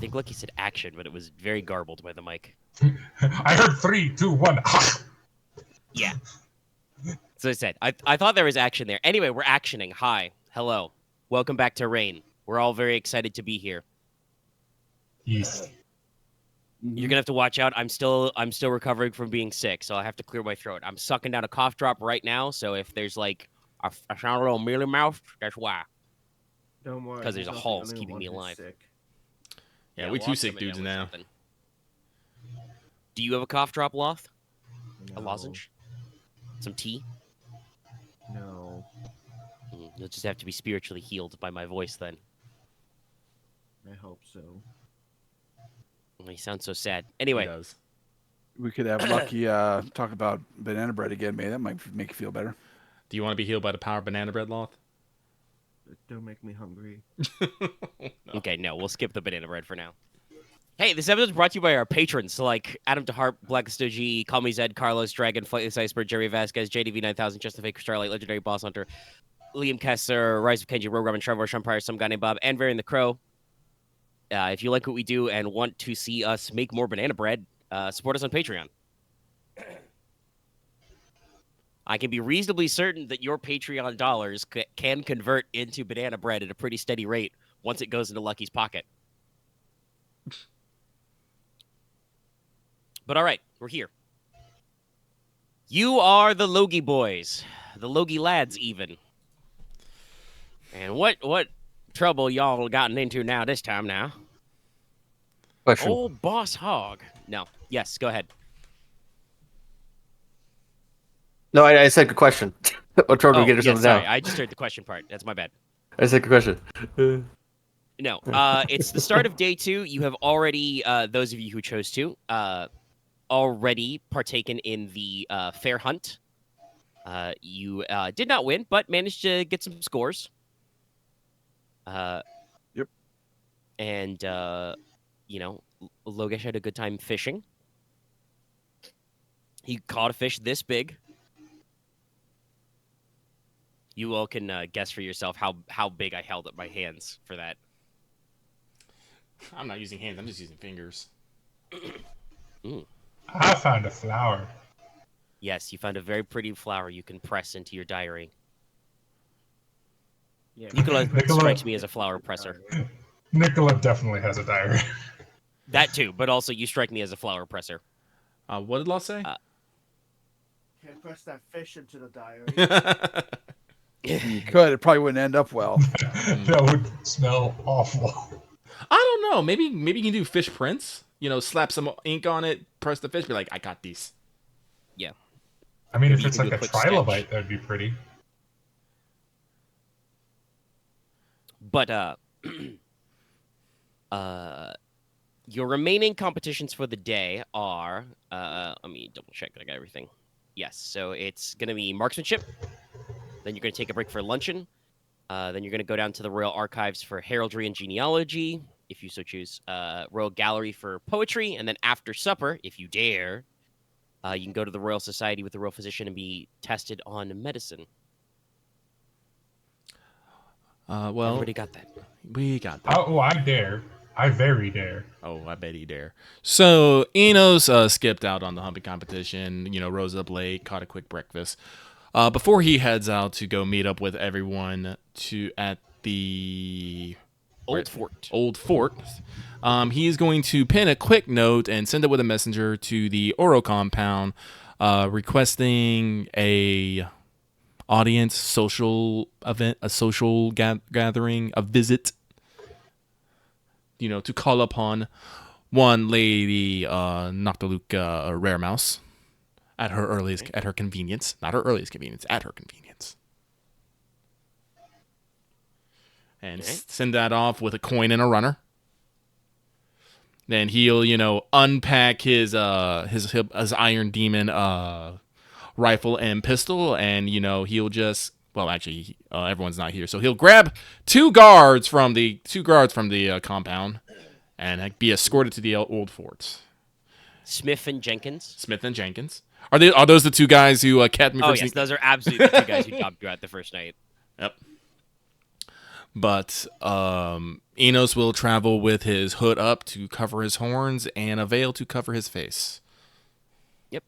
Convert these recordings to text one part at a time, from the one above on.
think Lucky said action, but it was very garbled by the mic. I heard 3, 2, 1. Yeah. So I said, I thought there was action there. Anyway, we're actioning. Hi. Hello. Welcome back to Rain. We're all very excited to be here. Yes. You're gonna have to watch out. I'm still recovering from being sick, so I have to clear my throat. I'm sucking down a cough drop right now, so if there's like I sound a little mealy mouthed, that's why. Don't worry. Because there's a he's not the Halls only keeping one me who's alive. sick. Yeah, we two Loth's sick coming dudes down with now. something. Do you have a cough drop, Loth? No. A lozenge? Some tea? No. You'll just have to be spiritually healed by my voice then. I hope so. You sound so sad. He Anyway, does. We could have Lucky talk about banana bread again. Maybe that might make you feel better. Do you want to be healed by the power of banana bread, Loth? Don't make me hungry. Okay, no, we'll skip the banana bread for now. Hey, this episode is brought to you by our patrons, so like Adam DeHart, Black Stogie, Call Me Zed, Carlos, Dragon, Flightless Iceberg, Jerry Vasquez, JDV9000, Justin Faker, Starlight, Legendary Boss Hunter, Liam Kessler, Rise of Kenji, Rogue Robin, Trevor, Shumpire, some guy named Bob, and Varian the Crow. If you like what we do and want to see us make more banana bread, support us on Patreon. I can be reasonably certain that your Patreon dollars can convert into banana bread at a pretty steady rate once it goes into Lucky's pocket. But all right, we're here. You are the Logi boys, the Logi lads even. And what trouble y'all gotten into now this time now? Question. Old Boss Hog. No. Yes, go ahead. No, I said good question. What trouble we get yes, ourselves sorry. now? I just heard the question part. That's my bad. I said good question. No, it's the start of day 2. You have already, those of you who chose to, already partaken in the fair hunt. You did not win, but managed to get some scores. Yep. And, Logesh had a good time fishing. He caught a fish this big. You all can guess for yourself how big I held up my hands for that. I'm not using hands. I'm just using fingers. I found a flower. Yes, you found a very pretty flower you can press into your diary. Yeah. Nicola Nicola- strikes me as a flower presser. Nicola definitely has a diary. That too, but also you strike me as a flower presser. What did Loth say? Can't press that fish into the diary. You could. It probably wouldn't end up well. That would smell awful. I don't know. Maybe you can do fish prints. Slap some ink on it, press the fish, be like, I got these. Yeah. I mean, Maybe if you it's can like do a a quick sketch. trilobite, that'd be pretty. But your remaining competitions for the day are let me double check that I got everything. Yes, so it's gonna be marksmanship. Then you're gonna take a break for luncheon. Then you're gonna go down to the Royal Archives for heraldry and genealogy, if you so choose. Royal Gallery for poetry, and then after supper, if you dare, you can go to the Royal Society with the Royal Physician and be tested on medicine. Well, Everybody got that. we got that. Oh, I dare. I very dare. Oh, I bet he dare. So Inos skipped out on the humping competition. Rose up late, caught a quick breakfast. Before he heads out to go meet up with everyone at the Old Fort. Old Fort. He's going to pin a quick note and send it with a messenger to the Oro compound, requesting a audience, social event, a social gathering, a visit. To call upon one lady, Noctiluca Rare Mouse, at her convenience. Not her earliest convenience, at her convenience. And send that off with a coin and a runner. Then he'll, unpack his Iron Demon rifle and pistol, and he'll just. Well, actually, everyone's not here, so he'll grab two guards from the compound and be escorted to the Old Fort. Smith and Jenkins. Are those the two guys who kept me? Oh yes, those are absolutely the two guys who dobbed you out the first night. Yep. But Inos will travel with his hood up to cover his horns and a veil to cover his face. All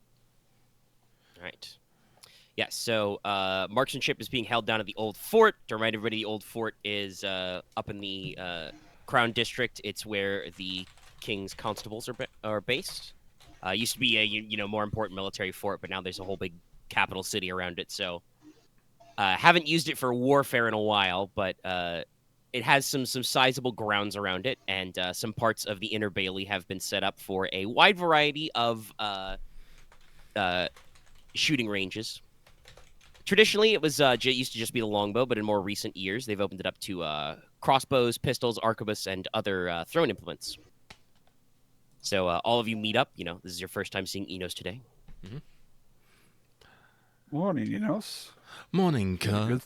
right. Yes, so marksmanship is being held down at the Old Fort. To remind everybody, the Old Fort is up in the Crown District. It's where the King's constables are based. Used to be a more important military fort, but now there's a whole big capital city around it. So haven't used it for warfare in a while, but it has some sizable grounds around it, and some parts of the Inner Bailey have been set up for a wide variety of shooting ranges. Traditionally, it was used to just be the longbow, but in more recent years, they've opened it up to crossbows, pistols, arquebus, and other thrown implements. So all of you meet up. This is your first time seeing Inos today. Morning, Inos. Morning, cub.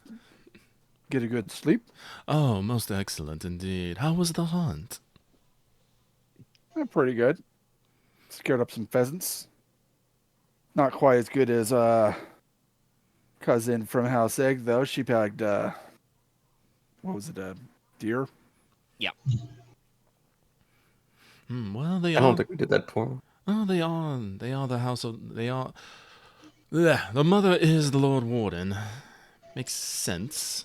Get a good sleep? Oh, most excellent indeed. How was the hunt? Pretty good. Scared up some pheasants. Not quite as good as cousin from House Egg, though. She bagged, what was it, a deer? Yeah. Well, they I are. don't think we did that before. Oh, they are. They are the house of. They are. The mother is the Lord Warden. Makes sense.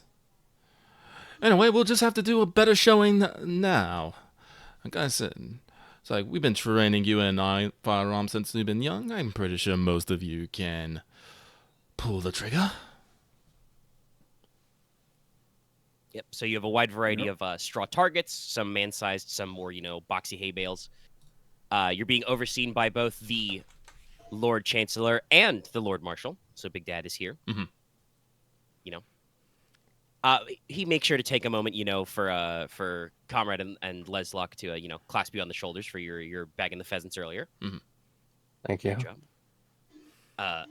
Anyway, we'll just have to do a better showing now. Like I said, it's like we've been training you in firearms since you've been young. I'm pretty sure most of you can pull the trigger. Yep. So you have a wide variety of straw targets, some man-sized, some more, boxy hay bales. You're being overseen by both the Lord Chancellor and the Lord Marshal. So Big Dad is here. Mm-hmm. He makes sure to take a moment, for Konrad and Leslok to, clasp you on the shoulders for your bagging the pheasants earlier. Mm-hmm. Thank you. Good job.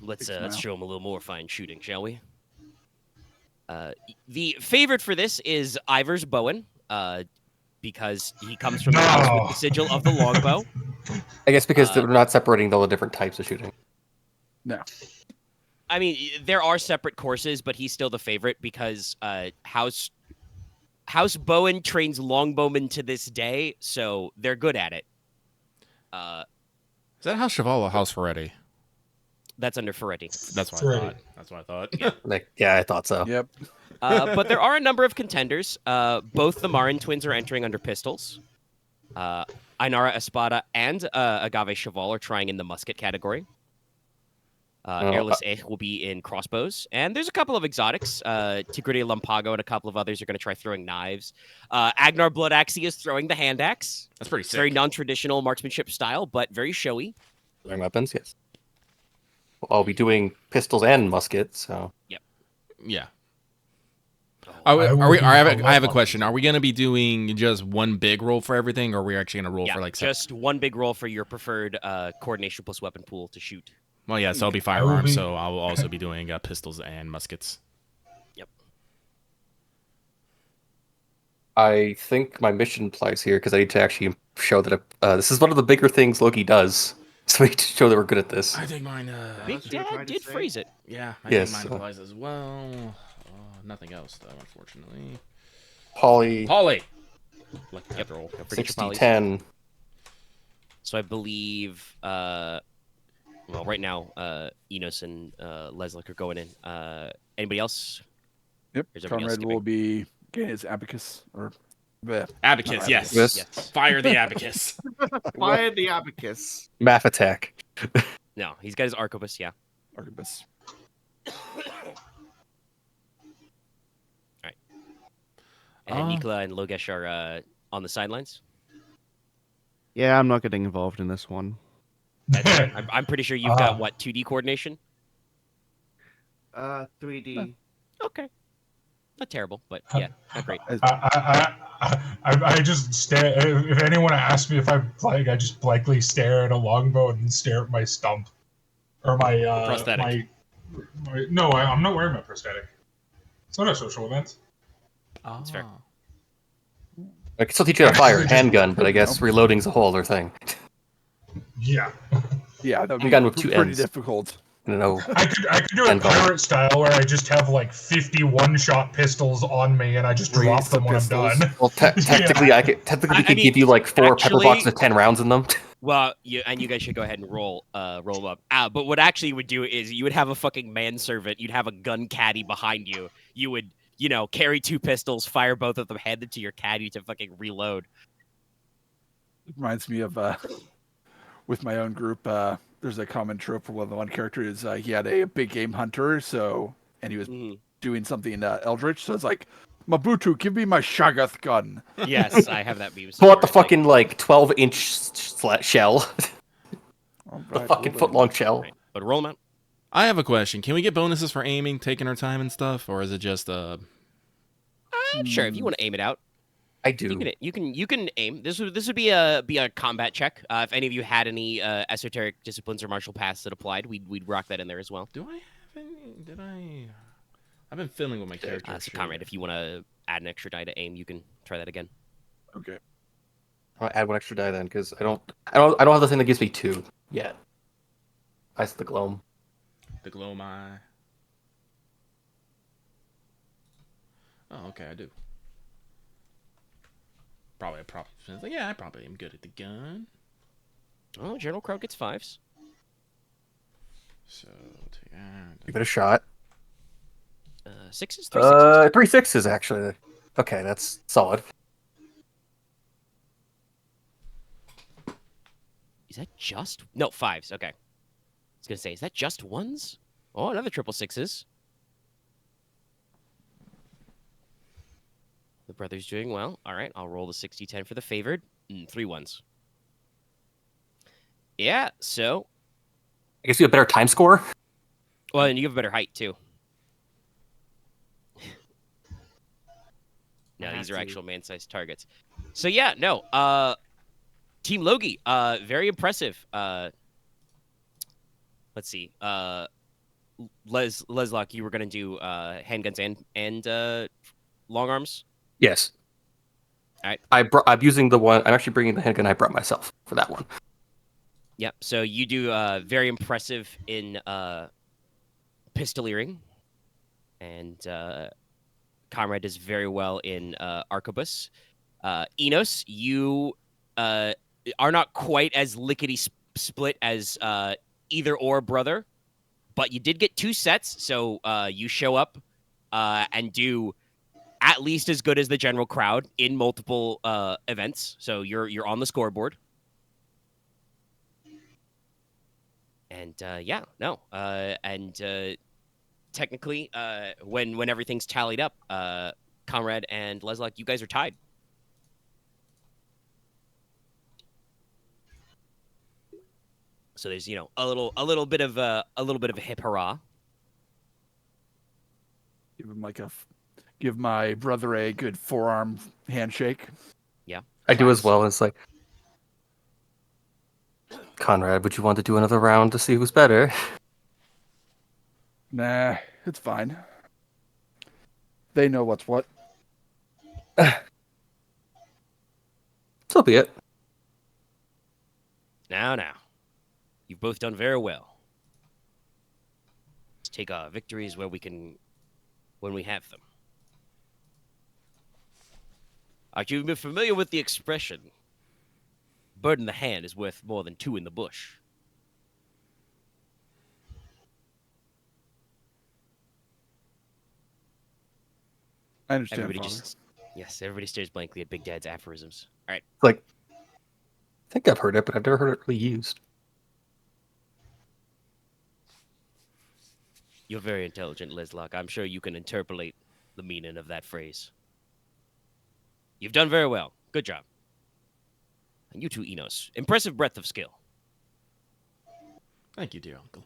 Let's show him a little more fine shooting, shall we? The favorite for this is Ivor's Bowen, because he comes from the house with the sigil of the longbow. I guess because they're not separating all the different types of shooting. No. I mean, there are separate courses, but he's still the favorite because House Bowen trains longbowmen to this day, so they're good at it. Is that House Cheval or House Ferretti? That's under Ferretti. That's what I thought. That's what I thought. Yeah, I thought so. Yep. But there are a number of contenders. Both the Marin twins are entering under pistols. Ainara Espada and Agave Cheval are trying in the musket category. Airless Ech will be in crossbows. And there's a couple of exotics. Tigridia Lampago and a couple of others are going to try throwing knives. Agnar Bloodaxe is throwing the hand axe. That's pretty It's sick. very non-traditional marksmanship style, but very showy. Throwing weapons, yes. I'll be doing pistols and muskets, so. Yeah. Oh, I have a question. Are we going to be doing just one big roll for everything, or are we actually going to roll for like just one big roll for your preferred coordination plus weapon pool to shoot. Well, yeah, so I'll be firearms, so I will also be doing pistols and muskets. Yep. I think my mission applies here because I need to actually show that this is one of the bigger things Loki does. So we need to show that we're good at this. I think mine. Big what you were trying Dad to did say? phrase it. Yeah, I Yes, think mine applies as well. Nothing else, though, unfortunately. Polly, Holly! Lucky death roll. Don't forget your 60, polys. 10. So I believe, well, right now, Inos and Leslok are going in. Anybody else? Yep. Is everybody else Conrad will be getting his abacus, or bleh. Abacus, yes. Yes. Fire the abacus. Fire the abacus. Math attack. No, he's got his arquebus, yeah. arquebus. And Nicola and Logesh are on the sidelines. Yeah, I'm not getting involved in this one. That's right. I'm pretty sure you've got, what, 2D coordination? 3D. Okay. Not terrible, but yeah, not great. I just stare. If anyone asks me if I'm like, I just blankly stare at a longbow and stare at my stump or my prosthetic. No, I'm not wearing my prosthetic. It's not a social event. That's fair. I can still teach you how to fire a handgun, but I guess reloading's a whole other thing. Yeah. Yeah, that would be Gun with two pretty ends. difficult. No. I could do it And pirate style where I just have like 50 one-shot pistols on me and I just drop Raise the them when I'm pistols. done. Well, technically, Yeah. I could technically I could mean, give you like 4 pepper boxes actually- with 10 rounds in them. Well, you guys should go ahead and roll them up. But what actually would do is you would have a fucking manservant. You'd have a gun caddy behind you. You would, carry 2 pistols, fire both of them, hand it to your caddy to fucking reload. Reminds me of with my own group. There's a common trope for one character is he had a big game hunter, and he was doing something Eldritch. So it's like, Mabutu, give me my Shagath gun. Yes, I have that meme. Pull out the somewhere. fucking like 12-inch shell, All the right, fucking well foot-long shell. Right. But roll them out. I have a question. Can we get bonuses for aiming, taking our time and stuff, or is it just Sure, if you want to aim it out, I do. you can aim. This would be a combat check. If any of you had any esoteric disciplines or martial paths that applied, we'd rock that in there as well. Do I have any? Did I? I've been fiddling with my character. So Conrad, if you want to add an extra die to aim, you can try that again. Okay. I'll add 1 extra die then, because I don't have the thing that gives me 2 yet. That's the gloam. The glow eye. Oh, okay, I do. Probably yeah, I probably am good at the gun. Oh, General Crowd gets 5s. So take that. Give it a shot. 6s, 3 6s. 3 6s actually. Okay, that's solid. Is that just no 5s? Okay. I was gonna say, is that just 1s? Oh, another triple 6s. The brother's doing well. All right, I'll roll the 60-10 for the favored. 3 1s. Yeah, so. I guess you have better time score. Well, and you have better height, too. No, these are actual man-sized targets. So, yeah, no. Team Logi, very impressive. Let's see. Leslok, you were going to do handguns and long arms? Yes. All right. I'm using the one. I'm actually bringing the handgun I brought myself for that one. Yep. So you do very impressive in pistoleering, and Conrad does very well in arquebus. Inos, you are not quite as lickety split as either or brother, but you did get 2 sets, so you show up and do at least as good as the general crowd in multiple events. So you're on the scoreboard. And technically, when everything's tallied up, Konrad and Leslok, you guys are tied. So there's a little bit of a hip hurrah. Give my brother a good forearm handshake. Yeah, I do as well. It's like, Konrad, would you want to do another round to see who's better? Nah, it's fine. They know what's what. So be it. Now, you've both done very well. Let's take our victories when we have them. Are you familiar with the expression, bird in the hand is worth more than 2 in the bush? I understand. Everybody Father. everybody stares blankly at Big Dad's aphorisms. All right. Like, I think I've heard it, but I've never heard it really used. You're very intelligent, Leslok. I'm sure you can interpolate the meaning of that phrase. You've done very well. Good job. And you too, Inos. Impressive breadth of skill. Thank you, dear uncle.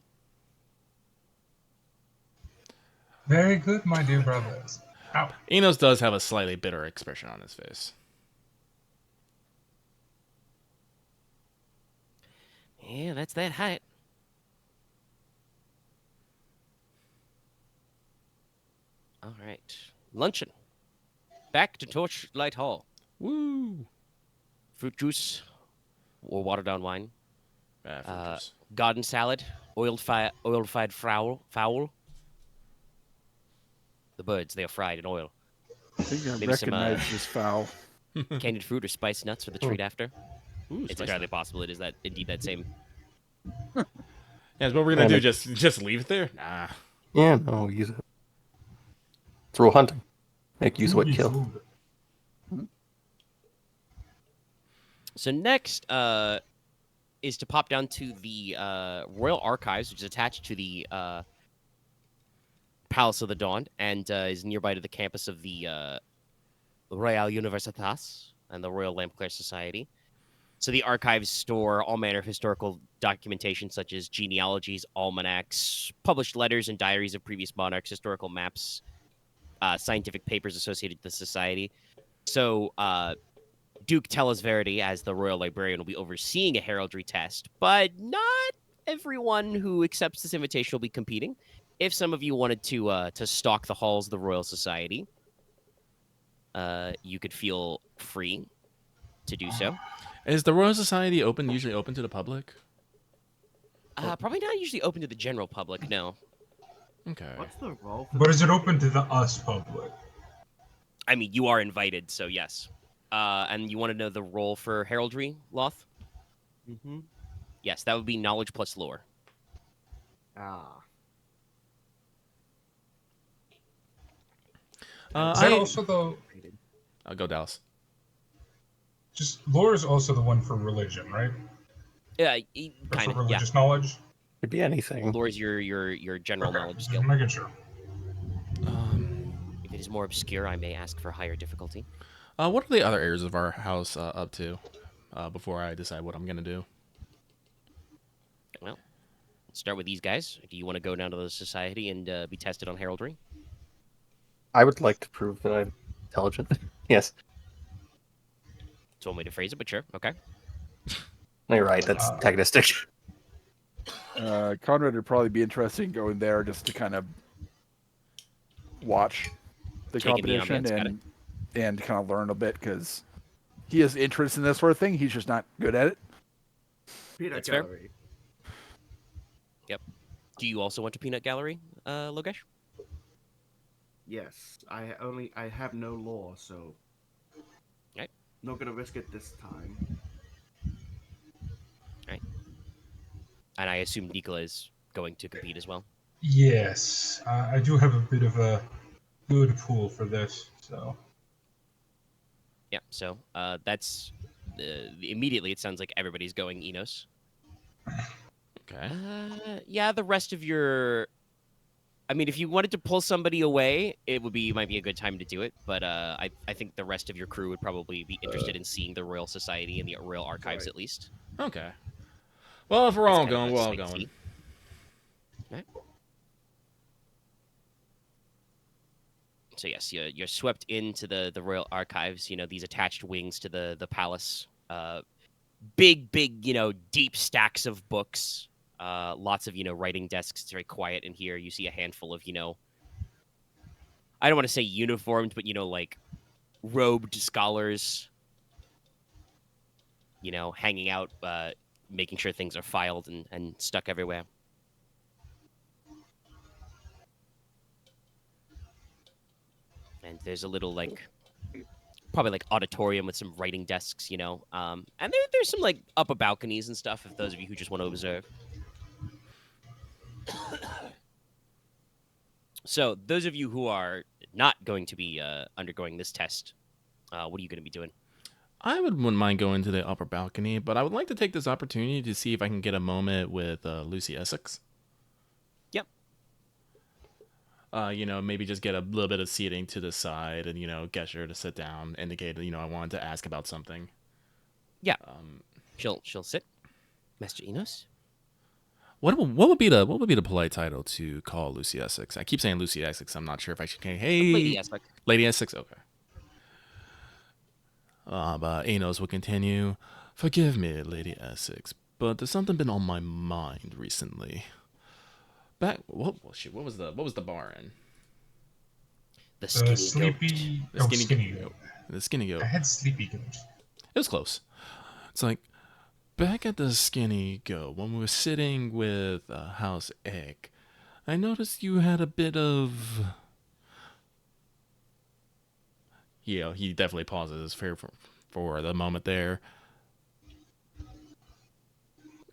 Very good, my dear brothers. Ow. Enos does have a slightly bitter expression on his face. Yeah, that's that height. All right. Luncheon. Back to Torchlight Hall. Woo! Fruit juice or watered down wine. Fruit juice. garden salad, oil-fried fowl. The birds, they are fried in oil. I think I Maybe some recognize this foul. candied fruit or spiced nuts for the treat after. Ooh, It's spicy. entirely possible it is that indeed that same. Yeah, what we're gonna And do? it- Just leave it there? Nah. Yeah, no, use it. It's rule hunting. Make use what Food is kill. food. So next is to pop down to the Royal Archives, which is attached to the Palace of the Dawn and is nearby to the campus of the Royal Universitas and the Royal Lampclair Society. So the archives store all manner of historical documentation, such as genealogies, almanacs, published letters and diaries of previous monarchs, historical maps, scientific papers associated with the society. So Duke Tellus Verity, as the royal librarian, will be overseeing a heraldry test, but not everyone who accepts this invitation will be competing. If some of you wanted to stalk the halls of the Royal Society, you could feel free to do so. Is the Royal Society usually open to the public? Probably not usually open to the general public, no. Okay. What's the role for But is it open to the us public? I mean, you are invited, so yes. And you want to know the role for heraldry, Loth? Mm-hmm. Yes, that would be knowledge plus lore. Ah. Is that also the I'll go Dallas. just lore is also the one for religion, right? Yeah, Or kind for of. Yeah, religious knowledge. Could be anything. lore is your general knowledge Just skill. making sure. If it is more obscure, I may ask for higher difficulty. What are the other areas of our house up to? Before I decide what I'm gonna do. Well, let's start with these guys. Do you want to go down to the society and be tested on heraldry? I would like to prove that I'm intelligent. Yes. It's one way to phrase it, but sure. Okay. No, you're right. That's antagonistic. Konrad would probably be interested in going there just to kind of watch the Take in the competition ambience, got and kind of learn a bit because he has interest in this sort of thing. He's just not good at it. Peanut That's fair. gallery. Do you also want to peanut gallery, Logesh? Yes. I have no law, so. Right. Not gonna risk it this time. And I assume Nicola is going to compete as well. Yes, I do have a bit of a good pool for this. So Yeah. So that's immediately. It sounds like everybody's going Enos. Okay. Yeah, the rest of your. I mean, if you wanted to pull somebody away, it might be a good time to do it. But I think the rest of your crew would probably be interested in seeing the Royal Society and the Royal Archives Right. at least. Okay. Well, if we're all That's kind of going, a we're all sight to going. see. Right. So yes, you're swept into the Royal Archives. You know, these attached wings to the palace. Big, deep stacks of books. Lots of writing desks. It's very quiet in here. You see a handful of I don't want to say uniformed, but like robed scholars. Hanging out, making sure things are filed and stuck everywhere. And there's a little probably auditorium with some writing desks, and there's some upper balconies and stuff if those of you who just want to observe. So those of you who are not going to be undergoing this test, what are you going to be doing? I wouldn't mind going to the upper balcony, but I would like to take this opportunity to see if I can get a moment with Lucy Essex. Yep. Maybe just get a little bit of seating to the side and, get her to sit down, indicate, I wanted to ask about something. Yeah. She'll sit. Master Inos? What would be the polite title to call Lucy Essex? I keep saying Lucy Essex. I'm not sure if I should. Hey, Lady Essex. Lady Essex. Okay. But Inos will continue. Forgive me, Lady Essex, but there's something been on my mind recently. What was the bar in? The skinny sleepy. The skinny goat. The skinny goat. I had sleepy goat. It was close. It's like, back at the Skinny Go, when we were sitting with House Egg, I noticed you had a bit of... Yeah, he definitely pauses for the moment there.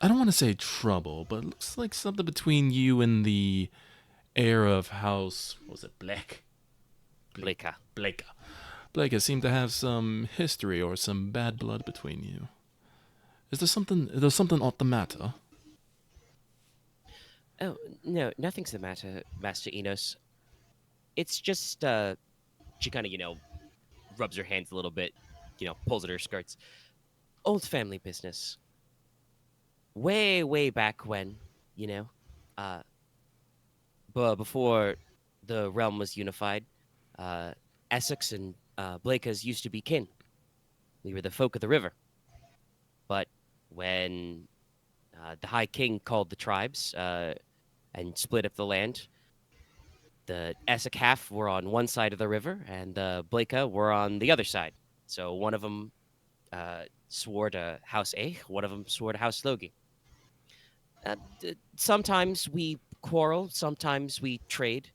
I don't want to say trouble, but it looks like something between you and the heir of House... What was it? Bleka. Bleka seemed to have some history or some bad blood between you. Is there something the matter? Oh, no, nothing's the matter, Master Inos. It's just, she kind of, rubs her hands a little bit, pulls at her skirts. Old family business. Way, way back when, but before the realm was unified, Essex and Blakas used to be kin. We were the folk of the river. But when the High King called the tribes and split up the land, the Essex half were on one side of the river, and the Blaka were on the other side. So one of them swore to House A, one of them swore to House Logi. Sometimes we quarrel, sometimes we trade.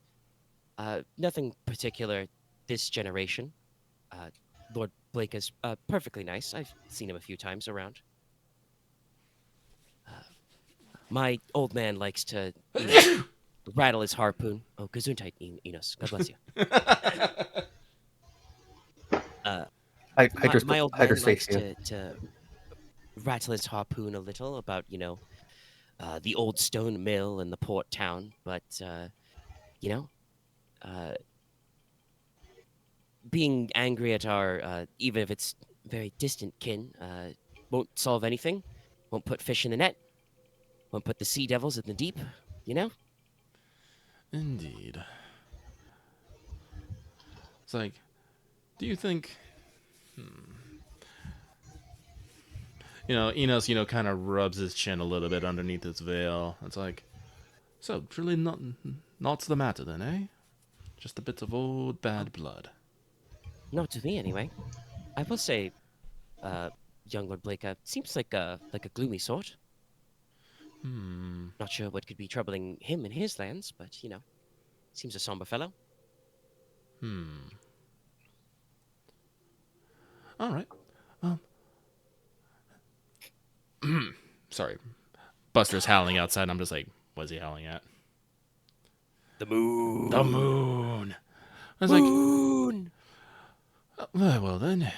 Nothing particular this generation. Lord Blake is perfectly nice. I've seen him a few times around. My old man likes to rattle his harpoon. Oh, Gesundheit, Inos. God bless you. My old man likes to rattle his harpoon a little about, the old stone mill and the port town. But, being angry at our, even if it's very distant kin, won't solve anything. Won't put fish in the net. Won't put the sea devils in the deep, Indeed. It's like, do you think... Enos, kind of rubs his chin a little bit underneath his veil. It's like, so, truly not's the matter then, eh? Just a bit of old bad blood. Not to me, anyway. I will say, young Lord Blake seems like a gloomy sort. Not sure what could be troubling him in his lands, but, seems a somber fellow. All right. Sorry. Buster's howling outside, and I'm just like, what's he howling at? The moon. The moon. I was Moon. like, well then,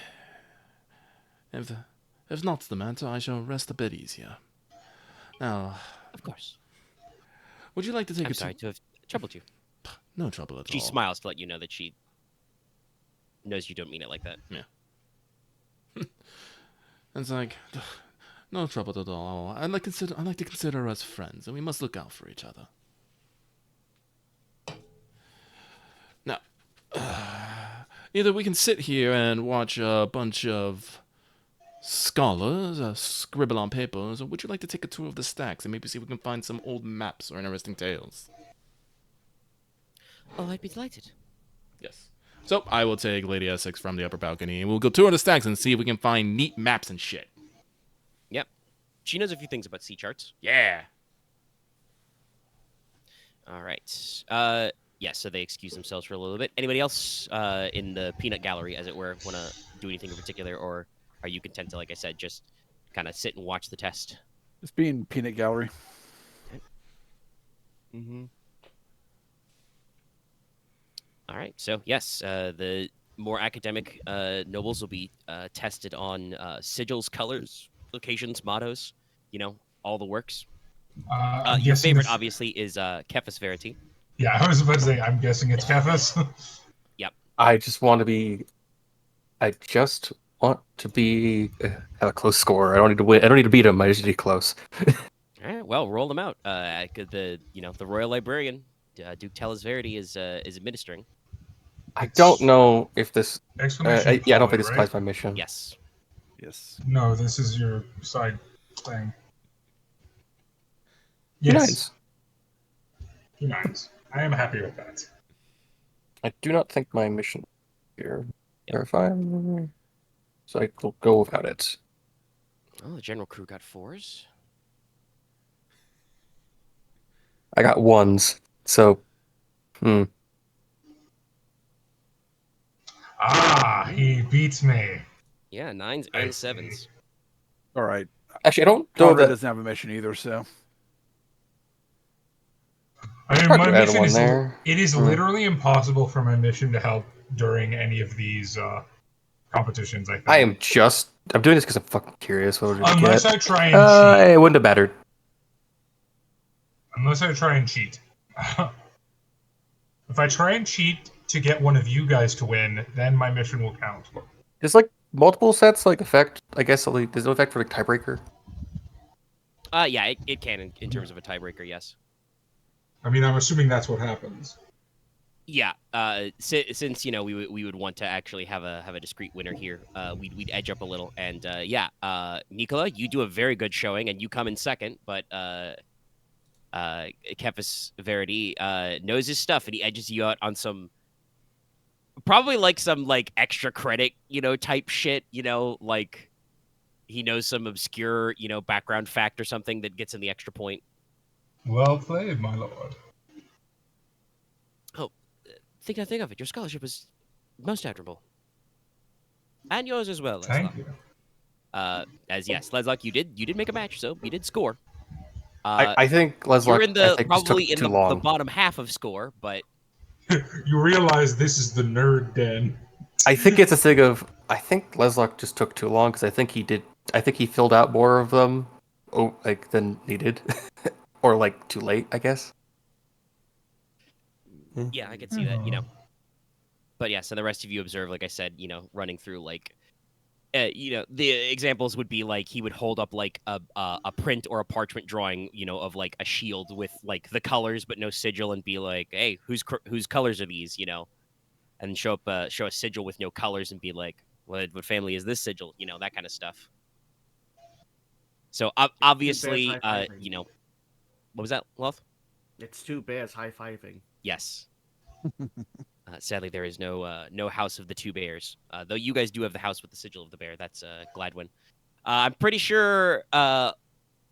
if not the matter, I shall rest a bit easier. Now, Of course. would you like to take I'm a sorry to have troubled you. No trouble at all. She smiles to let you know that she knows you don't mean it like that. Yeah. It's like, no trouble at all. I like to consider us friends, and we must look out for each other. Now, either we can sit here and watch a bunch of scholars scribble on papers, or would you like to take a tour of the stacks and maybe see if we can find some old maps or interesting tales? Oh, I'd be delighted. Yes. So, I will take Lady Essex from the upper balcony, and we'll go tour the stacks and see if we can find neat maps and shit. Yep. She knows a few things about sea charts. Yeah. All right. Yeah, so they excuse themselves for a little bit. Anybody else in the peanut gallery, as it were, want to do anything in particular, or are you content to, like I said, just kind of sit and watch the test? Just being peanut gallery. Okay. All right. So, yes, the more academic nobles will be tested on sigils, colors, locations, mottos, all the works. Your favorite, obviously, is Cephas Verity. Yeah, I was about to say, I'm guessing it's Cephas. Yep. I just want to be have a close score. I don't need to win. I don't need to beat him. I just need to be close. All right. Well, roll them out. The royal librarian, Duke Tellus Verity, is administering. I don't know if this. I don't Exclamation think point, this applies my mission. Yes. Yes. No, this is your side thing. Two Yes. nines. 2 9s. I am happy with that. I do not think my mission here. Verify. So I will go without it. Oh, the general crew got 4s. I got 1s. So, Ah, he beats me. Yeah, 9s I and see. 7s. All right. actually, I don't know Konrad that. doesn't have a mission either, so I mean, Hard my to add mission one is there. it is literally impossible for my mission to help during any of these competitions. I I think am just. I'm doing this because I'm fucking curious what we're gonna unless get. I try and cheat. It wouldn't have mattered. Unless I try and cheat. If I try and cheat to get one of you guys to win, then my mission will count. Does like multiple sets like affect? I guess like, does it affect for like tiebreaker? Yeah, it can in terms of a tiebreaker, yes. I mean, I'm assuming that's what happens. Yeah, since we would want to actually have a discrete winner here, we'd edge up a little, and Nicola, you do a very good showing, and you come in second, but Kefis Verity knows his stuff, and he edges you out on some probably like some like extra credit, type shit, like he knows some obscure, background fact or something that gets him the extra point. Well played, my lord. Oh, think of it. Your scholarship was most admirable. And yours as well, Leslok. Thank you. As yes, Leslok, you did make a match, so you did score. I think Leslok. You're in I think just took probably in too the long. bottom half of score, but You realize this is the nerd den. I think it's a thing of. I think Leslok just took too long because I think he did. I think he filled out more of them, than needed, or like too late. I guess. yeah, I could see that. But yeah, so the rest of you observe, like I said, running through like, the examples would be like he would hold up like a print or a parchment drawing, of like a shield with like the colors but no sigil, and be like, hey, whose colors are these, and show a sigil with no colors and be like, what family is this sigil, that kind of stuff. So obviously, high-fiving. what was that, Loth? It's 2 bears high-fiving. Yes. Sadly, there is no House of the Two Bears. Though you guys do have the house with the sigil of the bear. That's Gladwin. I'm pretty sure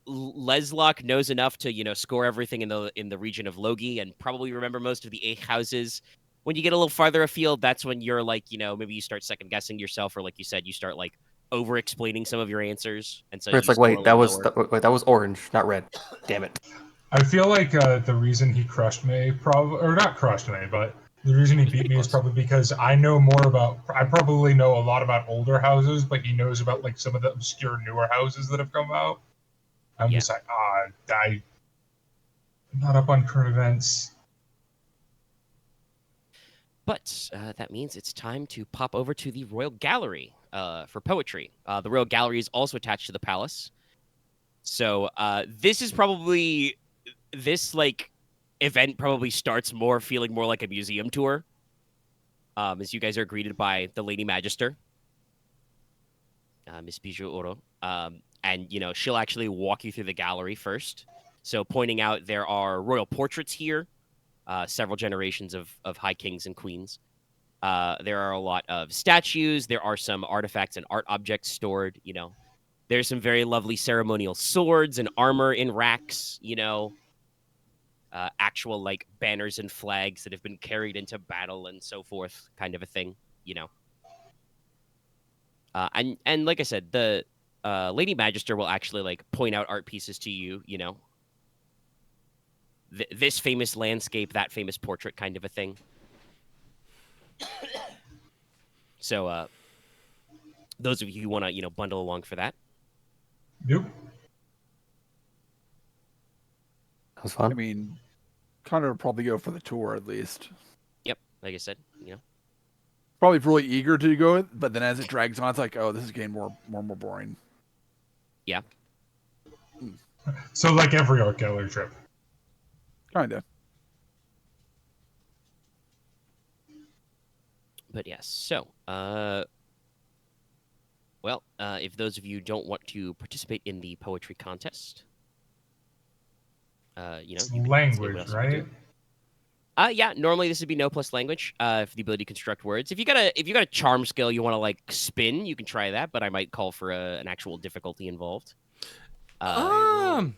Leslok knows enough to score everything in the region of Logi and probably remember most of the 8 houses. When you get a little farther afield, that's when you're like, maybe you start second guessing yourself, or like you said, you start like over explaining some of your answers, and so Where it's you like, score wait, a that little was lower. that was orange, not red. Damn it. I feel like the reason he crushed me, probably, or not crushed me, but the reason he beat me is probably because I know more about. I probably know a lot about older houses, but he knows about like some of the obscure newer houses that have come out. I'm just like, I'm not up on current events. But that means it's time to pop over to the Royal Gallery for poetry. The Royal Gallery is also attached to the palace. So this is probably this like event probably starts feeling more like a museum tour. As you guys are greeted by the Lady Magister, Miss Bijou Oro, and she'll actually walk you through the gallery first. So pointing out there are royal portraits here, several generations of high kings and queens. There are a lot of statues. There are some artifacts and art objects stored. There's some very lovely ceremonial swords and armor in racks. Actual like banners and flags that have been carried into battle and so forth, kind of a thing. And like I said, the Lady Magister will actually like point out art pieces to you. This famous landscape, that famous portrait, kind of a thing. So those of you who want to bundle along for that. Yep. That was fun. I mean, Connor would probably go for the tour at least. Yep, like I said, Probably really eager to go, but then as it drags on, it's like, oh, this is getting more boring. Yeah. So like every art gallery trip. Kinda. But yes, so if those of you don't want to participate in the poetry contest, you can see what Language, else you can right? do. Yeah, normally this would be no plus language for the ability to construct words. If you got a charm skill you want to like spin, you can try that, but I might call for an actual difficulty involved. The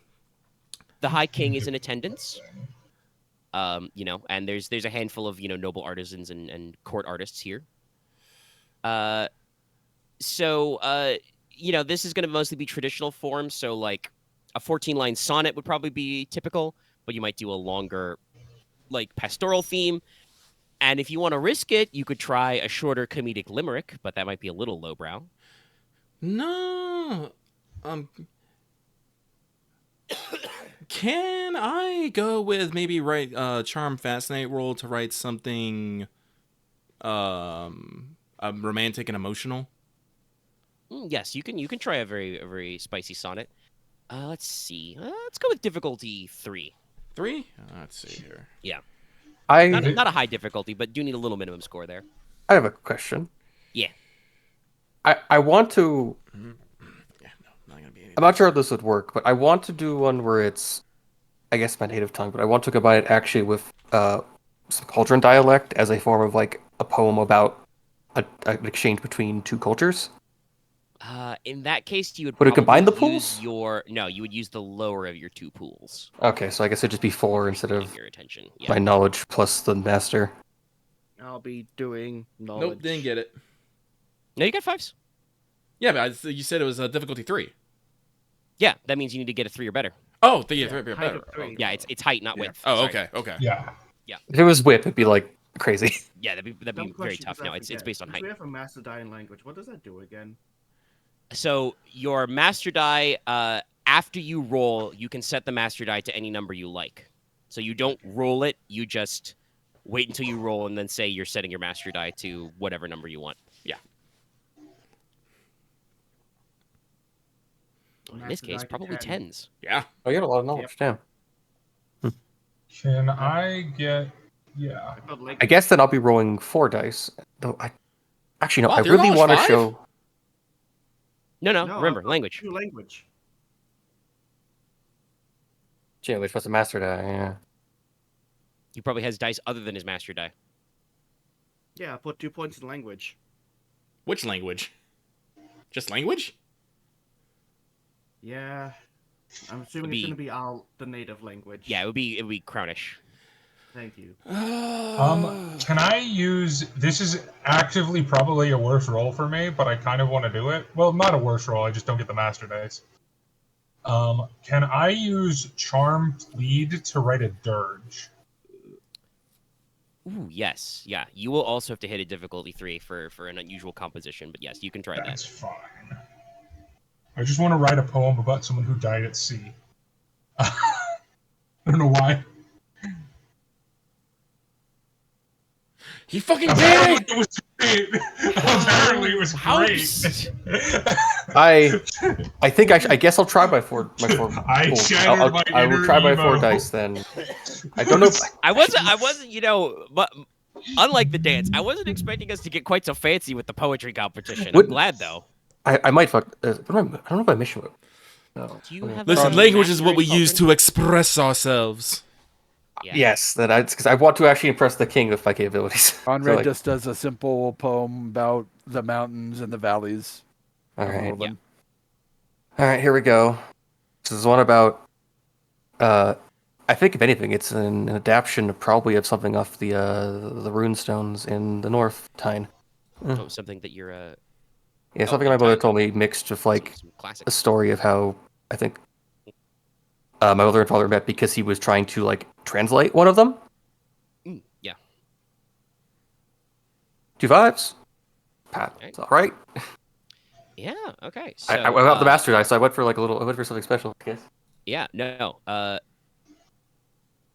High King is in attendance. And there's a handful of noble artisans and court artists here. So this is going to mostly be traditional form. So like a 14-line sonnet would probably be typical, but you might do a longer, like pastoral theme. And if you want to risk it, you could try a shorter comedic limerick, but that might be a little lowbrow. No. Can I go with maybe write Charm Fascinate roll to write something romantic and emotional? Yes, you can try a very spicy sonnet. Let's see. Let's go with difficulty 3. 3? Let's see here. Yeah. I Not a high difficulty, but do need a little minimum score there. have a question. Yeah. I want to. Yeah, no, not gonna be anything. I'm not sure how this would work, but I want to do one where it's, I guess, my native tongue, but I want to combine it actually with some Cauldron dialect as a form of like a poem about an exchange between two cultures. In that case, you would Would it probably combine the use pools? No, you would use the lower of your 2 pools. Okay, so I guess it'd just be 4 instead Getting of your attention. my Yeah. knowledge plus the master. I'll be doing knowledge. Nope, didn't get it. No, you got 5s. Yeah, but you said it was difficulty 3. Yeah, that means you need to get a 3 or better. Oh, yeah, Height better. of 3. Yeah, it's height, not width. Oh, Sorry. okay. Yeah. If it was whip, it'd be like crazy. Yeah, that'd be Dumb very question, tough. 'cause I No, it's forget. based on If height. we have a master die in language, what does that do again? So your master die, after you roll, you can set the master die to any number you like. So you don't roll it, you just wait until you roll and then say you're setting your master die to whatever number you want. Yeah. In this Master case, die to probably 10. 10s. Yeah. Oh, you got a lot of knowledge, damn. Can I get? Yeah. I felt like I guess then I'll be rolling 4 dice. Though actually no, What, I your really knowledge want to 5? show. No, No, remember, I thought language. do language. Gee, which was the master die? Yeah. He probably has dice other than his master die. Yeah, I put 2 points in language. Which language? Just language? Yeah. I'm assuming Be- it's gonna be all the native language. Yeah, it would be Crownish. Thank you. Can I use? This is actively probably a worse roll for me, but I kind of want to do it. Well, not a worse roll. I just don't get the master dice. Can I use Charm Plead to write a dirge? Ooh, yes. Yeah, you will also have to hit a difficulty 3 for an unusual composition, but yes, you can try That's that. fine. I just want to write a poem about someone who died at sea. I don't know why. He fucking Apparently did it! it was great. Apparently it was great. I think I guess I'll try my four. I cool. shattered my I will inner try my 4 emo. dice then. I don't know. I wasn't, but unlike the dance, I wasn't expecting us to get quite so fancy with the poetry competition. What- I'm glad though. I might fuck. I don't know if I mission whip. No. Do you have Listen, a language is what we mastery use to express ourselves. Yeah. Yes, that because I want to actually impress the king with my capabilities. Konrad So, just does a simple poem about the mountains and the valleys. all of all right, of them. all right, here we go. This is one about. I think if anything, it's an adaptation probably of something off the runestones in the North Tyne. Oh, something that you're Yeah, something my in mother Tyne. told me mixed with like some a classics. story of how I think my mother and father met because he was trying to like translate one of them. Yeah. 2 5s. Pat, Okay. it's all right. Yeah. Okay. So I went up the master dice, so I went for like I went for something special. I guess. Yeah. No.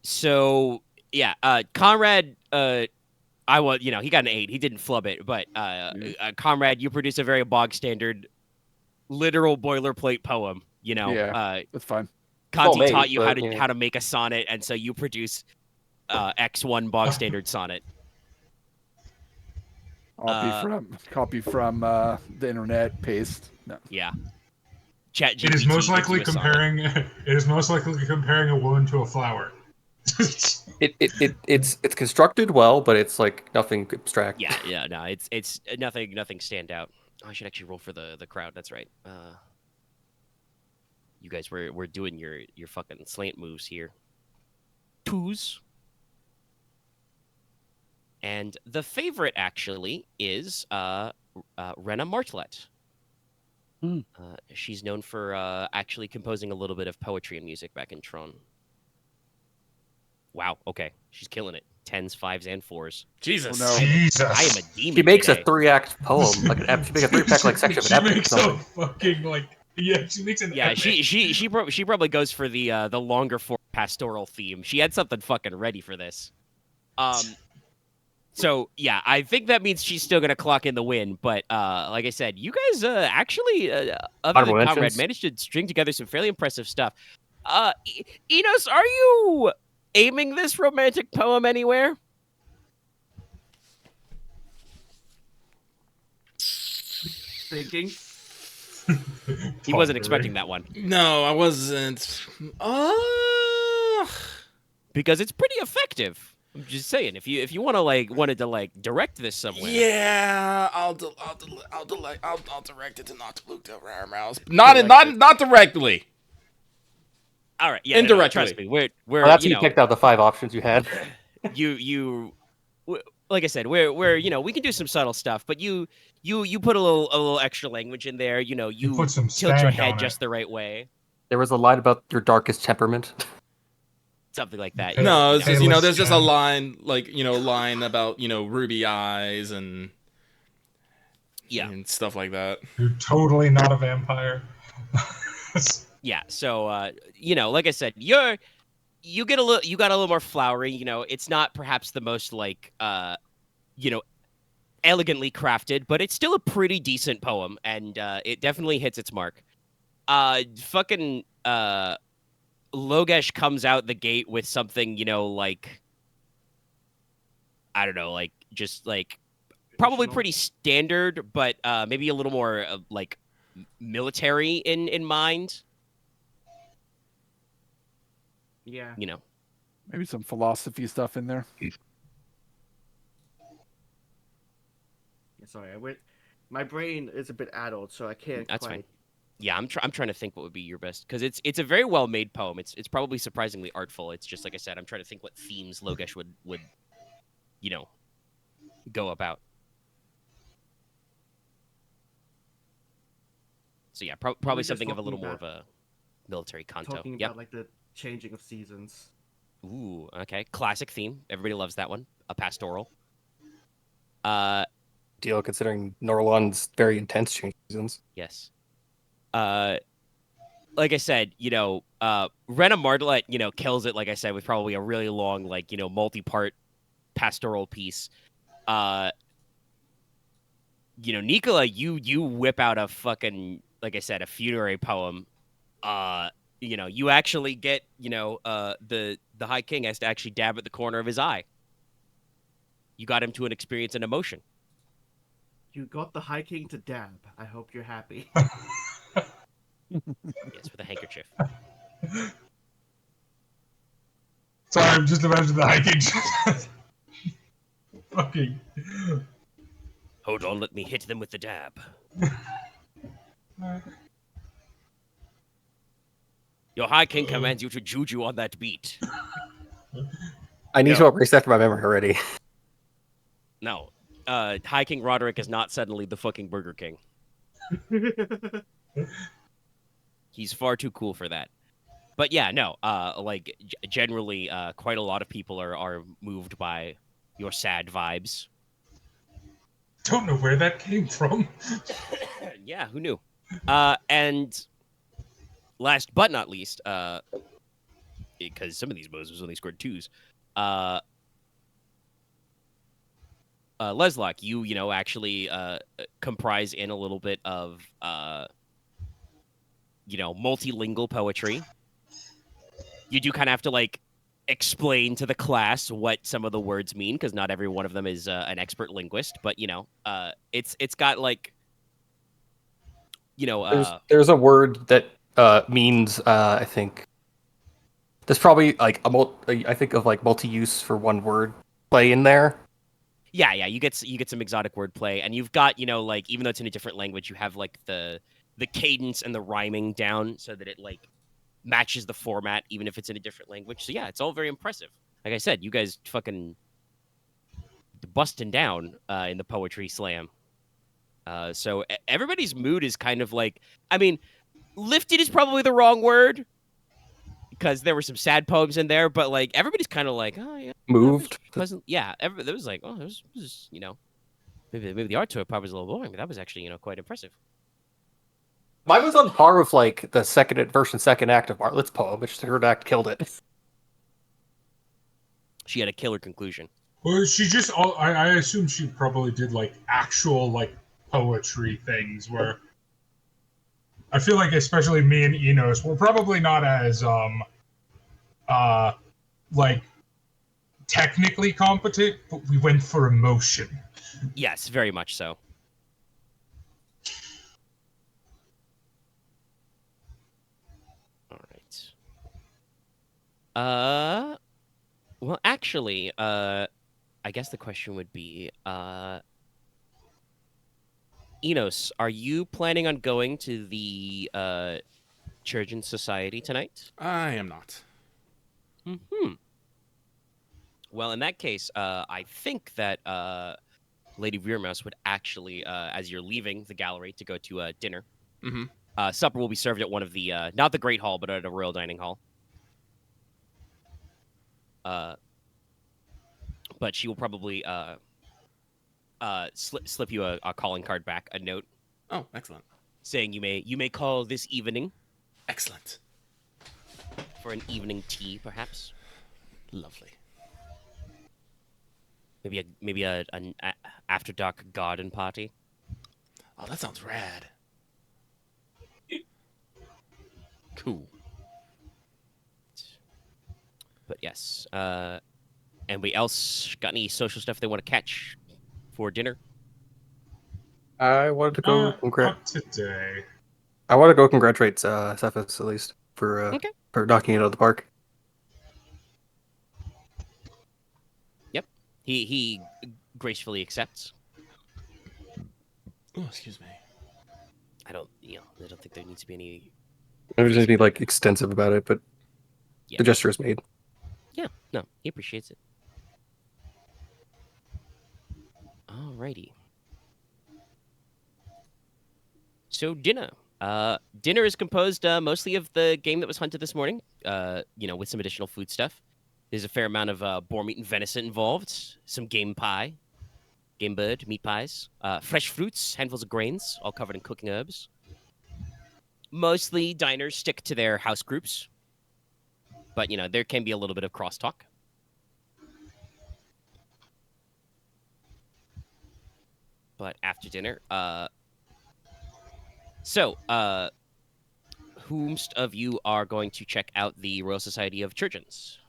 So yeah. Konrad. He got an 8. He didn't flub it, but Konrad, you produce a very bog standard, literal boilerplate poem. Yeah. That's fine. Kanzi maybe, taught you but, yeah. how to make a sonnet, and so you produce X1 bog standard sonnet. Copy from the internet. Paste. No. Yeah. Chat It is GPT most gives likely you a sonnet. comparing. It is most likely comparing a woman to a flower. It's constructed well, but it's like nothing abstract. Yeah, no, it's nothing stand out. Oh, I should actually roll for the crowd. That's right. You guys were doing your fucking slant moves here. Twos. And the favorite actually is Rena Martlet. She's known for actually composing a little bit of poetry and music back in Tron. Wow. Okay, she's killing it. 10s, 5s, and 4s. Jesus. Oh, no. Jesus. I am a demon. She makes today. a 3-act poem. Like she makes a 3-pack like section of She an epic. makes a fucking like she makes an Yeah, epic. she probably goes for the longer form pastoral theme. She had something fucking ready for this. So yeah, I think that means she's still gonna clock in the win. But like I said, you guys actually, other Honorable than Conrad, mentions. managed to string together some fairly impressive stuff. Enos, are you aiming this romantic poem anywhere? Thinking. He wasn't expecting that one No, I wasn't. because it's pretty effective. I'm just saying, if you want to wanted to direct this somewhere. Yeah, I'll direct it to not to Luke Del Ramos. Not directly. All right, yeah, Indirectly. trust me, we're Well, that's you you picked out the 5 options you had. like I said, we're we can do some subtle stuff, but you put a little extra language in there. You put some tilt your stank head on just it. the right way, There was a line about your darkest temperament. something like that. No, it's just Painless there's just a skin. line about ruby eyes and Yeah. and stuff like that. You're totally not a vampire. Yeah. So like I said, you got a little more flowery. It's not perhaps the most elegantly crafted, but it's still a pretty decent poem, and it definitely hits its mark. Fucking Logesh comes out the gate with something, I don't know, just probably pretty standard, but maybe a little more military in mind. Yeah. Maybe some philosophy stuff in there. Sorry, my brain is a bit addled, so I can't. That's quite. fine. Yeah, I'm trying to think what would be your best, because it's a very well made poem. It's probably surprisingly artful. It's just like I said, I'm trying to think what themes Logesh would go about. So yeah, probably just something of a talking little more about- of a military canto. Talking Yep. about the changing of seasons. Ooh, okay. Classic theme. Everybody loves that one. A pastoral. Deal considering Norlon's very intense change seasons. Yes. Like I said, Rena Martlet, kills it, like I said, with probably a really long, multi-part pastoral piece. Nicola, you whip out a fucking, like I said, a funerary poem. You actually get, the High King has to actually dab at the corner of his eye. You got him to experience an emotion. You got the High King to dab. I hope you're happy. Yes, with a handkerchief. Sorry, I'm just imagining the hiking. Fucking. Hold on, let me hit them with the dab. Your High King commands you to juju on that beat. I need to erase that from my memory already. No. High King Roderick is not suddenly the fucking Burger King. He's far too cool for that. But yeah, no. Generally, quite a lot of people are moved by your sad vibes. Don't know where that came from. Yeah, who knew? And last but not least, because some of these bozos only scored 2s, Leslok, you actually comprise in a little bit of multilingual poetry. You do kind of have to explain to the class what some of the words mean, because not every one of them is an expert linguist. But it's got There's a word that means I think There's probably like I think of like multi-use for one word play in there. Yeah, you get some exotic wordplay, and you've got like even though it's in a different language, you have like the cadence and the rhyming down so that it like matches the format even if it's in a different language. So yeah, it's all very impressive. Like I said, you guys fucking busting down in the poetry slam. So everybody's mood is kind of like, I mean, lifted is probably the wrong word because there were some sad poems in there, but like everybody's kind of like, oh yeah, Moved. pleasant. Yeah, there was like, oh, this was maybe the art to it probably was a little boring, but that was actually quite impressive. Mine was on par with like the second act of Bartlett's poem, which the third act killed it. She had a killer conclusion. Well, she just, I assume she probably did like actual like poetry things where I feel like especially me and Enos were probably not as like technically competent, but we went for emotion. Yes, very much so. All right. Well, actually, I guess the question would be, Enos, are you planning on going to the Churgeon Society tonight? I am not. Well, in that case, I think that Lady Veermouse would actually, as you're leaving the gallery to go to dinner, supper will be served at one of the, not the Great Hall, but at a royal dining hall. But she will probably slip you a calling card back, a note. Oh, excellent. Saying you may call this evening. Excellent. For an evening tea, perhaps. Lovely. Maybe an after dark garden party. Oh, that sounds rad. Cool. But yes, anybody else got any social stuff they want to catch for dinner? I wanted to go Not today. I want to go congratulate Cephas at least for knocking it out of the park. Yep, he gracefully accepts. Oh, excuse me. I don't think there needs to be any. I would just be like extensive about it, but the gesture is made. Yeah, no, he appreciates it. Alrighty. So dinner. Dinner is composed mostly of the game that was hunted this morning. With some additional food stuff. There's a fair amount of boar meat and venison involved. Some game pie, game bird, meat pies, fresh fruits, handfuls of grains, all covered in cooking herbs. Mostly diners stick to their house groups, but there can be a little bit of crosstalk. But after dinner, whomst of you are going to check out the Royal Society of Churgeons?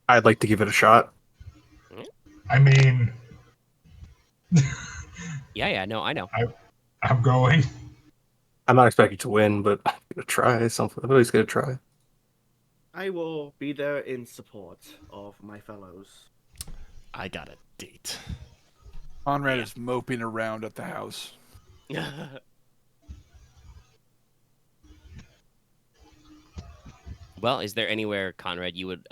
I'd like to give it a shot. I mean, no, I know. I'm going. I'm not expecting to win, but I'm gonna try something. I'm always gonna try. I will be there in support of my fellows. I got a date. Konrad is moping around at the house. Well, is there anywhere, Konrad, you would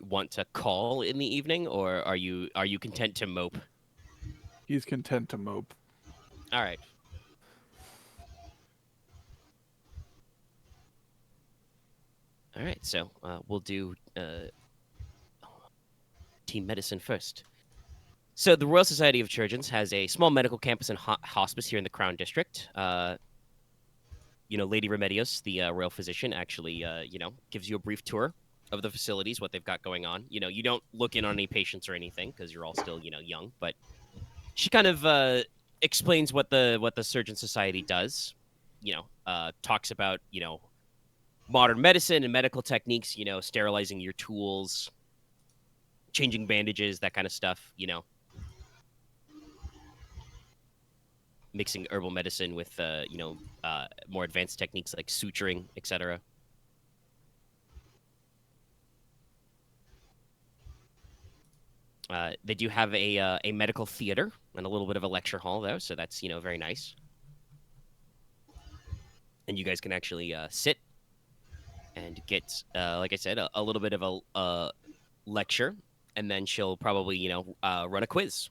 want to call in the evening, or are you content to mope? He's content to mope. All right. All right, so we'll do team medicine first. So the Royal Society of Churgeons has a small medical campus and hospice here in the Crown District. Lady Remedios, the royal physician, actually, gives you a brief tour of the facilities, what they've got going on. You don't look in on any patients or anything because you're all still, young. But she kind of explains what the Surgeon Society does. Talks about modern medicine and medical techniques. Sterilizing your tools, changing bandages, that kind of stuff. mixing herbal medicine with more advanced techniques like suturing, etc. They do have a medical theater and a little bit of a lecture hall, though, so that's very nice. And you guys can actually sit and get, like I said, a little bit of a lecture, and then she'll probably run a quiz.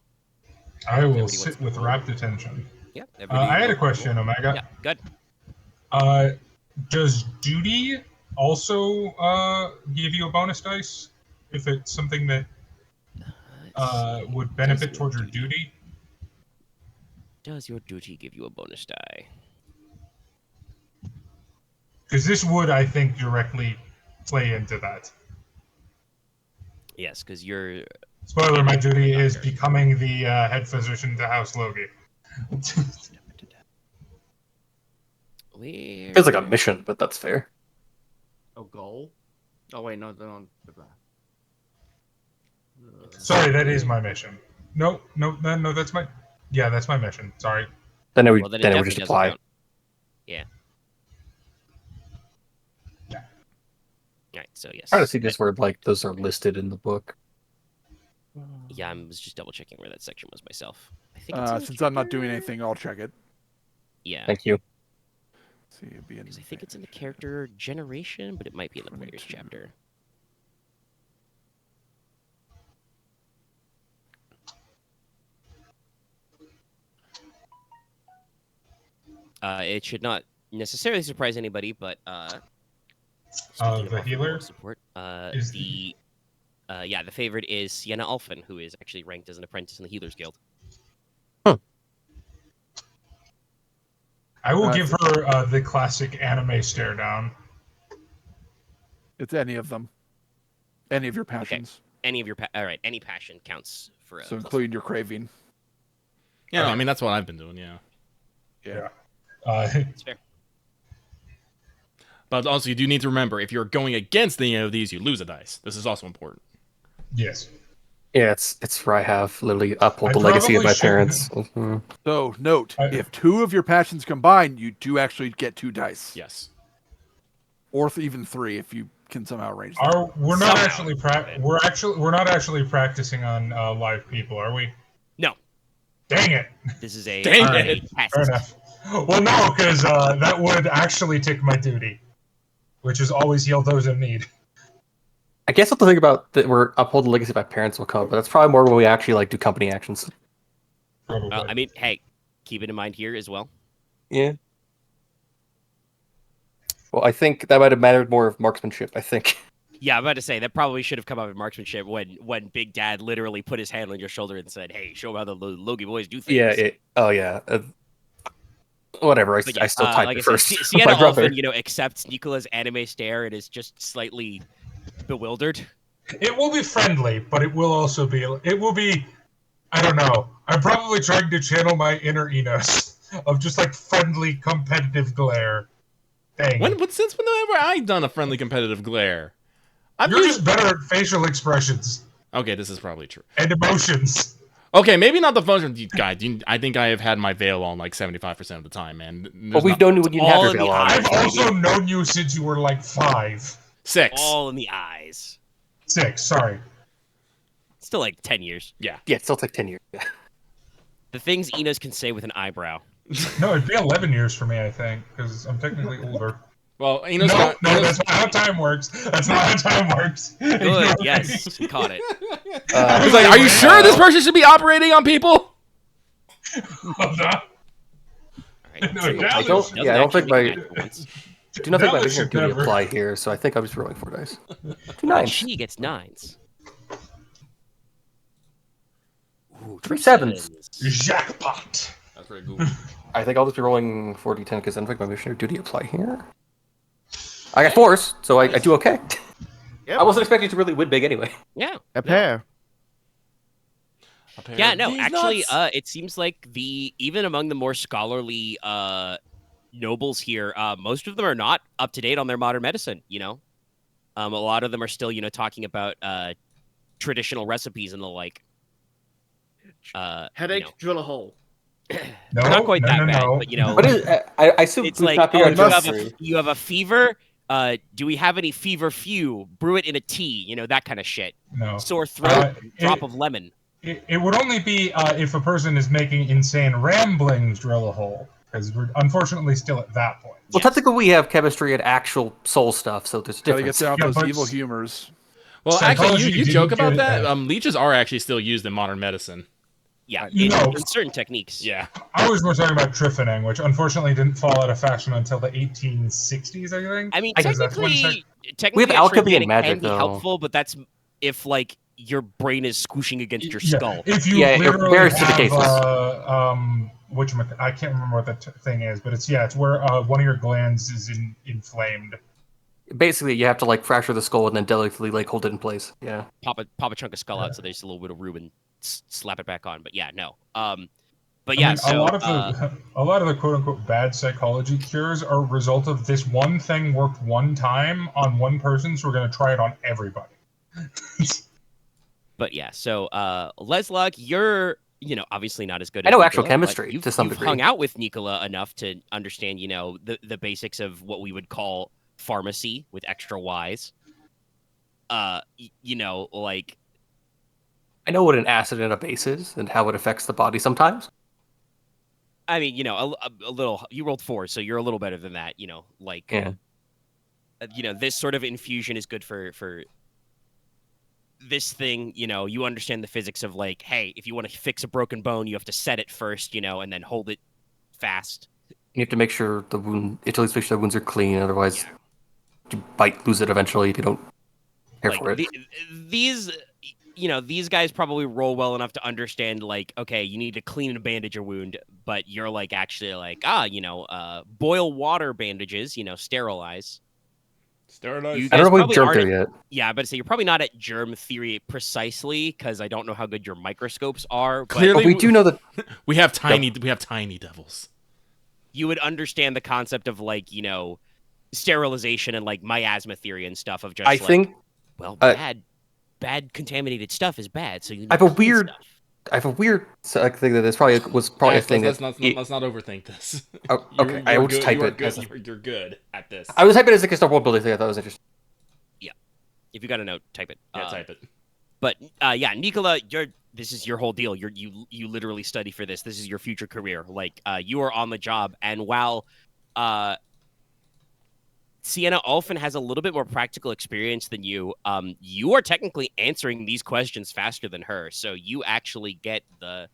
I will sit with rapt attention. Yeah. I had a question, Omega. Yeah, good. Does duty also give you a bonus dice if it's something that would benefit towards your duty? Does your duty give you a bonus die? Because this would, I think, directly play into that. Yes, because you're... Spoiler, my duty is becoming the head physician to House Logi. Feels like a mission, but that's fair. A goal? Oh wait, no, they're on. Sorry, that is my mission. No, that's my... Yeah, that's my mission. Sorry. Then it would, Well, then then it would definitely just doesn't apply. count. Yeah. All right, so yes. Trying to see just where like those are listed in the book. Yeah, I was just double checking where that section was myself. I think it's in the Since I'm not doing anything, I'll check it. Yeah, Thank you. See, it'd be because I think it's in the character generation, but it might be in the player's chapter. It should not necessarily surprise anybody, but The healer? support. Is The favorite is Sienna Alphen, who is actually ranked as an apprentice in the Healers Guild. I will give her the classic anime stare down. It's any of them. Any of your passions. Any of your any passion counts for. So including your craving. Yeah, no, I mean that's what I've been doing. Yeah. Yeah. It's fair. But also, you do need to remember if you're going against any of these, you lose a dice. This is also important. Yes. Yeah, it's where I have literally uphold I the legacy of probably my should- parents. Mhm. So note, if two of your passions combine, you do actually get 2 dice. Yes. Or even 3 if you can somehow arrange that. We're not Somehow. actually we're not actually practicing on live people, are we? No, Dang it! this is a Dang a it. test. Fair enough. Well, no, because that would actually take my duty, which is always heal those in need. I guess what to think about that we're uphold the legacy of my parents will come, but that's probably more when we actually like do company actions. Probably. I mean, hey, keep it in mind here as well. Yeah. Well, I think that might have mattered more of marksmanship. I think. Yeah, I'm about to say that probably should have come up in marksmanship when Big Dad literally put his hand on your shoulder and said, "Hey, show 'em how the Logi boys do things." Yeah. Whatever. But yeah, I still typed like it I said, first. Sienna My brother. often, accepts Nicola's anime stare and is just slightly bewildered. It will be friendly, but it will also be. It will be. I don't know. I'm probably trying to channel my inner Inos of just like friendly competitive glare. Dang. Since whenever I've done a friendly competitive glare? You're just better at facial expressions Okay, this is probably true. and emotions. Okay, maybe not the function guy. I think I have had my veil on like 75% of the time, man. But we've known you when you didn't have all your in veil the on. eyes. I've also known you since you were like 5. 6. All in the eyes. 6, sorry. Still like 10 years. Yeah. Yeah, it still took 10 years. Yeah. The things Enos can say with an eyebrow. No, it'd be 11 years for me, I think, because I'm technically older. Well, No, that's not how time works. That's not how time works. Good, yes, you caught it. I was like, are you sure this person should be operating on people? I'm not. All right, No, so Dallas I don't. doesn't Yeah, I don't think actually my. make it once. Do not think my Dallas vision should duty never. apply here, so I think I'm just rolling 4 dice. 2 Oh, 9s. she gets 9s. Ooh, 3 7s. Jackpot. That's pretty cool. I think I'll just be rolling 4d10 because I don't think my missionary duty apply here. I got 4s, so I do okay. Yep. I wasn't expecting to really win big anyway. Yeah. A pair. Yeah, no, actually, it seems like even among the more scholarly nobles here, most of them are not up to date on their modern medicine. A lot of them are still, talking about traditional recipes and the like. Headache, drill a hole. No, Not quite no, that no, bad, no. but you know, What is? I assume it's it's like not oh, be you have a fever. Do we have any fever few? Brew it in a tea. You know that kind of shit. No. Sore throat, drop it, of lemon. it would only be if a person is making insane ramblings drill a hole, because we're unfortunately still at that point. Well, Yes. technically, we have chemistry and actual soul stuff, so there's a Gotta get difference. down with Yeah, those but evil humors. Well, actually, Psychology you didn't joke get about it that. back. Leeches are actually still used in modern medicine. Yeah, You in, know- in certain techniques. Yeah. I was more talking about triphoning, which unfortunately didn't fall out of fashion until the 1860s, I think. I mean, Because that's when technically, have alchemy and triphoning magic, can be though. helpful, but that's if like your brain is squooshing against your Yeah, skull. if you Yeah, it literally varies to the have, cases. I can't remember what the thing is, but it's where one of your glands is inflamed. Basically, you have to like fracture the skull and then delicately like hold it in place. Yeah. Pop a chunk of skull out so there's a little bit of room and slap it back on. But yeah, no. But yeah, I mean, so a lot of the quote unquote bad psychology cures are a result of this one thing worked one time on one person, so we're gonna try it on everybody. but yeah, so Leslok, you're obviously not as good. I as know actual Nicola, but chemistry you've, to some you've degree. hung out with Nicola enough to understand the basics of what we would call pharmacy with extra Y's. Like I know what an acid and a base is and how it affects the body sometimes. I mean, a little. You rolled 4, so you're a little better than that. Yeah. This sort of infusion is good for this thing. You understand the physics of like, hey, if you want to fix a broken bone, you have to set it first, and then hold it fast. You have to make sure the wound. You have to make sure the wounds are clean, otherwise you might lose it eventually if you don't care for it. These guys probably roll well enough to understand, like, okay, you need to clean and bandage a wound, but you're like actually like, boil water bandages, sterilize. Sterilize. I don't know if we've probably jumped aren't there yet. Yeah, but you're probably not at germ theory precisely because I don't know how good your microscopes are. But Clearly, But we do know that we have tiny devils. you would understand the concept of like sterilization and like miasma theory and stuff of just. I think bad contaminated stuff is bad. So you. I have a weird thing that this probably was probably a thing let's that. not overthink this. Oh, okay, I will just type it. You're good at this. I was typing it as like a world building thing. I thought it was interesting. If you got a note, type it. Yeah, type it. But Nicola, this is your whole deal. You literally study for this. This is your future career. Like you are on the job, and while Sienna often has a little bit more practical experience than you, you are technically answering these questions faster than her. So you actually get the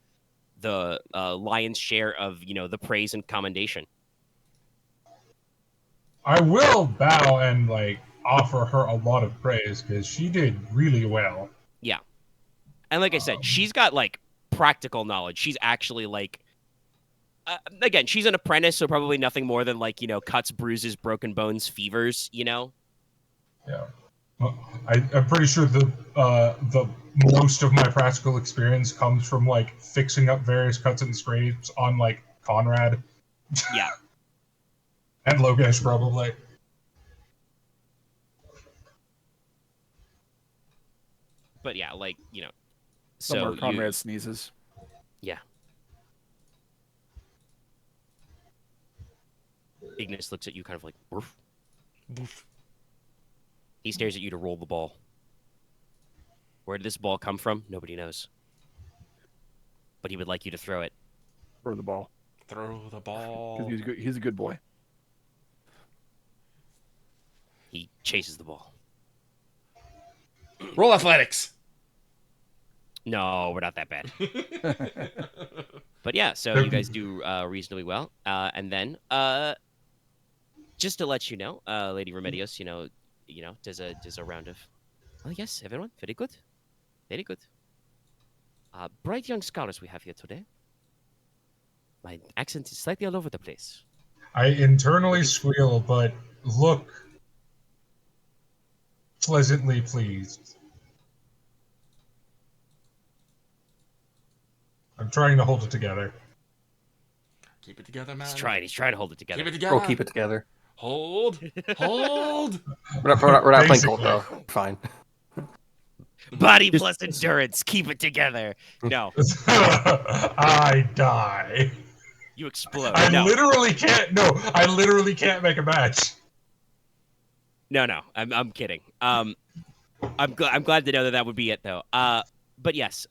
lion's share of the praise and commendation. I will bow and like offer her a lot of praise because she did really well. Yeah. And like I said, she's got like practical knowledge. She's actually like, again, she's an apprentice, so probably nothing more than like, cuts, bruises, broken bones, fevers, Yeah. Well, I'm pretty sure the most of my practical experience comes from like fixing up various cuts and scrapes on like Konrad. Yeah. And Logesh probably. But yeah, like, Somewhere so Conrad sneezes. Yeah. Ignis looks at you kind of like, woof. Woof. He stares at you to roll the ball. Where did this ball come from? Nobody knows. But he would like you to throw it. Throw the ball. Throw the ball. Because he's a good boy. He chases the ball. Roll athletics. No, we're not that bad. But yeah, so you guys do reasonably well. And then, just to let you know, Lady Remedios, does a round of. Oh yes, everyone, very good, very good. Bright young scholars we have here today. My accent is slightly all over the place. I internally squeal, but look pleasantly pleased. I'm trying to hold it together. Keep it together, man. He's trying to hold it together. Keep it together. We'll keep it together. Hold. We're not playing Colt though. Fine. Body plus endurance. Keep it together. No, I die. you explode. I No, literally can't. No, I literally can't make a match. no. I'm kidding. I'm glad to know that would be it though. But yes,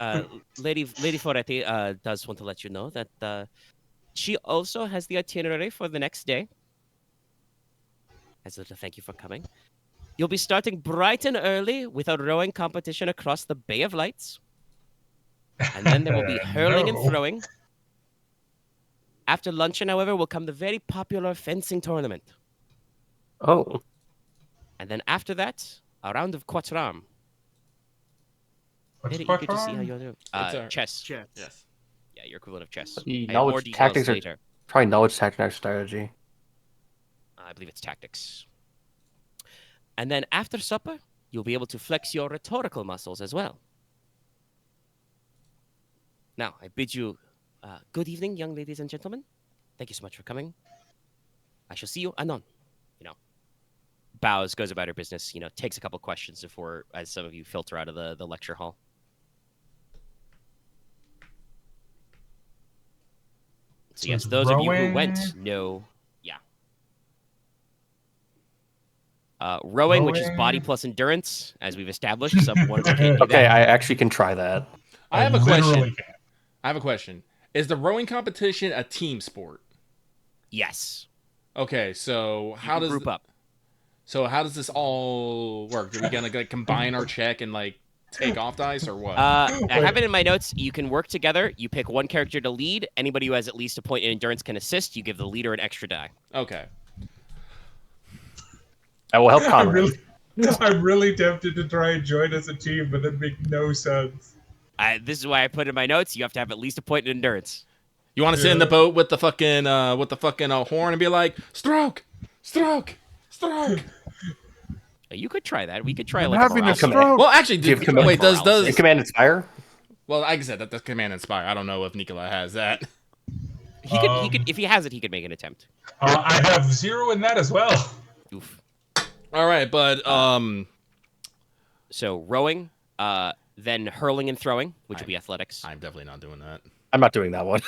Lady Foretti does want to let you know that she also has the itinerary for the next day. As a thank you for coming. You'll be starting bright and early with a rowing competition across the Bay of Lights. And then there will be hurling and No. throwing. After luncheon, however, will come the very popular fencing tournament. Oh, And then after that, a round of quatram. What's Very eager to see how quatram? you're doing. It's a- Chess. Chess. Yes. Yeah, your equivalent of chess. The I have more knowledge details tactics are- later. probably knowledge, tactic, and strategy. I believe it's tactics. And then after supper, you'll be able to flex your rhetorical muscles as well. Now, I bid you good evening, young ladies and gentlemen. Thank you so much for coming. I shall see you anon. Bows, goes about her business, takes a couple questions before, as some of you filter out of the lecture hall. So, So yes, it's those of you who rowing. went know, yeah. Rowing, which is body Rowing. plus endurance, as we've established. Someone can't do Okay, that. I actually can try that. I have a literally question. can't. I have a question. Is the rowing competition a team sport? Yes. Okay, so You how can does group up? so how does this all work? Are we gonna like combine our check and like take off dice or what? I have it in my notes. You can work together. You pick one character to lead. Anybody who has at least a point in endurance can assist. You give the leader an extra die. Okay. I will help I'm Konrad. I'm really tempted to try and join as a team, but that makes no sense. This is why I put in my notes. You have to have at least a point in endurance. You want to sit in the Yeah. boat with the fucking horn and be like, stroke, stroke, stroke. You could try that. We could try I'm like having a corral. stroke. Well, actually, Do you have command- wait, does In command inspire? well, like I said, that does command inspire. I don't know if Nicola has that. He could if he has it, he could make an attempt. I have 0 in that as well. Oof. All right, but So rowing, then hurling and throwing, which would be athletics. I'm definitely not doing that. I'm not doing that one.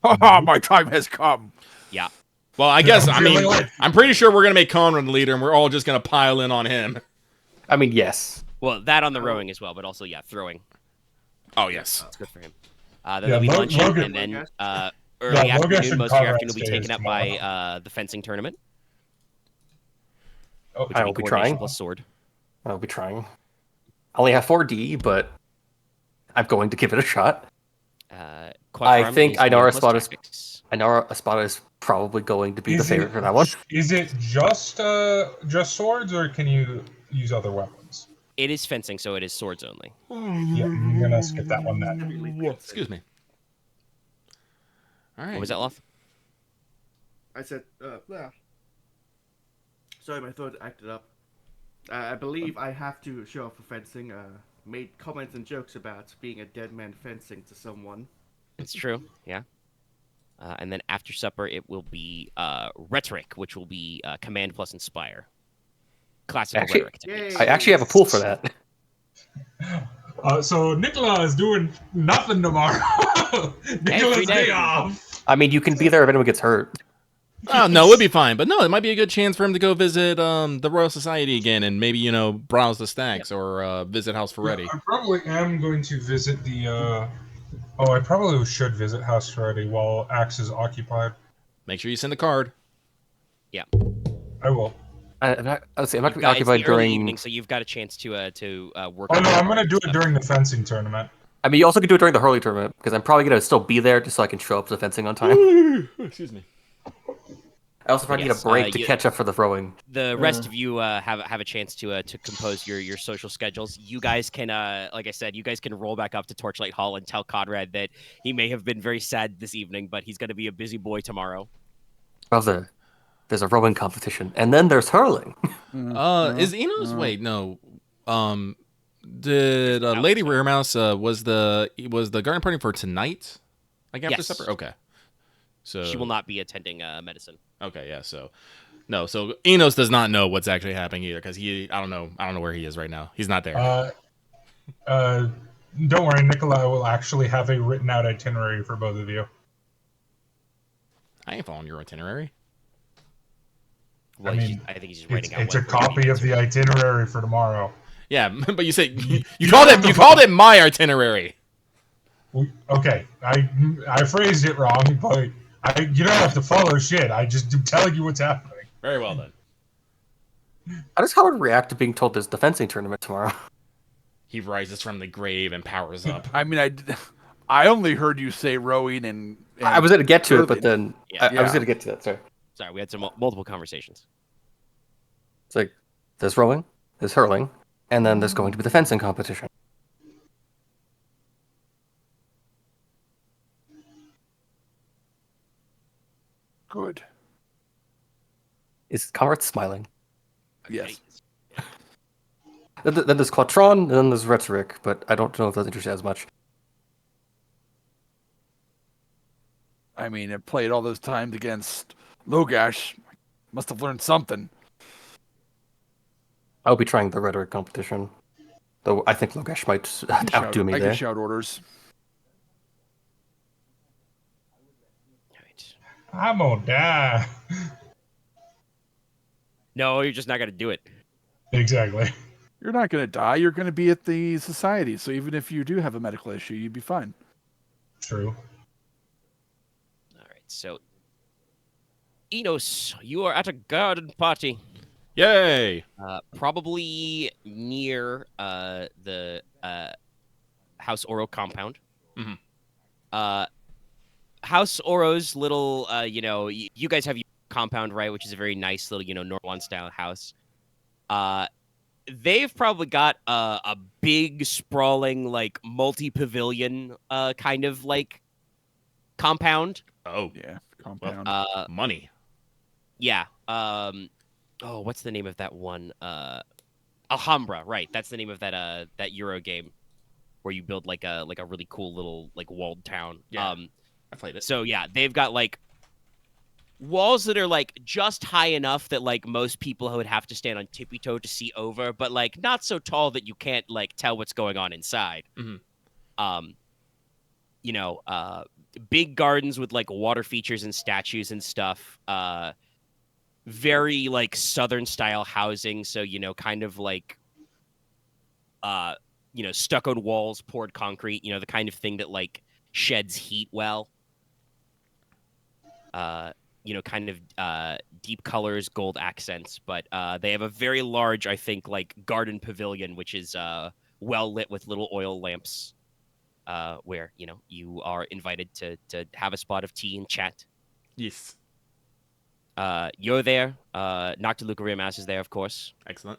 Haha, my time has come. Yeah. Well, I guess I'm I mean feeling like- I'm pretty sure we're gonna make Konrad the leader, and we're all just gonna pile in on him. I mean, yes. Well, that on the rowing as well, but also throwing. Oh yes. That's good for him. Then Yeah, there'll be luncheon, Logan- and then early Yeah, Logesh afternoon. and Most of your Konrad afternoon will be stays taken up by the fencing tournament, Oh, which I will will be be coordination trying. plus sword. I'll be trying. I only have 4D, but I'm going to give it a shot. Quadram think is Inara plus Spot is- tactics. I know Espada is probably going to be the Is favorite it- for that one. Is it just swords, or can you use other weapons? It is fencing, so it is swords only. Yeah, I'm gonna skip that one then. Excuse me. All right. What was that, Loth? I said, yeah. Sorry, my throat acted up. I believe I have to show up for fencing. Made comments and jokes about being a dead man fencing to someone. It's true, yeah. And then after supper, it will be rhetoric, which will be command plus inspire. Classical Actually- rhetoric techniques. Yay. I actually have a pool for that. So Nicola is doing nothing tomorrow. Nicola's free day. day off. I mean, you can be there if anyone gets hurt. Oh no, it'd be fine. But no, it might be a good chance for him to go visit the Royal Society again, and maybe browse the stacks or visit House Ferretti. I probably am going to visit the. Oh, I probably should visit House Ferretti while Axe is occupied. Make sure you send a card. I will. I'm not going to be It's the occupied early during. evening, so you've got a chance to work. Oh on no, your I'm gonna do it stuff. during the fencing tournament. I mean, you also could do it during the hurley tournament because I'm probably going to still be there just so I can show up to the fencing on time. Excuse me. I also probably Yes, need a break to you- catch up for the throwing. The rest of you have a chance to compose your social schedules. You guys can, like I said, you guys can roll back up to Torchlight Hall and tell Konrad that he may have been very sad this evening, but he's going to be a busy boy tomorrow. Well, there's a rowing competition, and then there's hurling. Is Enos? Wait, no. Did Lady Rearmouse was the garden party for tonight? Like after Yes. supper? Okay. So She will not be attending medicine. Okay, yeah. So No, so Inos does not know what's actually happening either, because I don't know where he is right now. He's not there. Don't worry, Nicola will actually have a written out itinerary for both of you. I ain't following your itinerary. Well, I mean, I think he's just writing out. It's a copy of the itinerary for tomorrow. Yeah, but you said you called it my itinerary. Okay, I phrased it wrong, but you don't have to follow shit. I just am telling you what's happening. Very well then. How does Howard react to being told there's the fencing tournament tomorrow? He rises from the grave and powers up. I mean, I only heard you say rowing and I was going to get to it, but then Yeah. I was going to get to that. Sorry. Sorry, we had some multiple conversations. It's like there's rowing, there's hurling, and then there's going to be the fencing competition. Good. Is Konrad smiling? Yes. Then there's Quatron, and then there's Rhetoric, but I don't know if that's interesting as much. I mean, I played all those times against Logesh. Must have learned something. I'll be trying the Rhetoric competition, though I think Logesh might outdo me I there. can shout orders. Right. I'm gonna die. No, you're just not gonna do it. Exactly. You're not going to die. You're going to be at the society. So even if you do have a medical issue, you'd be fine. True. All right. So, Inos, you are at a garden party. Yay! Probably near the House Oro compound. Mhm. House Oro's little, you guys have your compound, right? Which is a very nice little, Norwan style house. They've probably got a big, sprawling, like multi-pavilion kind of like compound. Oh, Yeah, compound. money. Yeah. What's the name of that one? Alhambra, right? That's the name of that Euro game where you build like a really cool little like walled town. Yeah. I played it. So yeah, they've got like walls that are like just high enough that like most people would have to stand on tippy toe to see over, but like not so tall that you can't like tell what's going on inside. Mhm. Big gardens with like water features and statues and stuff. Very like southern style housing, so kind of like stuccoed walls, poured concrete, the kind of thing that like sheds heat well. Kind of deep colors, gold accents, but they have a very large, I think, like garden pavilion, which is well lit with little oil lamps, where you are invited to have a spot of tea and chat. Yes. You're there. Noctiluca Mass is there, of course. Excellent.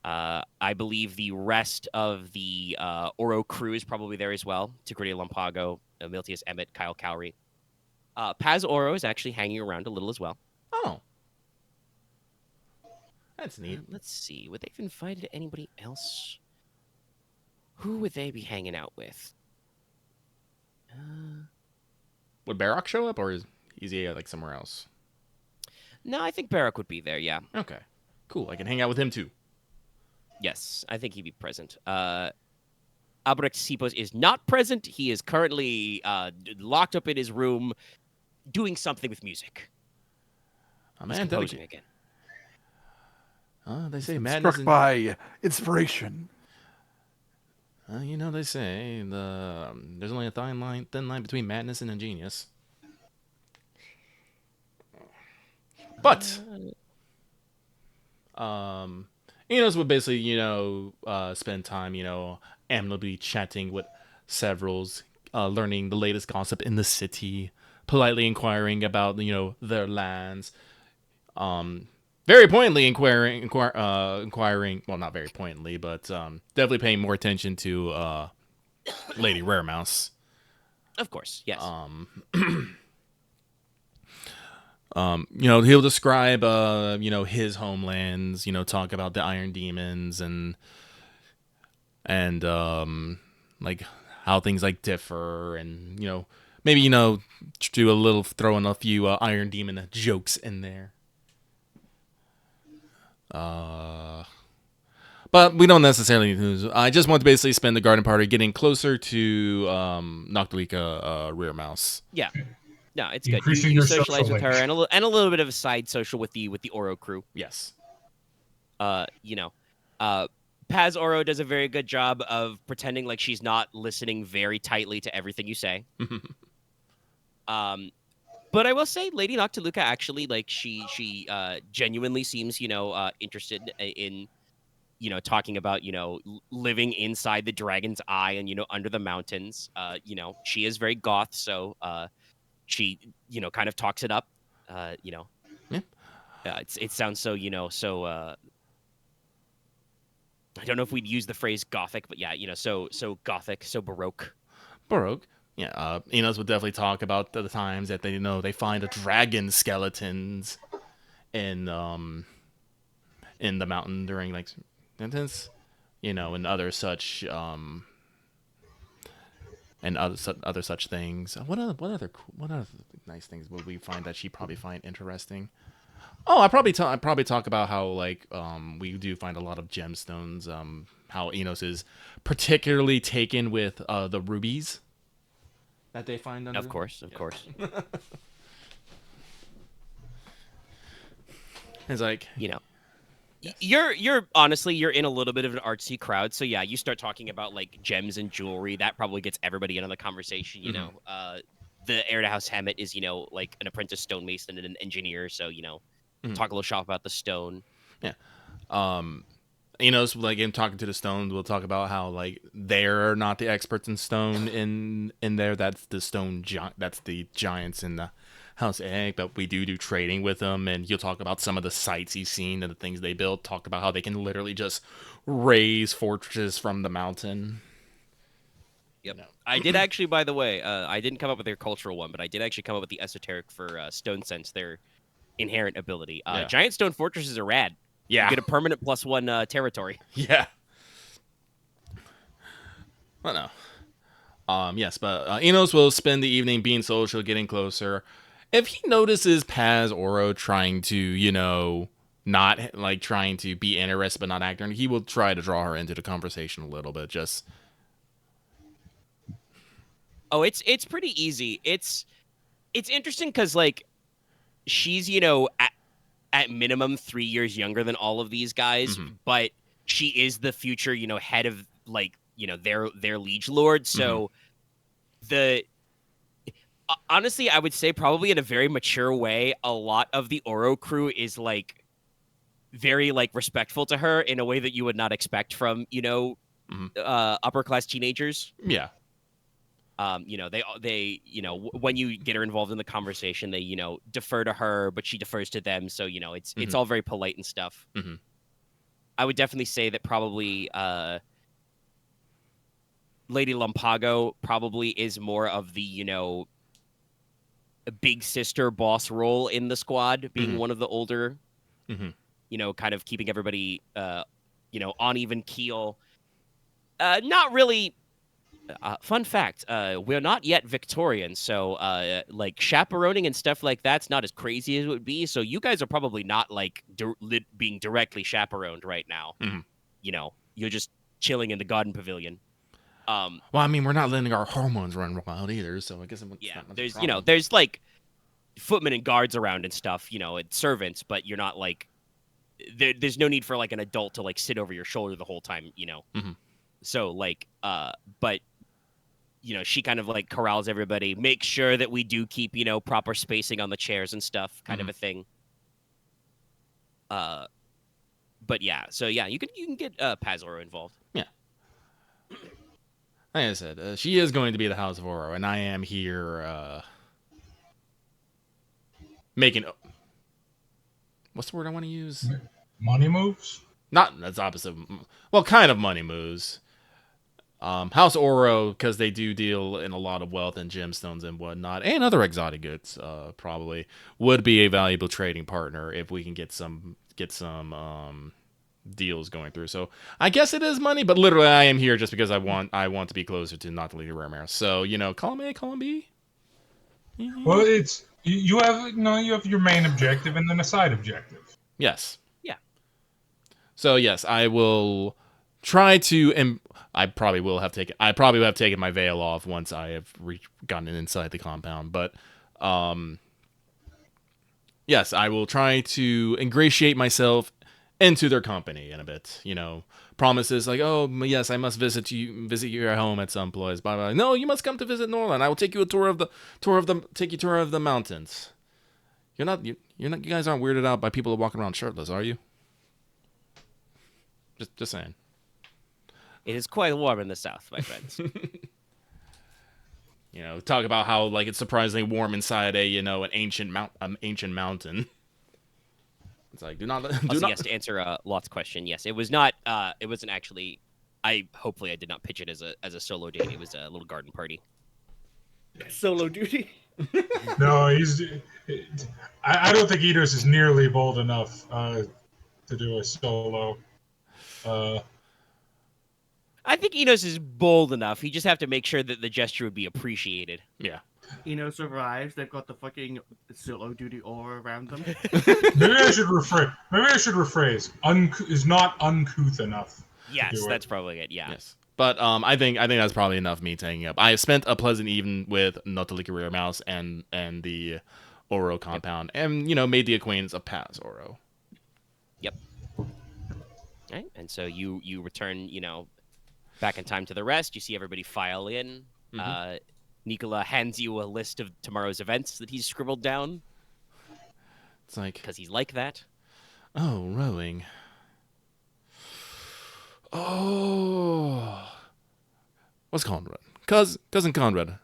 I believe the rest of the Oro crew is probably there as well. Tigridia Lampago, Miltius Emmett, Kyle Cowrie. Paz Oro is actually hanging around a little as well. Oh. That's neat. Let's see. Would they have invited anybody else? Who would they be hanging out with? Would Barak show up, or is he like somewhere else? No, I think Barak would be there, yeah. Okay. Cool. I can hang out with him too. Yes, I think he'd be present. Albrecht Sipos is not present. He is currently locked up in his room doing something with music. Oh, He's man, composing again. They say madness. Struck by inspiration. They say there's only a thin line between madness and ingenious. But Enos would basically, spend time, amicably chatting with severals, learning the latest gossip in the city, politely inquiring about, their lands. Very pointedly inquiring. Well, not very pointedly, but definitely paying more attention to Lady Raremouse. Of course, yes. He'll describe, his homelands, talk about the Iron Demons and like how things like differ and, maybe, throw in a few Iron Demon jokes in there. But we don't necessarily lose. I just want to basically spend the garden party getting closer to Noctilica Rear Mouse. Yeah. No, it's good. Increasing You your socialize social with her link. and a little bit of a side social with the Oro crew. Yes. You know, Paz Oro does a very good job of pretending like she's not listening very tightly to everything you say. But I will say, Lady Noctiluca actually, like, she genuinely seems, interested in, talking about, living inside the dragon's eye and, under the mountains. She is very goth, so she, kind of talks it up. Yeah. It sounds so, I don't know if we'd use the phrase gothic, but yeah, so gothic, so baroque. Baroque. Yeah, Inos would definitely talk about the times that they find a dragon skeletons in the mountain during like sentence, and other such other such things. What other nice things would we find that she probably find interesting? Oh, I probably talk about how like we do find a lot of gemstones. How Inos is particularly taken with the rubies that they find under. Of course. It's like, yes. You're honestly, you're in a little bit of an artsy crowd, so yeah, you start talking about like gems and jewelry. That probably gets everybody in on the conversation. The heir to House Hammett is like an apprentice stonemason and an engineer, so talk a little shop about the stone. Yeah. Like in talking to the stone, we'll talk about how like they're not the experts in stone in there. That's the that's the giants in the House Egg, but we do trading with them, and he'll talk about some of the sites he's seen and the things they built. Talk about how they can literally just raise fortresses from the mountain. Yep. I did actually, by the way, I didn't come up with their cultural one, but I did actually come up with the esoteric for Stone Sense, their inherent ability. Giant stone fortresses are rad. Yeah. You get a permanent +1 territory. Yeah. Well, no. Yes, but Inos will spend the evening being social, getting closer. If he notices Paz Oro trying to, not like trying to be interested but not acting, he will try to draw her into the conversation a little bit. Just. Oh, it's pretty easy. It's interesting because like she's at minimum 3 years younger than all of these guys, but she is the future head of like their liege lord. So honestly, I would say probably in a very mature way, a lot of the Oro crew is like very like respectful to her in a way that you would not expect from upper class teenagers. Yeah. They when you get her involved in the conversation, they defer to her, but she defers to them. So it's all very polite and stuff. I would definitely say that probably Lady Lumpago probably is more of the a big sister boss role in the squad, being one of the older, kind of keeping everybody on even keel. Not really. Fun fact, we're not yet Victorian, so like chaperoning and stuff like that's not as crazy as it would be. So you guys are probably not like being directly chaperoned right now. You're just chilling in the garden pavilion. Well, I mean, we're not letting our hormones run wild either, so I guess there's there's like footmen and guards around and stuff, and servants, but you're not like there's no need for like an adult to like sit over your shoulder the whole time, So like, but she kind of like corrals everybody, makes sure that we do keep, proper spacing on the chairs and stuff, kind of a thing. But yeah, so yeah, you can get Paz Oro involved. Yeah. Like I said, she is going to be the House of Oro, and I am here making. What's the word I want to use? Money moves? Not that's opposite. Well, kind of money moves. House Oro, because they do deal in a lot of wealth and gemstones and whatnot, and other exotic goods, probably would be a valuable trading partner if we can get some deals going through. So I guess it is money, but literally I am here just because I want to be closer to not the Leader Rare. So column A, column B. Mm-hmm. Well, it's you have your main objective and then a side objective. Yes. Yeah. So yes, I will try to. I probably will have taken. I probably will have taken my veil off once I have gotten inside the compound. But, yes, I will try to ingratiate myself into their company in a bit. You know, promises like, "Oh, yes, I must visit your home at some place." Blah blah. No, you must come to visit Norland. I will take you a tour of the mountains. You guys aren't weirded out by people walking around shirtless, are you? Just saying. It is quite warm in the south, my friends. You know, talk about how like it's surprisingly warm inside an ancient mountain. It's like Yes, to answer Loth's question, yes, it was not. It wasn't actually. Hopefully I did not pitch it as a solo date. It was a little garden party. Solo duty. No, I don't think Inos is nearly bold enough to do a solo. I think Inos is bold enough. He just have to make sure that the gesture would be appreciated. Yeah. Inos arrives. They've got the fucking solo duty aura around them. Maybe I should rephrase. Is not uncouth enough. Yes, that's probably it. Yeah. Yes. But I think that's probably enough me taking up. I have spent a pleasant evening with Notali Career Mouse and the Oro compound, and made the acquaintance of Paz Oro. Yep. All right, and so you return, back in time to the rest. You see everybody file in. Mm-hmm. Nicola hands you a list of tomorrow's events that he's scribbled down. It's like, because he's like that. Oh, rowing. Oh, what's Konrad? Cousin Konrad.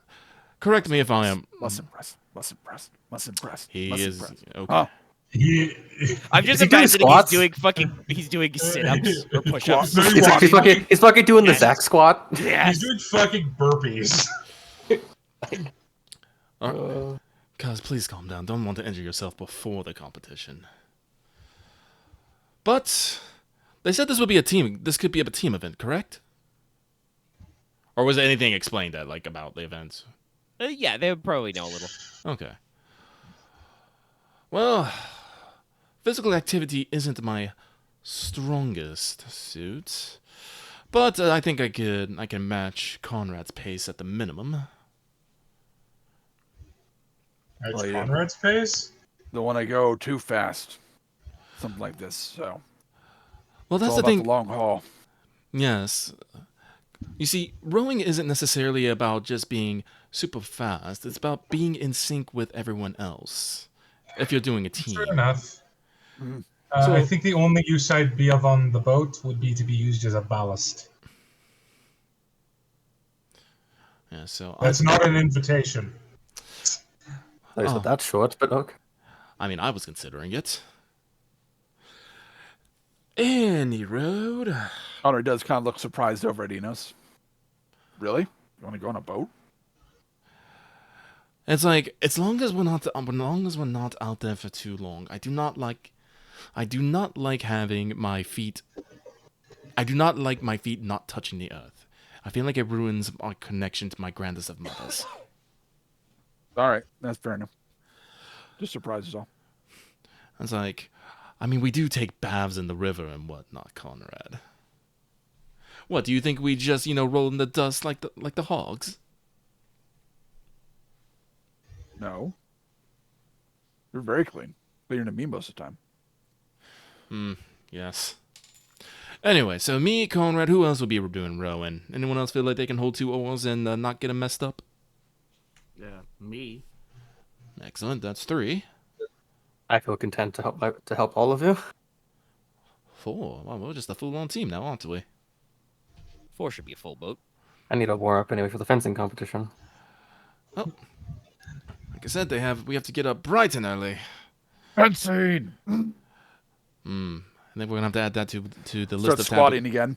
Correct me if I am. Must impress. He is okay. Oh. I'm just imagining he's doing sit-ups or push-ups. He's fucking doing the Zach squat. Yes. He's doing fucking burpees. Cuz, please calm down. Don't want to injure yourself before the competition. But they said this would be a team. This could be a team event, correct? Or was anything explained about the events? Yeah, they would probably know a little. Okay. Well, physical activity isn't my strongest suit, but I think I can match Konrad's pace at the minimum. That's Konrad's pace? Don't want to go too fast. Something like this, so. Well, that's it's all the thing. About the long haul. Yes. You see, rowing isn't necessarily about just being super fast. It's about being in sync with everyone else. If you're doing a team. Fair enough. Mm-hmm. So I think the only use I'd be of on the boat would be to be used as a ballast. Yeah, so that's not an invitation. There's not that short, but okay. I mean, I was considering it. Any road. Connor does kind of look surprised over at Inos. Really? You want to go on a boat? It's like, as long as we're not out there for too long, I do not like having my feet. I do not like my feet not touching the earth. I feel like it ruins my connection to my grandest of mothers. All right, that's fair enough. Just surprises all. It's like, I mean, we do take baths in the river and whatnot, Konrad. What, do you think we just, roll in the dust like the hogs? No. You're very clean. Cleaner than me most of the time. Yes. Anyway, so me, Konrad, who else will be doing rowing? Anyone else feel like they can hold two oars and not get them messed up? Yeah, me. Excellent, that's 3. I feel content to help all of you. 4. Wow, we're just a full-on team now, aren't we? 4 should be a full boat. I need a warm up anyway for the fencing competition. Oh, like I said, we have to get up bright and early. Fencing. I think we're gonna have to add that to the list Start of squatting again.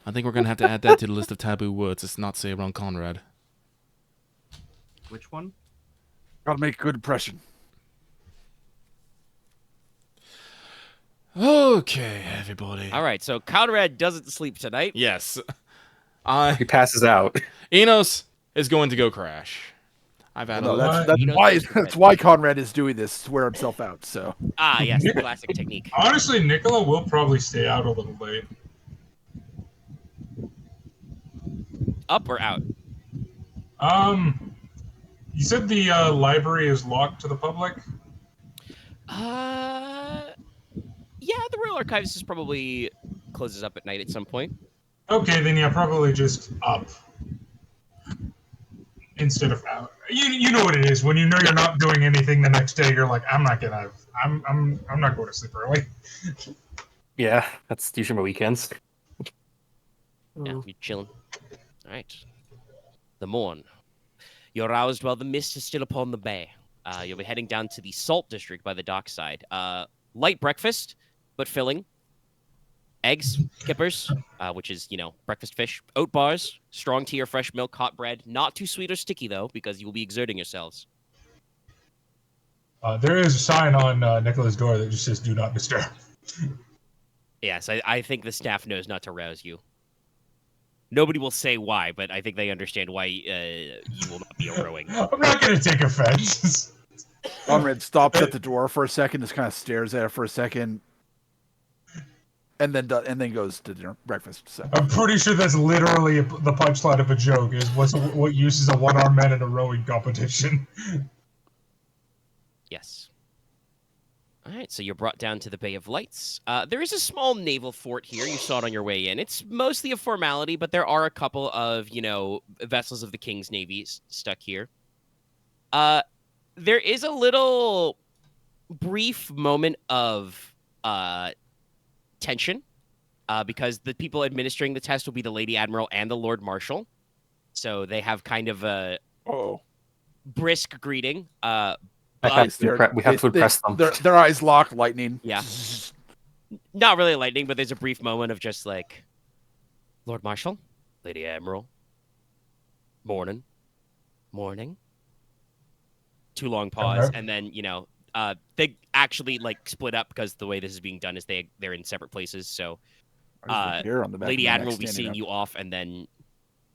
I think we're gonna have to add that to the list of taboo words. It's not say around Konrad. Which one? Gotta make a good impression. Okay, everybody. All right, so Konrad doesn't sleep tonight. Yes. He passes out. Inos is going to go crash. I've had No, a that's, lot. that's Inos why goes for that's red. why Konrad is doing this, to wear himself out. So Ah, yes, the classic technique. Honestly, Nicola will probably stay out a little late. Up or out? You said the library is locked to the public? Yeah, the Royal Archives is probably closes up at night at some point. Okay, then yeah, probably just up instead of out. You know what it is when you know you're not doing anything the next day. You're like, I'm not going to sleep early. Yeah, that's usually my weekends. Yeah, you're chilling. All right. The morn. You're roused while the mist is still upon the bay. You'll be heading down to the Salt District by the dockside. Light breakfast, but filling. Eggs, kippers, which is, breakfast fish. Oat bars, strong tea or fresh milk, hot bread. Not too sweet or sticky, though, because you will be exerting yourselves. There is a sign on Nicola's door that just says "Do not disturb." Yes, I think the staff knows not to rouse you. Nobody will say why, but I think they understand why you will not be rowing. I'm not going to take offense. Konrad stops at the door for a second, just kind of stares at it for a second, and then goes to dinner, breakfast. So. I'm pretty sure that's literally the punchline of a joke. Is what use is a one-armed man in a rowing competition? Yes. All right, so you're brought down to the Bay of Lights. There is a small naval fort here. You saw it on your way in. It's mostly a formality, but there are a couple of, vessels of the King's Navy stuck here. There is a little brief moment of tension because the people administering the test will be the Lady Admiral and the Lord Marshal. So they have kind of a brisk greeting. We have to impress them. Their eyes lock, lightning. Yeah. Not really lightning, but there's a brief moment of just like, Lord Marshal, Lady Admiral, morning. Too long pause, and then, they actually, split up because the way this is being done is they're in separate places, so Lady Admiral will be seeing you off, and then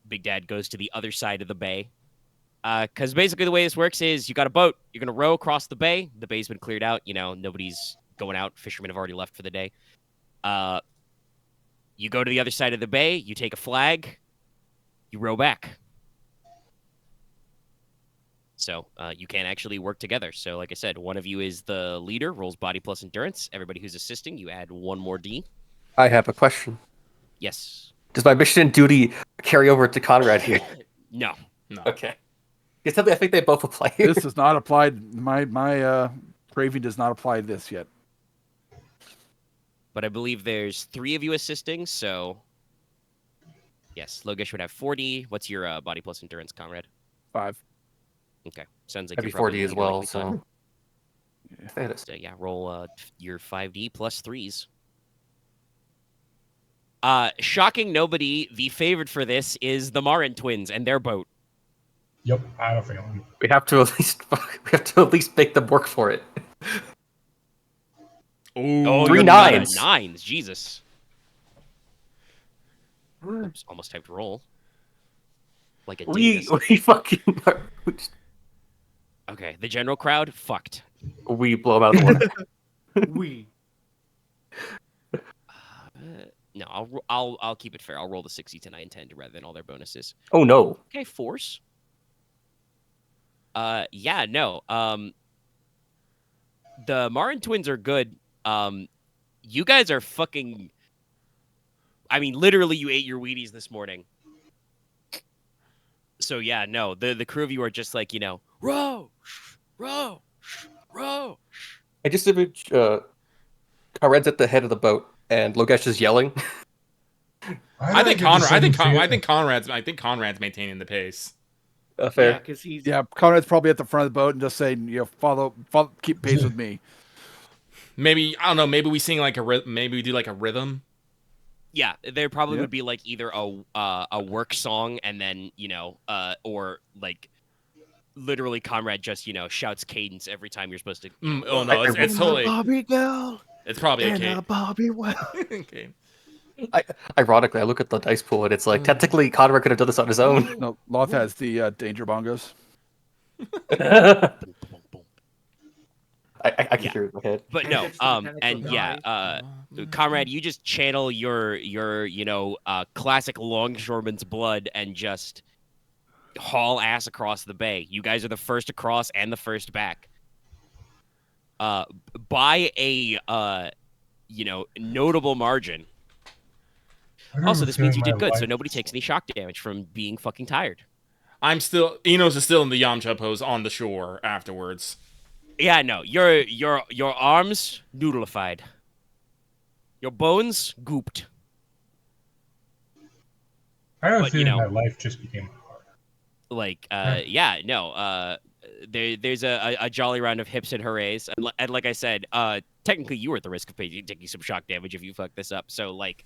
Big Dad goes to the other side of the bay. Because basically the way this works is you got a boat. You're going to row across the bay. The bay's been cleared out. Nobody's going out. Fishermen have already left for the day. You go to the other side of the bay. You take a flag. You row back. So you can actually work together. So like I said, one of you is the leader, rolls body plus endurance. Everybody who's assisting, you add one more D. I have a question. Yes. Does my mission and duty carry over to Konrad here? No. Okay. I think they both apply here. This does not apply. My craving does not apply to this yet. But I believe there's 3 of you assisting, so yes, Logesh would have 40. What's your body plus endurance, Konrad? 5. Okay, sounds like That'd you're be 40 probably as well. likely So So yeah, roll your 5D plus 3s. Shocking nobody, the favorite for this is the Marin twins and their boat. Yep, I had a feeling. we have to at least make them work for it. Oh, 3 you 9s. 9s, Jesus. Almost typed roll. Like a We dingus. fucking Okay, the general crowd fucked. we blow them out of the water. No, I'll keep it fair. I'll roll the 60 to 910 rather than all their bonuses. Oh no. Okay, 4s. Yeah, no. The Marin twins are good. You guys are fucking. I mean, literally, you ate your Wheaties this morning. So yeah, no. The crew of you are just like, row. I just image Konrad's at the head of the boat and Logesh is yelling. I think Konrad's maintaining the pace. Fair. Yeah, because he's Konrad's probably at the front of the boat and just saying, follow, keep pace with me. Maybe I don't know. Maybe we sing maybe we do like a rhythm. Yeah, there probably would be like either a work song and then or like literally Konrad just shouts cadence every time you're supposed to. Oh no, it's totally Bobby girl. It's probably a And cadence. a Bobby well. Okay. Ironically, I look at the dice pool and it's like technically Konrad could have done this on his own. No, Loth has the danger bongos. I Boom, boom. can Yeah. hear it in my head. But Can't no, get to the mechanical and yeah, die. Conrad, you just channel your classic longshoreman's blood and just haul ass across the bay. You guys are the first across and the first back. By a notable margin. I remember Also, this means you feeling did my good, so life- nobody takes any shock damage from being fucking tired. Enos is still in the Yamcha pose on the shore afterwards. Yeah, no, your arms noodleified, your bones gooped. I have a But, you feeling know- my life just became hard. Like, Yeah. there's a jolly round of hips and hoorays, and like I said, technically you were at the risk of taking some shock damage if you fuck this up. So like,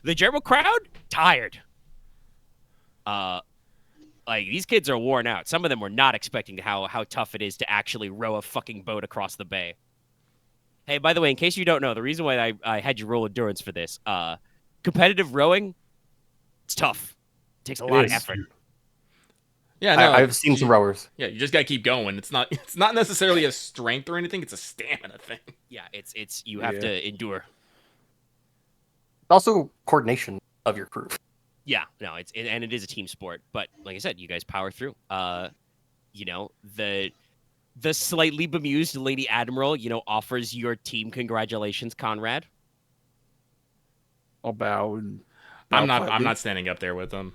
the general crowd tired. Like these kids are worn out. Some of them were not expecting how tough it is to actually row a fucking boat across the bay. Hey, by the way, in case you don't know, the reason why I had you roll endurance for this, competitive rowing, it's tough. It takes a lot of is. effort. Yeah, no, I've seen some rowers. Yeah, you just gotta keep going. It's not necessarily a strength or anything. It's a stamina thing. Yeah, it's you have to endure. Also, coordination of your crew. Yeah, no, and it is a team sport. But like I said, you guys power through. The slightly bemused Lady Admiral, offers your team congratulations, Conrad. I'll bow and. I'm bow politely. not standing up there with them.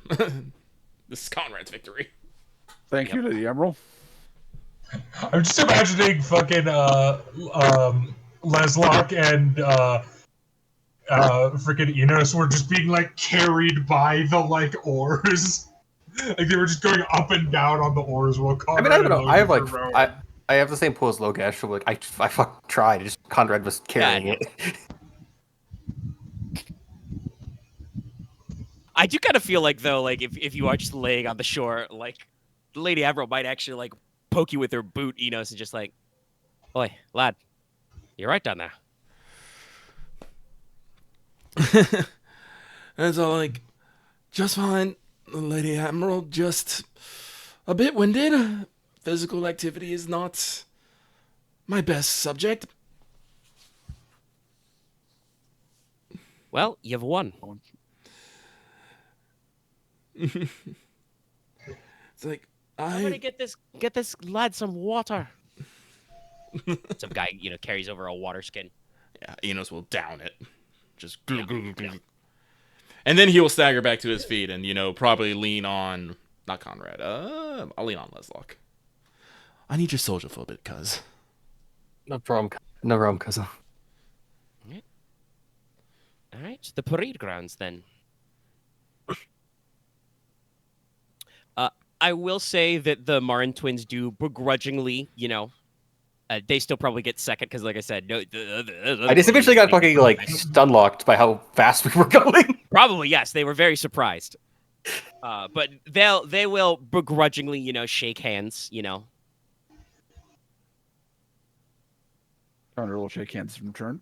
This is Conrad's victory. Thank you, Lady Emerald. I'm just imagining fucking Leslok and freaking Inos were just being like carried by the like oars. Like they were just going up and down on the oars while I Conrad mean, I have and like Logesh were rowing. I have the same pull as Logesh, so like I fucking tried. Just Konrad was carrying Yeah, it. I do kind of feel like though, like if you are just laying on the shore, like the Lady Admiral might actually like poke you with her boot, Enos, and just like, "Oi, lad, you're right down there." And it's all like, just fine, Lady Admiral, just a bit winded. Physical activity is not my best subject. Well, you've won. It's like, I'm gonna get this lad some water. Some guy, carries over a water skin. Yeah, Enos will down it. Just Yeah. and then he will stagger back to his feet and, probably lean on, not Conrad, I'll lean on Leslok. I need your soldier for a bit, cuz. No problem, cousin. All right, the parade grounds then. I will say that the Marin twins do begrudgingly, they still probably get second because, like I said, no. I just eventually got fucking like stunlocked by how fast we were going. Probably yes, they were very surprised. But they will begrudgingly, shake hands, Konrad will shake hands in return.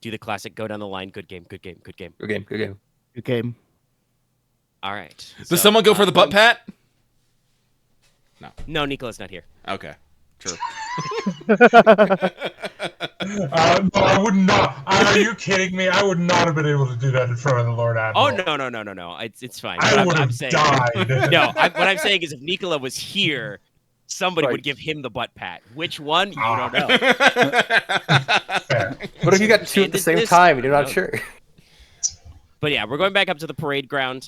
Do the classic go down the line. Good game, good game, good game. Good game, good game. Good game. All right. Does someone go for the butt pat? No, Nicola's not here. Okay, true. No, I would not. Are you kidding me? I would not have been able to do that in front of the Lord Admiral. Oh no. It's fine. I But would I'm have saying, died. no, what I'm saying is if Nicola was here, somebody Right. would give him the butt pat. Which one? You don't know. Fair. What if you got two at the This- same this- time and you're not no. sure? But yeah, we're going back up to the parade ground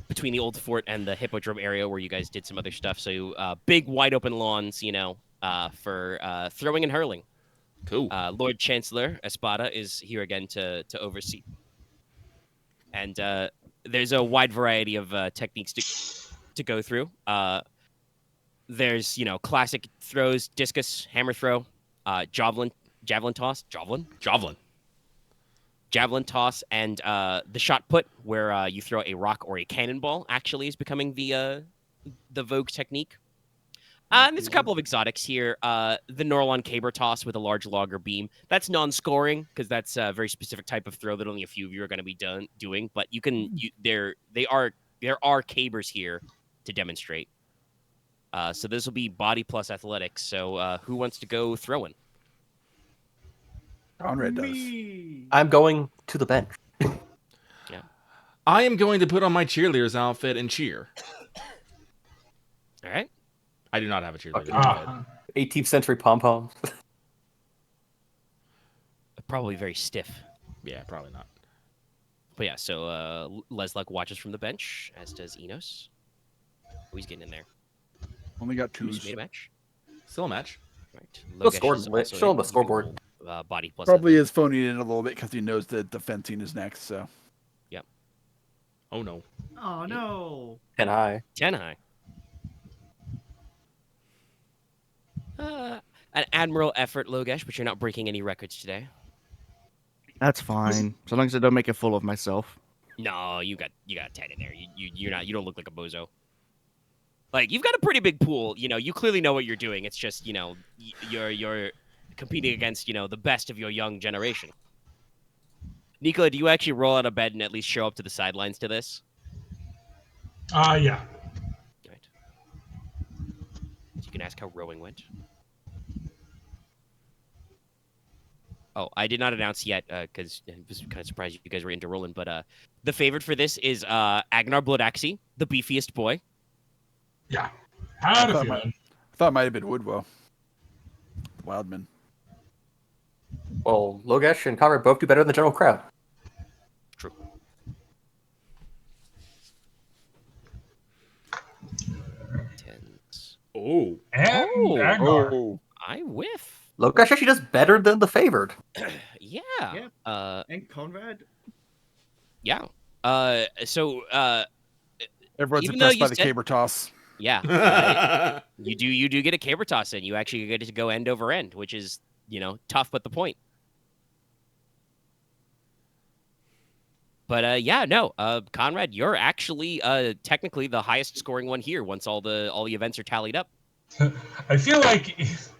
between the old fort and the hippodrome area where you guys did some other stuff. So big, wide open lawns, for throwing and hurling. Cool. Lord Chancellor Espada is here again to oversee. And there's a wide variety of techniques to go through. There's, classic throws, discus, hammer throw, javelin toss, javelin toss, and the shot put, where you throw a rock or a cannonball, actually is becoming the vogue technique. And there's a couple of exotics here. The Norlon caber toss with a large logger beam. That's non-scoring because that's a very specific type of throw that only a few of you are going to be doing. But you can, there are cabers here to demonstrate. So this will be body plus athletics. So who wants to go throwing? Konrad does. I'm going to the bench. Yeah. I am going to put on my cheerleader's outfit and cheer. All right. I do not have a cheerleader Ah. outfit. 18th century pom poms. Probably very stiff. Yeah, probably not. But yeah, so Leslok watches from the bench, as does Inos. Oh, he's getting in there. Only got Who's twos. made a match? Still a match. Right. Go Logesh score, is Lit. also Show him in. the You can scoreboard. roll, body plus Probably athletics. is phoning it in a little bit because he knows that the fencing is next. So Oh no. Oh no! And I. 10 high. An admirable effort, Logesh, but you're not breaking any records today. That's fine. So long as I don't make a fool of myself. No, you got a 10 in there. You don't look like a bozo. Like, you've got a pretty big pool. You clearly know what you're doing. It's just, you're competing against, the best of your young generation. Nicola, do you actually roll out of bed and at least show up to the sidelines to this? Yeah. Right. So you can ask how rowing went. Oh, I did not announce yet because I was kind of surprised you guys were into rolling. But the favorite for this is Agnar Bloodaxe, the beefiest boy. Yeah. Had a feeling. I thought it might have been Woodwell. Wildman. Well, Logesh and Konrad both do better than the general crowd. True. Tens. Oh. And Oh. Agnar. Oh, I whiff. Logesh actually does better than the favored. Yeah. Yeah. And Konrad? Yeah. So everyone's Even though impressed you by the said- caber toss. yeah, you do get a caber toss in. You actually get to go end over end, which is tough but the point. But yeah, no, Konrad, you're actually technically the highest scoring one here once all the events are tallied up. I feel like it's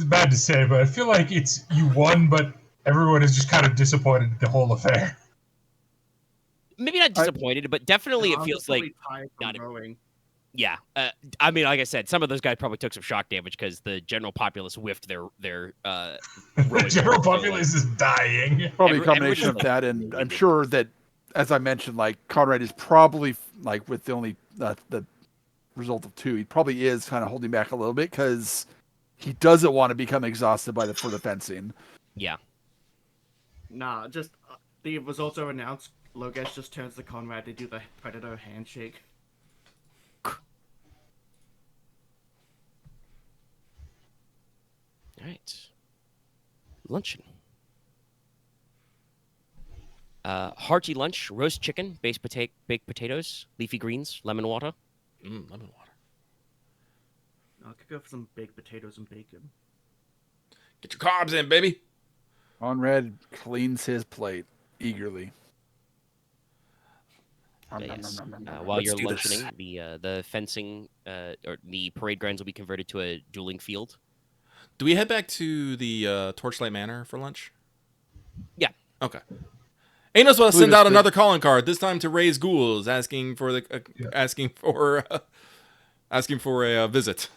bad to say, but I feel like it's you won, but everyone is just kind of disappointed at the whole affair. Maybe not disappointed, but definitely No, it I'm feels just like really tired not from rowing. yeah. I mean, like I said, some of those guys probably took some shock damage because the general populace whiffed their The rowing general work, so, populace is dying. Probably a Every- combination of everyone's that, and I'm sure that, as I mentioned, like Konrad is probably like with the only the result of 2, he probably is kind of holding back a little bit because he doesn't want to become exhausted for the fencing. yeah. Nah, just the results are announced. Logesh just turns to Konrad to do the predator handshake. All right. Luncheon. Hearty lunch: roast chicken, baked potatoes, leafy greens, lemon water. Lemon water. I could go for some baked potatoes and bacon. Get your carbs in, baby. Konrad cleans his plate eagerly. Yes. While Let's you're do this. luncheoning, the fencing or the parade grounds will be converted to a dueling field. Do we head back to the Torchlight Manor for lunch? Yeah. Okay. Inos will send just out think- another calling card. This time to raise ghouls, asking for a visit.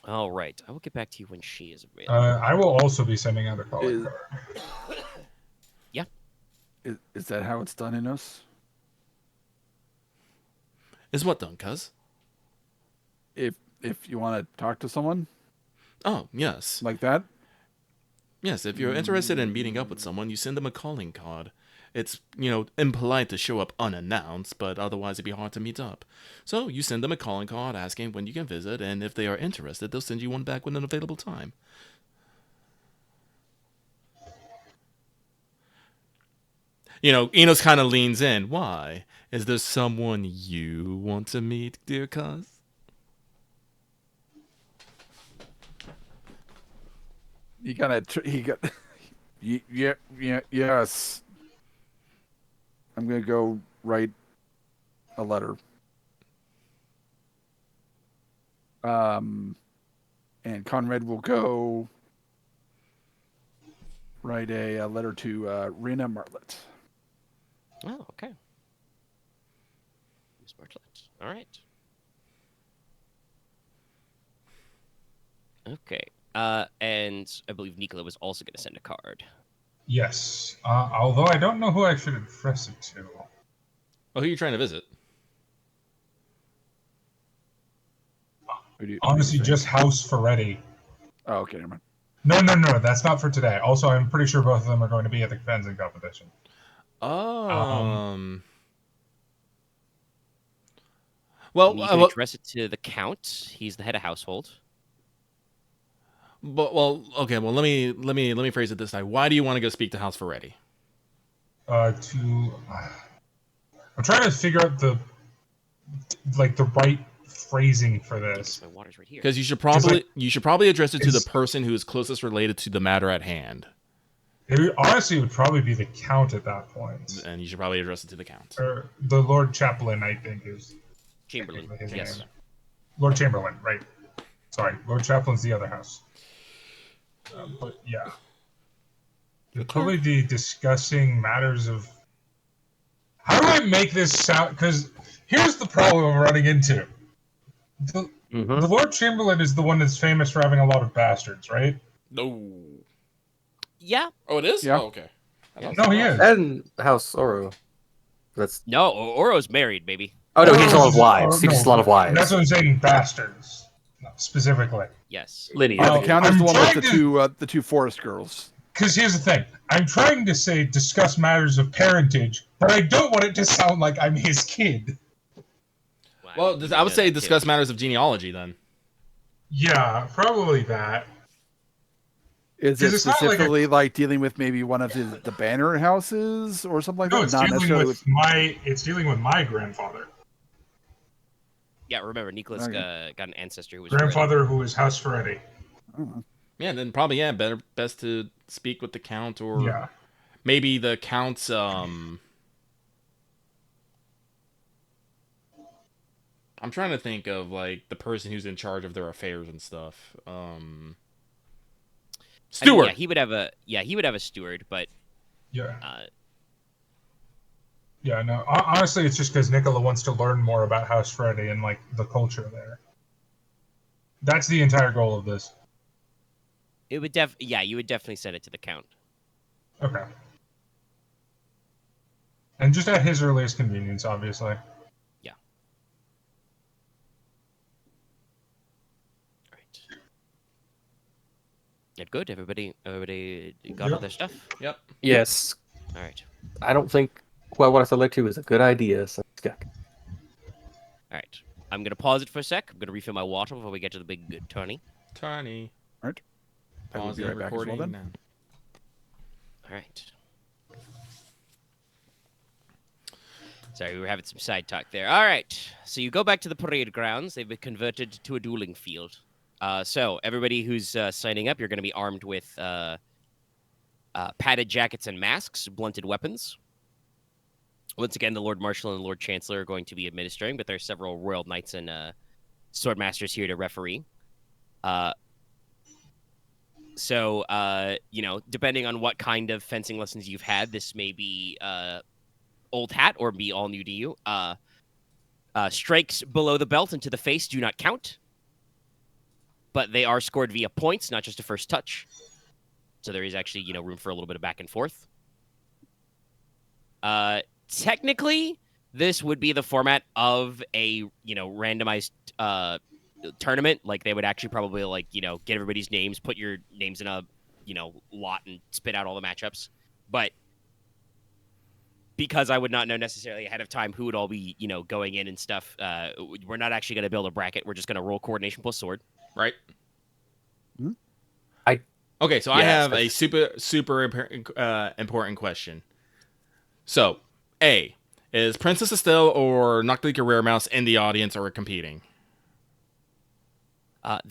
All right. I will get back to you when she is available. I will also be sending out a calling Is- card. Is that how it's done, Inos? Is what done, cuz? If you want to talk to someone Oh, yes. like that, Yes, if you're interested in meeting up with someone, you send them a calling card. It's, impolite to show up unannounced, but otherwise it'd be hard to meet up. So you send them a calling card asking when you can visit, and if they are interested, they'll send you one back with an available time. Enos kind of leans in. Why? Is there someone you want to meet, dear cuz? he got yes. I'm gonna go write a letter. And Konrad will go write a letter to Rena Martlet. Oh, okay. Bartlett. All right. Okay. And I believe Nicola was also going to send a card. Yes. Although I don't know who I should address it to. Oh, who are you trying to visit? Honestly, just House Ferretti. Oh, okay, never mind. No, that's not for today. Also, I'm pretty sure both of them are going to be at the fencing competition. Well, You can address it to the Count. He's the head of household. Okay. Well, let me phrase it this way. Why do you want to go speak to House Ferretti? I'm trying to figure out the right phrasing for this. My water's right here. Because you should probably address it to the person who is closest related to the matter at hand. Honestly, it would probably be the Count at that point. And you should probably address it to the Count. Or the Lord Chaplain, I think, is Chamberlain. his Yes. name. Lord Chamberlain, right. Sorry, Lord Chaplain's the other house. But yeah. It'd probably be discussing matters of... How do I make this sound? Because here's the problem I'm running into. The Lord Chamberlain is the one that's famous for having a lot of bastards, right? No. Yeah. Oh, it is? Yeah. Oh, okay. No, he is. And House Oro. That's No, Oro's married, baby. oh no, he has a lot of wives. He has a lot of wives. That's what I'm saying, bastards. Specifically. Yes. Lydia. Yeah, the Count is I'm the one with trying the two forest girls. Because here's the thing. I'm trying to say discuss matters of parentage, but I don't want it to sound like I'm his kid. Well, I would say discuss matters of genealogy then. Yeah, probably that. Is 'Cause it it's not like specifically like dealing with maybe one of the banner houses or something like No, that? it's Not dealing necessarily with my. It's dealing with my grandfather. Yeah, remember, Nicholas Okay. got an ancestor who was Grandfather who is House Ferretti. Yeah, then probably best to speak with the Count or Yeah. maybe the Count's I'm trying to think of like the person who's in charge of their affairs and stuff. Steward. Yeah, he would have a steward, but Yeah. Yeah, no. Honestly, it's just because Nicola wants to learn more about House Ferretti and like the culture there. That's the entire goal of this. you would definitely send it to the Count. Okay. And just at his earliest convenience, obviously. Yeah. Right. That good? Everybody got all their stuff? Yep. Yes. All right. I don't think what I select to is a good idea. So All right. I'm gonna pause it for a sec. I'm gonna refill my water before we get to the big good tourney. Tiny. Right. I will Pause be the right back as well recording then. now. All right. Sorry, we were having some side talk there. All right. So you go back to the parade grounds. They've been converted to a dueling field. So everybody who's signing up, you're going to be armed with padded jackets and masks, blunted weapons. Once again, the Lord Marshal and the Lord Chancellor are going to be administering, but there are several Royal Knights and Sword Masters here to referee. So, depending on what kind of fencing lessons you've had, this may be old hat or be all new to you. Strikes below the belt and to the face do not count, but they are scored via points, not just a first touch. So there is actually, room for a little bit of back and forth. Technically, this would be the format of a, randomized tournament. Like, they would actually probably, get everybody's names, put your names in a, lot and spit out all the matchups. But because I would not know necessarily ahead of time who would all be, going in and stuff, we're not actually going to build a bracket. We're just going to roll coordination plus sword. Right? I have a super important question. So, A, is Princess Estelle or Noctica Rare Mouse in the audience or competing?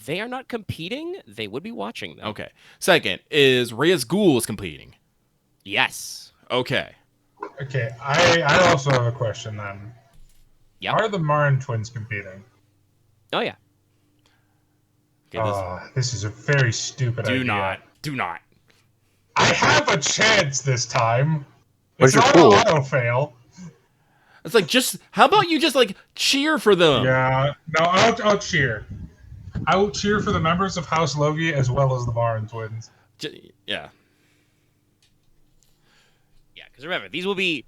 They are not competing. They would be watching, though. Okay. Second, is Rhea's Ghoul is competing? Yes. Okay. Okay, I also have a question then. Yep. Are the Marin twins competing? Oh, yeah. Okay, this is a very stupid idea. Do not. I have a chance this time. What's It's your not pool? an auto fail. It's like, just how about you just like cheer for them? Yeah. No, I'll cheer. I will cheer for the members of House Logi as well as the Barn twins. Yeah. Yeah, because remember, these will be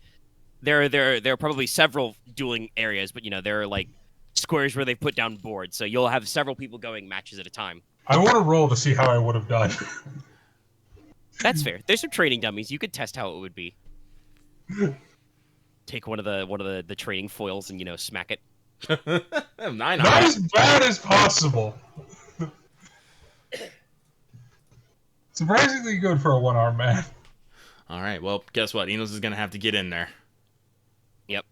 there are probably several dueling areas, but there are like squares where they've put down boards, so you'll have several people going matches at a time. I want to roll to see how I would have done. That's fair. There's some training dummies. You could test how it would be. Take one of the training foils and smack it. 9 Not as bad as possible. Surprisingly good for a one-arm man. All right. Well, guess what? Inos is gonna have to get in there. Yep.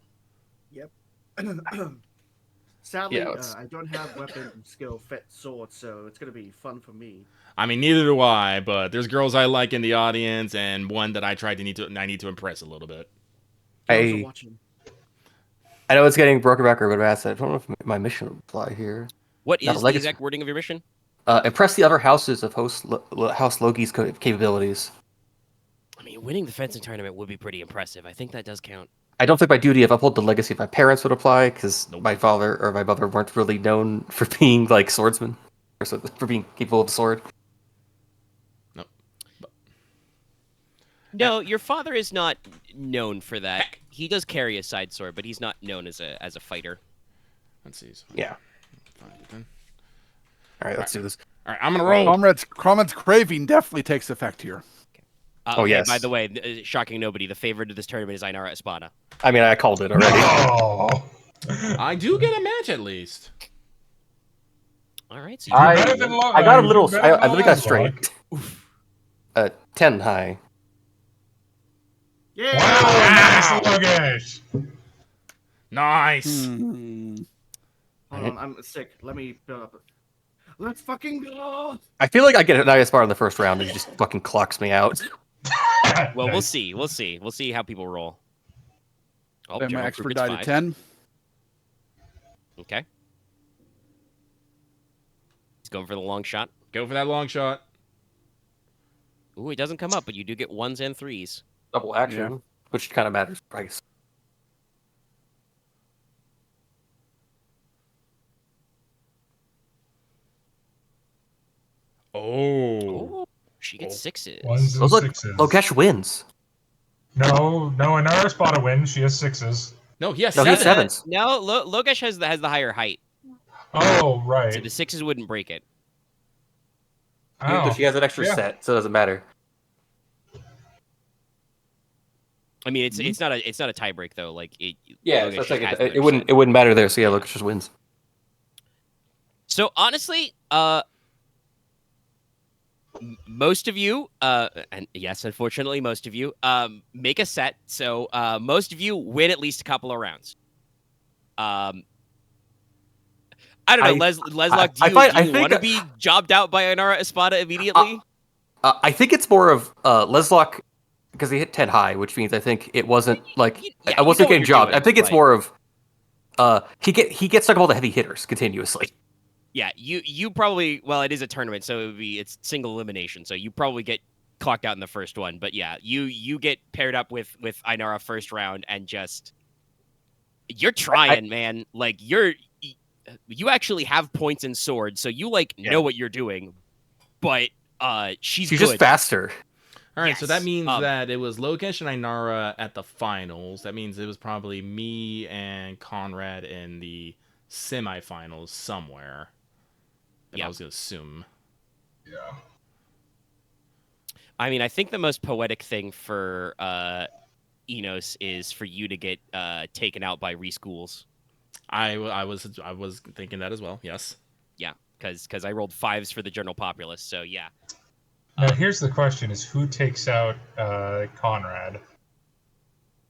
Sadly, Yeah, I don't have weapon skill fit sword, so it's gonna be fun for me. I mean, neither do I. But there's girls I like in the audience, and one that I need to impress a little bit. Those are watching. I know it's getting broken back or a bit of acid. I don't know if my mission would apply here. What Not is the legacy. exact wording of your mission? Impress the other houses of House Logi's capabilities. I mean, winning the fencing tournament would be pretty impressive. I think that does count. I don't think my duty of uphold the legacy of my parents would apply, because my father or my mother weren't really known for being like swordsmen, or for being capable of the sword. No, your father is not known for that. He does carry a side sword, but he's not known as a fighter. Let's see. Yeah. All right, let's do this. All right, I'm gonna roll. Comrade's craving definitely takes effect here. Oh, yes. By the way, shocking nobody. The favorite of this tournament is Ainara Espada. I mean, I called it already. No! I do get a match at least. All right. So I I got a little. I think I straight. 10 high. Yeah. Wow, nice Logesh! Nice. Hold on, I'm sick. Let me build up. Let's fucking go. I feel like I get an nice bar in the first round and he just fucking clocks me out. well, we'll Nice. see. We'll see how people roll. Oh, Then my general expert group, died it's at 5. 10. Okay. He's going for the long shot. Go for that long shot. Ooh, it doesn't come up, but you do get 1s and 3s. Double action, which kind of matters, I guess. Oh. Ooh, she gets 6s. 1s and Those look, 6s. Logesh wins. No, Ainara Espada wins. She has 6s. No, he has No, he has 7. 7s. No, Logesh has the higher height, Oh, right. so the 6s wouldn't break it. Oh, She has an extra yeah. set, so it doesn't matter. I mean, it's not a tie break though. Like it. Yeah, Logesh so it's like has it the wouldn't percent. matter there. So yeah, Logesh just wins. So honestly, most of you, and yes, unfortunately, most of you, make a set. So most of you win at least a couple of rounds. I don't know, Leslok, do you want to be jobbed out by Ainara Espada immediately? I think it's more of Leslok, because he hit 10 high, which means I think it wasn't like Yeah, I wasn't you know what getting you're jobbed. doing, I think it's like- more of he gets stuck with all the heavy hitters continuously. Yeah, you probably, well, it is a tournament, so it's single elimination, so you probably get clocked out in the first one. But yeah, you get paired up with Ainara first round and just you're trying, man. Like you actually have points in sword, so you know what you're doing. But she's good. just faster. All right, so that Yes. means that it was Logesh and Ainara at the finals. That means it was probably me and Konrad in the semifinals somewhere. Yeah. I was going to assume. Yeah. I mean, I think the most poetic thing for Inos is for you to get taken out by reschools. I was thinking that as well, yes. Yeah, because I rolled 5s for the general populace, so yeah. Now, here's the question: is who takes out Konrad?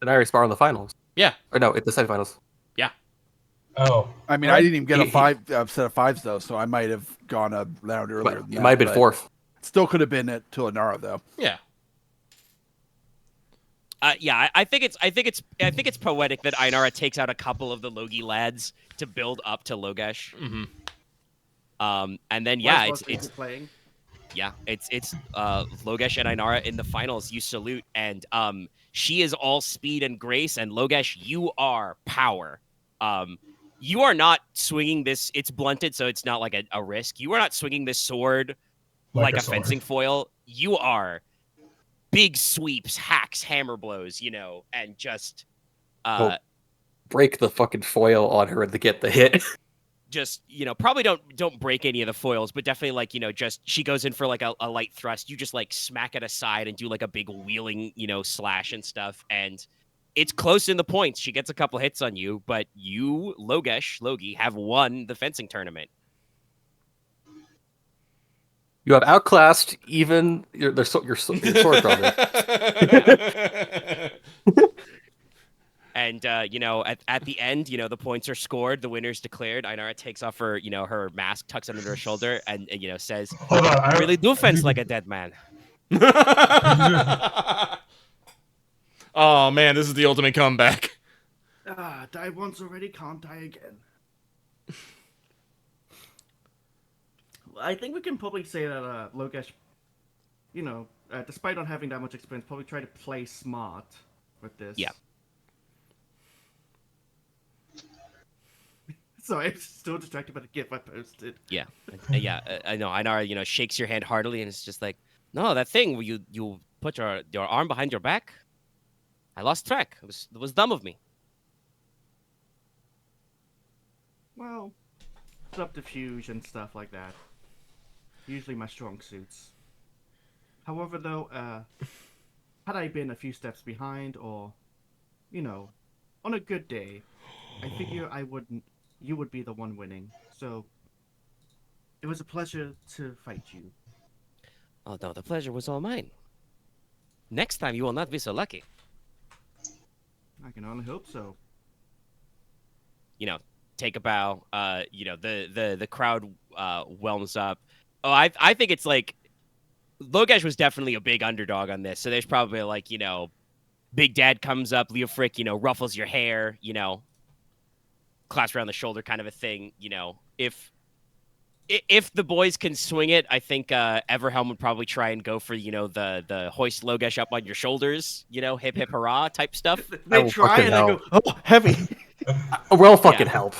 And I spar in the finals. Yeah. Or no, it's the semifinals. Oh, I mean, I didn't even get a set of 5s, though, so I might have gone a round earlier. But than it that, might have been but fourth. Still could have been at Tulanara, though. Yeah. Yeah, I think it's poetic that Ainara takes out a couple of the Logi lads to build up to Logesh. Mm-hmm. And then yeah, Where's it's playing. Yeah, it's Logesh and Inara in the finals. You salute, and she is all speed and grace, and Logesh, you are power. You are not swinging this. It's blunted, so it's not like a risk. You are not swinging this sword like a a sword. fencing foil. You are big sweeps, hacks, hammer blows, and just break the fucking foil on her to get the hit. just probably don't break any of the foils, but definitely like just she goes in for like a light thrust, you just like smack it aside and do like a big wheeling slash and stuff, and it's close in the points. She gets a couple hits on you, but you, Logi, have won the fencing tournament. You have outclassed even your sword brother. And at the end, the points are scored, the winner's declared. Ainara takes off her her mask, tucks it under her shoulder, and says, Hold on, "You really do fence like a dead man." Oh man, this is the ultimate comeback. Die once already, can't die again. I think we can probably say that Logesh, despite not having that much experience, probably try to play smart with this. Yeah. Sorry, I'm still distracted by the GIF I posted. Yeah, I know. Ainara, shakes your hand heartily, and it's just like, no, that thing where you put your arm behind your back. I lost track. It was dumb of me. Well, subterfuge and stuff like that. Usually my strong suits. However, though, had I been a few steps behind, or, on a good day, I figure you would be the one winning. So, it was a pleasure to fight you. Oh no, the pleasure was all mine. Next time you will not be so lucky. I can only hope so. Take a bow. The crowd whelms up. Oh, I think it's like Logesh was definitely a big underdog on this. So there's probably like, Big Dad comes up, Leo Frick, ruffles your hair, claps around the shoulder kind of a thing. If the boys can swing it, I think Everhelm would probably try and go for, the hoist Logesh up on your shoulders, hip hip hurrah type stuff. They try and I go, oh, heavy. We'll fucking help.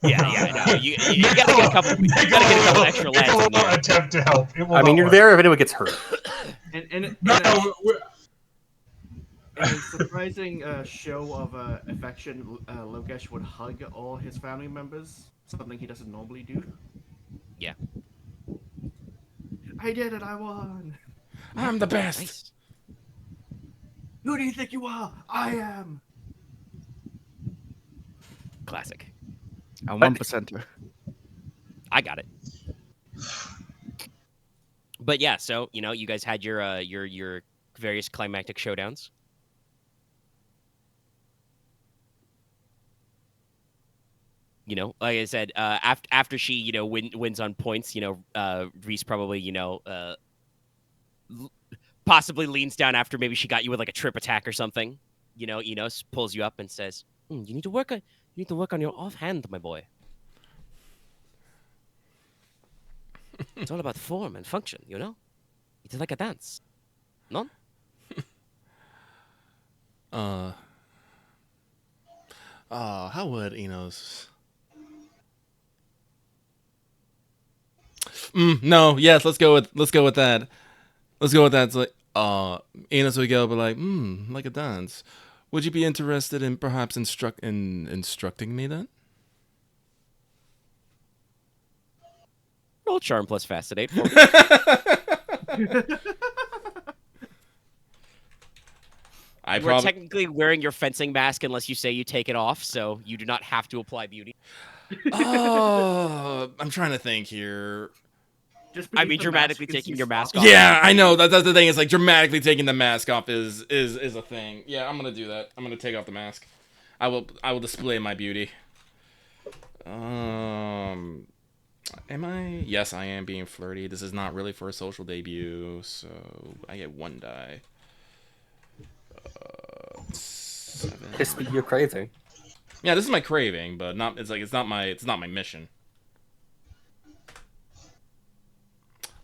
Yeah, no, you gotta get a couple. You gotta get a couple extra legs in there. Attempt to help. I mean, you're there if anyone gets hurt. In a surprising show of affection, Logesh would hug all his family members, something he doesn't normally do. Yeah. I did it, I won! I'm the best. Nice. Who do you think you are? I am! Classic. I'm 1%er. I got it. But yeah, so you guys had your various climactic showdowns. Like I said, after she wins on points, Reese probably possibly leans down after maybe she got you with like a trip attack or something. Inos pulls you up and says, "You need to work on your offhand, my boy. It's all about form and function, It's like a dance. No?" How would Enos? No, yes, let's go with that. Let's go with that. It's like, Enos would go, but like, like a dance. Would you be interested in perhaps instructing me then? Roll charm plus fascinate. For me. You're technically wearing your fencing mask unless you say you take it off, so you do not have to apply beauty. Oh, I'm trying to think here. Dramatically taking your mask off. Yeah, I know. That's the thing. It's like dramatically taking the mask off is a thing. Yeah, I'm gonna do that. I'm gonna take off the mask. I will display my beauty. Am I? Yes, I am being flirty. This is not really for a social debut, so I get 1 die. 7. This be your craving. Yeah, this is my craving, but not. It's not my mission.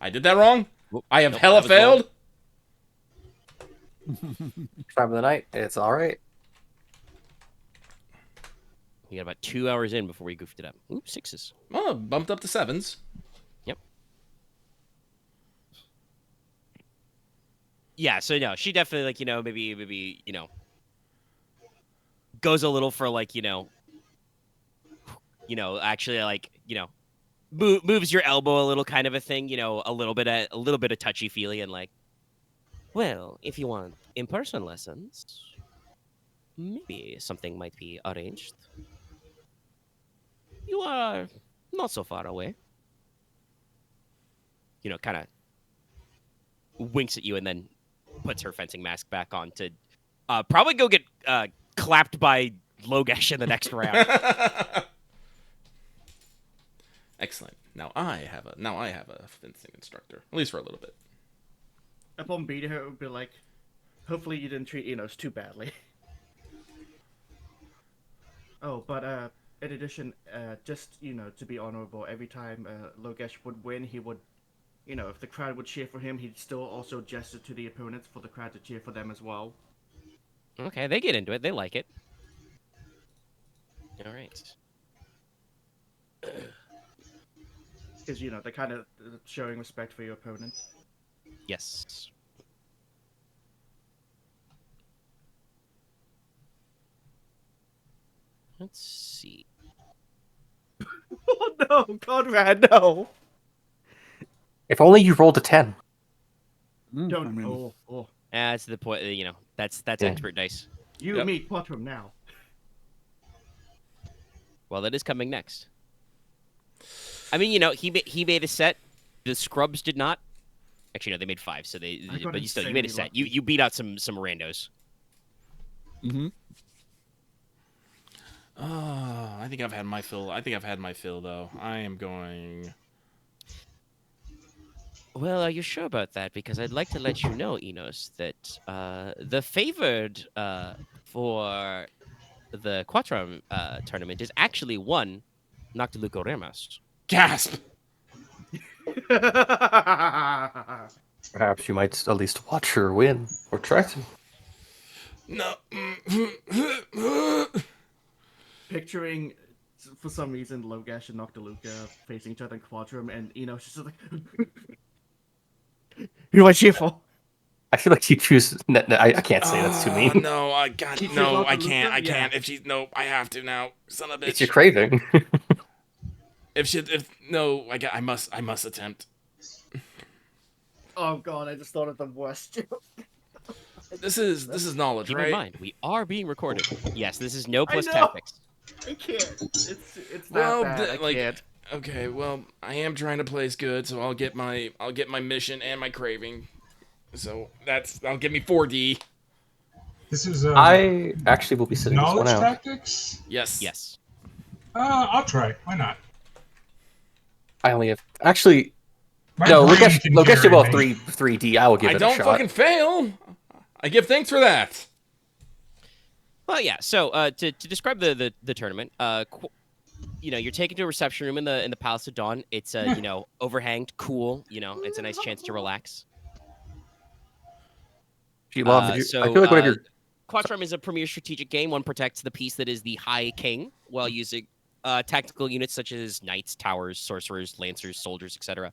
I did that wrong? Whoop, I have nope, hella that was wrong. failed? Time of the night. It's all right. We got about 2 hours in before we goofed it up. Ooh, 6s. Oh, bumped up to 7s. Yep. Yeah, so no, she definitely, like, maybe, goes a little for, like, actually, like, moves your elbow a little, kind of a thing, a little bit of touchy feely, and like, well, if you want in-person lessons, maybe something might be arranged. You are not so far away. Kind of winks at you and then puts her fencing mask back on to probably go get clapped by Logesh in the next round. Excellent. Now I have a fencing instructor, at least for a little bit. Upon beating her, it would be like, hopefully you didn't treat Inos too badly. Oh, but in addition, just to be honorable, every time Logesh would win, he would, if the crowd would cheer for him, he'd still also gesture to the opponents for the crowd to cheer for them as well. Okay, they get into it. They like it. All right. Because they're kind of showing respect for your opponent. Yes. Let's see. Oh no, Konrad, no! If only you rolled a 10. Don't. Oh. That's the point. That's Yeah. expert dice. You Yep. meet Quattrum now. Well, that is coming next. I mean, he made a set. The Scrubs did not. Actually, no, they made 5. So but you made a set. You beat out some randos. Mm-hmm. I think I've had my fill. Though. I am going. Well, are you sure about that? Because I'd like to let you know, Inos, that the favored for the Quattrum tournament is actually one Noctiluco Ramos. Gasp! Perhaps you might at least watch her win or try to. No. Picturing, for some reason, Logesh and Noctiluca facing each other in Quattrum, and Inos just like, who do I cheer for? I feel like you choose. I can't say that's too mean. No, I got She no. chose I Noctiluca? can't. I Yeah. can't. If she's no, I have to now. Son of a bitch. It's your craving. I must attempt. Oh god, I just thought of the worst joke. This is knowledge, Keep right? in mind, we are being recorded. Yes, this is no plus know. tactics. I can't. It's Well, that bad. I can't. Okay, well, I am trying to place good, so I'll get my mission and my craving. So that'll give me 4D. This is I actually will be sitting this one knowledge out. tactics. Yes. Yes. I'll try. Why not? I only have actually. My No, brain Logesh can did well carry me. 3D. I will give I it a don't shot. fucking fail. I give thanks for that. Well, yeah. So to describe the tournament, you're taken to a reception room in the Palace of Dawn. It's overhanged, cool. It's a nice chance to relax. Do you love I I feel feel like whatever. Quattrum is a premier strategic game. One protects the piece that is the High King while using tactical units such as knights, towers, sorcerers, lancers, soldiers, etc.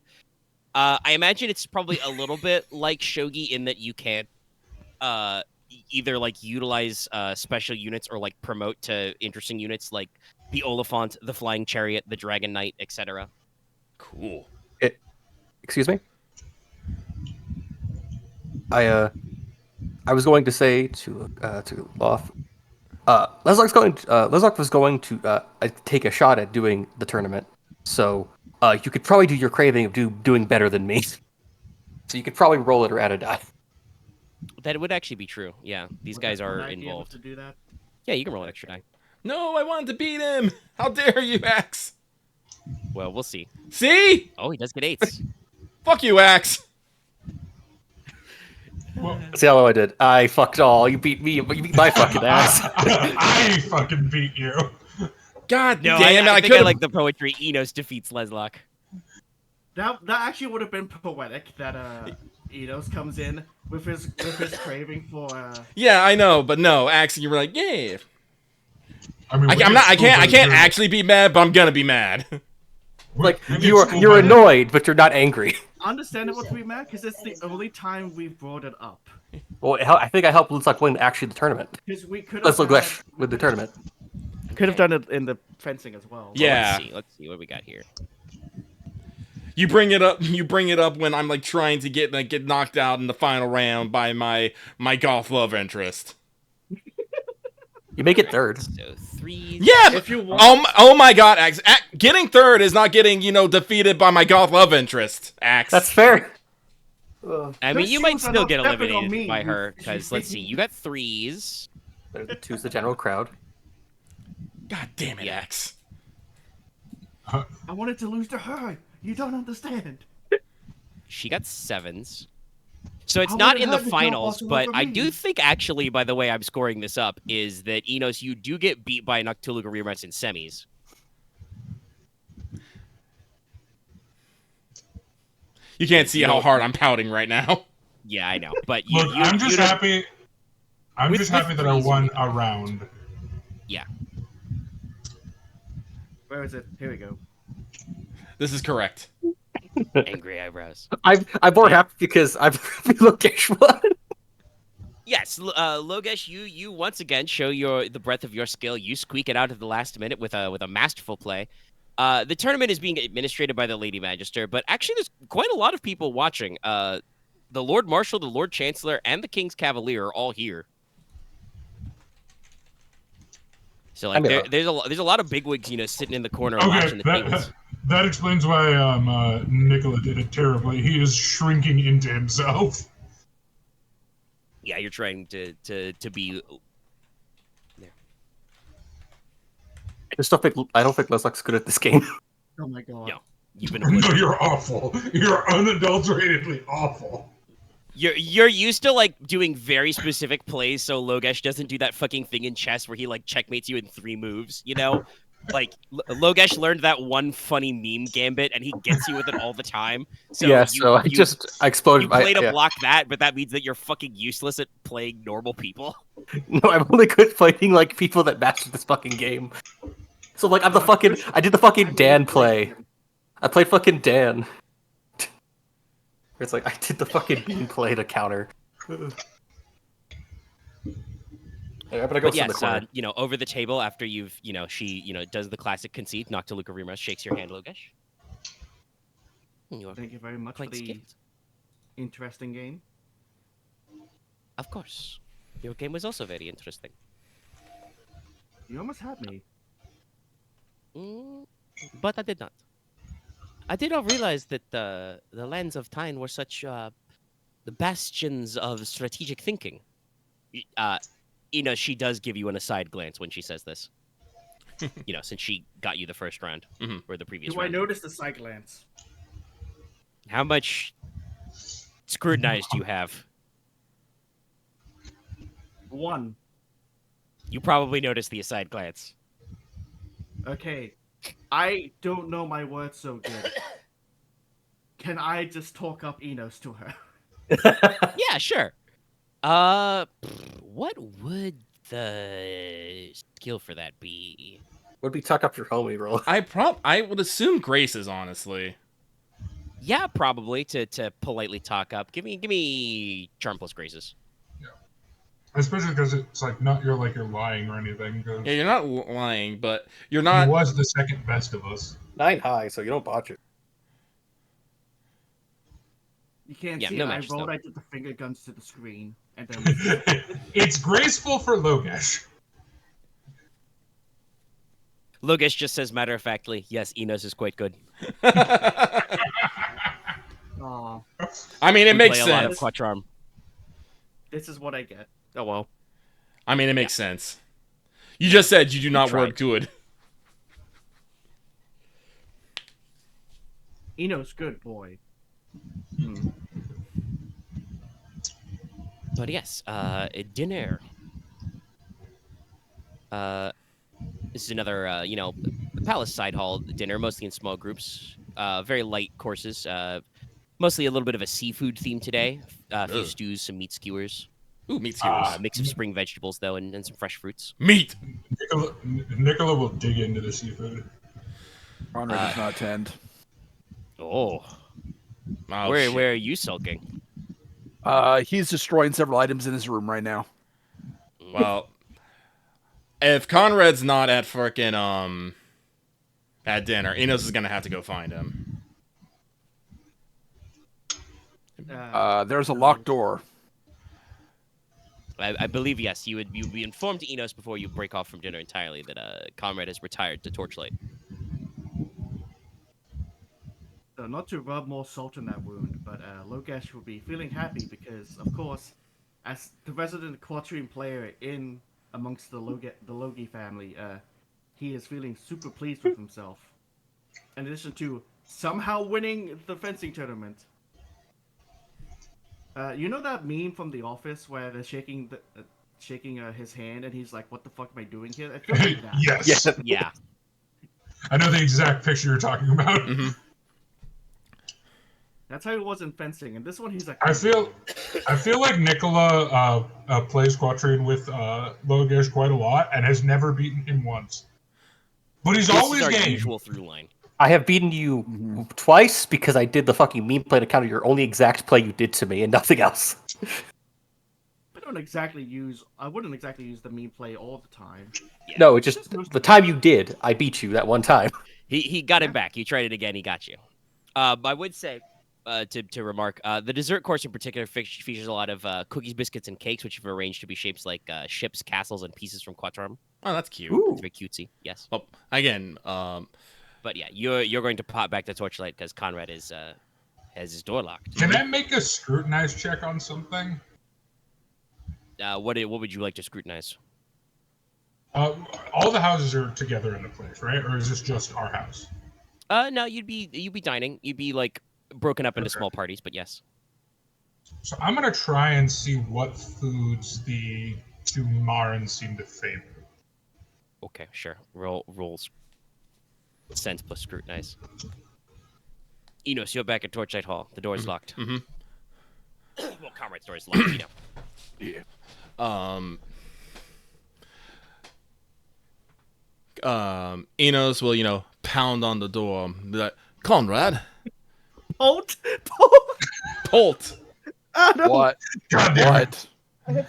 I imagine it's probably a little bit like Shogi in that you can't either like utilize special units or like promote to interesting units like the Oliphant, the Flying Chariot, the Dragon Knight, etc. Cool. Excuse me. I was going to say to Loth, Leslok was going to take a shot at doing the tournament, so you could probably do your craving of doing better than me. So you could probably roll it or add a die. That would actually be true. Yeah, these guys Would are I be able involved. to do that? Yeah, you can roll an extra die. No, I wanted to beat him. How dare you, Axe? Well, we'll see. See? Oh, he does get 8s. Fuck you, Axe. Well, See how well I did. I fucked all. You beat me. You beat my fucking ass. I fucking beat you. God No, damn it! I think I could've- like the poetry. Enos defeats Leslok. That actually would have been poetic. That Inos comes in with his craving for. Yeah, I know, but no, Axe, you were like, yeah. I mean, I can't actually be mad, but I'm gonna be mad. Like you're annoyed, but you're not angry. Understandable to be mad because it's the only time we've brought it up. Well, I think I helped Leslok win actually the tournament. Because we could Let's have Logesh with the tournament. could have done it in the fencing as well. Yeah. Let's see what we got here. You bring it up. You bring it up when I'm like trying to get knocked out in the final round by my goth love interest. You make it third. So 3. Yeah. If you want, Oh my God, Axe. Getting third is not getting defeated by my goth love interest. Axe. That's fair. I mean, Those you might shoes are still not get stepping on eliminated me, by you- her because let's see, you got 3s. Choose the general crowd. God damn it, Axe. I wanted to lose to her. You don't understand. She got 7s. So it's I not wanted in the her to jump finals, off but over I me. do think actually, by the way I'm scoring this up, is that Inos, you do get beat by Noctuluca Rematch in semis. You can't see how hard I'm pouting right now. Yeah, I know, but you. Look, I'm just don't- happy. I'm With- just with happy that I threes, won you- a round. Yeah, Where is it? Here we go. This is correct. angry eyebrows. I'm more happy because I'm Logesh won. Yes, Logesh, you once again show the breadth of your skill. You squeak it out at the last minute with a masterful play. The tournament is being administrated by the Lady Magister, but actually there's quite a lot of people watching. The Lord Marshal, the Lord Chancellor, and the King's Cavalier are all here. So like there's a lot of bigwigs, sitting in the corner watching the tables. That explains why Nicola did it terribly. He is shrinking into himself. Yeah, you're trying to be. I don't think Leslok's good at this game. Oh my god. No. You've been. No, you're awful. You're unadulteratedly awful. You're used to like doing very specific plays, so Logesh doesn't do that fucking thing in chess where he like checkmates you in 3 moves. Like Logesh learned that one funny meme gambit, and he gets you with it all the time. So I exploded. You play to block that, but that means that you're fucking useless at playing normal people. No, I'm only good fighting like people that match this fucking game. So like I did the fucking Dan play. I played fucking Dan. It's like I did the fucking Bean play to counter. But yes, over the table after you've, she, does the classic conceit, Noctiluca Remus shakes your hand, Logesh. Thank you very much for the interesting game. Of course. Your game was also very interesting. You almost had me. But I did not. I did not realize that the lands of Tyne were such the bastions of strategic thinking. She does give you an aside glance when she says this. Since she got you the first round or the previous Do round. I notice the side glance? How much scrutinized do you have? 1. You probably noticed the aside glance. Okay. I don't know my words so good. Can I just talk up Inos to her? Yeah, sure. What would the skill for that be? Would be tuck up your homie, bro. I would assume graces, honestly. Yeah, probably to politely talk up. Give me charm plus graces. Yeah, especially because it's like not you're lying or anything. Yeah, you're not lying, but you're not. He was the second best of us. 9 high, so you don't botch it. You can't Yeah, see no it. match, I though. did the finger guns to the screen, and then It's graceful for Logesh. Logesh just says matter-of-factly, yes, Inos is quite good. Aw, I mean, it We makes play a lot of sense. Quattram. this is what I get. Oh, well. I mean, it makes sense. You just said you do not tried. work good. Inos, good boy. But yes, dinner. This is another, palace side hall dinner, mostly in small groups. Very light courses. Mostly a little bit of a seafood theme today. A few Ugh. stews, some meat skewers. Ooh, meat skewers. A mix of spring vegetables, though, and some fresh fruits. Meat! Nicola will dig into the seafood. Konrad does not attend. Oh, Oh, where shit. where are you sulking? He's destroying several items in his room right now. Well, if Conrad's not at frickin' at dinner, Inos is gonna have to go find him. There's a locked door. I believe yes. You'd be informed to Inos before you break off from dinner entirely that Conrad has retired to Torchlight. So not to rub more salt in that wound, but Logesh will be feeling happy because, of course, as the resident quatrain player in amongst the Logi family, he is feeling super pleased with himself. In addition to somehow winning the fencing tournament. You know that meme from The Office where they're shaking his hand and he's like, "What the fuck am I doing here?" I feel like that. Yes. Yeah. I know the exact picture you're talking about. Mm-hmm. That's how he was in fencing, and this one he's like. I feel like Nicola plays Quatrain with Logesh quite a lot and has never beaten him once. But he's This always is our game. usual through line. I have beaten you twice because I did the fucking meme play to counter your only exact play you did to me and nothing else. I wouldn't exactly use the meme play all the time. Yeah. No, it just the time you did, I beat you that one time. He got him back. You tried it again. He got you. I would say to remark the dessert course in particular features a lot of cookies, biscuits, and cakes, which have arranged to be shapes like ships, castles, and pieces from Quattram. Oh, that's cute. Ooh. It's very cutesy. Yes. Well, again, But yeah, you're going to pop back to Torchlight because Conrad has his door locked. Can I make a scrutinize check on something? What would you like to scrutinize? All the houses are together in the place, right? Or is this just our house? No, you'd be dining. You'd be like broken up into Okay. small parties, but yes. So I'm gonna try and see what foods the two Marins seem to favor. Okay, sure. Rolls. Sense plus scrutinize. Enos, you're back at Torchlight Hall. The door's locked. Mm-hmm. Well, Comrade's door is locked, you know. Inos will, pound on the door. Be like, Conrad, Bolt. Bolt. What? God damn it. What?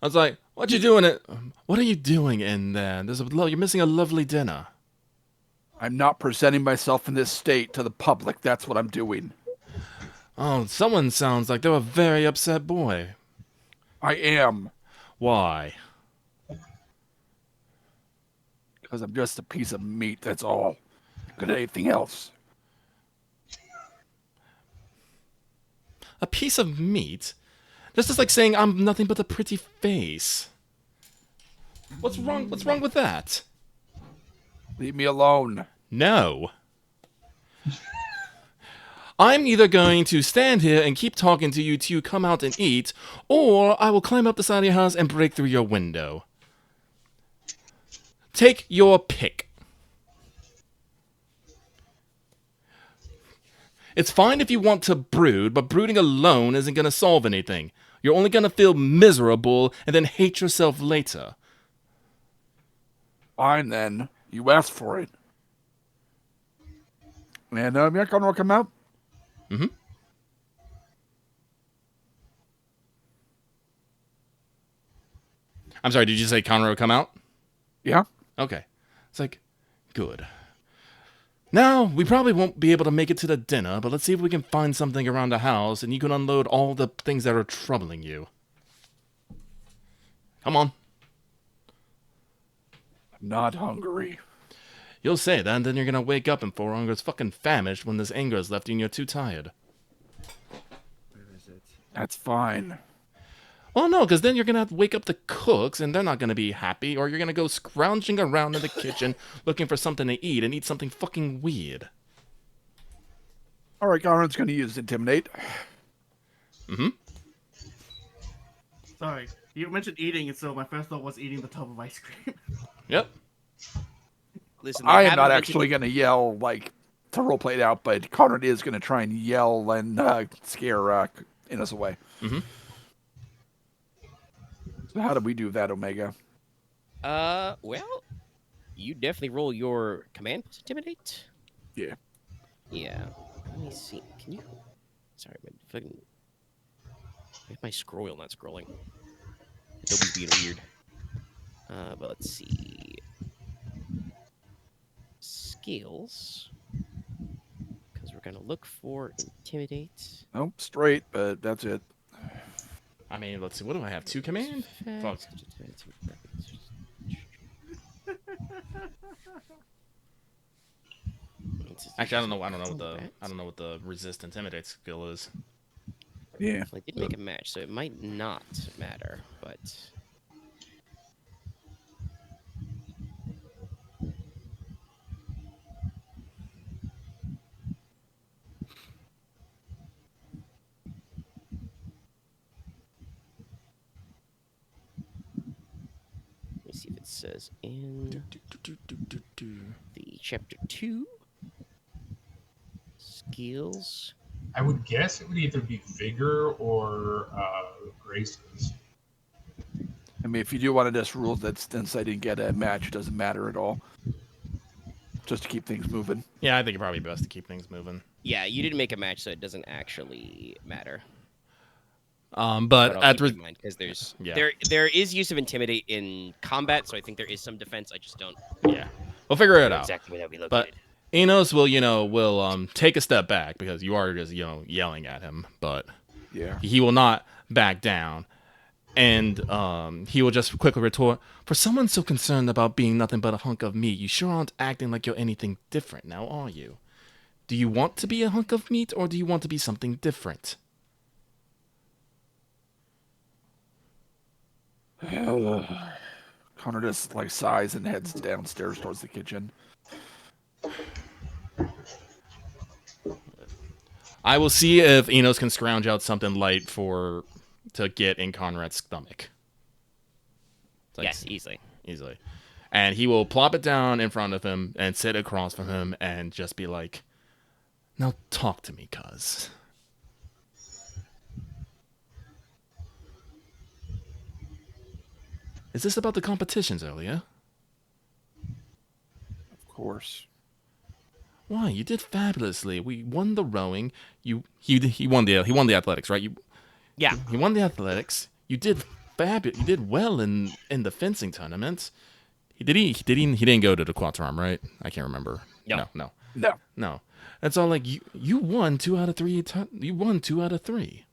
I was like, what you doing? What are you doing in there? You're missing a lovely dinner. I'm not presenting myself in this state to the public. That's what I'm doing. Oh, someone sounds like they're a very upset boy. I am. Why? Because I'm just a piece of meat, that's all. Good at anything else. A piece of meat? That's just like saying I'm nothing but a pretty face. What's wrong with that? Leave me alone. No. I'm either going to stand here and keep talking to you till you come out and eat, or I will climb up the side of your house and break through your window. Take your pick. It's fine if you want to brood, but brooding alone isn't going to solve anything. You're only going to feel miserable and then hate yourself later. Fine then. You asked for it. And you're gonna come out? Mm-hmm. I'm sorry, did you say Conrad would come out? Yeah. Okay. It's like, good. Now, we probably won't be able to make it to the dinner, but let's see if we can find something around the house and you can unload all the things that are troubling you. Come on. I'm not hungry. You'll say that, and then you're gonna wake up and Forunger's fucking famished when this anger has left you and you're too tired. Where is it? That's fine. Well, no, because then you're gonna have to wake up the cooks, and they're not gonna be happy, or you're gonna go scrounging around in the kitchen looking for something to eat and eat something fucking weird. All right, Conrad's gonna use Intimidate. Mm-hmm. Sorry, you mentioned eating, and so my first thought was eating the tub of ice cream. Yep. listen, they I am haven't not mentioned- actually going to yell like to roleplay it out, but Konrad is going to try and yell and scare Inos away. Mhm. So how do we do that, Omega? Well, you definitely roll your command plus intimidate. Yeah. Yeah. Let me see. Can you? Sorry, my fucking. Why is my scroll not scrolling? Adobe's being weird. But let's see. Skills. Because we're gonna look for intimidate. Nope, straight, but that's it. I mean, let's see. What do I have? 2 command? Fuck. Actually, I don't know. I don't know what the resist intimidate skill is. Yeah. Well, I did make a match, so it might not matter, but. Let me see if it says in the chapter 2 skills. I would guess it would either be vigor or graces. I mean, if you do want to just rule that since I didn't get a match, it doesn't matter at all. Just to keep things moving. Yeah, I think it's probably best to keep things moving. Yeah, you didn't make a match, so it doesn't actually matter. But I'll at keep in mind because there's there is use of intimidate in combat, so I think there is some defense. I just don't yeah, we'll figure it know out. exactly where that would be But located. Enos will take a step back because you are just yelling at him, but Yeah. he will not back down, and he will just quickly retort, "For someone so concerned about being nothing but a hunk of meat, you sure aren't acting like you're anything different, now are you? Do you want to be a hunk of meat, or do you want to be something different?" Connor just like sighs and heads downstairs towards the kitchen. I will see if Enos can scrounge out something light to get in Conrad's stomach. It's like, Yes, easily. easily. And he will plop it down in front of him and sit across from him and just be like, "Now talk to me, cuz." Is this about the competitions earlier? Of course. Why? You did fabulously. We won the rowing. He won the athletics, right? Yeah. He won the athletics. You did You did well in the fencing tournament. He didn't go to the quatram, right? I can't remember. No. No. That's all. Like you won 2 out of 3. You won 2 out of 3.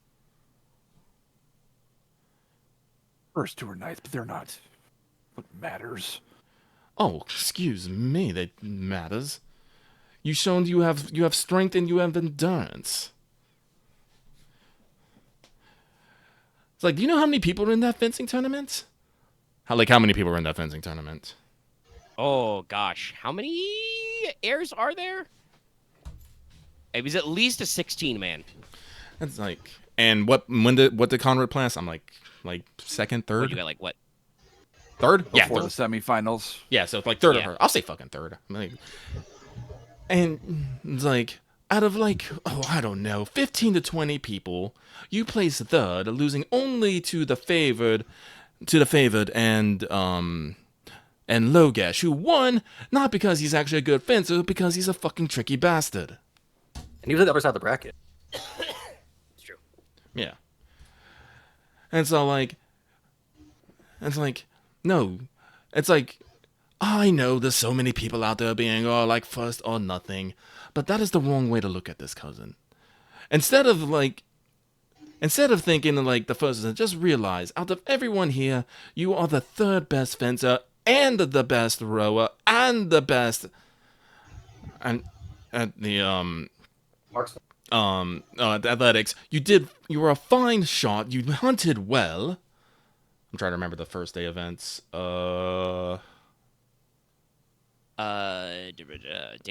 First 2 are nice, but they're not what matters. Oh, excuse me. That matters. You shown you have strength and you have endurance. It's like, do you know how many people were in that fencing tournament? How many people were in that fencing tournament? Oh gosh, how many heirs are there? It was at least a 16 man. That's like, and what did Konrad pass? I'm like second, What, third, you got like what? third? Yeah, Before the third. semifinals. Yeah, so it's like third of Yeah. her. I'll say fucking third. And it's like, out of I don't know, 15 to 20 people, you place third, losing only to the favored and Logesh, who won not because he's actually a good fencer, but because he's a fucking tricky bastard. And he was at the upper side of the bracket. It's true. Yeah. And so no, it's like, I know there's so many people out there being first or nothing, but that is the wrong way to look at this, cousin. Instead of thinking the first, just realize, out of everyone here, you are the third best fencer and the best rower and the best and at the Marksman. athletics. You were a fine shot. You hunted well. I'm trying to remember the first day events. Day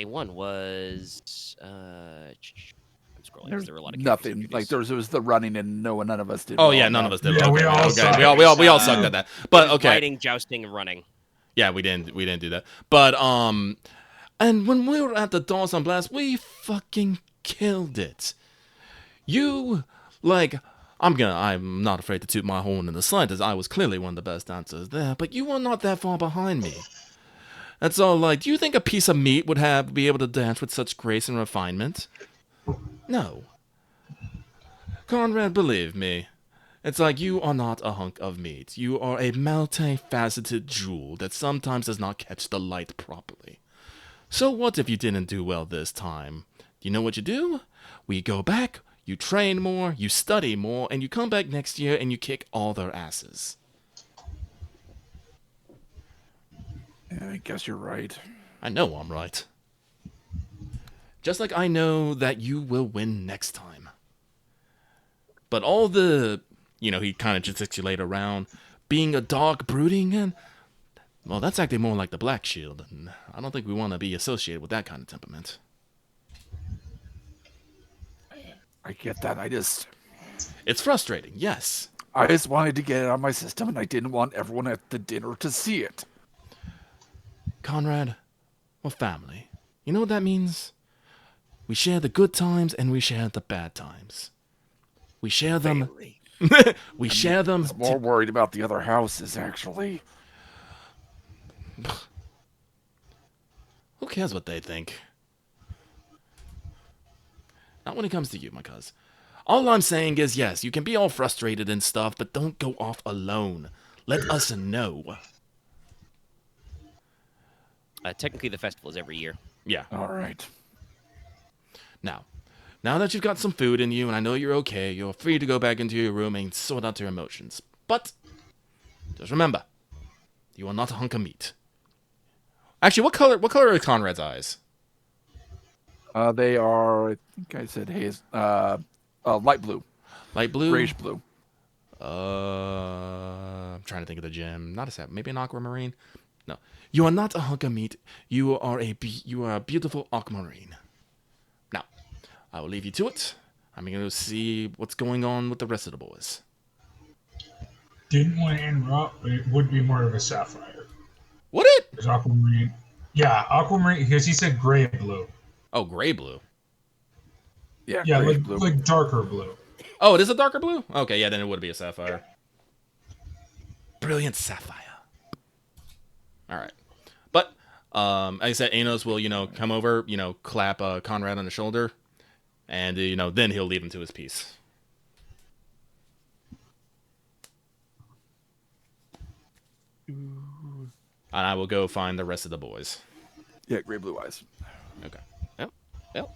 1 was I'm scrolling. 'Cause There's there were a lot of characters nothing. introduced. There was the running and none of us did. Oh well yeah, on none that. of us did. Yeah, Okay, we all okay. sucked. We all sucked at that. It But was okay. Fighting, jousting, and running. Yeah, we didn't do that. But and when we were at the Dawes on Blast, we fucking killed it. You like I'm not afraid to toot my horn in the slightest. I was clearly one of the best dancers there, but you were not that far behind me. That's all. Like, do you think a piece of meat would be able to dance with such grace and refinement? No. Konrad, believe me. It's like you are not a hunk of meat. You are a multifaceted jewel that sometimes does not catch the light properly. So what if you didn't do well this time? You know what you do? We go back, you train more, you study more, and you come back next year and you kick all their asses. Yeah, I guess you're right. I know I'm right. Just like I know that you will win next time. But all the... he kind of gesticulate around. Being a dark brooding, and well, that's acting more like the Black Shield, and I don't think we want to be associated with that kind of temperament. I get that. It's frustrating, yes. I just wanted to get it out of my system, and I didn't want everyone at the dinner to see it. Konrad, we're family. You know what that means? We share the good times, and we share the bad times. We share them... we share them. I'm more worried about the other houses, actually. Who cares what they think? Not when it comes to you, my cuz. All I'm saying is, yes, you can be all frustrated and stuff, but don't go off alone. Let us know. Technically, the festival is every year. Yeah. All right. Now that you've got some food in you, and I know you're okay, you're free to go back into your room and sort out your emotions. But, just remember, you are not a hunk of meat. Actually, what color are Konrad's eyes? They are, I think I said light blue. Light blue? Grayish blue. I'm trying to think of the gem. Not a sap, maybe an aquamarine? No. You are not a hunk of meat. You are a beautiful aquamarine. Now, I will leave you to it. I'm going to see what's going on with the rest of the boys. Didn't want to interrupt, but it would be more of a sapphire. Would it? There's aquamarine. Yeah, aquamarine, because he said gray blue. Oh, gray blue. Yeah, like, blue. like darker blue. Oh, it is a darker blue? Okay, yeah, then it would be a sapphire. Brilliant sapphire. All right. But, like I said, Inos will, come over, clap Konrad on the shoulder, and, then he'll leave him to his piece. And I will go find the rest of the boys. Yeah, gray blue eyes. Okay. Well,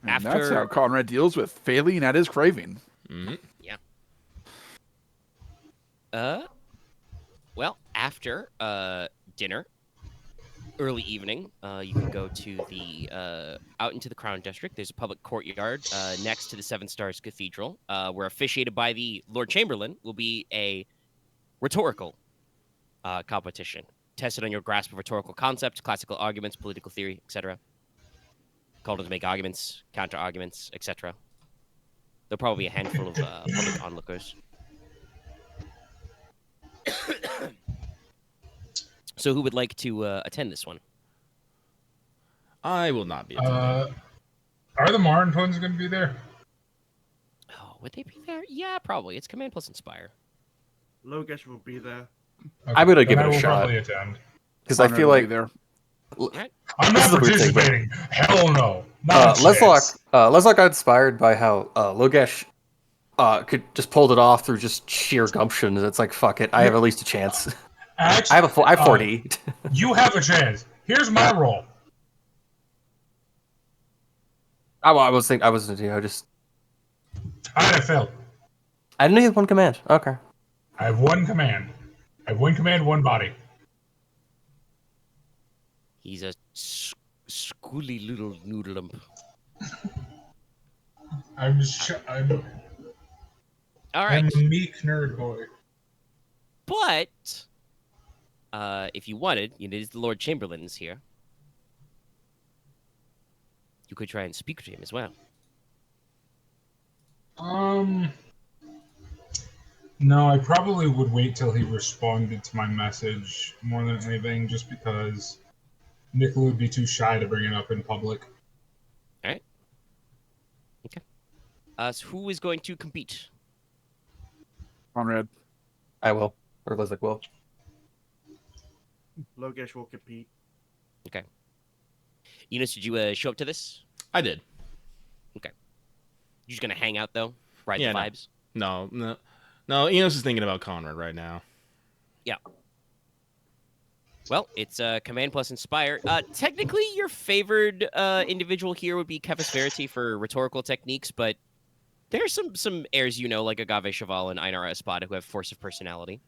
And after that's how Konrad deals with failing at his craving. Mm-hmm. Yeah. Well, after dinner, early evening, you can go to the out into the Crown District. There's a public courtyard next to the Seven Stars Cathedral, where officiated by the Lord Chamberlain will be a rhetorical competition, tested on your grasp of rhetorical concepts, classical arguments, political theory, etc. Called on to make arguments, counter arguments, etc. There'll probably be a handful of public onlookers. So, who would like to attend this one? I will not be attending. Are the Martin twins going to be there? Oh, would they be there? Yeah, probably. It's Command plus Inspire. Logesh will be there. Okay, I'm gonna give then it a I will shot. probably attend. Because I feel like there. I'm This not is a weird thing, but- participating. Hell no. Not a Leslok chance. Leslok got inspired by how Logesh could just pulled it off through just sheer gumption. It's like, fuck it, I have at least a chance. Actually, I have 40. You have a chance. Here's my role. I was just I failed. I didn't know you had one command. Okay. I have one command. One body. He's a schooly little noodle-ump. I'm All right. a meek nerd boy. But if you wanted, there's the Lord Chamberlain's here. You could try and speak to him as well. No, I probably would wait till he responded to my message more than anything, just because Nicola would be too shy to bring it up in public. All right. Okay. So who is going to compete? Konrad. I will, or Leslok will. Logesh will compete. Okay. Inos, did you show up to this? I did. You just gonna hang out though, ride Yeah, the no. vibes. No. Enos is thinking about Konrad right now. Yeah. Well, it's command plus inspire. Technically, your favored individual here would be Kefis Verity for rhetorical techniques, but there's some heirs like Agave Cheval and Einar Espada who have force of personality.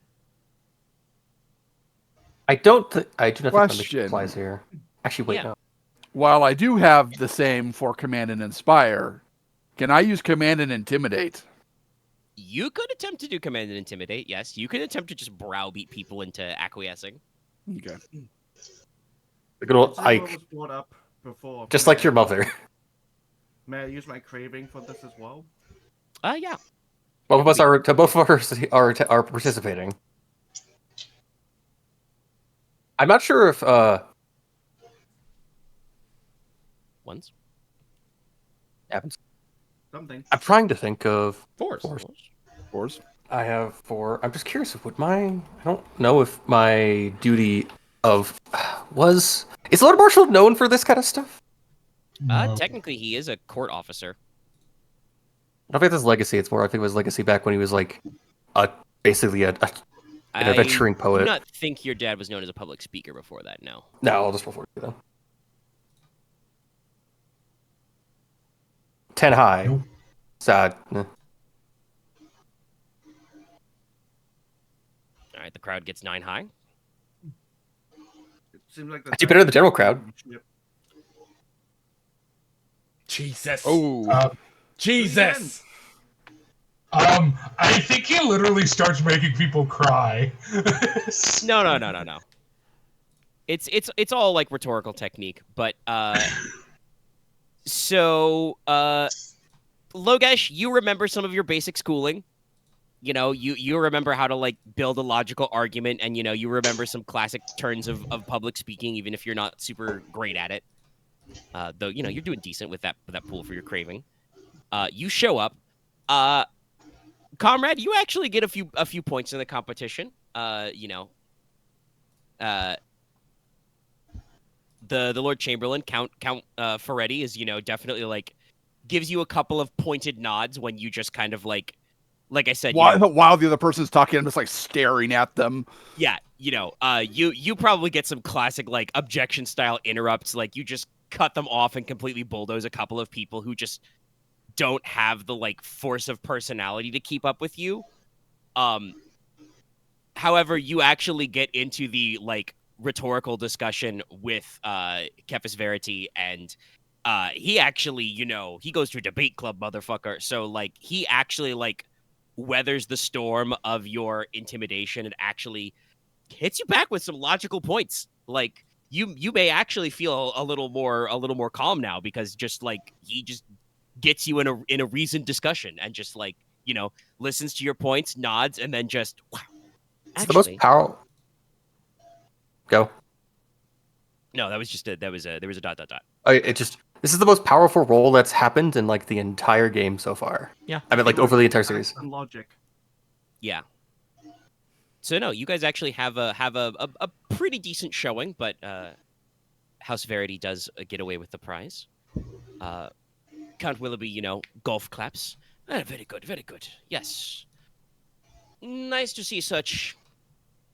I do not think Question. that applies here. Actually, wait, Yeah. no. While I do have the same for Command and Inspire, can I use Command and Intimidate? You could attempt to do command and intimidate. Yes, you could attempt to just browbeat people into acquiescing. Okay. The good old Since everyone Ike, was brought up before. just like your mother. May I use my craving for this as well? Yeah. Both of us are participating. I'm not sure if Once. happens. Something. I'm trying to think of Force. Fours. I have 4. I'm just curious if I don't know if my duty of was. Is Lord Marshall known for this kind of stuff? No. Technically, he is a court officer. I don't think that's legacy. It's more. I think it was legacy back when he was like, basically an adventuring I poet. do not think your dad was known as a public speaker before that. No. No, I'll just roll for it then. 10 high. Nope. Sad. All right, the crowd gets 9 high. It seems like I do better than the general crowd. Jesus. Oh. Jesus. I think he literally starts making people cry. No. It's all like rhetorical technique, but so Logesh, you remember some of your basic schooling. You remember how to like build a logical argument, and you remember some classic turns of public speaking, even if you're not super great at it. Though you're doing decent with that pool for your craving. You show up. Comrade, you actually get a few points in the competition. The Lord Chamberlain, Count Ferretti, is definitely like gives you a couple of pointed nods when you just kind of like I said, While the other person's talking, I'm just like staring at them. Yeah, you probably get some classic like objection style interrupts, like you just cut them off and completely bulldoze a couple of people who just don't have the like force of personality to keep up with you. However, you actually get into the like rhetorical discussion with Kefis Verity, and he actually, he goes to a debate club, motherfucker. So like he actually like weathers the storm of your intimidation and actually hits you back with some logical points. Like you may actually feel a little more calm now, because just like he just gets you in a reasoned discussion and just like listens to your points, nods, and then just wow. It's the most powerful. Go. No, that was just there was a dot. This is the most powerful role that's happened in like the entire game so far. Yeah. I mean, like over the entire series. Logic. Yeah. So no, you guys actually have a pretty decent showing, but House Verity does get away with the prize. Count Willoughby, golf claps. Very good, very good. Yes. Nice to see such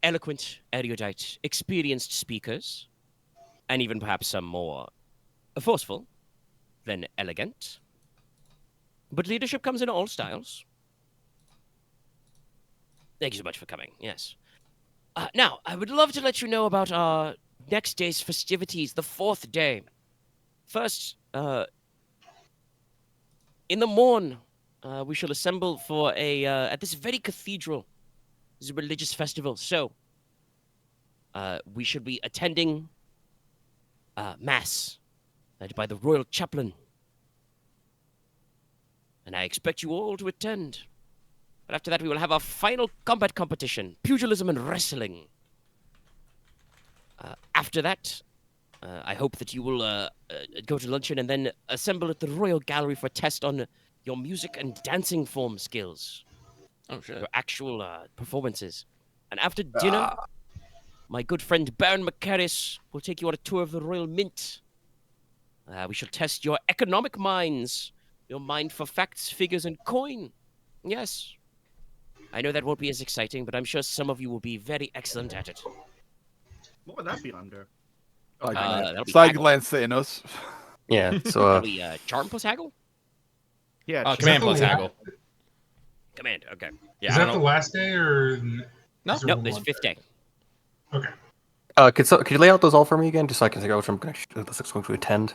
eloquent, erudite, experienced speakers, and even perhaps some more forceful than elegant. But leadership comes in all styles. Thank you so much for coming. Yes. Now, I would love to let you know about our next day's festivities, the 4th day. First, in the morn, we shall assemble for at this very cathedral. This is a religious festival. So, we should be attending Mass led by the royal chaplain. And I expect you all to attend. But after that, we will have our final combat competition, pugilism and wrestling. After that, I hope that you will go to luncheon and then assemble at the Royal Gallery for a test on your music and dancing form skills. Oh shit. Your actual performances. And after dinner, my good friend Baron Macaris will take you on a tour of the Royal Mint. We shall test your economic minds, your mind for facts, figures, and coin. Yes. I know that won't be as exciting, but I'm sure some of you will be very excellent at it. What would that be under? That'll be Side haggle. glance to Inos. Yeah. So That'll be charm plus haggle? Yeah, Command that plus the haggle. Command, okay. Is that the last day or? No. is there Nope, one there's more fifth day. Okay. could you lay out those all for me again, just so I can figure out which I'm going to attend?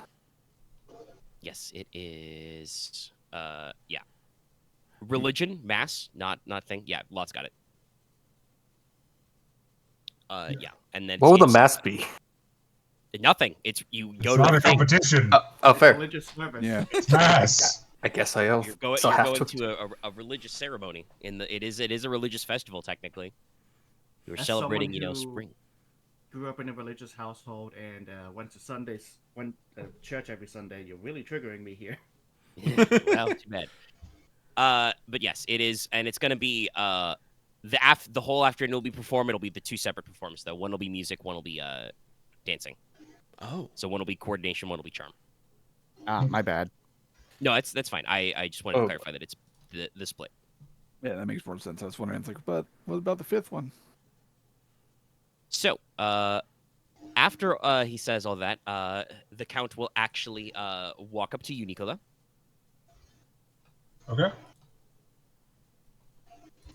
Yes, it is. Yeah. Religion, mass, not thing. Yeah, Loth's got it. Yeah, and then What would the it's mass be? nothing. It's you It's go to not a a thing. competition. Oh, fair. Religious service. Yeah. Yes. I guess I You're going have to. to a religious ceremony. It is a religious festival technically. You're As celebrating, someone who spring. Grew up in a religious household and went to church every Sunday. You're really triggering me here. Well, too bad. But yes, it is, and it's gonna be the whole afternoon will be performed. It'll be the two separate performances though. One will be music, one will be dancing. Oh. So one will be coordination, one will be charm. My bad. No, that's fine. I just wanted to clarify that it's the split. Yeah, that makes more sense. I was wondering, it's like, but what about the fifth one? So, after he says all that, the Count will actually walk up to you, Nicola. Okay.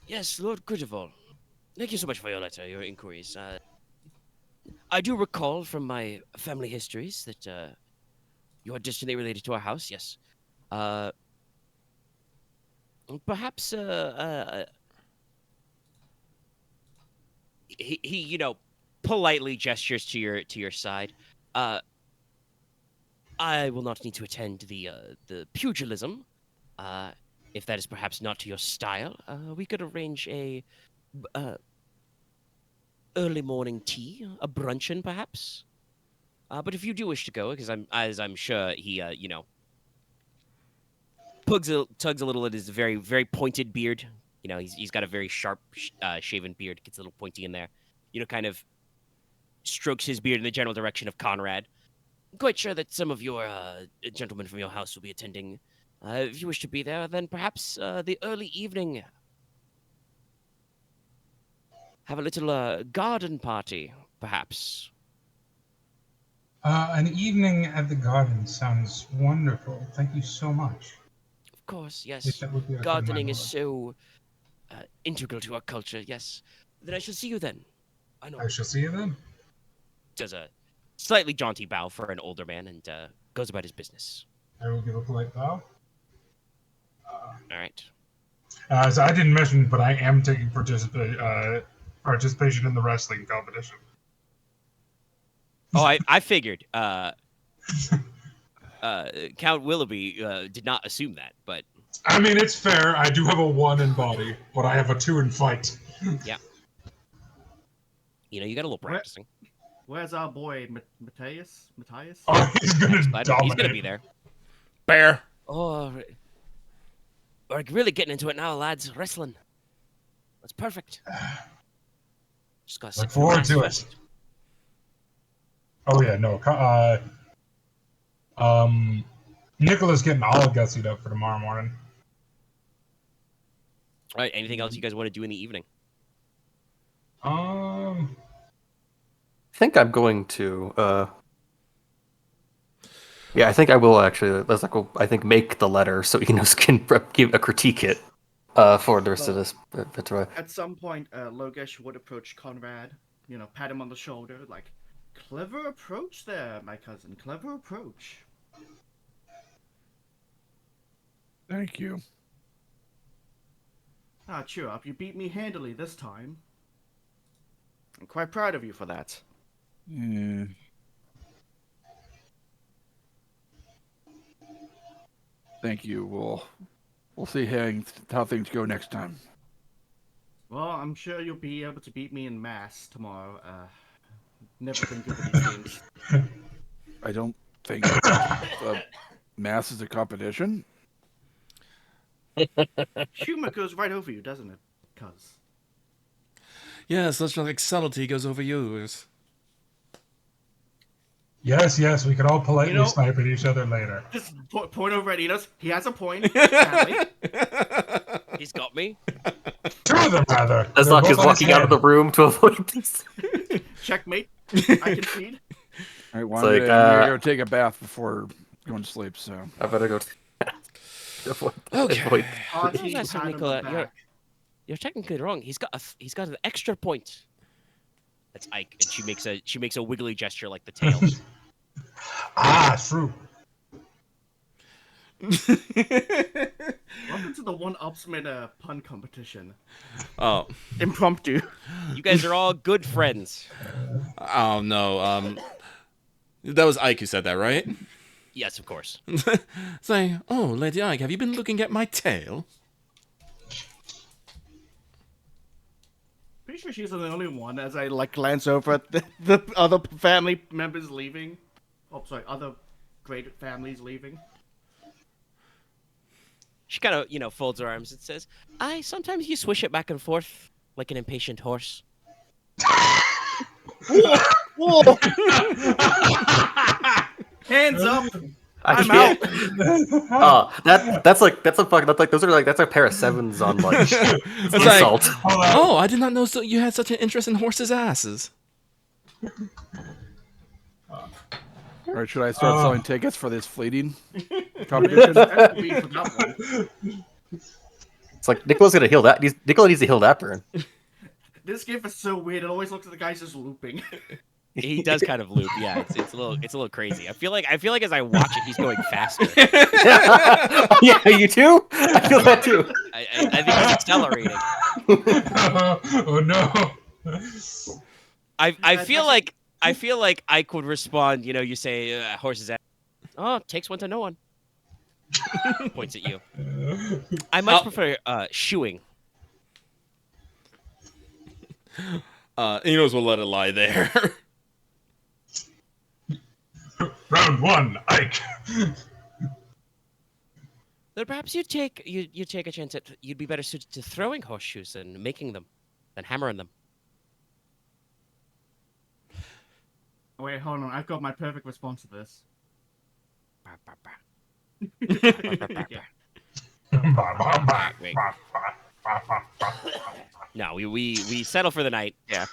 Yes, Lord Gridarvol. Thank you so much for your letter, your inquiries. I do recall from my family histories that you are distantly related to our house, yes. Perhaps he politely gestures to your side. I will not need to attend the pugilism. If that is perhaps not to your style, we could arrange a early morning tea, a brunchin perhaps. But if you do wish to go, because I'm sure he tugs a little at his very very pointed beard. He's got a very sharp shaven beard. Gets a little pointy in there. Kind of strokes his beard in the general direction of Konrad. I'm quite sure that some of your gentlemen from your house will be attending. If you wish to be there, then perhaps the early evening. Have a little garden party, perhaps. An evening at the garden sounds wonderful. Thank you so much. Of course, Yes, yes. that would be Gardening is so. so integral to our culture, yes. Then I shall see you then. I know. I shall see you then. Does a slightly jaunty bow for an older man and goes about his business. I will give a polite bow. All right. So I didn't mention, but I am taking participation in the wrestling competition. Oh, I figured. Count Willoughby did not assume that, but I mean, it's fair. I do have a 1 in body, but I have a 2 in fight. yeah. You got a little practicing. Where's our boy Matthias? Matthias? Oh, he's gonna dominate. He's gonna be there. Bear. Oh, we're really getting into it now, lads. Wrestling. That's perfect. Just gotta Look forward to it. Oh yeah, no. Nicola's getting all gutsied up for tomorrow morning. All right. Anything else you guys want to do in the evening? I think I'm going to. Yeah, I think I will actually. Leslok will, I think, make the letter so Inos can give a critique it for the rest of this. At some point, Logesh would approach Konrad, pat him on the shoulder, like, clever approach there, my cousin, clever approach. Thank you. Cheer up, you beat me handily this time. I'm quite proud of you for that. Yeah. Thank you. We'll see how things go next time. Well, I'm sure you'll be able to beat me in mass tomorrow. Never been good at these games. I don't think mass is a competition. Humor goes right over you, doesn't it? Cuz. Yeah, such like subtlety goes over yours. Yes, we can all politely snipe at each other later. Just point over at Inos. He has a point. Sadly. He's got me. Two of them, rather. Leslok is walking out of the room to avoid this. Checkmate. I concede. All right, well, It's I'm like, gonna go take a bath before going to sleep. So I better go. Okay. Archie, That's pat on the Nicola. back. You're technically wrong. He's got an extra point. That's Ike, and she makes a wiggly gesture like the tail. True. Welcome to the one-upsman pun competition. Oh. Impromptu. You guys are all good friends. Oh no. That was Ike who said that, right? Yes, of course. Say, oh, Lady Ike, have you been looking at my tail? Pretty sure she's the only one as I glance over at the other family members leaving. Oh, sorry, other great families leaving. She kind of, folds her arms and says, sometimes you swish it back and forth like an impatient horse. Whoa! Hands up! I'm out. That's a pair of sevens on like It's like, assault. oh, I did not know you had such an interest in horses' asses. or should I start selling tickets for this fleeting competition? It's like Nicola's gonna heal that. Nicola needs to heal that burn. This game is so weird. It always looks like the guy's just looping. He does kind of loop. Yeah, it's a little crazy. I feel like as I watch it, he's going faster. Yeah, you too. I feel that too. I think he's accelerating. Oh no. I feel like I could respond. You say horse's ass. Oh, takes one to know one. Points at you. I much prefer shoeing. Inos will let it lie there. Round one, Ike. Then perhaps you take a chance at you'd be better suited to throwing horseshoes and making them than hammering them. Wait, hold on. I've got my perfect response to this. Wait. No, we settle for the night. Yeah.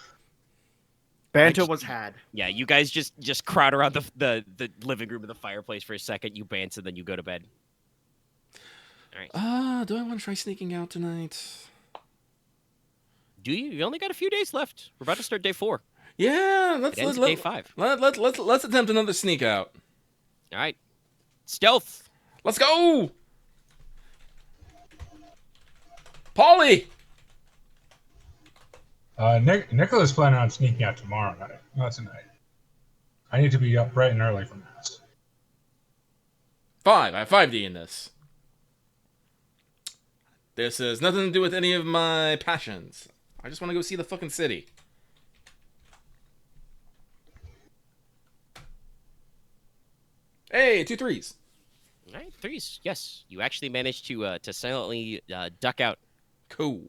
Banter was had. Yeah, you guys just crowd around the living room of the fireplace for a second. You bance and then you go to bed. All right. Do I want to try sneaking out tonight? Do you? You only got a few days left. We're about to start day 4. Yeah, let's day 5. Let's attempt another sneak out. All right. Stealth. Let's go. Polly. Nicola's planning on sneaking out tomorrow night. Not tonight. I need to be up bright and early for mass. 5. I have 5D in this. This has nothing to do with any of my passions. I just want to go see the fucking city. Hey, 2 3s. All right, 3s. Yes, you actually managed to silently duck out. Cool.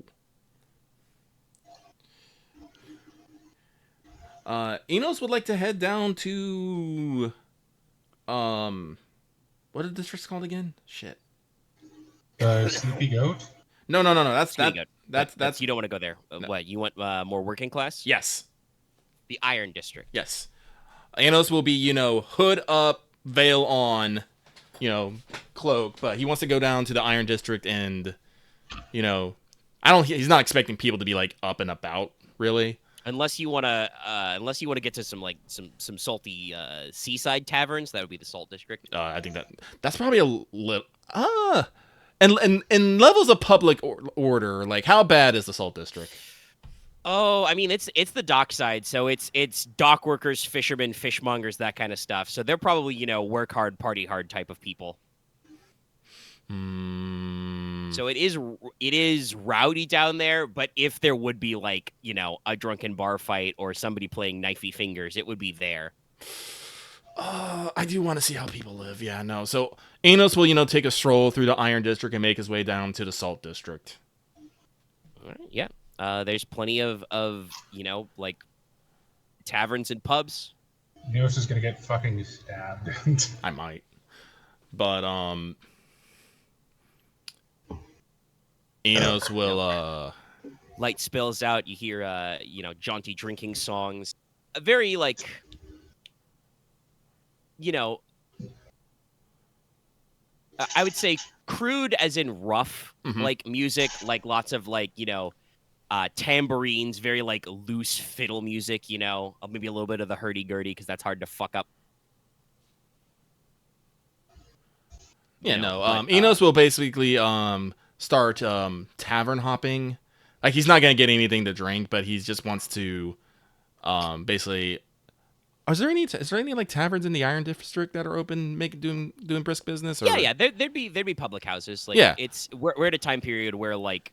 Inos would like to head down to what is the district's called again? Shit. Sleepy Goat? No. That's you don't want to go there. What, you want more working class? Yes. The Iron District. Yes. Inos will be, hood up, veil on, cloak, but he wants to go down to the Iron District and, he's not expecting people to be like up and about, really. Unless you want to get to some salty seaside taverns, that would be the Salt District. I think that's probably a little and levels of public order, like how bad is the Salt District? Oh, I mean it's the dock side, so it's dock workers, fishermen, fishmongers, that kind of stuff. So they're probably work hard, party hard type of people. So it is rowdy down there, but if there would be like, a drunken bar fight or somebody playing knifey fingers, it would be there. I do want to see how people live. Yeah, no. So Inos will, take a stroll through the Iron District and make his way down to the Salt District. All right, yeah. There's plenty of like taverns and pubs. Enos is gonna get fucking stabbed. I might. But Inos will light spills out, you hear jaunty drinking songs. A very like I would say crude as in rough, like music, like lots of like, tambourines, very like loose fiddle music, maybe a little bit of the hurdy-gurdy because that's hard to fuck up. Yeah, Inos will basically start tavern hopping. Like he's not gonna get anything to drink, but he just wants to basically. Is there any like taverns in the Iron District that are open, doing brisk business? Or? Yeah. There'd be public houses. Like, yeah, we're at a time period where like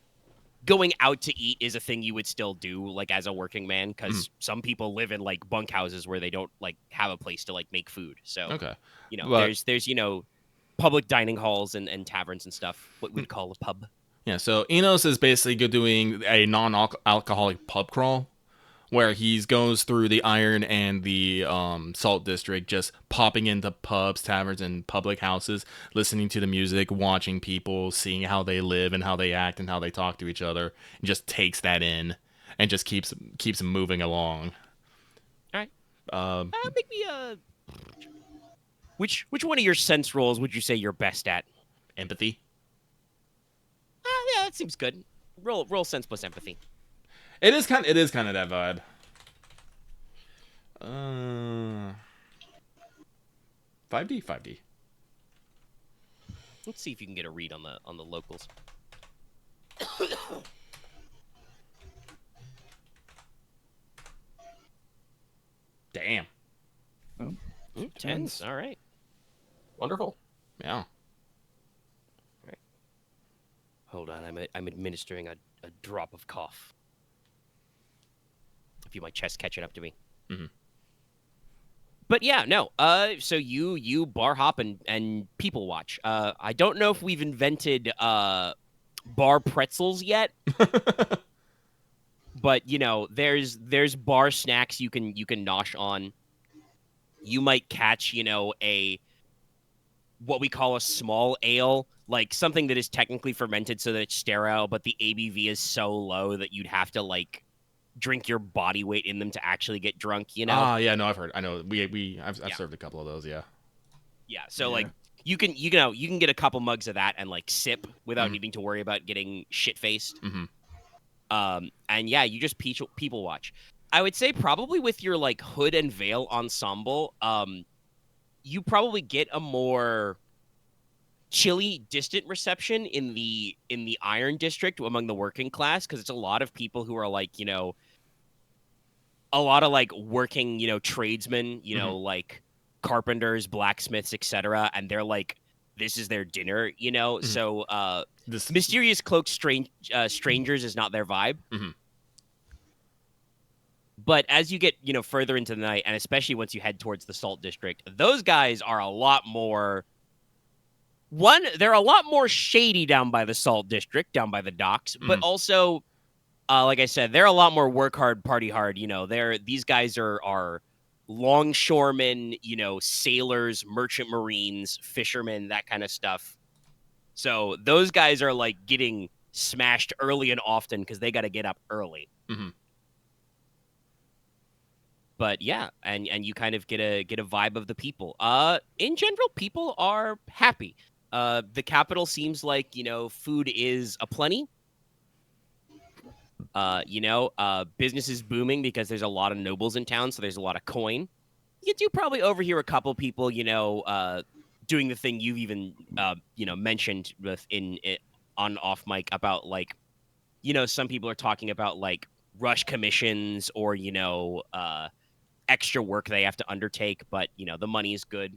going out to eat is a thing you would still do, like as a working man, because some people live in like bunk houses where they don't like have a place to like make food. So okay, there's public dining halls and taverns and stuff. What we'd call a pub. Yeah. So Inos is basically doing a non-alcoholic pub crawl, where he goes through the Iron and the Salt District, just popping into pubs, taverns, and public houses, listening to the music, watching people, seeing how they live and how they act and how they talk to each other, and just takes that in and just keeps moving along. All right. Make me which one of your sense rolls would you say you're best at? Empathy. Yeah, that seems good. Roll sense plus empathy. It is kind of that vibe. 5D. Let's see if you can get a read on the locals. Damn. Oh, 10s. All right. Wonderful. Yeah. All right. Hold on. I'm administering a drop of cough. I feel my chest catching up to me. Mm-hmm. But yeah, no. So you bar hop and people watch. I don't know if we've invented bar pretzels yet, but there's bar snacks you can nosh on. You might catch a what we call a small ale, like something that is technically fermented so that it's sterile, but the ABV is so low that you'd have to like drink your body weight in them to actually get drunk, yeah, no, I've heard. I know I've served a couple of those, yeah. Yeah, so like you can get a couple mugs of that and like sip without needing to worry about getting shit-faced. And yeah, you just people watch. I would say probably with your like hood and veil ensemble, you probably get a more chilly, distant reception in the Iron District among the working class, because it's a lot of people who are like, a lot of like working, tradesmen, like carpenters, blacksmiths, etc. And they're like, this is their dinner, So this mysterious cloaked strangers is not their vibe. But as you get, further into the night, and especially once you head towards the Salt District, those guys are a lot more. They're a lot more shady down by the Salt District, down by the docks, but also, like I said, they're a lot more work hard, party hard. These guys are longshoremen, sailors, merchant marines, fishermen, that kind of stuff. So those guys are like getting smashed early and often because they got to get up early. But yeah, and you kind of get a vibe of the people. In general, people are happy. The capital seems like, food is aplenty. Business is booming because there's a lot of nobles in town, so there's a lot of coin. You do probably overhear a couple people, doing the thing you've even, mentioned on off mic about like, some people are talking about like rush commissions or, extra work they have to undertake, but the money is good.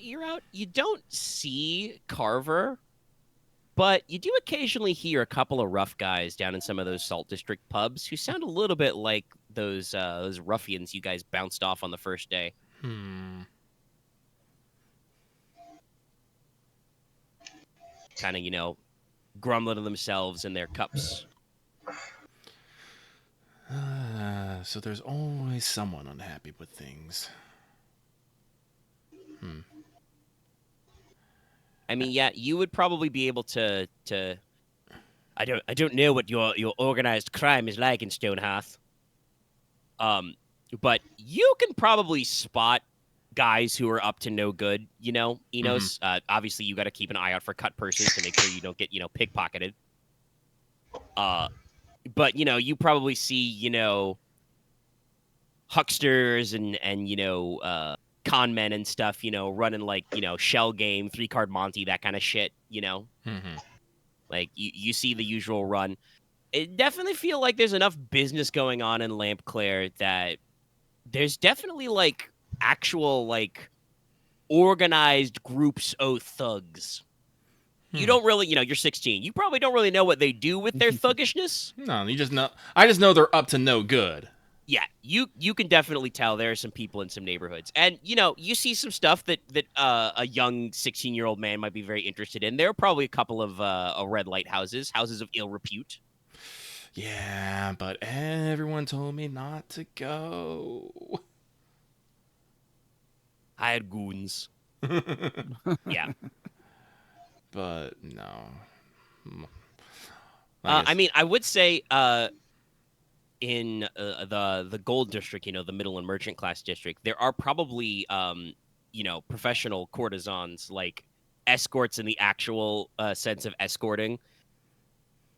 year out, you don't see Carver, but you do occasionally hear a couple of rough guys down in some of those Salt District pubs who sound a little bit like those ruffians you guys bounced off on the first day. Kind of, grumbling to themselves in their cups. So there's always someone unhappy with things. I mean, yeah, you would probably be able to. I don't know what your organized crime is like in Stonehearth. But you can probably spot guys who are up to no good. Inos. Obviously, you got to keep an eye out for cut persons to make sure you don't get pickpocketed. But you probably see hucksters and con men and stuff, running like, shell game, 3-card Monty, that kind of shit, Like, you see the usual run. It definitely feel like there's enough business going on in Lampclair that there's definitely, like, actual, like, organized groups of thugs. You don't really, you're 16. You probably don't really know what they do with their thuggishness. No, you just know. I just know they're up to no good. Yeah, you can definitely tell there are some people in some neighborhoods. And, you see some stuff that a young 16-year-old man might be very interested in. There are probably a couple of red light houses of ill repute. Yeah, but everyone told me not to go. I had goons. Yeah. But, no. I mean, I would say in the gold district, the middle and merchant class district, there are probably professional courtesans, like escorts in the actual sense of escorting.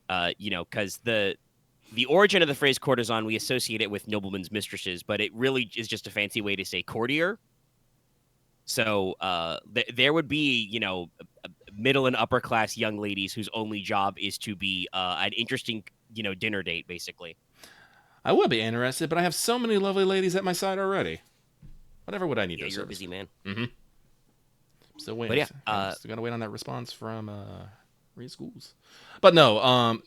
Because the origin of the phrase courtesan, we associate it with noblemen's mistresses, but it really is just a fancy way to say courtier. So there would be middle and upper class young ladies whose only job is to be an interesting dinner date, basically. I would be interested, but I have so many lovely ladies at my side already. Whatever would I need? Yeah, those you're services? a busy man. Mm-hmm. Still waiting. But yeah, still gotta wait on that response from Reed Schools. But no,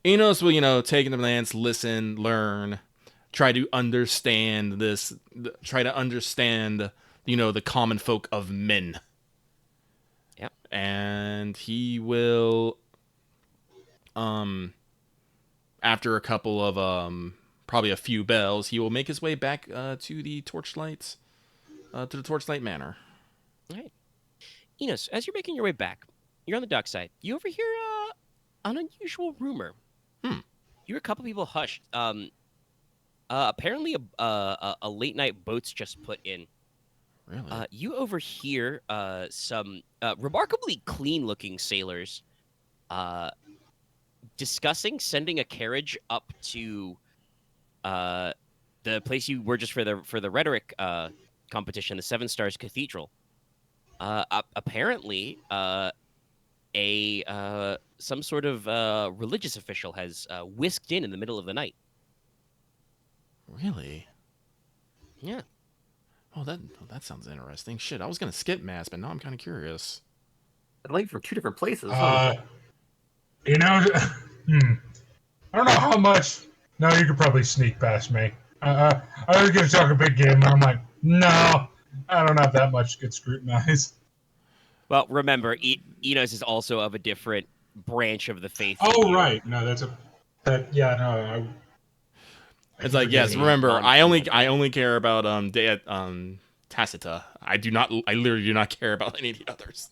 Enos will take in the glance, listen, learn, try to understand this. Try to understand the common folk of men. Yep. And he will after a couple of probably a few bells, he will make his way back to the Torchlight Manor. All right. Inos, as you're making your way back, you're on the dock side. You overhear an unusual rumor. You hear a couple people hushed. Apparently a late night boat's just put in. Really? You overhear some remarkably clean-looking sailors discussing sending a carriage up to the place you were just for the rhetoric competition, the Seven Stars Cathedral. Apparently, some sort of religious official has whisked in the middle of the night. Really? Yeah. Oh, that sounds interesting. Shit, I was gonna skip mass, but now I'm kind of curious. I think from 2 different places. I don't know how much. No, you could probably sneak past me. I was gonna talk a big game, and I'm like, no, I don't have that much to get scrutinized. Well, remember, Enos is also of a different branch of the faith. Oh, right. No, no. It's like, yes, remember, I only care about Tacita. I literally do not care about any of the others.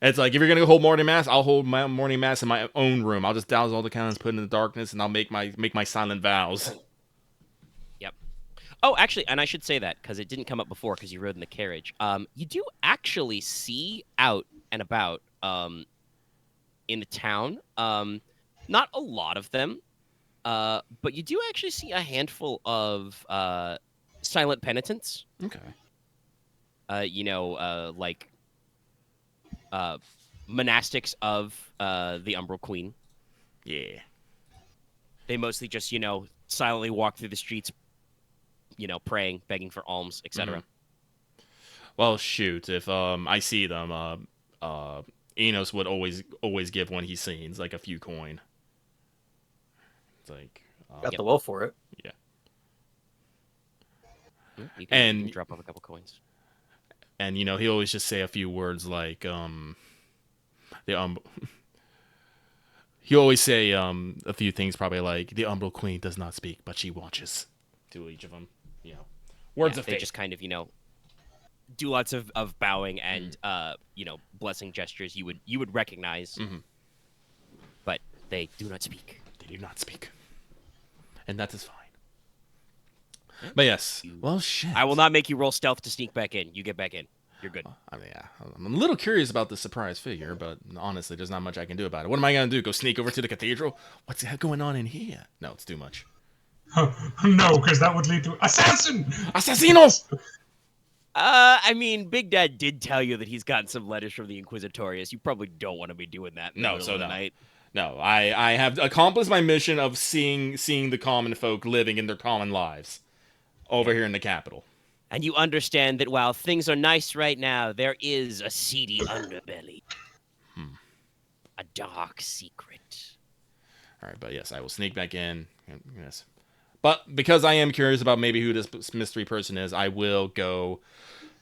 It's like, if you're gonna hold morning mass, I'll hold my morning mass in my own room. I'll just douse all the candles, put it in the darkness, and I'll make my silent vows. Yep. Oh, actually, and I should say that because it didn't come up before because you rode in the carriage. You do actually see out and about in the town. Not a lot of them, but you do actually see a handful of silent penitents. Okay. Like monastics of the Umbral Queen. Yeah. They mostly just, silently walk through the streets, praying, begging for alms, etc. Well, shoot, if I see them, Inos would always give when he sings like a few coin. It's like Got the will for it. yeah. You can drop off a couple coins. And he always just say a few words like he always say a few things probably like the Umbral Queen does not speak, but she watches to each of them. Words of they faith. just kind of do lots of bowing and blessing gestures you would recognize, but they do not speak. They do not speak, and that is fine. But yes, well, shit. I will not make you roll stealth to sneak back in. You get back in. You're good. I mean, yeah, I'm a little curious about the surprise figure, but honestly, there's not much I can do about it. What am I gonna do? Go sneak over to the cathedral? What's going on in here? No, it's too much. No, because that would lead to assassin. Assassinos! I mean, Big Dad did tell you that he's gotten some letters from the Inquisitorius. You probably don't want to be doing that. In the middle of the night. No, I have accomplished my mission of seeing the common folk living in their common lives over here in the capital. And you understand that while things are nice right now, there is a seedy underbelly. A dark secret. All right, but yes, I will sneak back in. Yes. But because I am curious about maybe who this mystery person is, I will go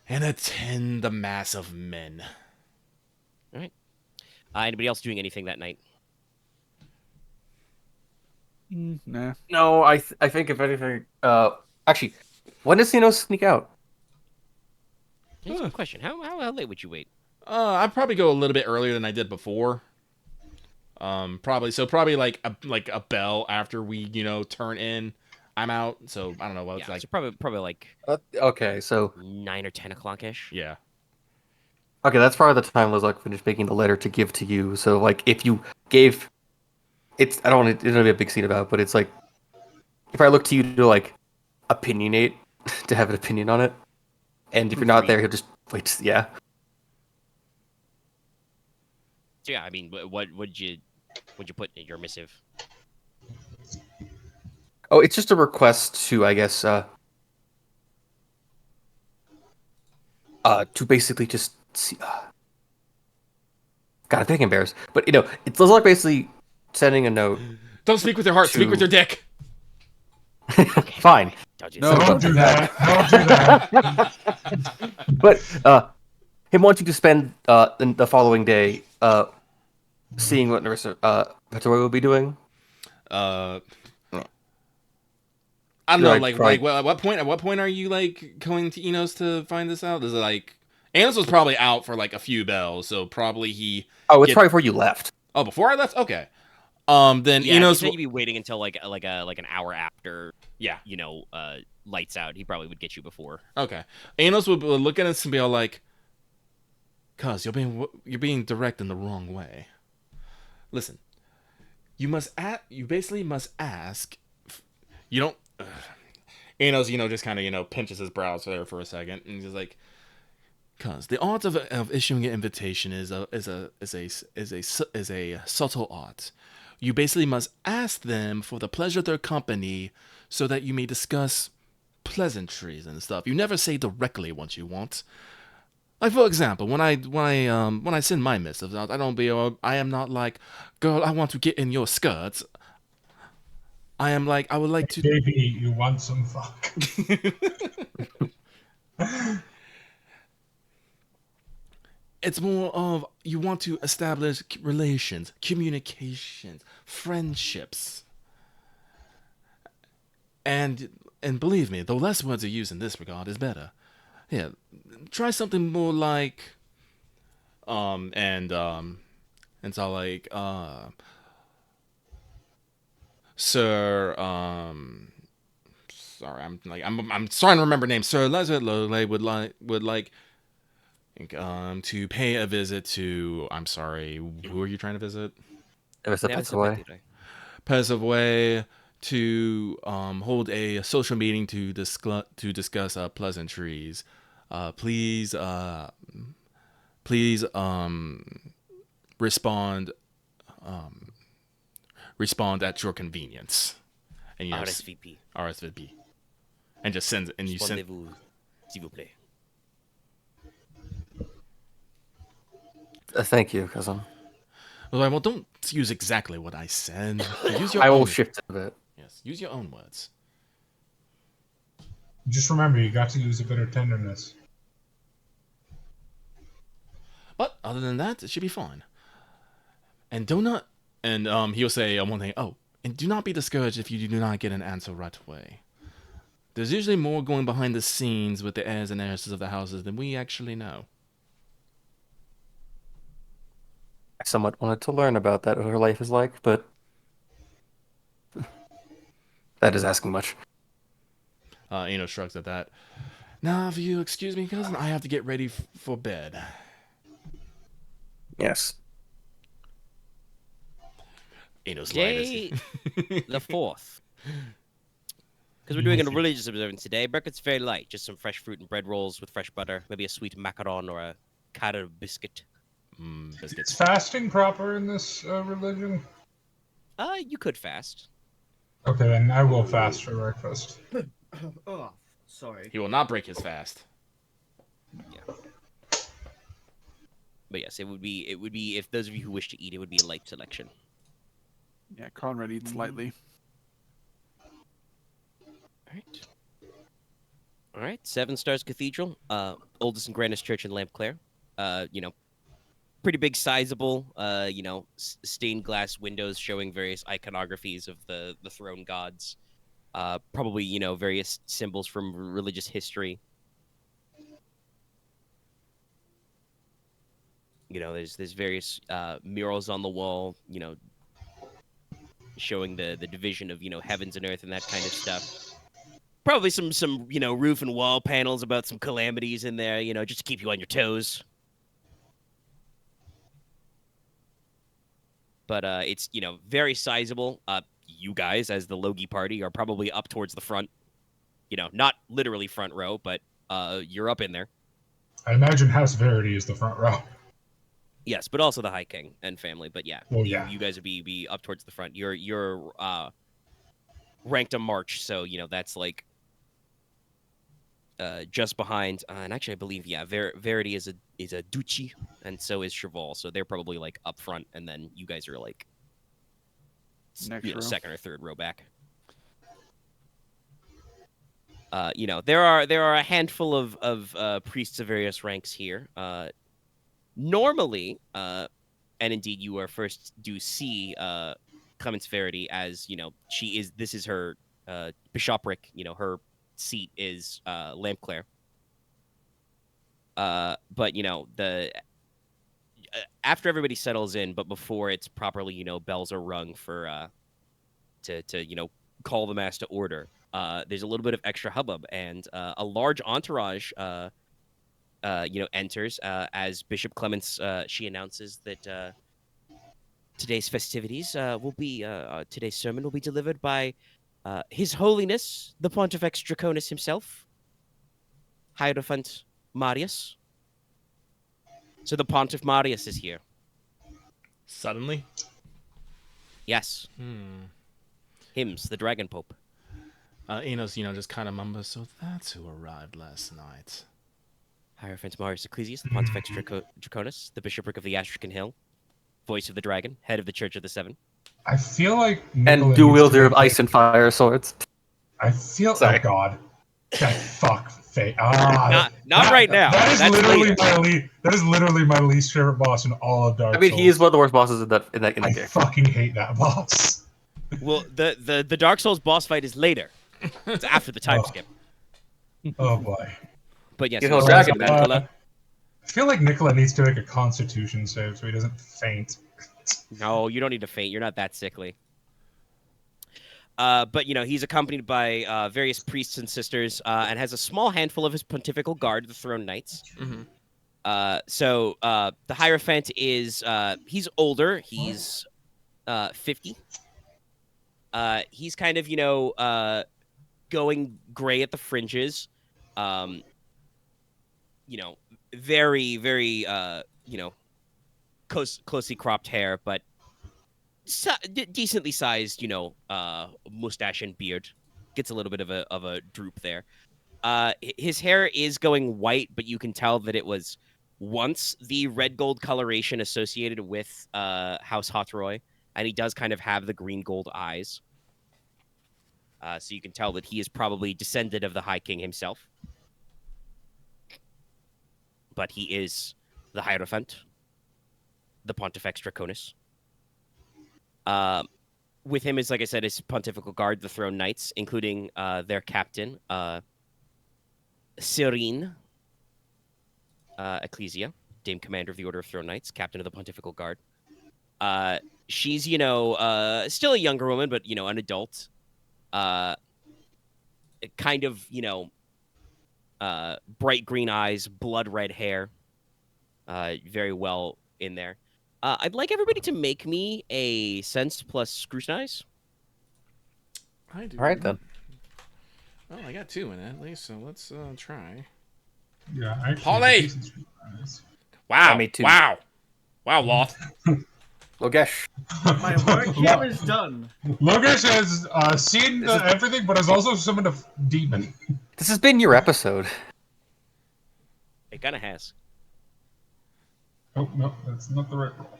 and attend the mass of men. All right. Anybody else doing anything that night? Nah. No, I think if anything, actually, when does Inos sneak out? That's a good question. How late would you wait? I'd probably go a little bit earlier than I did before. Probably like a bell after we turn in. I'm out, so I don't know what it's like. So probably like Okay, so 9 or 10 o'clock ish. Yeah. Okay, that's probably the time Leslok finished making the letter to give to you. So like, if you gave, I don't want it to be a big scene about it, but it's like, if I look to you to like opinionate, to have an opinion on it, and if you're not there, he'll just wait. Yeah. So yeah, I mean, what would you put in your missive? Oh, it's just a request to, I guess, to basically just see. God, I'm getting embarrassed. But it's Leslok basically sending a note. Don't speak with your heart. Speak with your dick. Fine. Don't do that. Don't do that. But him wanting to spend the following day seeing what Narissa Pettori will be doing. I don't know, like at what point are you like going to Inos to find this out? Is it like Inos was probably out for like a few bells, so probably he. Oh, it's probably before you left. Oh, before I left. Okay. Then Inos you'd be waiting until like an hour after. Yeah. Lights out. He probably would get you before. Okay. Inos would look at us and be all like, "Cuz you're being direct in the wrong way. Listen, you basically must ask. You don't." Inos, just kind of pinches his brows there for a second, and he's like, "Cuz the art of issuing an invitation is a subtle art. You basically must ask them for the pleasure of their company, so that you may discuss pleasantries and stuff. You never say directly what you want. Like for example, when I send my missives out, I am not like, girl, I want to get in your skirts. I am like, I would like to. Baby, you want some fuck? It's more of you want to establish relations, communications, friendships. And believe me, the less words you use in this regard is better. Yeah, try something more like, so like, sir, sorry, I'm starting to remember names. Sir Leslok would like to pay a visit to. I'm sorry, who are you trying to visit? Pesaway. To hold a social meeting to discuss pleasantries. Please respond at your convenience. And RSVP. RSVP. and just sends and you send. Respondez-vous, s'il vous plaît. Thank you, cousin. Well, don't use exactly what I said. Use your I will own. shift it a bit. Yes, use your own words. Just remember, you got to use a bit of tenderness. But other than that, it should be fine. And do not. And he'll say one thing. Oh, and do not be discouraged if you do not get an answer right away. There's usually more going behind the scenes with the heirs and heiresses of the houses than we actually know. I somewhat wanted to learn about that, what her life is like, but that is asking much. Inos shrugs at that. Now, if you excuse me, cousin, I have to get ready for bed. Yes. Inos Day the 4th. Because we're doing a religious observance today, breakfast's very light. Just some fresh fruit and bread rolls with fresh butter, maybe a sweet macaron or a carrot biscuit. Is Biscuits. fasting proper in this religion? You could fast. Okay, then I will fast for breakfast. Oh, sorry. He will not break his fast. Yeah. But yes, it would be if those of you who wish to eat, it would be a light selection. Yeah, Konrad eats lightly. All right. Seven Stars Cathedral, oldest and grandest church in Lampclair. Pretty big, sizable. Stained glass windows showing various iconographies of the throne gods. Probably various symbols from religious history. There's various murals on the wall. Showing the division of heavens and earth and that kind of stuff. Probably some roof and wall panels about some calamities in there, just to keep you on your toes. But it's very sizable. You guys, as the Logi party, are probably up towards the front. Not literally front row, but you're up in there. I imagine House Verity is the front row. Yes, but also the High King and family. But yeah, Well, yeah. you guys would be up towards the front. You're ranked a march, so that's like just behind. And actually, I believe Verity is a duchy, and so is Cheval. So they're probably like up front, and then you guys are like Next row. second or third row back. There are a handful of priests of various ranks here. Normally, and indeed you are first do see Clemence Verity as this is her bishopric. Her seat is Lampclair. But the after everybody settles in, but before it's properly bells are rung for to call the mass to order. There's a little bit of extra hubbub, and a large entourage enters as Bishop Clemens. She announces that today's festivities today's sermon will be delivered by His Holiness the Pontifex Draconis himself, Hierophant Marius. So the Pontiff Marius is here. Suddenly? Yes. Hymns, the Dragon Pope. Inos, just kind of mumbles, so that's who arrived last night. Hierophant Marius Ecclesius, the Pontifex Draconis, the Bishopric of the Astrakan Hill, voice of the dragon, head of the Church of the Seven. I feel like And Nicola dual needs wielder to of make ice and fire swords. I feel. Sorry. Oh God, that fuck face. Not right now. That is That's literally later. that is literally my least favorite boss in all of Dark I mean, Souls. he is one of the worst bosses in that I game. fucking hate that boss. Well, the Dark Souls boss fight is later. It's after the time skip. Oh boy. But yes, You know, Mr. Dragon, Nicola. I feel like Nicola needs to make a Constitution save so he doesn't faint. No, you don't need to faint. You're not that sickly. But he's accompanied by various priests and sisters, and has a small handful of his pontifical guard, the Throne Knights. So the Hierophant is he's older. He's 50. He's kind of going gray at the fringes. Very very closely cropped hair, but decently sized, mustache and beard. gets a little bit of a droop there. His hair is going white, but you can tell that it was once the red gold coloration associated with House Hotroy, and he does kind of have the green gold eyes. So you can tell that he is probably descended of the High King himself. But he is the Hierophant, the Pontifex Draconis. With him is, like I said, his Pontifical Guard, the Throne Knights, including their captain, Serene Ecclesia, Dame Commander of the Order of Throne Knights, Captain of the Pontifical Guard. She's, still a younger woman, but, an adult. Kind of, bright green eyes, blood red hair. Very well in there. I'd like everybody to make me a sense plus scrutinize. I do. All right, then. Well, I got 2 in it, at least, so let's try. Yeah, actually. Holly! Wow. Me too. Wow. Wow, Loth. Logesh. My work here is done. Logesh has seen everything, but has also summoned a demon. This has been your episode. It kind of has. Oh, no, that's not the right roll.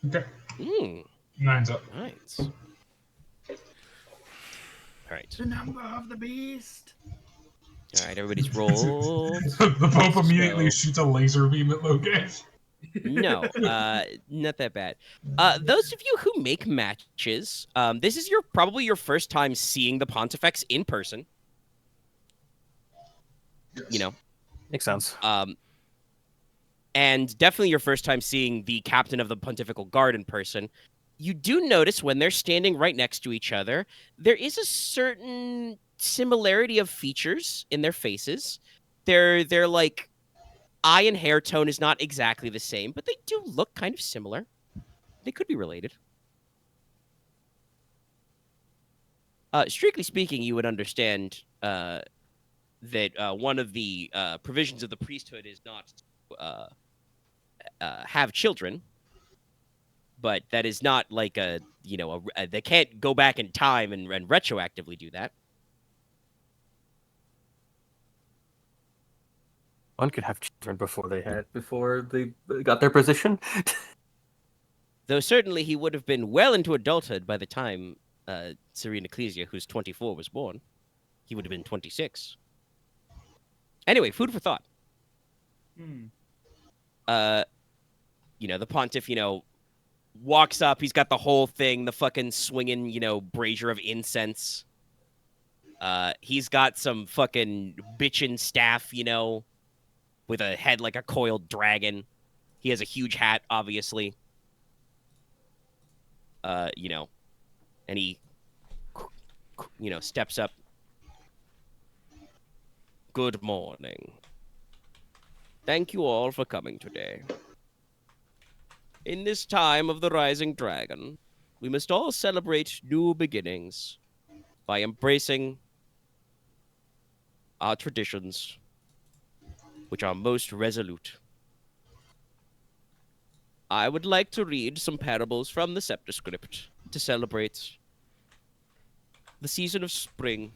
Okay. 9's up. Nice. All right. The number of the beast. All right, everybody's rolled. The Pope immediately shoots a laser beam at Logesh. No, not that bad. Those of you who make matches, this is probably your first time seeing the Pontifex in person. Yes. Makes sense. And definitely your first time seeing the captain of the Pontifical Guard in person. You do notice when they're standing right next to each other, there is a certain similarity of features in their faces. They're like eye and hair tone is not exactly the same, but they do look kind of similar. They could be related. Strictly speaking, you would understand that one of the provisions of the priesthood is not to have children, but that is not like they can't go back in time and retroactively do that. One could have children before they got their position. Though certainly he would have been well into adulthood by the time Serene Ecclesia, who's 24, was born. He would have been 26. Anyway, food for thought. The pontiff, walks up. He's got the whole thing, the fucking swinging, brazier of incense. He's got some fucking bitchin' staff, with a head like a coiled dragon. He has a huge hat, obviously. And he, steps up. Good morning. Thank you all for coming today. In this time of the rising dragon, we must all celebrate new beginnings by embracing our traditions, which are most resolute. I would like to read some parables from the Scepter Script to celebrate the season of spring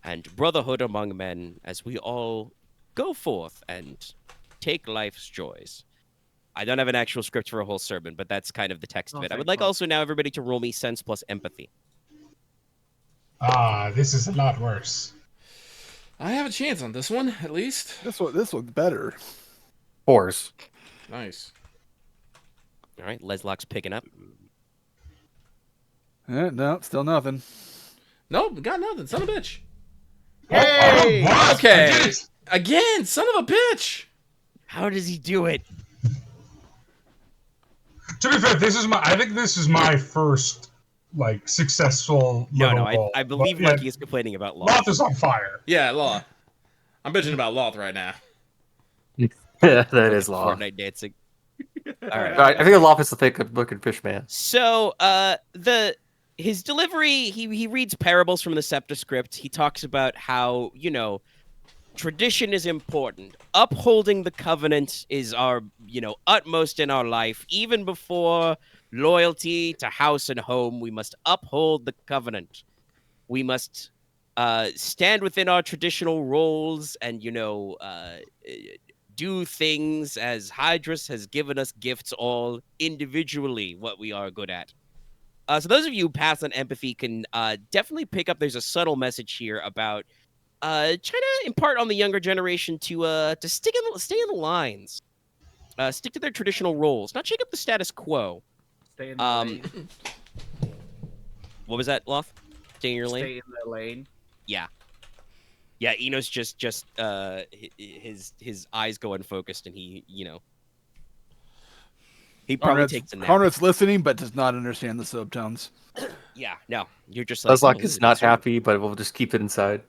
and brotherhood among men as we all go forth and take life's joys. I don't have an actual script for a whole sermon, but that's kind of the text of it. I would like also now everybody to roll me sense plus empathy. This is a lot worse. I have a chance on this one, at least. This one's better. 4s. Nice. All right, Leslok's picking up. No, still nothing. Nope, got nothing. Son of a bitch. Hey! What? Okay. Again, son of a bitch. How does he do it? To be fair, I think this is my first, successful. No, roll. I believe But, Lucky is complaining about Loth. Loth is on fire. Yeah, Loth. I'm bitching about Loth right now. That is Loth. Fortnite dancing. All All right. right, I think Loth is the thick-looking fish man. So, his delivery, he reads parables from the Scepter Script. He talks about how, tradition is important. Upholding the covenant is our, utmost in our life, even before loyalty to house and home. We must uphold the covenant. We must stand within our traditional roles and, do things as Hydrus has given us gifts all individually, what we are good at. So those of you who pass on empathy can definitely pick up. There's a subtle message here about trying to impart on the younger generation to stay in the lines, stick to their traditional roles, not shake up the status quo. Stay in the lane. What was that, Loth? Stay in your lane. Stay in the lane. Yeah. Yeah, Enos just his eyes go unfocused, and he probably takes a nap. Konrad's listening, but does not understand the subtones. Yeah, no, you're just like Leslok is not happy, but we'll just keep it inside.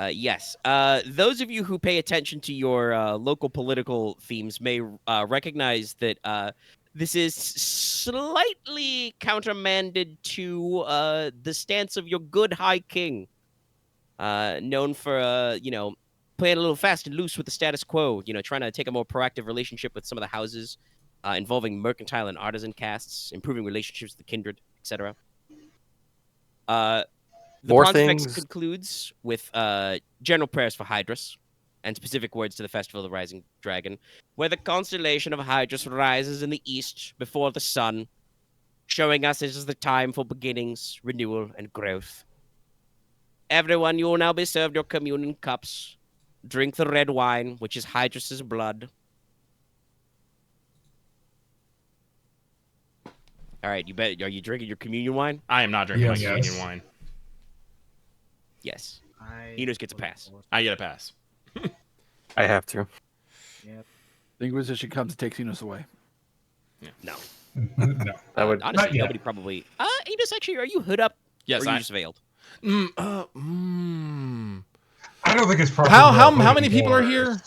Yes. Those of you who pay attention to your local political themes may recognize that this is slightly countermanded to the stance of your good High King, known for playing a little fast and loose with the status quo. Trying to take a more proactive relationship with some of the houses, involving mercantile and artisan castes, improving relationships with the kindred, etc. The More Pontifex things. concludes with general prayers for Hydrus and specific words to the Festival of the Rising Dragon, where the constellation of Hydrus rises in the east before the sun, showing us this is the time for beginnings, renewal, and growth. Everyone, you will now be served your communion cups. Drink the red wine, which is Hydrus's blood. All right, are you drinking your communion wine? I am not drinking my Yes. communion wine. Yes. Enos gets a pass. I get a pass. I have to. Yep. The Inquisition comes and takes Enos away. No. No. That would. Not Honestly, yet. nobody probably... Enos, actually, are you hood up? Yes, or are you I. just veiled? I don't think it's probably How many people are here?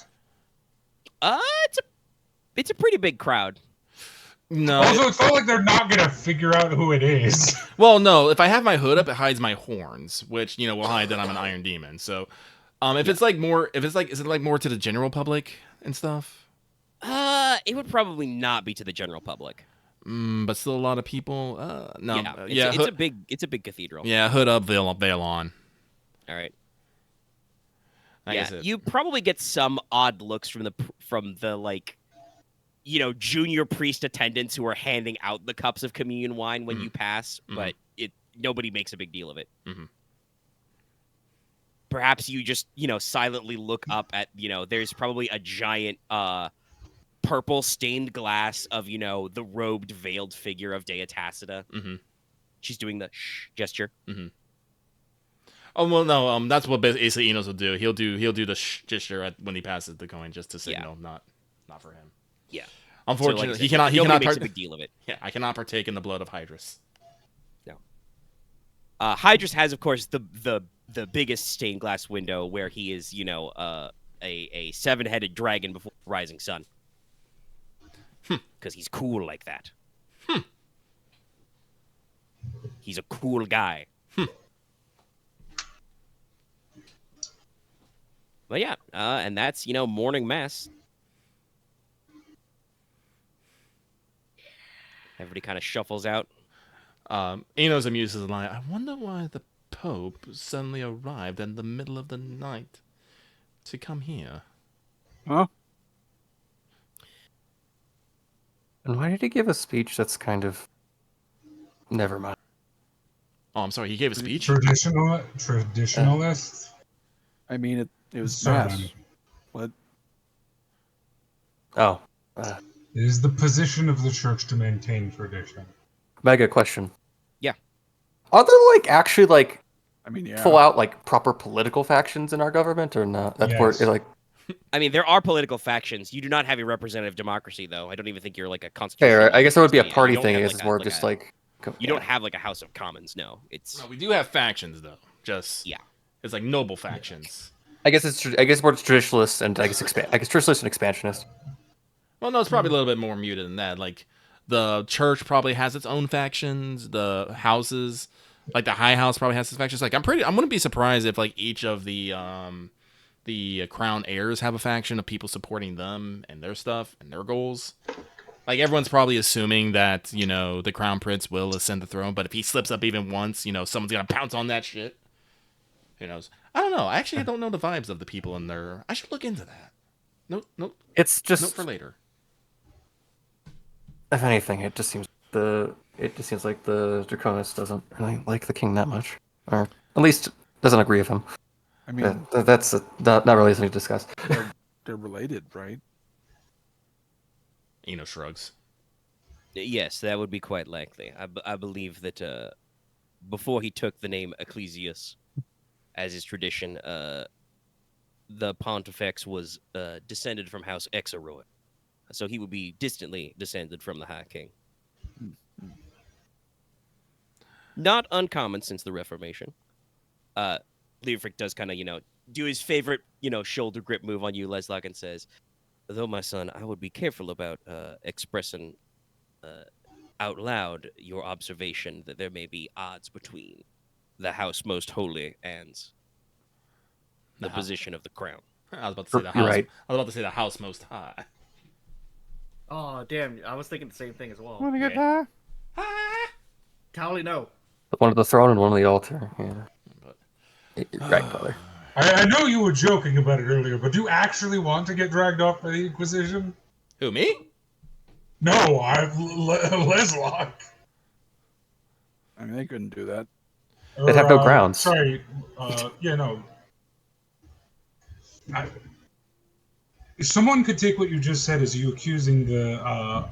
It's a pretty big crowd. No. Also, it's not like they're not gonna figure out who it is. Well, no. If I have my hood up, it hides my horns, which will hide that I'm an Iron Demon. So, if it's like more, is it like more to the general public and stuff? It would probably not be to the general public. But still a lot of people. No. Yeah, it's a big cathedral. Yeah, hood up, veil on. All right. I Yeah, guess it. you probably get some odd looks from the like, junior priest attendants who are handing out the cups of communion wine when you pass, but nobody makes a big deal of it. Mhm. Perhaps you just silently look up at there's probably a giant purple stained glass of the robed veiled figure of Dea Tacita. Mhm. She's doing the shh gesture. Oh well, no. That's what basically Enos will do. He'll do the gesture when he passes the coin, just to signal not for him. Yeah. Unfortunately, So, like I he said, cannot. nobody makes a big deal of it. Yeah, I cannot partake in the blood of Hydrus. No. Hydrus has, of course, the biggest stained glass window where he is, a seven-headed dragon before the rising sun. Because he's cool like that. He's a cool guy. But yeah, and that's, morning mass. Everybody kind of shuffles out. Enos amuses the line. I wonder why the Pope suddenly arrived in the middle of the night to come here. Huh? And why did he give a speech that's kind of... Never mind. Oh, I'm sorry. He gave a speech. Traditionalist. I mean, it was Sermon. mass. What? Oh. It is the position of the church to maintain tradition. Mega question. Yeah. Are there actually I mean, yeah. full out proper political factions in our government or not? That's where Yes. it I mean, there are political factions. You do not have a representative democracy, though. I don't even think you're like a constitutional. fair. I guess it would be a state. party You don't thing. I have, guess like, it's more a- just like a- You don't yeah. have like a House of Commons. No, it's No, we do have factions though. Just yeah. it's like noble factions. I guess it's more traditionalist and I guess traditionalist and expansionist. Well, no, it's probably a little bit more muted than that. Like the church probably has its own factions. The houses, like the High House, probably has its factions. Like I wouldn't be surprised if each of the crown heirs have a faction of people supporting them and their stuff and their goals. Like, everyone's probably assuming that, you know, the Crown Prince will ascend the throne, but if he slips up even once, you know, someone's gonna pounce on that shit. Who knows? I don't know. Actually, I don't know the vibes of the people in there. I should look into that. Nope. It's Note just for later. if anything, it just seems like the Draconis doesn't really like the king that much, or at least doesn't agree with him. I mean, That's not really something to discuss. they're related, right? Inos shrugs. Yes, that would be quite likely. I believe that before he took the name Ecclesius, as is tradition, the Pontifex was descended from House Exaroi. So he would be distantly descended from the High King. Not uncommon since the Reformation. Leofric does kind of, do his favorite, shoulder grip move on you, Leslok, and says, though, my son, I would be careful about expressing out loud your observation that there may be odds between the house most holy and the position of the crown. I was about to say the house. You're right. I was about to say the house most high. Oh, damn. I was thinking the same thing as well. Want to get high? Totally no. One of the throne and one of the altar. Yeah. You're right, brother. I know you were joking about it earlier, but do you actually want to get dragged off by the Inquisition? Who, me? No, Leslok. I mean, they couldn't do that. They'd have no grounds. Sorry. Yeah, no. If someone could take what you just said as you accusing the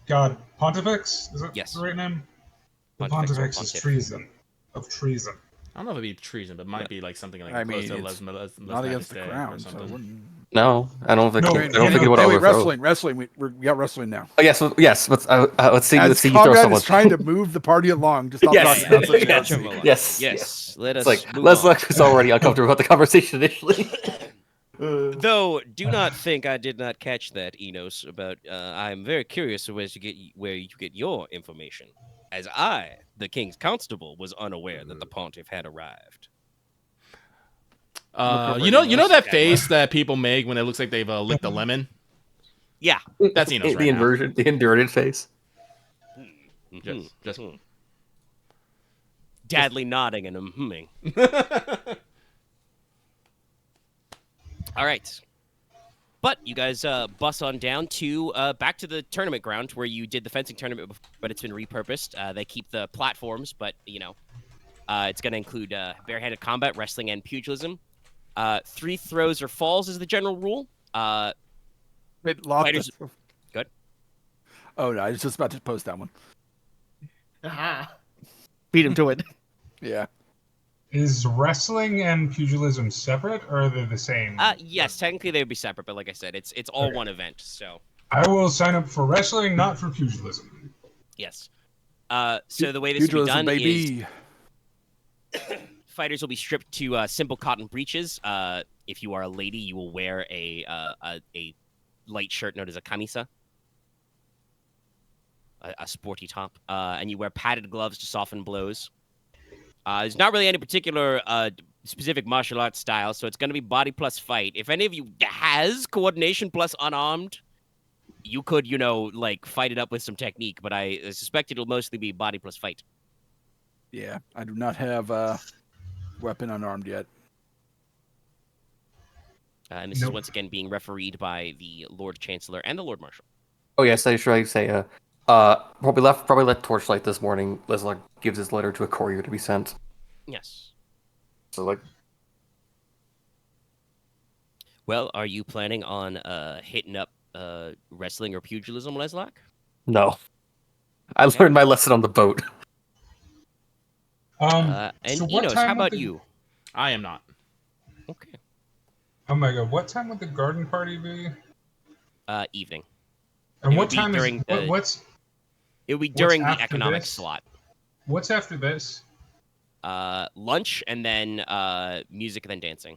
God Pontifex, is that Yes. the right name? The Pontifex Pontifex or is Pontiff. treason. I don't know if it'd be treason, but it might be like something like I mean, close to it's Les not against the Majesté crown, or so it something. wouldn't. No, I don't think. No, I don't think it would Anyway, overthrow. wrestling. We got wrestling now. Oh, yes. Let's see As you throw Konrad someone. is trying to move the party along, just stop Yes. talking nonsense. Yes. Jump along. Yes. Yes. Let us It's like move on. Leslok was already uncomfortable about the conversation initially. Though, do not think I did not catch that, Inos. About I'm very curious where you get your information, as I, the king's constable, was unaware that the pontiff had arrived. You know that face that people make when it looks like they've licked a lemon? Yeah. That's Inos the right inversion, the inverted face. Just Dadly nodding and humming. All right. But you guys bus on down to back to the tournament ground where you did the fencing tournament before, but it's been repurposed. They keep the platforms, but, it's going to include barehanded combat, wrestling, and pugilism. 3 throws or falls is the general rule. Wait, Loth. Fighters- Good. Oh no, I was just about to post that one. Aha. Beat him to it. Yeah. Is wrestling and pugilism separate, or are they the same? Yes, technically they would be separate, but like I said, it's all Okay. one event. So I will sign up for wrestling, not for pugilism. yes. So the way this will be done baby. is fighters will be stripped to simple cotton breeches. If you are a lady, you will wear a light shirt known as a kamisa, a sporty top, and you wear padded gloves to soften blows. There's not really any particular specific martial arts style, so it's going to be body plus fight. If any of you has coordination plus unarmed, you could, fight it up with some technique, but I suspect it'll mostly be body plus fight. Yeah, I do not have weapon unarmed yet. And this is once again being refereed by the Lord Chancellor and the Lord Marshal. Oh yes, I should say. Probably let Torchlight this morning. Leslok gives his letter to a courier to be sent. Yes. So Well, are you planning on hitting up wrestling or pugilism, Leslok? no, I learned my lesson on the boat. And so what Inos, time how would about the- you? I am not. Okay. Oh my god, what time would the garden party be? Evening. And It what would be time during is the- what's It would be during the after economic this? slot. what's after this? Lunch and then music and then dancing.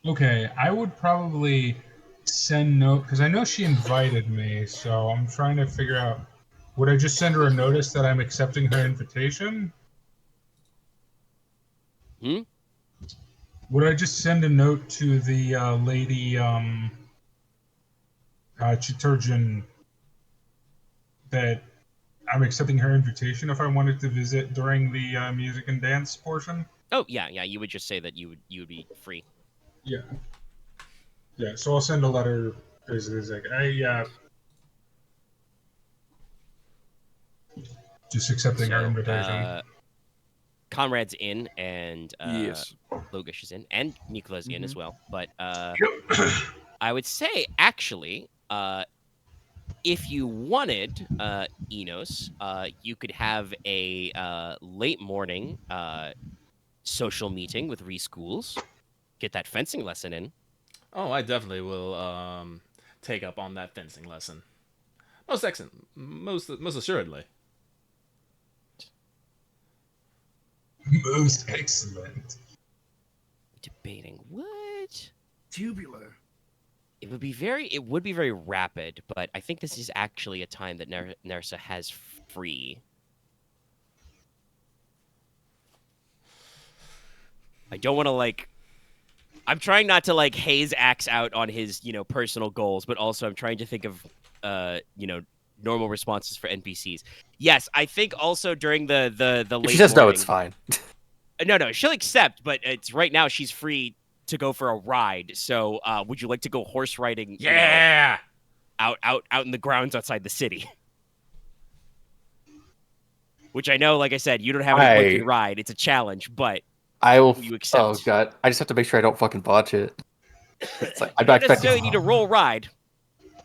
Okay, I would probably send note because I know she invited me, so I'm trying to figure out. Would I just send her a notice that I'm accepting her invitation? Hmm? Would I just send a note to the lady Chiturgeon that I'm accepting her invitation if I wanted to visit during the music and dance portion. Oh yeah, you would just say that you would be free. Yeah. Yeah, so I'll send a letter. It's like, just accepting her invitation. Konrad's in, and Yes. Logesh is in, and Nicola's in as well. But I would say, actually, if you wanted, Inos, you could have a late morning social meeting with Reschools. Get that fencing lesson in. Oh, I definitely will take up on that fencing lesson. Most excellent. Most assuredly. Most excellent. Debating what? Tubular. It would be very rapid, but I think this is actually a time that Nersa has free. I don't want to I'm trying not to haze Axe out on his, personal goals, but also I'm trying to think of normal responses for NPCs. Yes, I think also during the late She says morning, no, it's fine. No, she'll accept, but it's right now she's free to go for a ride. So, would you like to go horse riding? Yeah. Out in the grounds outside the city. Which I know, like I said, you don't have any quick ride. It's a challenge, but I will. You accept. Oh god, I just have to make sure I don't fucking botch it. It's like, I'm you not don't necessarily need to roll ride.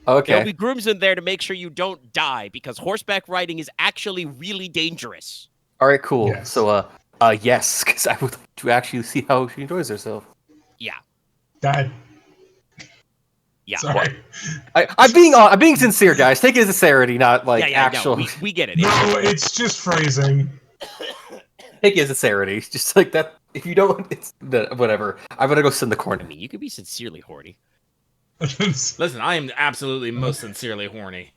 Okay. There'll be grooms in there to make sure you don't die, because horseback riding is actually really dangerous. All right, cool. Yes. So, yes, because I would like to actually see how she enjoys herself. Yeah. That. Yeah. Sorry. I'm being sincere, guys. Take it as sincerity, not actual. No, we get it. No, it's just phrasing. Take it as sincerity. Just like that. If you don't, it's whatever. I'm gonna go sit in the corner. I mean, you could be sincerely horny. Listen, I am absolutely most sincerely horny.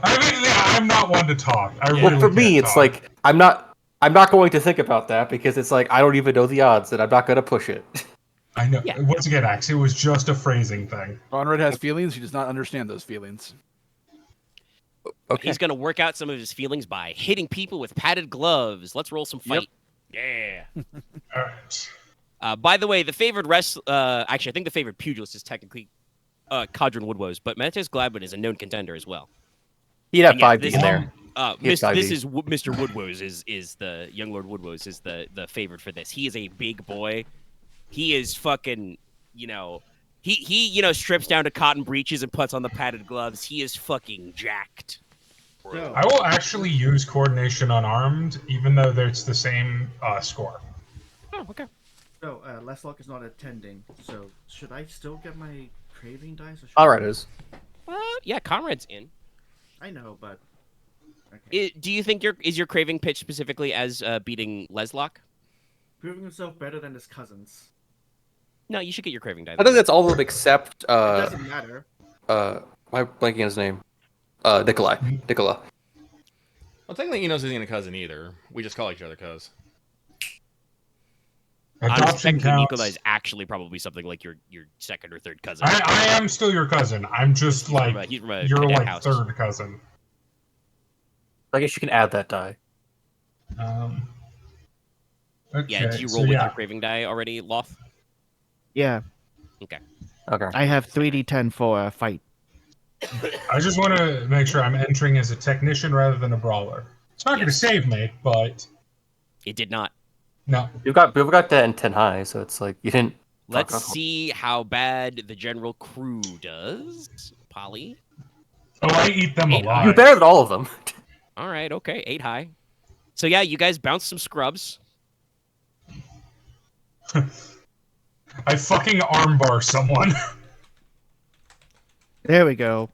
I mean, I'm not one to talk. Well, for me, it's like I'm not going to think about that because it's like I don't even know the odds, and I'm not gonna push it. I know. Yeah. Once again, Axe, it was just a phrasing thing. Konrad has feelings. He does not understand those feelings. Okay. He's gonna work out some of his feelings by hitting people with padded gloves. Let's roll some fight. Yeah. All right. By the way, the favored actually, I think the favored pugilist is technically Cadron Woodwoes, but Mantis Gladwin is a known contender as well. He'd have And yeah, 5D this in is- there. This is Mr. Woodwoes is the young Lord Woodwoes is the favorite for this. He is a big boy. He is fucking, he strips down to cotton breeches and puts on the padded gloves. He is fucking jacked. So, I will actually use coordination unarmed, even though it's the same score. Oh, okay. so Leslok is not attending. So should I still get my craving dice? Or should All right, is. Yeah, Conrad's in. I know, but okay. Do you think is your craving pitch specifically as beating Leslok? Proving himself better than his cousins. No, you should get your craving die. I think that's all of them except It doesn't matter. am I blanking on his name? Nicola. Well, technically, Enos isn't a cousin either. We just call each other cuz. Honestly, Adoption technically, counts. Nicola is actually probably something like your second or third cousin. I am still your cousin. I'm just He's like from a you're cadet like house. third cousin. I guess you can add that die. Okay, Yeah, did you so roll with yeah. your craving die already, Loth? Yeah, Okay. I have 3d10 for a fight. I just want to make sure I'm entering as a technician rather than a brawler. It's not going to save me, but It did not. no. We've got that in 10 high, so it's like you didn't. Let's fuck off. see how bad the general crew does. Polly. Oh, I eat them Eight. alive. You're better than all of them. All right, okay, 8 high. So yeah, you guys bounced some scrubs. I fucking armbar someone. There we go.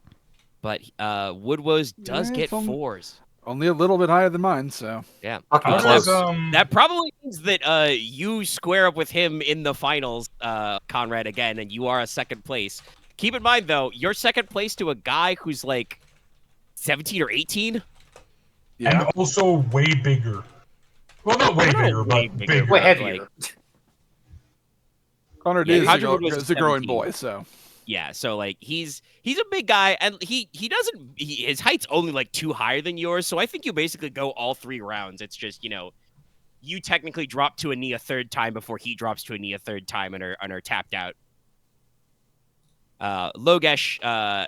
But Woodwoes does Yeah, get it's on- 4s. Only a little bit higher than mine, so. Yeah. Fucking How close. does, That probably means that you square up with him in the finals, Konrad, again, and you are a second place. Keep in mind, though, you're second place to a guy who's like 17 or 18. and also way bigger. Well, not way bigger, way but bigger, bigger. Way heavier. Konrad Yeah, is Hadra was a growing 17. boy, so. Yeah, so like he's a big guy, and his height's only like 2 higher than yours, so I think you basically go all 3 rounds. It's just you technically drop to a knee a 3rd time before he drops to a knee a 3rd time and are tapped out. Logesh,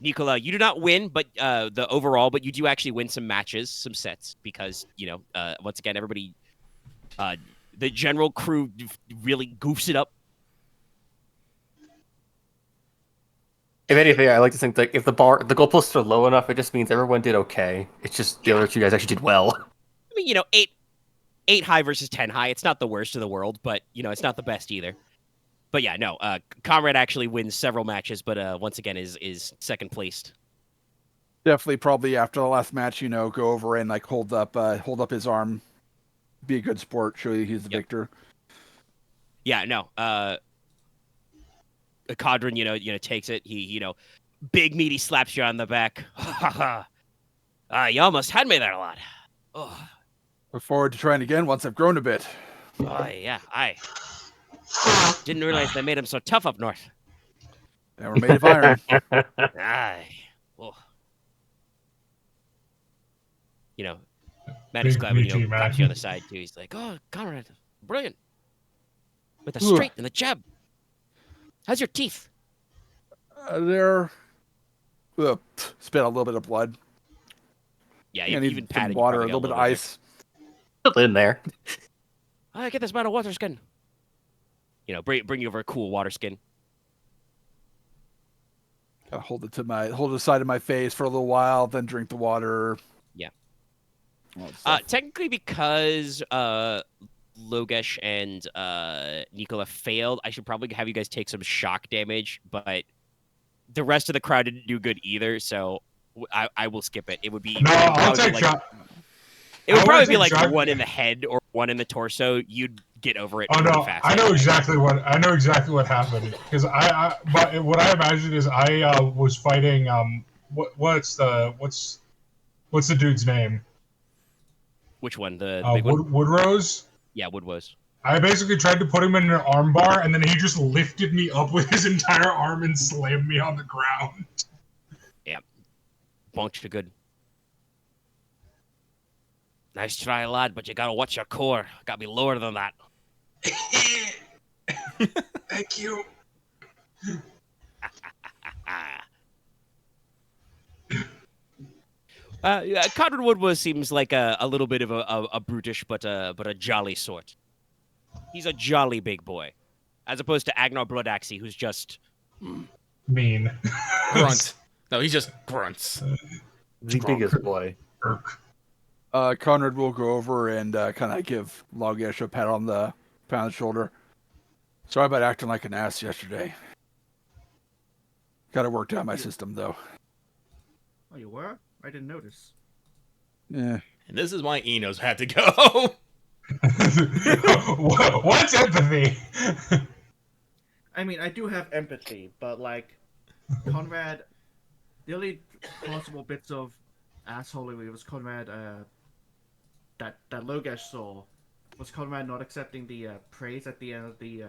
Nicola, you do not win, but the overall, but you do actually win some matches, some sets, because once again everybody, the general crew really goofs it up. If anything, I like to think that if the goalposts are low enough, it just means everyone did okay. It's just the other 2 guys actually did well. I mean, 8 high versus 10 high. It's not the worst of the world, but it's not the best either. But yeah, no. Konrad actually wins several matches, but once again is 2nd placed. Definitely, probably after the last match, go over and like hold up his arm, be a good sport, show you he's the victor. Yeah, no. Kodran, takes it. He, big meaty slaps you on the back. You almost had me there a lot. Oh. Look forward to trying again once I've grown a bit. Oh, yeah, I didn't realize they made him so tough up north. They were made of iron. Aye. Oh. Matt is glad when got you on the side, too. He's like, oh, Konrad, brilliant. With the straight and the jab. How's your teeth? They're spit a little bit of blood. Yeah, even patted water, a little bit of ice. Still in there. I get this amount of water skin. Bring you over a cool water skin. Gotta hold it to the side of my face for a little while, then drink the water. Yeah. Technically, because Logesh and Nicola failed, I should probably have you guys take some shock damage, but the rest of the crowd didn't do good either, so I will skip it. It would be I'll take shock. It would probably be like shock. 1 in the head or 1 in the torso. You'd get over it. Oh no, fast. I know exactly what happened, because but what I imagine is I was fighting what's the dude's name? Which one? The big one? Woodrose? Yeah, Woodrose. I basically tried to put him in an arm bar, and then he just lifted me up with his entire arm and slammed me on the ground. Yeah. Bonked you good. Nice try, lad, but you gotta watch your core. Gotta be lower than that. Thank you. Konrad Woodward seems like a little bit of a brutish but a jolly sort. He's a jolly big boy, as opposed to Agnar Bloodaxe, who's just mean. Grunt. No, he just grunts. The biggest boy. Konrad will go over and kind of give Logesh a pat on the shoulder. Sorry about acting like an ass yesterday. Got to work down my system, though. Oh, you were? I didn't notice. Yeah. And this is why Inos had to go. What's empathy? I mean, I do have empathy, but like, Konrad, the only possible bits of assholery was Konrad, that Logesh saw, was Konrad not accepting the praise at the end of the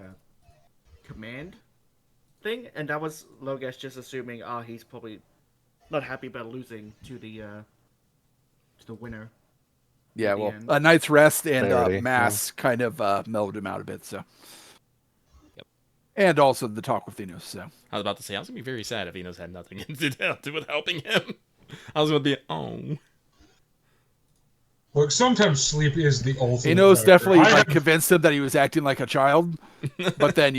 command thing, and that was Logesh just assuming, he's probably not happy about losing to the winner. Yeah, well, a night's rest and mass kind of mellowed him out a bit, so. Yep. And also the talk with Inos, so. I was about to say, I was going to be very sad if Inos had nothing to do with helping him. I was going to be, oh. Look, sometimes sleep is the ultimate. Inos definitely convinced him that he was acting like a child, but then,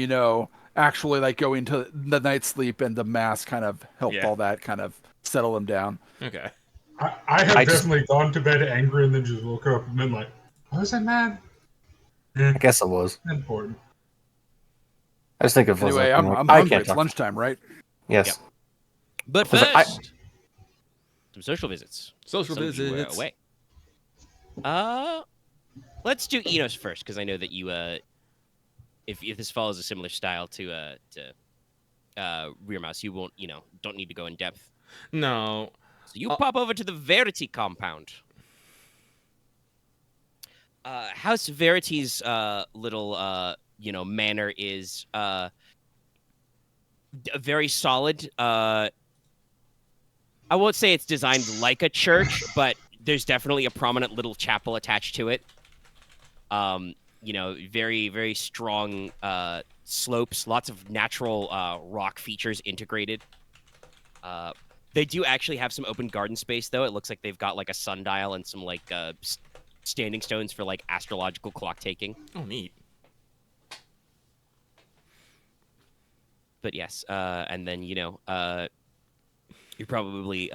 actually like going to the night's sleep and the mass kind of helped all that kind of settle him down. Okay. I have definitely gone to bed angry and then just woke up and been like, was I mad? I guess I was. Important. I just think of anyway, I'm hungry. It's lunchtime, right? Yes. Yep. But first, some social visits. Social visits. Away. Let's do Inos first, because I know that you if this follows a similar style to Rear Mouse, you won't don't need to go in depth. No. So you pop over to the Verity compound. House Verity's little manor is very solid. I won't say it's designed like a church, but there's definitely a prominent little chapel attached to it. Very, very strong slopes, lots of natural rock features integrated. They do actually have some open garden space, though. It looks like they've got like a sundial and some like standing stones for like astrological clock taking. Oh, neat. But yes, and then you're probably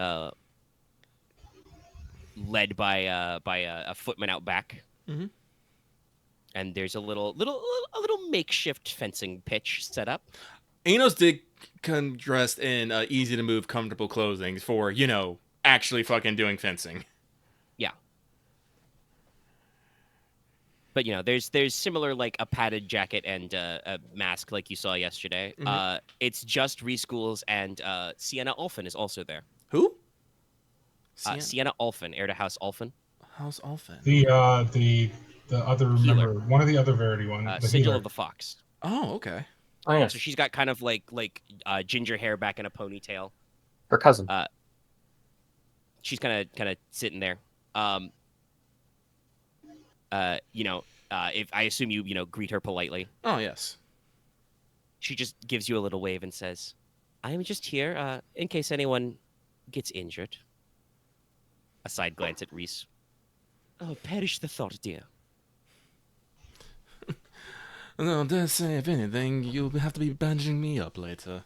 led by a footman out back. Mm-hmm. And there's a little makeshift fencing pitch set up. Inos did come dressed in easy to move, comfortable clothing for actually fucking doing fencing. Yeah. But there's similar like a padded jacket and a mask like you saw yesterday. Mm-hmm. It's just Reschools and Sienna Ulfin is also there. Who? Sienna Ulfin, heir to House Ulfin. House Ulfin. The other Healer. member, one of the other Verity ones. The Sigil healer. of the Fox. Oh, okay. Oh yes, So she's got kind of like ginger hair back in a ponytail. her cousin. She's kind of sitting there. If I assume you greet her politely. Oh, yes. She just gives you a little wave and says, "I am just here in case anyone gets injured." A side glance at Reese. "Oh, perish the thought, dear." No, dare say, if anything, you'll have to be bandaging me up later.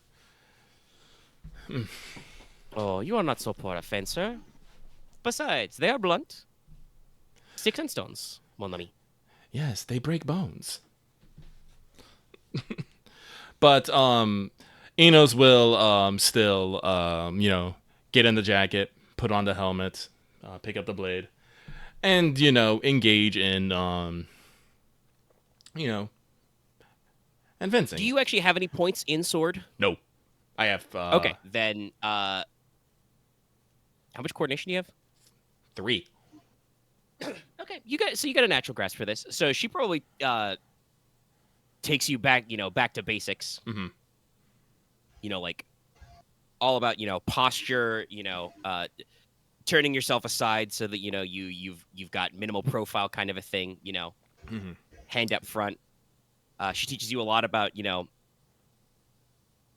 "Oh, you are not so poor a fencer. Besides, they are blunt. Sticks and stones, mon ami." Yes, they break bones. But Inos will still get in the jacket, put on the helmet, pick up the blade, and engage in and fencing. Do you actually have any points in sword? No, I have. Okay, then how much coordination do you have? 3. Okay, you got a natural grasp for this. So she probably takes you back, back to basics. Mm-hmm. Like all about posture. Turning yourself aside so that you've got minimal profile kind of a thing. Mm-hmm. Hand up front. She teaches you a lot about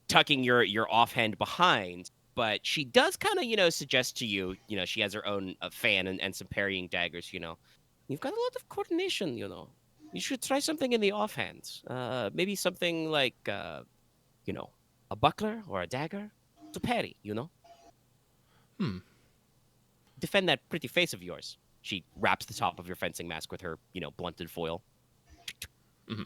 tucking your offhand behind. But she does kind of, suggest to you, she has her own fan and some parrying daggers, You've got a lot of coordination, You should try something in the offhand. Maybe something like, a buckler or a dagger to parry, Defend that pretty face of yours. She wraps the top of your fencing mask with her, blunted foil. Mm-hmm.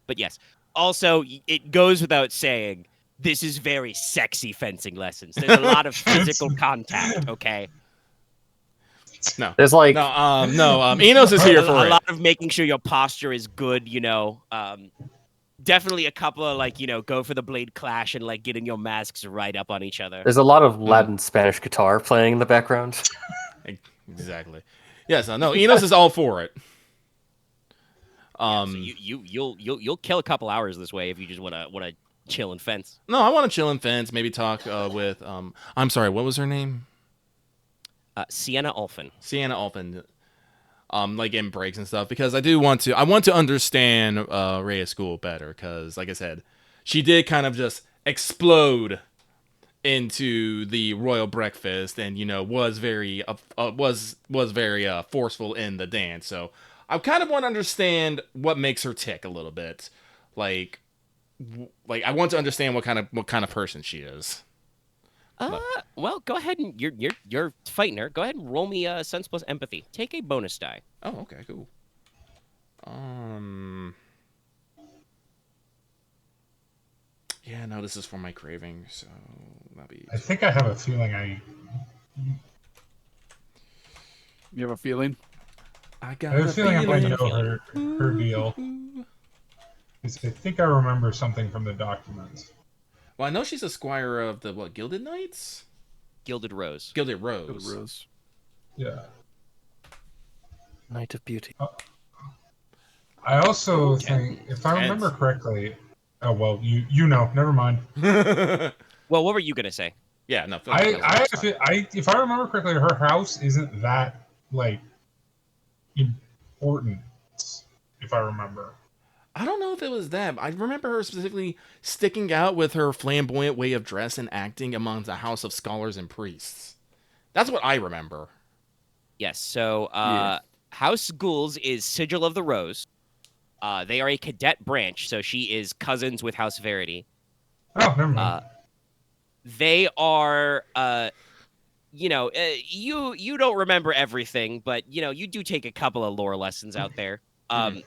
But yes, also, it goes without saying, this is very sexy fencing lessons. There's a lot of physical contact, okay? No. There's like Inos is here for a it. lot of making sure your posture is good, Definitely a couple of go for the blade clash and getting your masks right up on each other. there's a lot of Latin Spanish guitar playing in the background. Exactly. Yes. No. Inos is all for it. So you'll kill a couple hours this way if you just want to chill and fence. No, I want to chill and fence. Maybe talk with. I'm sorry. What was her name? Sienna Ulfin. Sienna Ulfin. In breaks and stuff, because I want to understand Rhea School better, because like I said, she did kind of just explode into the royal breakfast and was very forceful in the dance. So I kind of want to understand what makes her tick a little bit. I want to understand what kind of person she is. Well, go ahead and you're fighting her. Go ahead and roll me sense plus empathy. Take a bonus die. Oh, okay, cool. Yeah, no, this is for my craving, so that'll be. I think I have a feeling You have a feeling? I have a feeling I might know her deal. 'Cause I think I remember something from the documents. Well, I know she's a squire of the Gilded Knights? Gilded Rose. Gilded Rose. Good Rose. Yeah. Night of Beauty. I also think, if I remember correctly, Oh well, you know. Never mind. Well, what were you gonna say? Yeah, no. If I remember correctly, her house isn't that like important. If I remember. I don't know if it was that. I remember her specifically sticking out with her flamboyant way of dress and acting among the house of scholars and priests. That's what I remember. Yes. So, Yeah. House Ghouls is Sigil of the Rose. They are a cadet branch, so she is cousins with House Verity. Oh, never mind. They are, you don't remember everything, but you do take a couple of lore lessons out there. The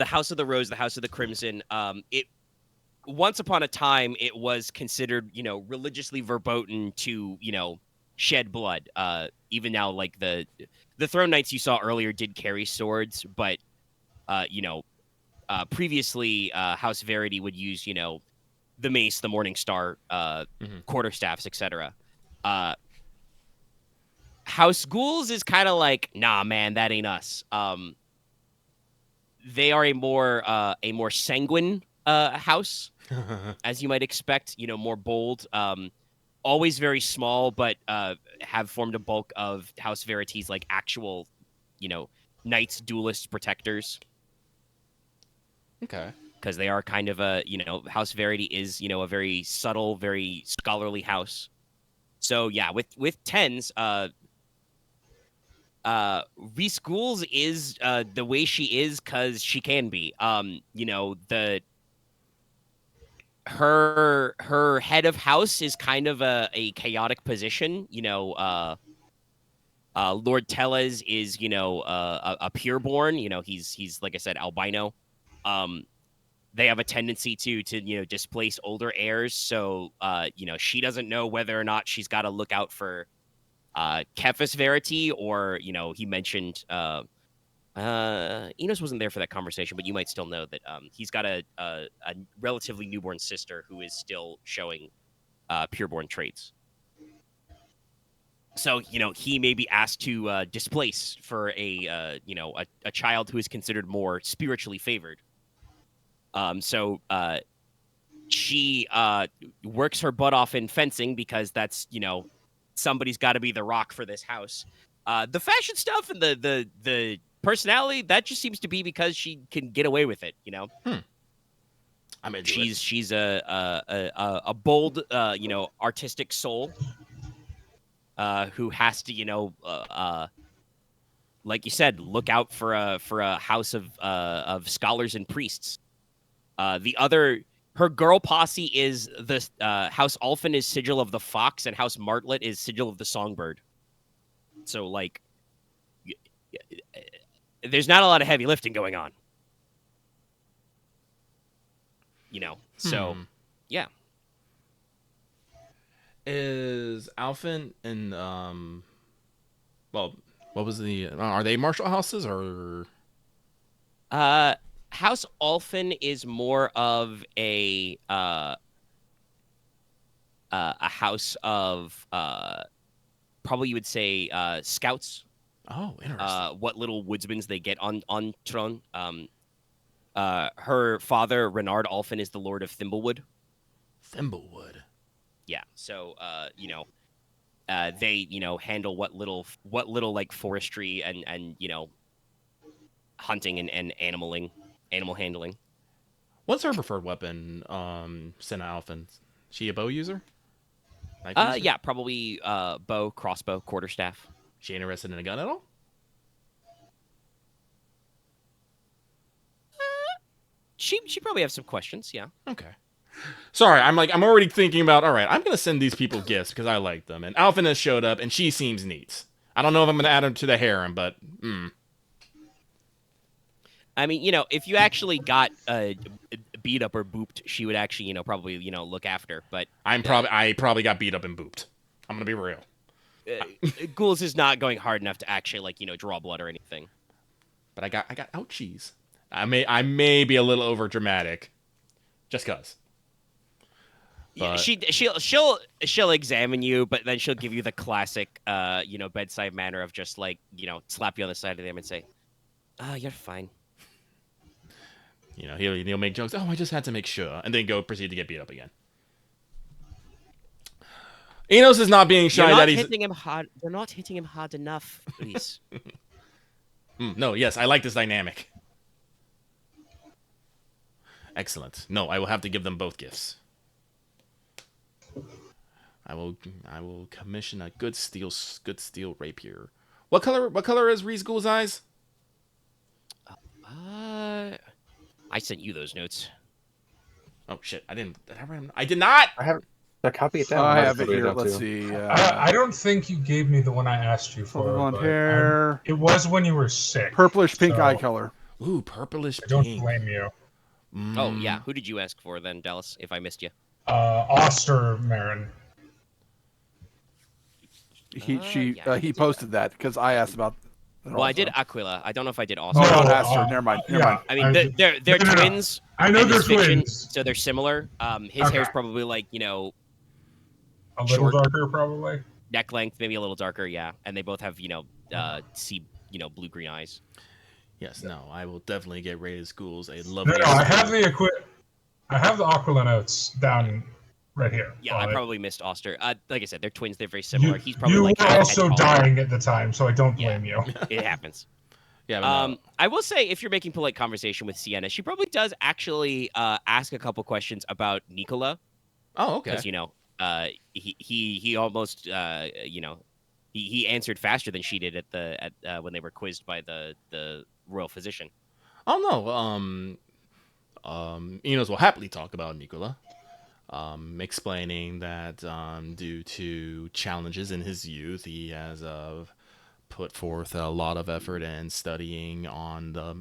House of the Rose, the House of the Crimson. It once upon a time it was considered, religiously verboten to, shed blood. Even now, like the Throne Knights you saw earlier did carry swords, but previously House Verity would use, the mace, the Morning Star, quarterstaffs, etc. House Ghouls is kind of like, nah, man, that ain't us. They are a more sanguine house, as you might expect. More bold. Always very small, but have formed a bulk of House Verity's like actual, knights, duelists, protectors. Okay. Because they are kind of House Verity is, a very subtle, very scholarly house. So yeah, with tens, Reese Ghouls is the way she is because she can be. Her head of house is kind of a chaotic position. Lord Tellez is a pureborn. He's like I said, albino. They have a tendency to displace older heirs. So she doesn't know whether or not she's got to look out for Cephas Verity, or he mentioned Inos wasn't there for that conversation, but you might still know that he's got a relatively newborn sister who is still showing pureborn traits. So he may be asked to displace for a child who is considered more spiritually favored. So she works her butt off in fencing because that's somebody's got to be the rock for this house. The fashion stuff and the personality, that just seems to be because she can get away with it. I'm into She's a bold artistic soul who has to like you said, look out for a house of scholars and priests. Her girl posse is the House Alphen is Sigil of the Fox, and House Martlet is Sigil of the Songbird. So, like, there's not a lot of heavy lifting going on. So, yeah. Is Alphen and well, what was the? Are they martial houses or? House Alphen is more of a house of probably you would say scouts. Oh, interesting. What little woodsmans they get on Tron. Her father Renard Alphen is the Lord of Thimblewood. Thimblewood. Yeah, so they handle what little like forestry and hunting and animal handling. What's her preferred weapon? Senna Alphen. She a bow user? Yeah, probably bow, crossbow, quarterstaff. She interested in a gun at all? She probably have some questions. Yeah. Okay. Sorry, I'm already thinking about. All right, I'm gonna send these people gifts because I like them, and Alphen has showed up, and she seems neat. I don't know if I'm gonna add her to the harem, but. I mean, if you actually got beat up or booped, she would actually, probably, look after. But I probably got beat up and booped. I'm gonna be real. Ghouls is not going hard enough to actually, like, draw blood or anything. But I got ouchies. I may be a little over dramatic, just cause. But... Yeah, she'll examine you, but then she'll give you the classic, bedside manner of just like, slap you on the side of the arm and say, "Ah, you're fine." You know, he'll make jokes. Oh, I just had to make sure, and then go proceed to get beat up again. Inos is not being shy. You're not that he's hitting him hard. You're not hitting him hard enough, please. No, yes, I like this dynamic. Excellent. No, I will have to give them both gifts. I will commission a good steel rapier. What color is Ree's Ghoul's eyes? I sent you those notes. Oh shit! I didn't. Did I write them? I did not. I have a copy it down. I might have it put here. down, Let's too. see. I don't think you gave me the one I asked you for. Blonde but hair. it was when you were sick. Purplish pink so eye color. Ooh, purplish I don't pink. blame you. Oh yeah, who did you ask for then, Dallas? If I missed you. Oster Marin. He posted that because I asked about. Well, I did Aquila. I don't know if I did Austin. Oh, Oh, not Aster. Never mind. Never mind. I mean, they're no. twins. I know in they're this fiction, twins. so they're similar. His hair's Okay. probably like, you know, A little short. darker, probably. neck length, maybe a little darker, yeah. And they both have, you know, blue green eyes. Yes, no, I will definitely get Rated Schools a No, lovely. I have the Aquila notes down right here. Yeah, I probably missed Oster. Like I said, they're twins. They're very similar. He's probably you like were half also head taller. dying at the time, so I don't Yeah. blame you. It happens. Yeah, but no. I will say, if you're making polite conversation with Sienna, she probably does actually ask a couple questions about Nicola. Oh, okay. Because, you know, he almost, you know, he answered faster than she did at when they were quizzed by the royal physician. Oh no. Enos will happily talk about Nicola. Explaining that due to challenges in his youth, he has put forth a lot of effort in studying on the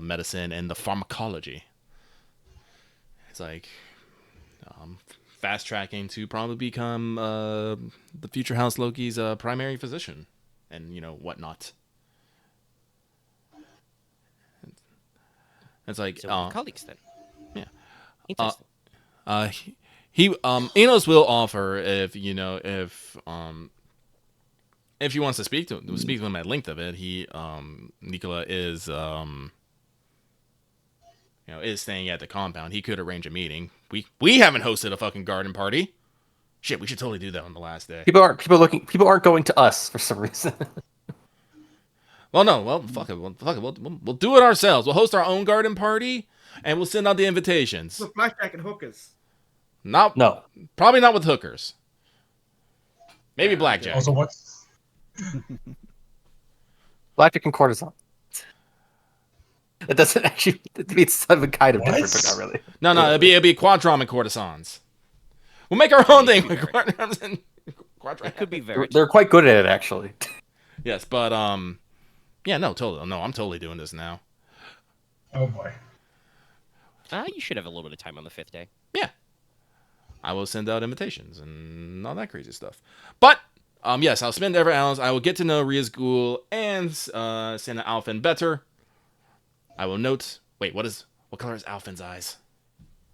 medicine and the pharmacology. It's like fast tracking to probably become the future House Logi's primary physician, and you know whatnot. It's like So we're colleagues then. yeah. Interesting. Enos will offer if he wants to speak to him at length of it. Nicola is is staying at the compound. He could arrange a meeting. We haven't hosted a fucking garden party. Shit, we should totally do that on the last day. People aren't going to us for some reason. Well, no, well, fuck it. We'll do it ourselves. We'll host our own garden party, and we'll send out the invitations. With blackjack and hookers. No, probably not with hookers. Maybe blackjack. Also, what's Blackjack and courtesan. That doesn't actually. It means something kind of What? different, but not really. No, it'd be quadrum and courtesans. We'll make our own thing with quadrums and It could be very. They're quite good at it, actually. Yes, but yeah, no, totally. No, I'm totally doing this now. oh boy. You should have a little bit of time on the 5th day. Yeah, I will send out invitations and all that crazy stuff. But yes, I'll spend every ounce. I will get to know Ria's Ghoul and Santa Alphen better. I will note. Wait, what color is Alphen's eyes?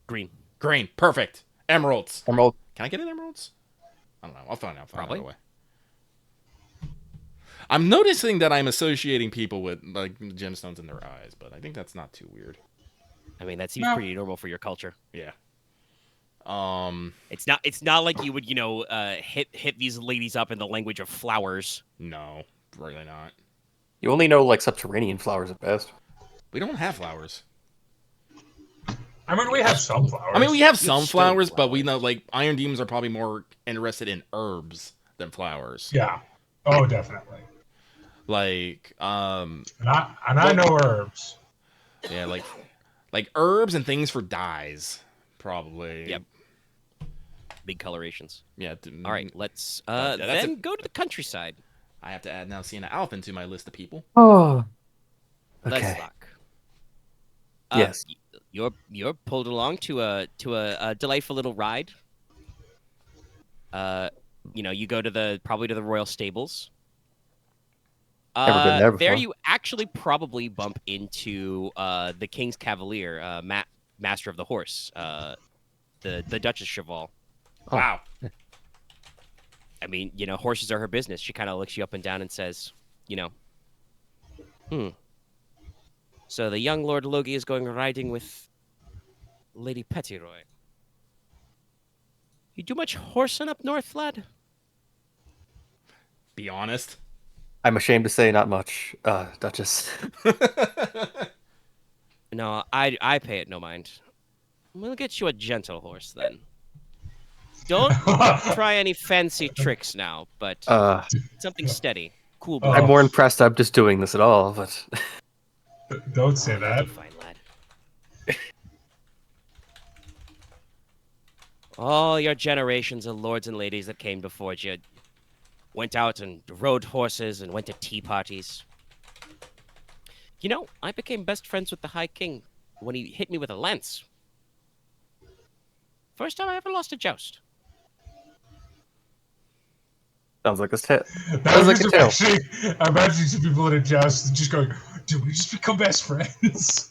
Green. Green. Perfect. Emeralds. Emerald. Can I get an emeralds? I don't know. I'll find out. Probably. Away. I'm noticing that I'm associating people with like gemstones in their eyes, but I think that's not too weird. I mean, that seems pretty normal for your culture. Yeah. It's not like you would, hit these ladies up in the language of flowers. No, really not. You only know like subterranean flowers at best. We don't have flowers. I mean, we have some flowers. I mean, we have some stone flowers, but we know like iron demons are probably more interested in herbs than flowers. Yeah. Oh, definitely. Like, And I know herbs. yeah, like herbs and things for dyes, probably. Yep. Big colorations. Yeah. All right, let's that's then go to the countryside. I have to add now Sienna Alphen to my list of people. Oh. Okay. Leslok. Yes. You're pulled along to a delightful little ride. You go to probably to the royal stables. Never been there before. You actually probably bump into the King's Cavalier, Master of the Horse, the Duchess Cheval. Oh. Wow. I mean, horses are her business. She kind of looks you up and down and says, So the young Lord Logi is going riding with Lady Pettiroy. You do much horsing up north, lad? Be honest. I'm ashamed to say not much, Duchess. No, I pay it no mind. We'll get you a gentle horse then. Don't try any fancy tricks now, but something steady, cool. Oh. I'm more impressed I'm just doing this at all, but Don't say You'll that. do fine, lad. All your generations of lords and ladies that came before you went out and rode horses and went to tea parties. You know, I became best friends with the High King when he hit me with a lance. First time I ever lost a joust. sounds like a tale. That was like a tale. actually, I'm imagining some people in a joust just going, "Dude, we just become best friends."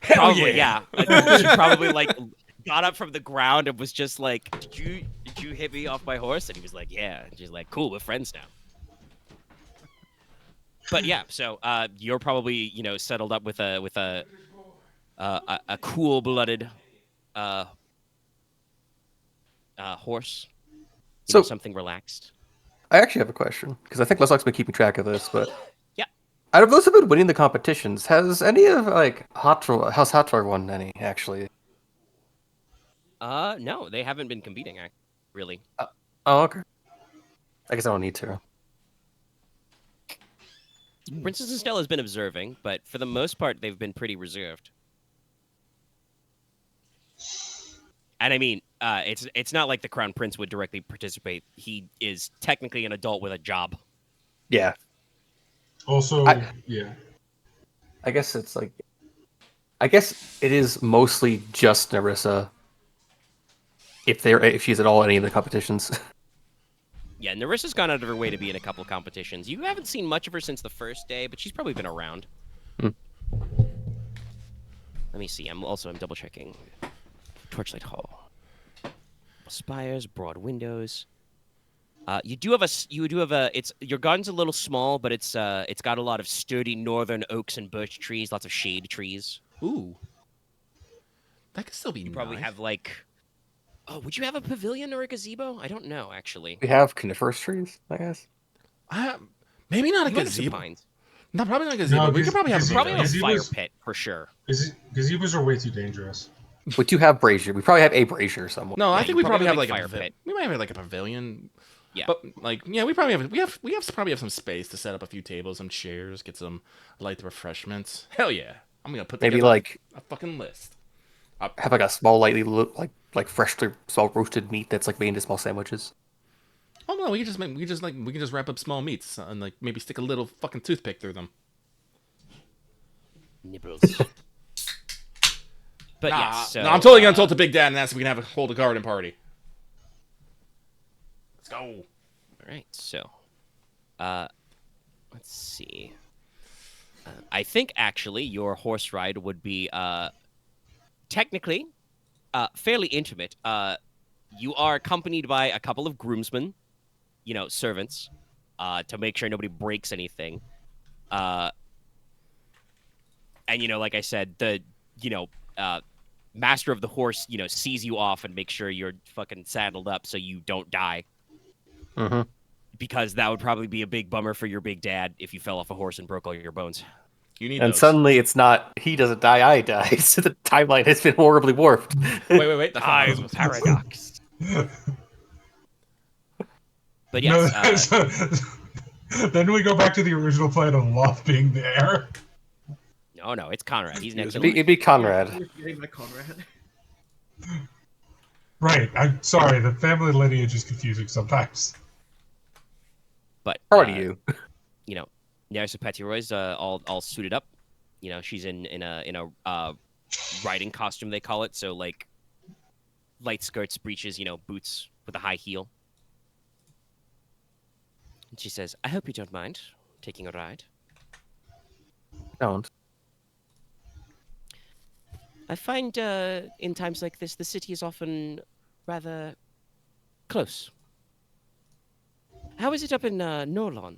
Probably, yeah. She probably like got up from the ground and was just like, did you hit me off my horse?" And he was like, "Yeah." And she's like, "Cool, we're friends now." But yeah, so you're probably settled up with a cool-blooded horse. So Something relaxed. I actually have a question because I think Leslok's been keeping track of this, but Yeah. out of those who've been winning the competitions, has any of House Hator won any actually? No, they haven't been competing, really. Oh, okay. I guess I don't need to. Princess Estelle has been observing, but for the most part, they've been pretty reserved. And I mean, it's not like the Crown Prince would directly participate. He is technically an adult with a job. Yeah. Also, yeah. I guess it is mostly just Narissa. If she's at all in any of the competitions. Yeah, Narissa's gone out of her way to be in a couple competitions. You haven't seen much of her since the first day, but she's probably been around. Hmm. Let me see. I'm double checking. Torchlight Hall. Spires, broad windows. You do have a. It's your garden's a little small, but it's got a lot of sturdy northern oaks and birch trees, lots of shade trees. Ooh. That could still be You probably nice. have like. Oh, would you have a pavilion or a gazebo? I don't know, actually. We have coniferous trees, I guess. Maybe not a You might have some gazebo. pines. No, probably not a gazebo. No, we could probably have a Probably have a pavilion. fire pit for sure. Gazebos are way too dangerous. We do have brazier. We probably have a brazier somewhere. No, I Yeah, think you we probably have probably like have a a fire pavilion. pit. We might have like a pavilion. Yeah. But we probably have some space to set up a few tables, some chairs, get some light refreshments. Hell yeah. I'm gonna put Maybe together like a fucking list. have like a small like freshly small roasted meat that's like made into small sandwiches. Oh no, we can just wrap up small meats and like maybe stick a little fucking toothpick through them. Nibbles. But Nah, yes, so, no, I'm totally gonna talk to Big Dad and ask if we can hold a garden party. Let's go. All right, so, let's see. I think actually your horse ride would be technically fairly intimate. You are accompanied by a couple of groomsmen, servants, to make sure nobody breaks anything. And like I said, the master of the horse, sees you off and makes sure you're fucking saddled up so you don't die. Mm-hmm. Because that would probably be a big bummer for your big dad if you fell off a horse and broke all your bones. You need And those. suddenly it's not he doesn't die, I die. So the timeline has been horribly warped. Wait. That's not how I'm this was. paradox. But No, yes, then we go back to the original plan of Loth being there. no, it's Konrad. He's next in It'd line. be Konrad. You're getting my Konrad. Right. I'm sorry. The family lineage is confusing sometimes. But How do you? Nerissa Pettiroy's all suited up. She's in a riding costume, they call it. So like light skirts, breeches, boots with a high heel. And she says, "I hope you don't mind taking a ride." Don't. I find in times like this, the city is often rather close. How is it up in Norlon?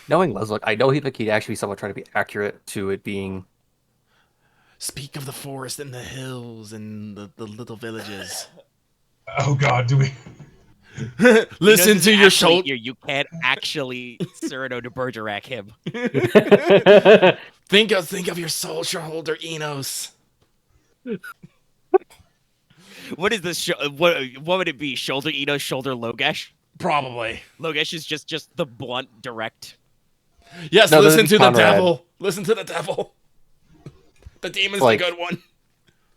knowing Leslok, I know he'd actually be somewhat trying to be accurate to it being. Speak of the forest and the hills and the little villages. Oh God, do we? Listen to your shoulder. You can't actually Cyrano de Bergerac him. Think of your shoulder, Inos. What is this? What would it be? Shoulder Inos, shoulder Logesh? Probably. Logesh is just the blunt, direct. Yes, No, listen to Konrad. the devil. Listen to the devil. The demon's Like- the good one.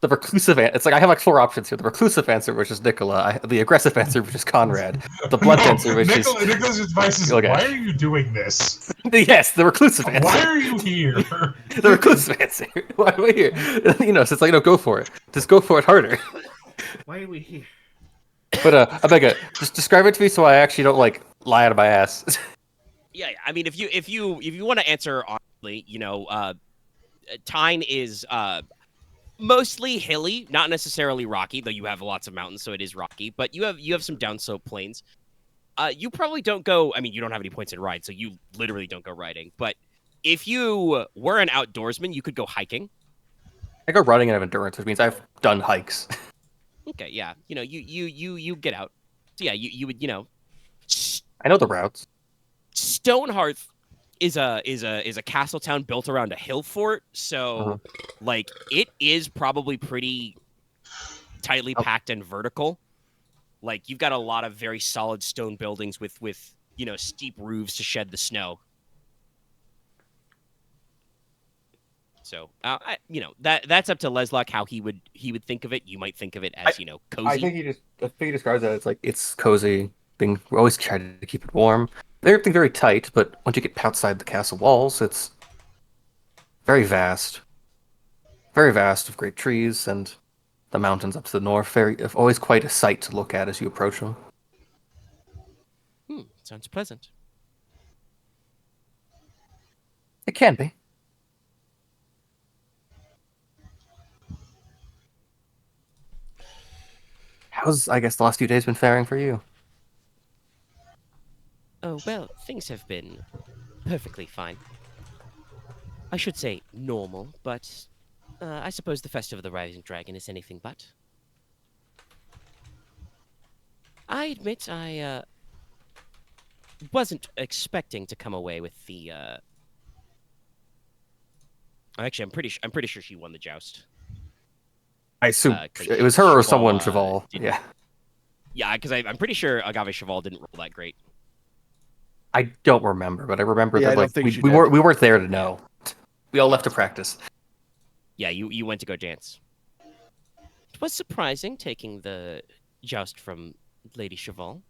The reclusive it's like I have like 4 options here. The reclusive answer, which is Nicola. The aggressive answer, which is Konrad. The blunt answer, which Nicola's advice is, Okay. why are you doing this? yes, the reclusive answer. Why are you here? The reclusive answer. Why are we here? So it's like, no, go for it. Just go for it harder. Why are we here? But Omega, just describe it to me so I actually don't like lie out of my ass. Yeah, I mean, if you want to answer honestly, Tyne is mostly hilly, not necessarily rocky, though you have lots of mountains, so it is rocky. But you have some downslope plains. You probably don't go. I mean, you don't have any points in ride, so you literally don't go riding. But if you were an outdoorsman, you could go hiking. I go running and have endurance, which means I've done hikes. Okay, yeah, you get out. So yeah, you would I know the routes. Stonehearth is a castle town built around a hill fort, so like it is probably pretty tightly packed and vertical. Like you've got a lot of very solid stone buildings with steep roofs to shed the snow. So that's up to Leslok how he would think of it. You might think of it as cozy. I think he describes it as like it's cozy. We always try to keep it warm. Everything very tight, but once you get outside the castle walls, it's very vast with great trees and the mountains up to the north. Always quite a sight to look at as you approach them. Sounds pleasant. It can be. How's, I guess, the last few days been faring for you? Oh, well, things have been perfectly fine. I should say normal, but I suppose the Festival of the Rising Dragon is anything but. I admit I wasn't expecting to come away with the Actually, I'm pretty sure she won the joust. I assume 'cause it was her or Cheval, someone, Cheval. didn't- Yeah. Yeah, because I'm pretty sure Agave Cheval didn't roll that great. I don't remember, but I remember Yeah, I that don't like think she we did. weren't there to know. We all left to practice. Yeah, you went to go dance. It was surprising taking the joust from Lady Cheval.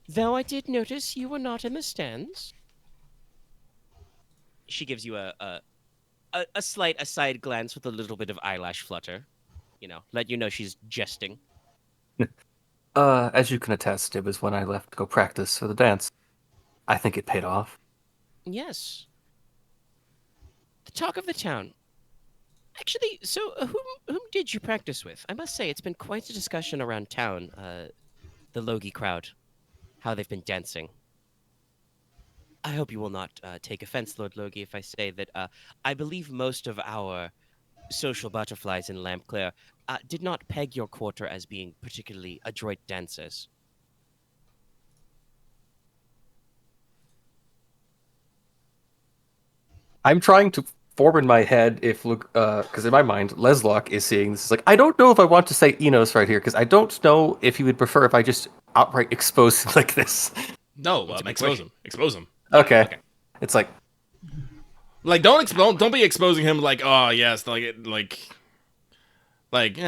Though I did notice you were not in the stands. She gives you a slight aside glance with a little bit of eyelash flutter. Let you know she's jesting. As you can attest, it was when I left to go practice for the dance. I think it paid off. Yes. The talk of the town. Actually, so whom did you practice with? I must say, it's been quite a discussion around town, the Logi crowd, how they've been dancing. I hope you will not take offense, Lord Logi, if I say that I believe most of our social butterflies in Lampclair did not peg your quarter as being particularly adroit dancers. I'm trying to form in my head because in my mind, Leslok is seeing this. It's like, I don't know if I want to say Inos right here, because I don't know if he would prefer if I just outright expose him like this. No, That's a good expose question. him. Expose him. Okay. Okay. It's like, Like don't be exposing him like, oh yes, yeah,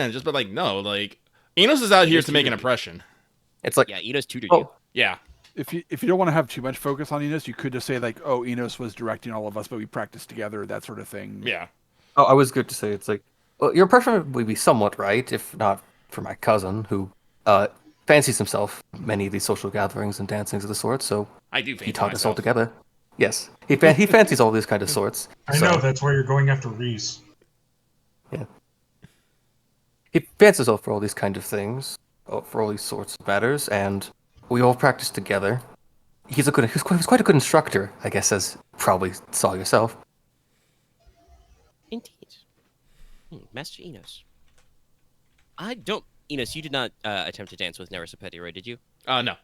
just but like no, like Enos is out here to make an impression. it's like, Yeah, Enos tutored oh, you. Yeah. If you don't want to have too much focus on Enos, you could just say like, "Oh, Enos was directing all of us, but we practiced together," that sort of thing. Yeah. I was good to say. It's like, well, your impression would be somewhat right, if not for my cousin, who fancies himself many of these social gatherings and dancings of the sort. So I do he fancy taught us all myself. together. Yes, he fancies all these kind of sorts. I know, that's why you're going after Reese. Yeah. He fancies all for all these kind of things, for all these sorts of matters, and we all practice together. he's quite a good instructor, I guess, as you probably saw yourself. Indeed. Master Inos. Inos, you did not attempt to dance with Nerissa Petiroy, did you? No.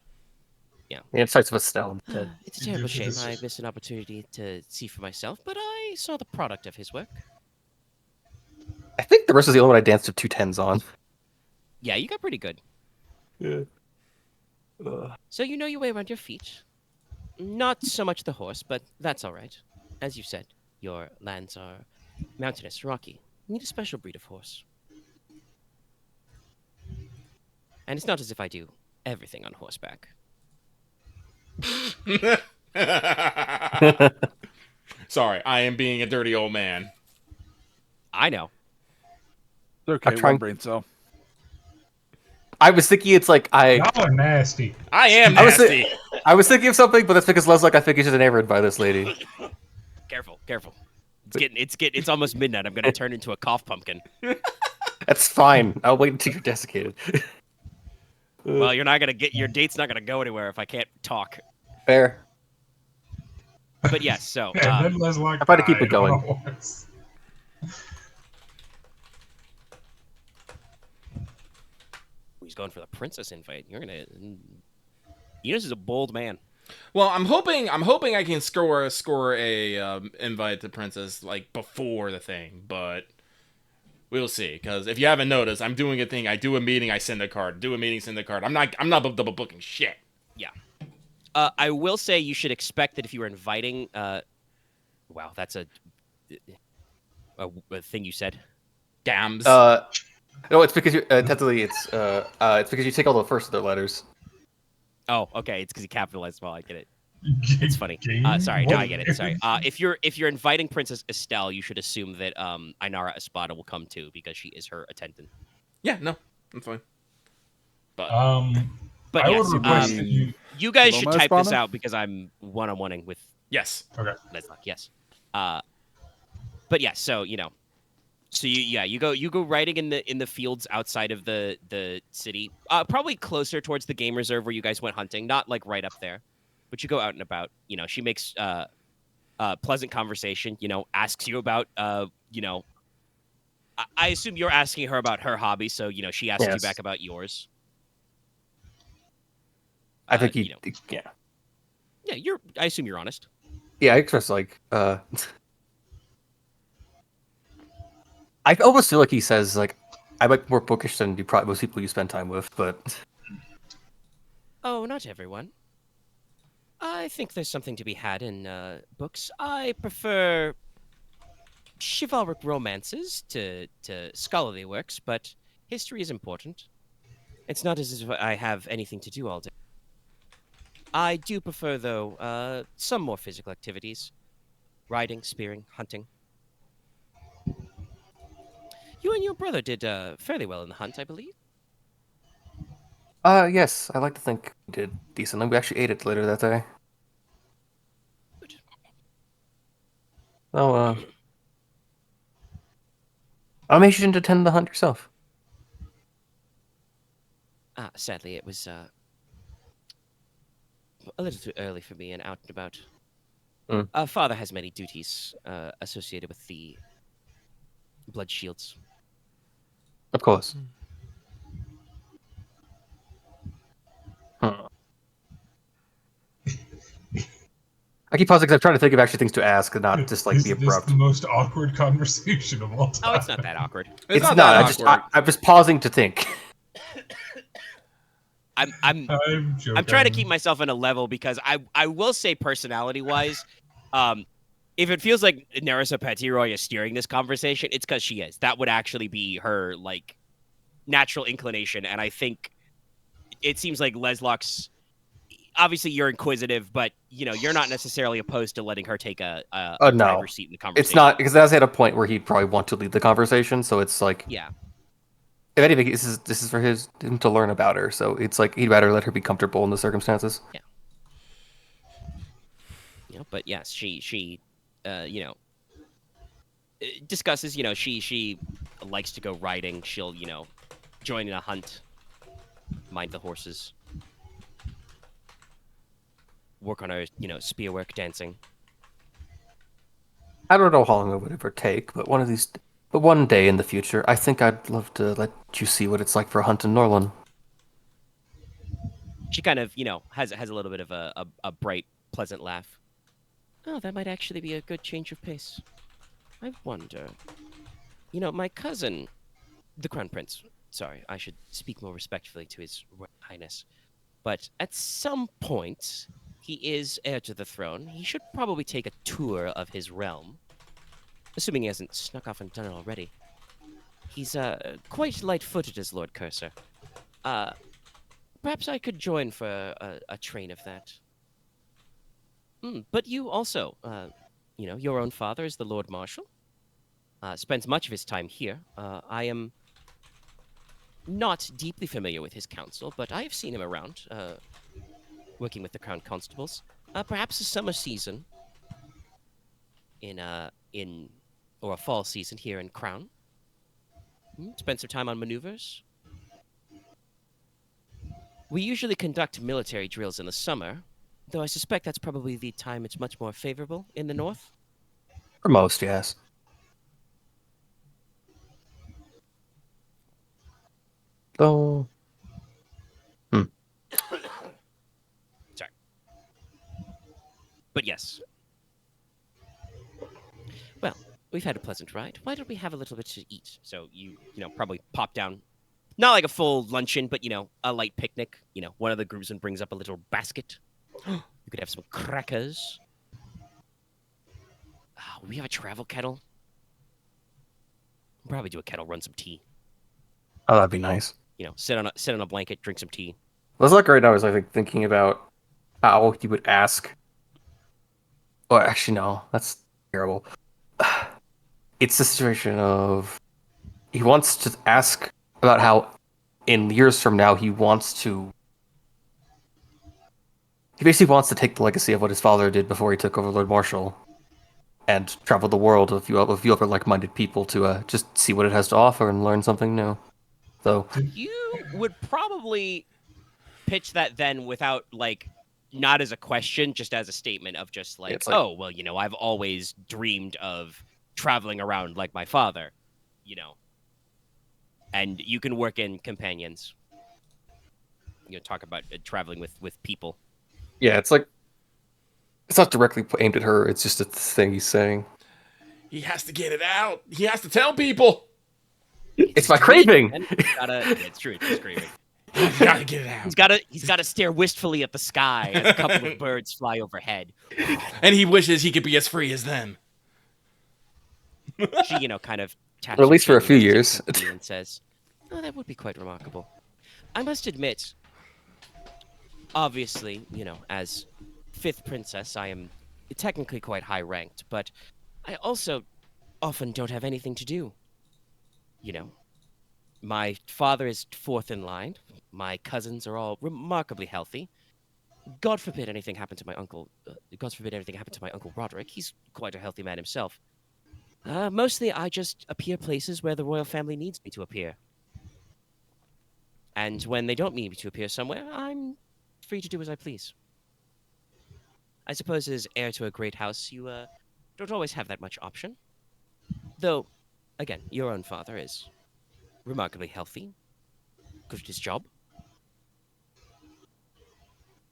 Yeah, it starts with Estelle instead. It's a terrible shame. I missed an opportunity to see for myself, but I saw the product of his work. I think the rest is the only one I danced to 210s on. Yeah, you got pretty good. Yeah. So you know your way around your feet. Not so much the horse, but that's all right. As you said, your lands are mountainous, rocky. You need a special breed of horse. And it's not as if I do everything on horseback. Sorry, I am being a dirty old man. I know. It's okay, one brain cell. I was thinking it's like Y'all are nasty. I am nasty. I was thinking of something, but that's because Leslok, I think, is enamored by this lady. Careful. It's almost midnight. I'm gonna turn into a cough pumpkin. That's fine. I'll wait until you're desiccated. Well, your date's not gonna go anywhere if I can't talk. Fair. But yes, so And then Leslok I try to keep it died on a going. horse. he's going for the princess invite. Enos is a bold man. Well, I'm hoping I can score a invite to Princess like before the thing, but we'll see. Because if you haven't noticed, I'm doing a thing. I do a meeting, I send a card. Do a meeting, send a card. I'm not double booking shit. Yeah. I will say you should expect that if you were inviting. Wow, that's a thing you said. Dams. No, it's because you technically it's because you take all the first of their letters. Oh, okay. It's because you capitalized. Well, I get it. It's It's funny. Sorry, no, I get it. Sorry. If you're inviting Princess Estelle, you should assume that Ainara Espada will come too because she is her attendant. Yeah, no, I'm fine. But But I yes, would request that you guys should Loma type this Espada? out because I'm one-on-oneing with yes. Okay. Leslok. Yes. But yeah, so you go riding in the fields outside of the city, probably closer towards the game reserve where you guys went hunting, not like right up there, but you go out and about. She makes pleasant conversation. Asks you about I assume you're asking her about her hobby, so she asks you Yes. back about yours. I think yeah. Yeah, I assume you're honest. Yeah, I express like I almost feel like he says like I'm like more bookish than most people you spend time with, but Oh, not everyone. I think there's something to be had in books. I prefer chivalric romances to scholarly works, but history is important. It's not as if I have anything to do all day. I do prefer, though, some more physical activities. Riding, spearing, hunting. You and your brother did fairly well in the hunt, I believe. yes, I like to think we did decently. We actually ate it later that day. Good. Oh, maybe you shouldn't attend the hunt yourself. Sadly, it was a little too early for me and out and about. Father has many duties associated with the blood shields. Of course. I keep pausing because I'm trying to think of actually things to ask and not just like Is be this abrupt. the most awkward conversation of all time? Oh, it's not that awkward. It's not not. that I'm just pausing to think. I'm joking. I'm trying to keep myself in a level because I will say personality wise, if it feels like Nerissa Petiroy is steering this conversation, it's because she is. That would actually be her like natural inclination, and I think it seems like Leslok's. Obviously, you're inquisitive, but you're not necessarily opposed to letting her take a No. driver's seat in the conversation. It's not because that's at a point where he'd probably want to lead the conversation. So it's like, Yeah. if anything, this is for him to learn about her. So it's like he'd rather let her be comfortable in the circumstances. Yeah. But yes, she discusses. She likes to go riding. She'll join in a hunt, mind the horses. work on our, spearwork dancing. I don't know how long it would ever take, but one day in the future, I think I'd love to let you see what it's like for a hunt in Norland. She kind of, has a little bit of a bright, pleasant laugh. Oh, that might actually be a good change of pace. I wonder. My cousin, the Crown Prince. Sorry, I should speak more respectfully to His Royal Highness. But at some point, he is heir to the throne. He should probably take a tour of his realm. Assuming he hasn't snuck off and done it already. He's quite light-footed as Lord Cursor. Perhaps I could join for a train of that. But you also, your own father is the Lord Marshal. Spends much of his time here. I am not deeply familiar with his council, but I have seen him around, working with the Crown Constables. Perhaps a summer season or a fall season here in Crown. Spend some time on maneuvers. We usually conduct military drills in the summer, though I suspect that's probably the time it's much more favorable in the north. For most, yes. So, Sorry. But yes. Well, we've had a pleasant ride. Why don't we have a little bit to eat? So you probably pop down. Not like a full luncheon, but, a light picnic. One of the groomsmen brings up a little basket. You could have some crackers. We have a travel kettle. Probably do a kettle, run some tea. Oh, that'd be nice. Sit on a blanket, drink some tea. Leslok right now is, I think, thinking about how he would ask. Well, actually, no, that's terrible. It's the situation of he wants to ask about how in years from now he basically wants to take the legacy of what his father did before he took over Lord Marshal and travel the world with a few other like-minded people to just see what it has to offer and learn something new. So you would probably pitch that then without not as a question, just as a statement of just oh, well, I've always dreamed of traveling around like my father, and you can work in companions. Talk about traveling with people. Yeah, it's not directly aimed at her. It's just a thing he's saying. He has to get it out. He has to tell people. It's my craving. It's true. It's just craving. He's gotta get it out. He's gotta stare wistfully at the sky as a couple of birds fly overhead. And he wishes he could be as free as them. She, kind of taps or at least for a her few chin years. and says, "Oh, that would be quite remarkable." I must admit, obviously, as 5th princess, I am technically quite high ranked, but I also often don't have anything to do. My father is 4th in line. My cousins are all remarkably healthy. God forbid anything happened to my uncle. God forbid anything happened to my uncle Roderick. He's quite a healthy man himself. Mostly, I just appear places where the royal family needs me to appear. And when they don't need me to appear somewhere, I'm free to do as I please. I suppose as heir to a great house, you don't always have that much option. Though, again, your own father is remarkably healthy, good at his job.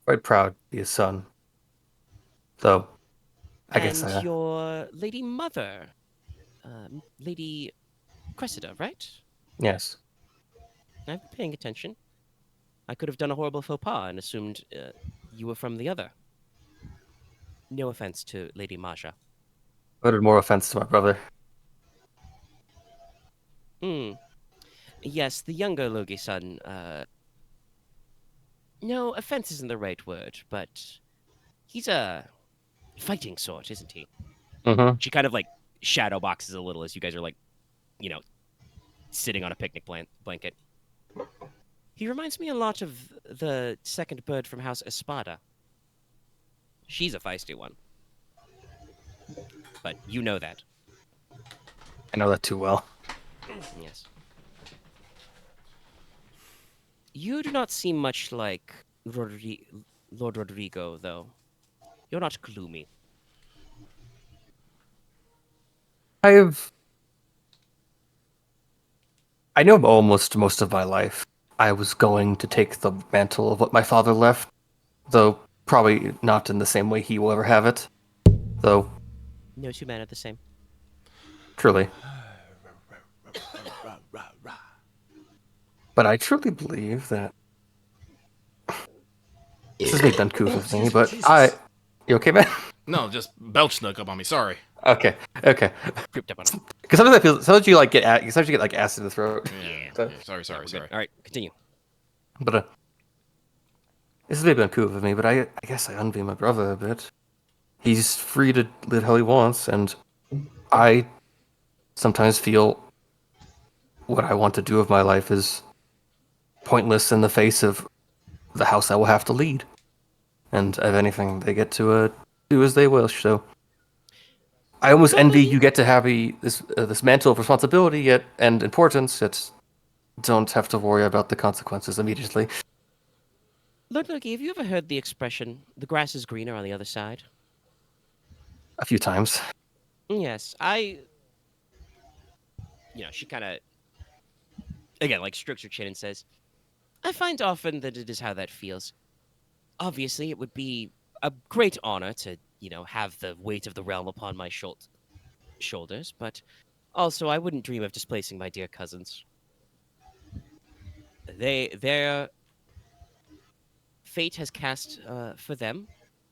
Quite proud to be his son. So, I guess And your lady mother, Lady Cressida, right? Yes. I've been paying attention. I could have done a horrible faux pas and assumed you were from the other. No offense to Lady Masha. I did more offense to my brother. Yes, the younger Logi son, no, offense isn't the right word, but he's a fighting sort, isn't he? Mm-hmm. She kind of shadow boxes a little as you guys are sitting on a picnic blanket. He reminds me a lot of the second bird from House Espada. She's a feisty one. But you know that. I know that too well. Yes. You do not seem much like Lord Rodrigo, though. You're not gloomy. I know almost most of my life I was going to take the mantle of what my father left, though probably not in the same way he will ever have it. Though, No two men are the same. truly. But I truly believe that this is maybe uncouth of me, but you okay, man? No, just belch snuck up on me. Sorry. Okay. Creeped up on him. Because sometimes you like sometimes you get like acid in the throat. Yeah. Sorry. We're good. All right, continue. But this is maybe uncouth of me, but I guess I envy my brother a bit. He's free to live how he wants, and I sometimes feel what I want to do with my life is pointless in the face of the house I will have to lead. And if anything, they get to do as they wish. So I almost envy you get to have this mantle of responsibility yet and importance, yet don't have to worry about the consequences immediately. Lord Loki, have you ever heard the expression, the grass is greener on the other side? A few times. Yes, she kind of, again, like strokes her chin and says, I find often that it is how that feels. Obviously, it would be a great honor to, have the weight of the realm upon my shoulders, but also I wouldn't dream of displacing my dear cousins. Their fate has cast for them.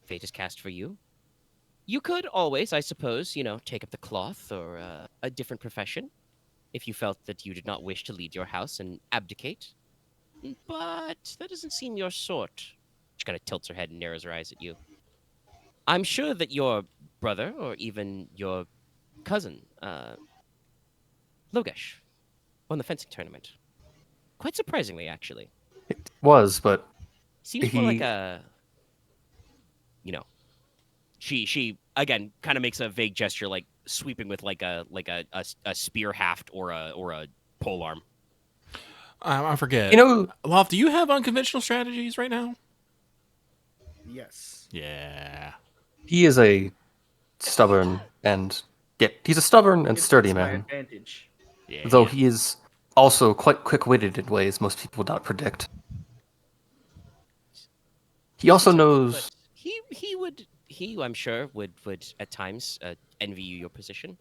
Fate is cast for you. You could always, I suppose, take up the cloth or a different profession if you felt that you did not wish to lead your house and abdicate. But that doesn't seem your sort. She kind of tilts her head and narrows her eyes at you. I'm sure that your brother or even your cousin, Logesh, won the fencing tournament. Quite surprisingly, actually. It was, but Seems more like a, she again kind of makes a vague gesture, like sweeping with like a spear haft or a pole arm. I forget. Loth, do you have unconventional strategies right now? Yes. Yeah. He is a stubborn and sturdy It's my man. advantage. Yeah. Though he is also quite quick-witted in ways most people would not predict. He also knows. He I'm sure would at times envy you your position.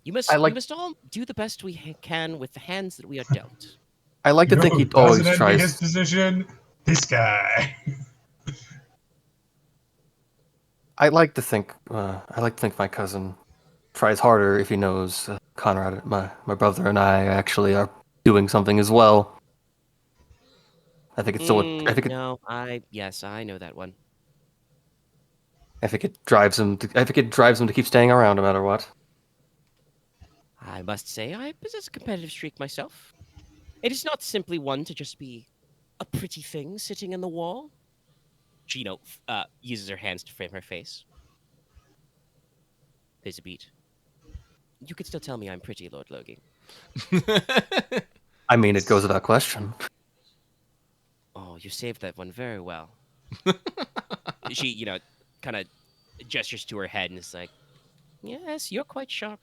We must all do the best we can with the hands that we are dealt. I like to think he Who always doesn't envy his tries. position? This guy. I like to think my cousin tries harder if he knows Konrad, my brother, and I actually are doing something as well. I think it's still. I know that one. I think it drives him. I think it drives him to keep staying around no matter what. I must say, I possess a competitive streak myself. It is not simply one to just be a pretty thing sitting in the wall. She, uses her hands to frame her face. There's a beat. You could still tell me I'm pretty, Lord Logi. I mean, it goes without question. Oh, you saved that one very well. She, kind of gestures to her head and is like, yes, you're quite sharp.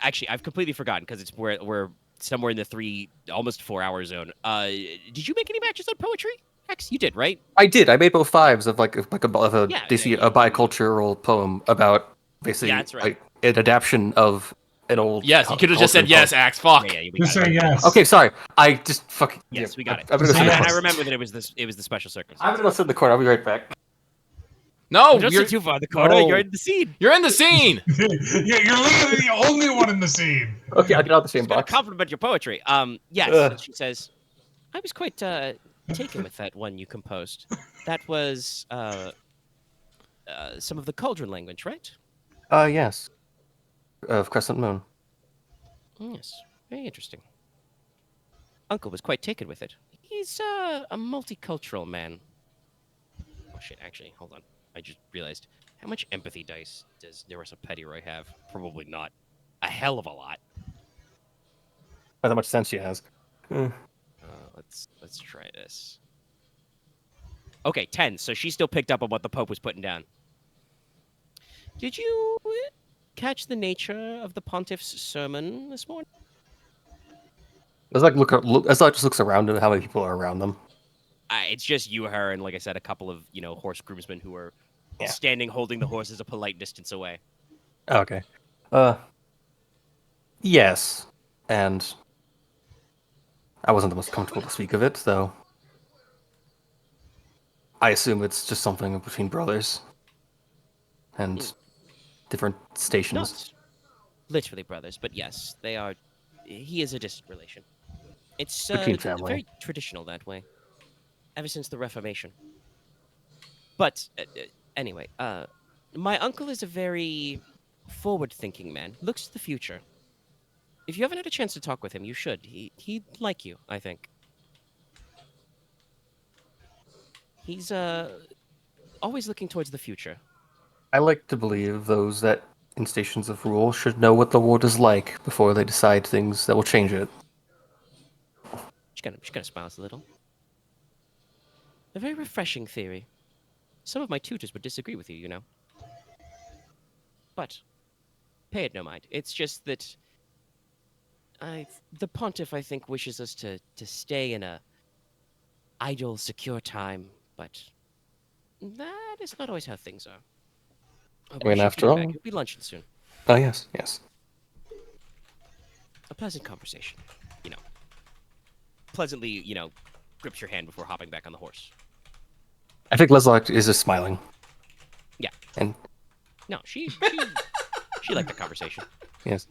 Actually, I've completely forgotten because it's we're somewhere in the almost 4 hour zone. Did you make any matches on poetry? X, you did, right? I did. I made both fives of a bicultural poem about basically that's right. an adaptation of an old. Yes, you could have just said yes, Axe. Fuck. Yeah, Just say yes. Okay, sorry. I just fucking. Yes, we got it. I'm gonna sit in the I corner. remember that it was the special circumstance. I'm gonna sit in the corner. I'll be right back. No, Don't you're sit too far in the corner. No. You're in the scene. You're in the scene. You're literally the only one in the scene. Okay, I'll get out the same She's gonna box. compliment your poetry. Yes, she says, I was quite taken with that one you composed. That was some of the Cauldron language, right? Yes. Of Crescent Moon. Yes, very interesting. Uncle was quite taken with it. He's a multicultural man. Oh shit, actually, hold on. I just realized, how much empathy dice does Nerissa Pettyroy have? Probably not. A hell of a lot. Not that much sense she has. Let's try this. Okay, 10. So she still picked up on what the Pope was putting down. Did you catch the nature of the pontiff's sermon this morning? Leslok just looks around at how many people are around them. It's just you, her, and like I said, a couple of horse groomsmen who are Yeah. standing holding the horses a polite distance away. Okay. Yes, and I wasn't the most comfortable to speak of it, though. I assume it's just something between brothers and different stations. Not literally brothers, but yes, they are. He is a distant relation. It's Between family. very traditional that way, ever since the Reformation. But anyway, my uncle is a very forward-thinking man. Looks to the future. If you haven't had a chance to talk with him, you should. He'd like you, I think. He's always looking towards the future. I like to believe those that in stations of rule should know what the world is like before they decide things that will change it. She kind of smiles a little. A very refreshing theory. Some of my tutors would disagree with you, you know. But pay it no mind. It's just that the pontiff, I think, wishes us to stay in a idle, secure time, but that is not always how things are. I mean, after all... It'll be luncheon soon. Oh, yes, yes. A pleasant conversation, you know. Pleasantly, grips your hand before hopping back on the horse. I think Leslok is just smiling. Yeah. And no, she liked the conversation. Yes.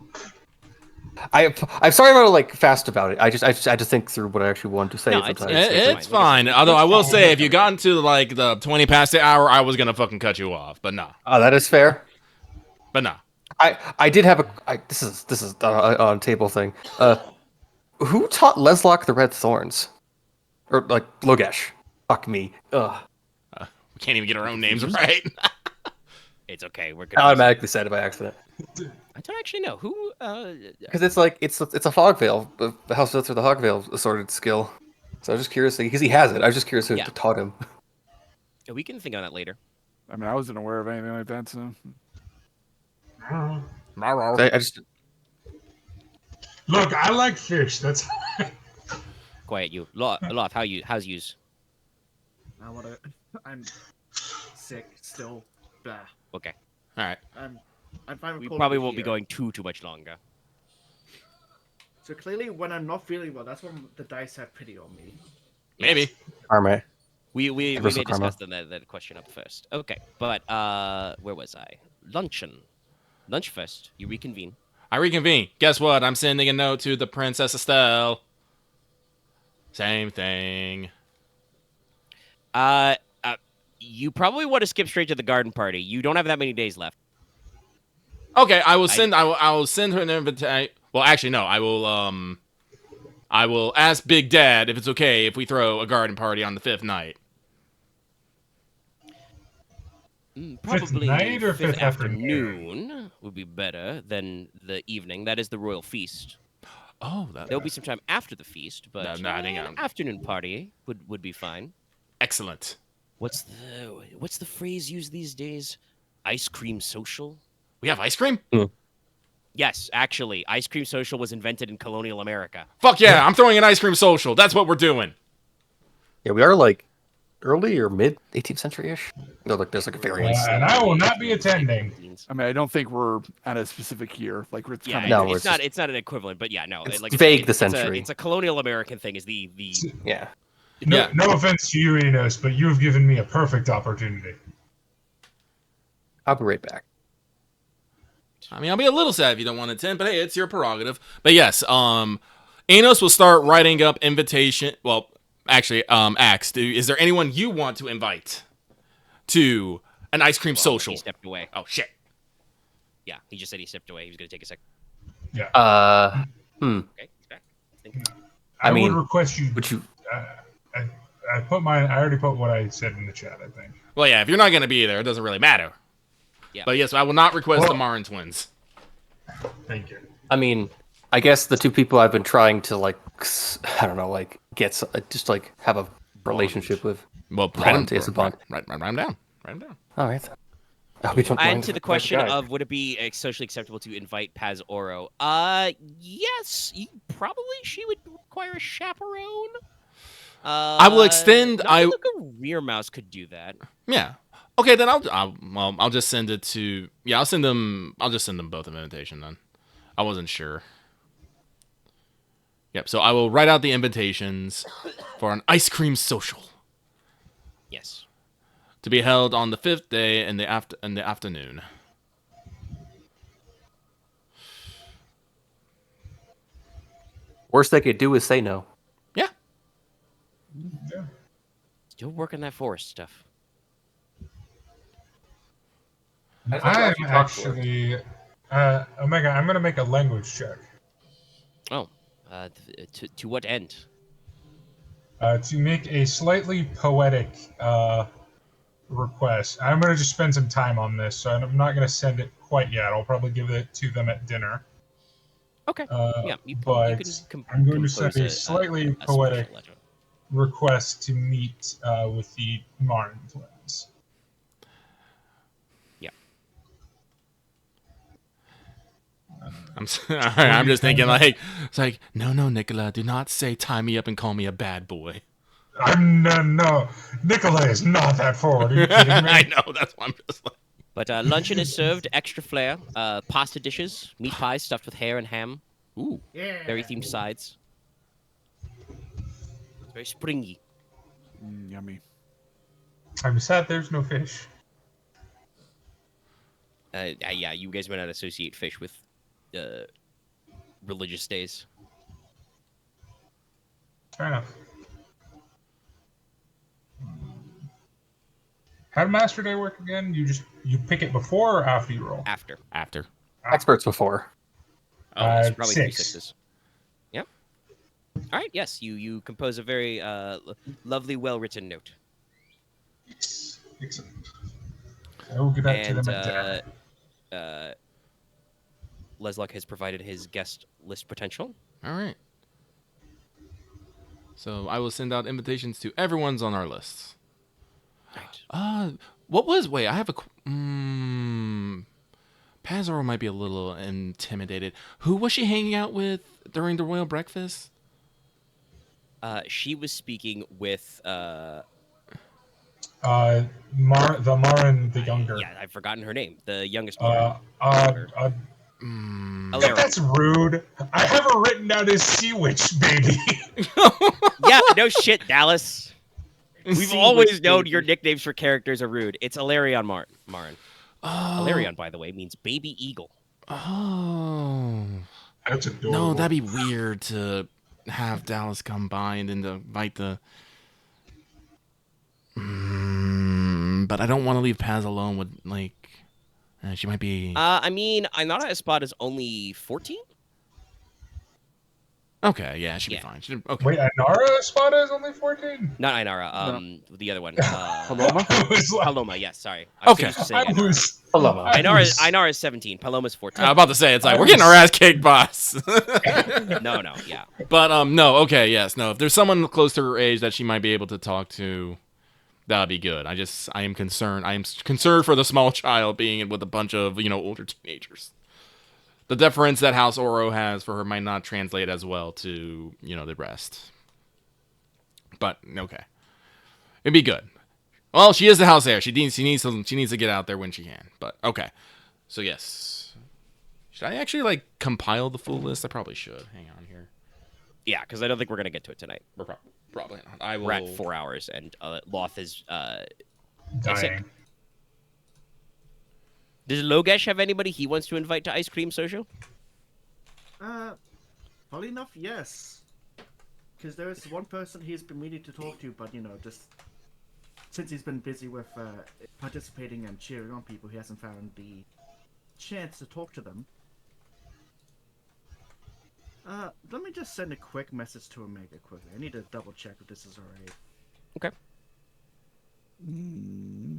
I'm sorry about fast about it. I just had to think through what I actually wanted to say. No, it's fine. Although I will say, if you got into the 20 past the hour, I was gonna fucking cut you off. But nah. Oh, that is fair. But nah. I did have this is a table thing. Who taught Leslok the Red Thorns? Or Logesh? Fuck me. Ugh. We can't even get our own names right. It's okay. We're I good. automatically said it by accident. I don't actually know who. Because it's a Hogveil, the House Logi, the Hogveil assorted skill. So I was just curious because he has it. I was just curious who taught him. We can think on that later. I mean, I wasn't aware of anything like that, so. I just look. I like fish. That's Quiet, you. Loth, how's yous? I'm sick still. Blah. Okay. All right. I'm fine with We calling probably it won't be here. going too much longer. So clearly, when I'm not feeling well, that's when the dice have pity on me. Maybe. Karma. We may Universal karma. discuss that question up first. Okay, but where was I? Luncheon. Lunch first. You reconvene. I reconvene. Guess what? I'm sending a note to the Princess Estelle. Same thing. You probably want to skip straight to the garden party. You don't have that many days left. Okay, I will send. I will send her an invitation. Well, actually, no. I will ask Big Dad if it's okay if we throw a garden party on the 5th night. Probably night or fifth fifth afternoon would be better than the evening. That is the royal feast. Oh, There'll be some time after the feast, but No, I think an afternoon party would be fine. Excellent. What's the phrase used these days? Ice cream social? We have ice cream? Yes, actually, ice cream social was invented in colonial America. Fuck yeah, I'm throwing an ice cream social. That's what we're doing. Yeah, we are early or mid 18th century-ish. No, there's a variance. and I will not be attending. I mean, I don't think we're at a specific year. It's Yeah, kind of No, it's not an equivalent, but yeah, no, It's like vague the century. It's a colonial American thing. Is the Yeah. No offense to you, Inos, but you've given me a perfect opportunity. I'll be right back. I mean, I'll be a little sad if you don't want to attend, but hey, it's your prerogative. But yes, Inos will start writing up invitation. Well, actually, Axe, is there anyone you want to invite to an ice cream social? He stepped away. Oh shit. Yeah, he just said he stepped away. He was gonna take a sec. Yeah. Okay, he's back. I mean, would request you. Would you? I already put what I said in the chat. I think. Well, yeah, if you're not going to be there, it doesn't really matter. Yeah. But yes, I will not request the Marin twins. Thank you. I mean, I guess the two people I've been trying to get just have a relationship with. Well, Bond is a Bond. Write them down. Write them down. All right. I'll be And to the question of would it be socially acceptable to invite Paz Oro? Yes, she would require a chaperone. I will extend. Look, a rear mouse could do that. Yeah. Okay, then I'll just send it to. Yeah, I'll send them. I'll just send them both an invitation then. I wasn't sure. Yep. So I will write out the invitations for an ice cream social. Yes. To be held on the 5th day in the afternoon. Worst they could do is say no. Yeah. Yeah. Still working that forest stuff. I'm actually Omega. I'm gonna make a language check. Oh, to what end? To make a slightly poetic request. I'm gonna just spend some time on this, so I'm not gonna send it quite yet. I'll probably give it to them at dinner. Okay. Yeah, but I'm going to send a slightly poetic request to meet with the Marin twins. Yeah. I'm just thinking like it's like no, Nicola, do not say tie me up and call me a bad boy. No. Nicola is not that forward. Are you kidding me? I know, that's why I'm just like. But luncheon is served, extra flair, pasta dishes, meat pies stuffed with hair and ham. Ooh. Yeah. Very themed sides. It's very springy. Yummy. I'm sad there's no fish. Yeah, you guys might not associate fish with religious days. Fair enough. How did Master Day work again? You pick it before or after you roll? After. Experts before. Oh, it's probably 3 6. 6s. Yep. All right. Yes, you compose a very lovely, well-written note. Excellent. I will get back to them at dinner. Leslok has provided his guest list potential. All right. So I will send out invitations to everyone's on our lists. Right. What was? Wait, I have a. Pazoro might be a little intimidated. Who was she hanging out with during the royal breakfast? She was speaking with the Marin the younger. Yeah, I've forgotten her name. The youngest. That's rude. I have her written down as Sea Witch, baby. Yeah, no shit, Dallas. We've always Witch, known baby. your nicknames for characters are rude. It's Alarion Marin. Oh. Alarion, by the way, means baby eagle. Oh. That's adorable. No, that'd be weird to have Dallas combined and to invite the. But I don't want to leave Paz alone with like. She might be. I mean, Ainara Espada is only 14. Okay, yeah, she'll be fine. Okay. Wait, Ainara Espada is only 14? Not Ainara. The other one. Paloma? Paloma. Yes, sorry. Okay. Paloma. Ainara is 17. Paloma's 14. I'm about to say it's like we're getting our ass kicked, boss. No, yeah. But no, okay, yes, no. If there's someone close to her age that she might be able to talk to, that'd be good. I am concerned. I am concerned for the small child being with a bunch of older teenagers. The deference that House Oro has for her might not translate as well to the rest. But okay, it'd be good. Well, she is the house heir. She needs to get out there when she can. But okay, so yes, should I actually compile the full list? I probably should. Hang on here. Yeah, because I don't think we're gonna get to it tonight. We're probably not. We're at 4 hours, and Loth is Dying. Does Logesh have anybody he wants to invite to ice cream social? Funny enough, yes. Because there is one person he's been meaning to talk to, but just since he's been busy with participating and cheering on people, he hasn't found the chance to talk to them. Let me just send a quick message to Omega quickly. I need to double check if this is alright. Okay.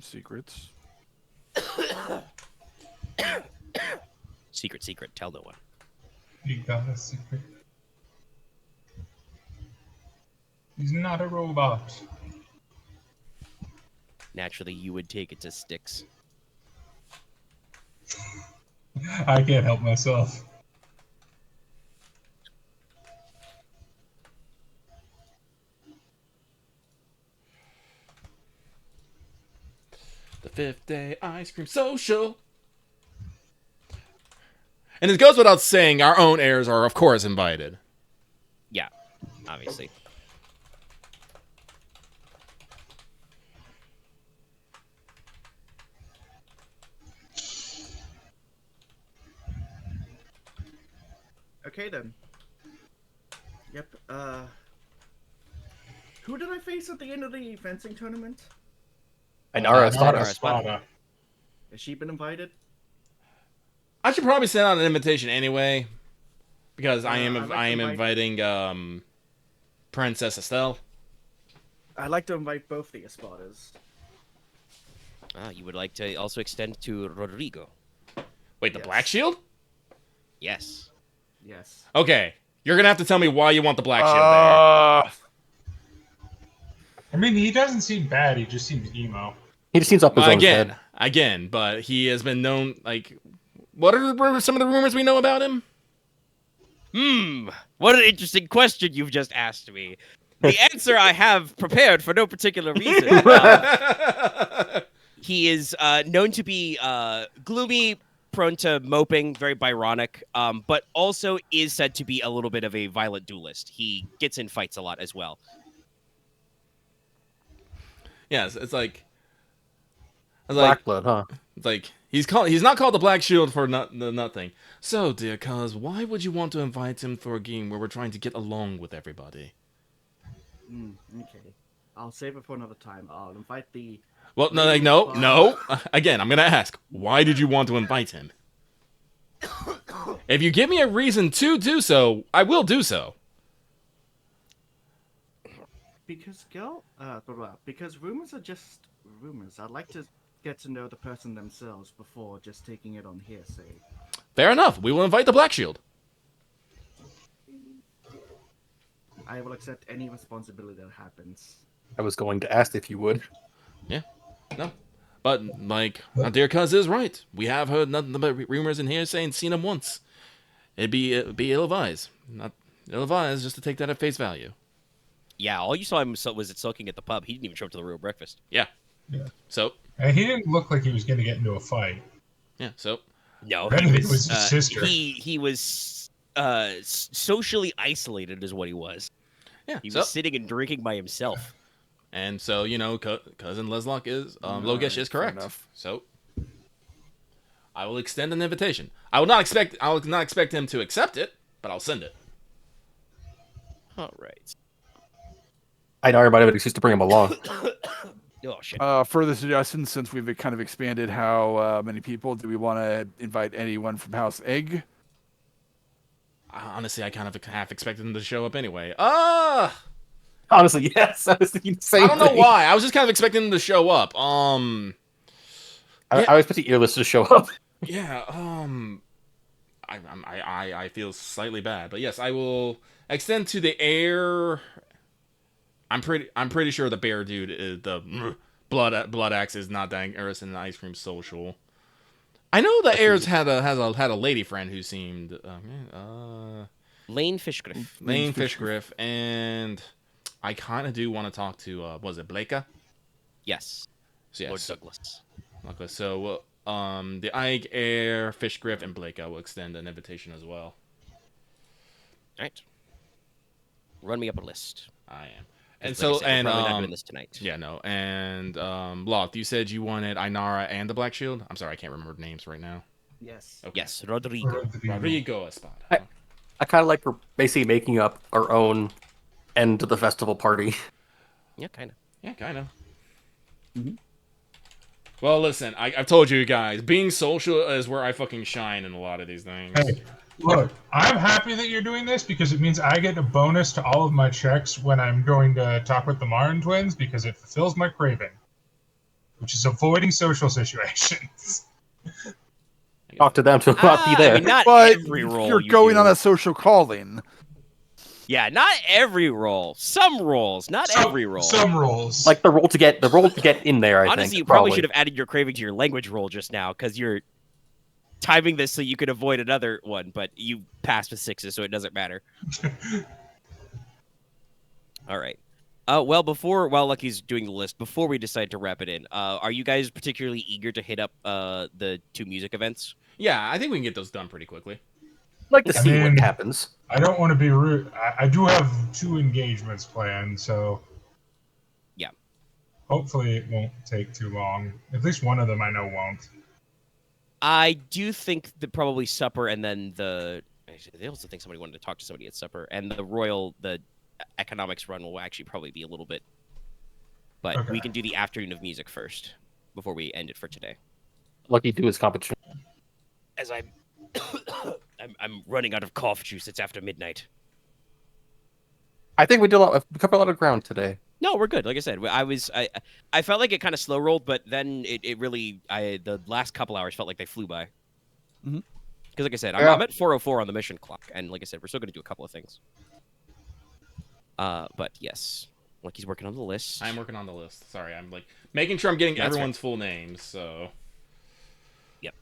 Secrets. Secret. Tell no one. You got a secret. He's not a robot. Naturally, you would take it to Styx. I can't help myself. The 5th day ice cream social. And it goes without saying, our own heirs are, of course, invited. Yeah, obviously. Okay then. Yep. Who did I face at the end of the fencing tournament? Inara Inara Espada. Espada. Has she been invited? I should probably send out an invitation anyway, because I am I'd like to inviting Princess Estelle. I'd like to invite both the Espadas. You would like to also extend to Rodrigo. Wait, the Yes. Black Shield? Yes. Yes. Okay, you're gonna have to tell me why you want the Black Shield there. I mean, he doesn't seem bad. He just seems emo. He just seems up his own head. Again, but he has been known, like... What are some of the rumors we know about him? What an interesting question you've just asked me. The answer I have prepared for no particular reason. He is known to be gloomy, prone to moping, very Byronic, but also is said to be a little bit of a violent duelist. He gets in fights a lot as well. Yes, it's like... Black blood, huh? It's like he's not called the Black Shield for nothing. So, dear cuz, why would you want to invite him for a game where we're trying to get along with everybody? Okay. I'll save it for another time. I'll invite the... Well, no. Again, I'm gonna ask, why did you want to invite him? If you give me a reason to do so, I will do so. Because because rumors are just rumors. I'd like to get to know the person themselves before just taking it on hearsay. Fair enough. We will invite the Black Shield. I will accept any responsibility that happens. I was going to ask if you would. Yeah. No. But, like, our dear cuz is right. We have heard nothing but rumors in here saying seen him once. It'd be ill-advised. Not ill-advised just to take that at face value. Yeah, all you saw him was sulking at the pub. He didn't even show up to the real breakfast. Yeah. Yeah. So. And he didn't look like he was going to get into a fight. Yeah, so. No, I think it was his sister. He was socially isolated is what he was. Yeah, He was sitting and drinking by himself. And so, you know, cousin Leslok is, Logesh is correct. Enough. So, I will extend an invitation. I will not expect him to accept it, but I'll send it. All right. Inara might have an excuse to bring him along. Oh, shit. Further suggestions, since we've kind of expanded how many people, do we want to invite anyone from House Egg? Honestly, I kind of half expected him to show up anyway. Honestly, yes. I was thinking the same I don't know thing. why. I was just kind of expecting him to show up. I was expecting Earless to show up. Yeah, I feel slightly bad, but yes, I will extend to the heir. I'm pretty sure the bear dude is the blood axe is not that Eris in the ice cream social. I know the heirs had a lady friend who seemed Lane Fishgriff. Lane Fishgriff, and I kind of do want to talk to was it Blaka? Yes. So, Lord yes. Douglas. Okay, so the Ig, Air, Fishgriff, and Blaka will extend an invitation as well. All right. Run me up a list. I am. And Like I so, said, we're and probably not doing this tonight. yeah, no, and Loth, you said you wanted Inara and the Black Shield. I'm sorry, I can't remember names right now. Yes. Okay. Yes, Rodrigo. Rodrigo Espada. I kind of like we're basically making up our own end to the festival party. Yeah, kind of. Yeah, kind of. Mm-hmm. Well, listen, I've told you guys, being social is where I fucking shine in a lot of these things. Hey, look, I'm happy that you're doing this because it means I get a bonus to all of my checks when I'm going to talk with the Marin twins because it fulfills my craving, which is avoiding social situations. Talk to them to not be there. I mean, not But every role you're you going do. on a social calling. Yeah, not every roll. Some rolls, not every roll. Some rolls. Like the roll to get in there. I Honestly, think you probably should have added your craving to your language roll just now because you're timing this so you could avoid another one, but you passed with 6s, so it doesn't matter. All right. While Lucky's doing the list, before we decide to wrap it in, are you guys particularly eager to hit up the 2 music events? Yeah, I think we can get those done pretty quickly. I'd like to see what happens. I don't want to be rude. I do have 2 engagements planned, so yeah. Hopefully it won't take too long. At least one of them I know won't. I do think that probably supper and then they also think somebody wanted to talk to somebody at supper, and the economics run will actually probably be a little bit, but Okay. we can do the afternoon of music first before we end it for today. Lucky do his competition. As I'm running out of cough juice. It's after midnight. I think we covered a lot of ground today. No, we're good. Like I said, I felt like it kind of slow rolled, but then it really the last couple hours felt like they flew by. Mhm. Because like I said, I'm at 4:04 on the mission clock, and like I said, we're still going to do a couple of things. But yes, Lucky's working on the list. I'm working on the list. Sorry, I'm like making sure I'm getting That's everyone's full names. So. Yep.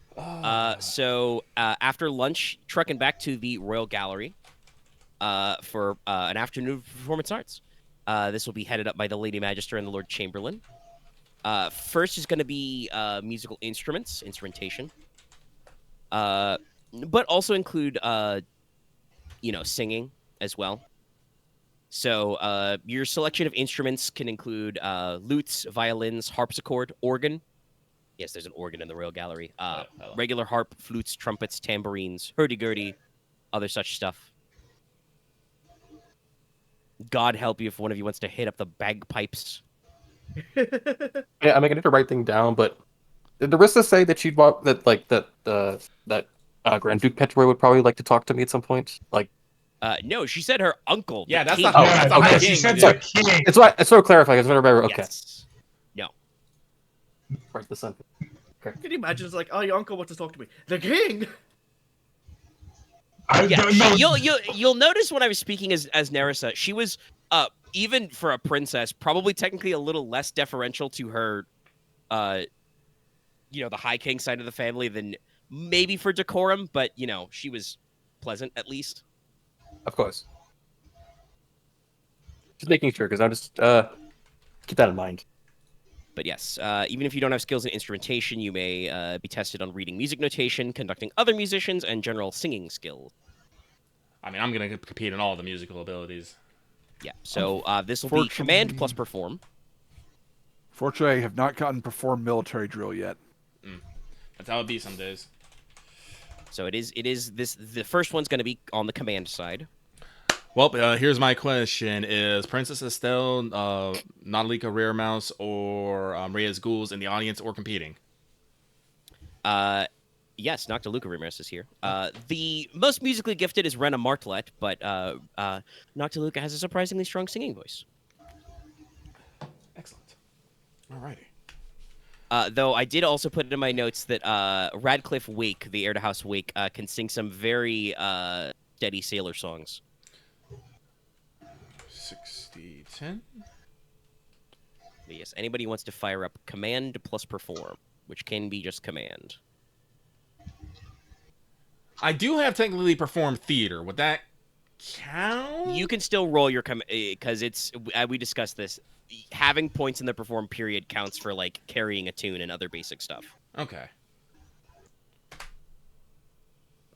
So after lunch, trucking back to the Royal Gallery for an afternoon of performance arts. This will be headed up by the Lady Magister and the Lord Chamberlain. First is going to be musical instrumentation. But also include, singing as well. So your selection of instruments can include lutes, violins, harpsichord, organ. Yes, there's an organ in the Royal Gallery. Regular harp, flutes, trumpets, tambourines, hurdy-gurdy, other such stuff. God help you if one of you wants to hit up the bagpipes. Yeah, I'm going to write thing down, but did Narissa say that she'd want that Grand Duke Petroy would probably like to talk to me at some point? Like, no, she said her uncle. Yeah, that's king. not. That's not yeah, the she king. said dude. the king. it's what I sort of clarifying. It's what I remember. Okay, Yes. No. write the sentence. Can you imagine? It's like, oh, your uncle wants to talk to me. The king. I Yeah, don't know. you'll notice when I was speaking as Nerissa, she was even for a princess, probably technically a little less deferential to her, the High King side of the family than maybe for decorum, but she was pleasant at least. Of course. Just making sure, because I'll just keep that in mind. But yes, even if you don't have skills in instrumentation, you may be tested on reading music notation, conducting other musicians, and general singing skills. I mean, I'm gonna compete in all the musical abilities. Yeah, so this will be command plus perform. Fortunately, I have not gotten perform military drill yet. That's how it be some days. So it is this. The first one's going to be on the command side. Well, here's my question: is Princess Estelle, Nautica Raremouse, or Reyes Ghouls in the audience or competing? Yes, Noctiluca Ramirez is here. The most musically gifted is Rena Martlet, but Noctiluca has a surprisingly strong singing voice. Excellent. Alrighty. Though I did also put it in my notes that Radcliffe Wake, the heir to House Wake, can sing some very steady sailor songs. 60-10. But yes, anybody who wants to fire up command plus perform, which can be just command. I do have technically performed theater. Would that count? You can still roll your because it's we discussed this. Having points in the perform period counts for like carrying a tune and other basic stuff. Okay.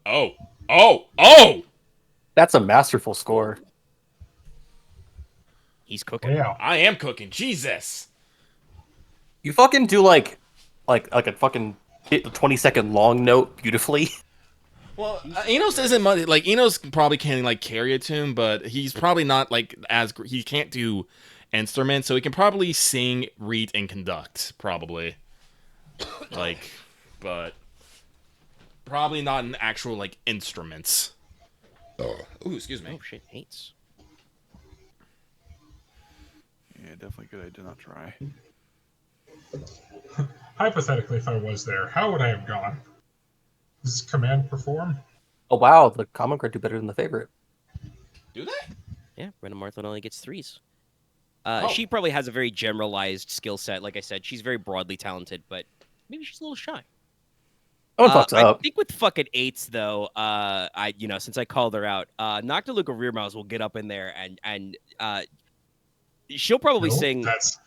Oh! That's a masterful score. He's cooking. Yeah. I am cooking. Jesus. You fucking do like a fucking hit the 20-second long note beautifully. Well, Inos isn't much, like Inos probably can like carry a tune, but he's probably not like he can't do instruments, so he can probably sing, read, and conduct probably. But probably not in actual like instruments. Ooh, excuse me. Oh shit, hates. Yeah, definitely good. I did not try. Hypothetically, if I was there, how would I have gone? Does command perform? Oh wow, the common card do better than the favorite. Do they? Yeah, Brenna Martha only gets 3s. Oh. She probably has a very generalized skill set. Like I said, she's very broadly talented, but maybe she's a little shy. No one fucks I up. think with fucking 8s though, since I called her out, Noctiluca Rearmouse will get up in there and she'll probably Nope, sing. That's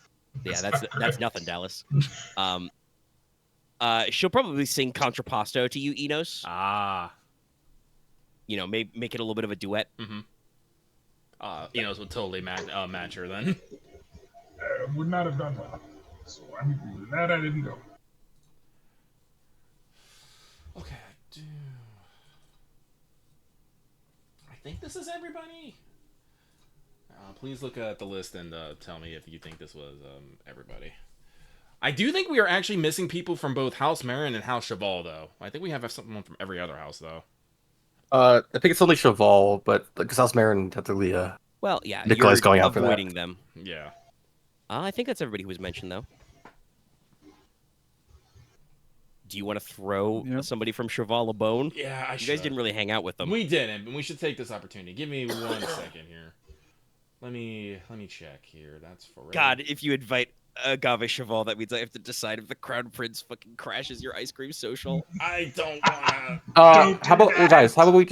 That's nothing, Dallas. She'll probably sing Contrapposto to you, Enos. Ah. Make it a little bit of a duet. Mm-hmm. Enos would totally match her then. would not have done well. So I'm glad I didn't go. Okay, I think this is everybody. Please look at the list and tell me if you think this was everybody. I do think we are actually missing people from both House Marin and House Cheval, though. I think we have someone from every other house, though. I think it's only Cheval, but because House Marin technically, Well, yeah, Nicola's you're going out for that. avoiding them. Yeah. I think that's everybody who was mentioned, though. Do you want to throw somebody from Cheval a bone? Yeah, You guys didn't really hang out with them. We didn't, and we should take this opportunity. Give me 1 second here. Let me check here. That's for God, if you invite Agave Cheval, that means I have to decide if the Crown Prince fucking crashes your ice cream social. I don't wanna. How about guys? How about we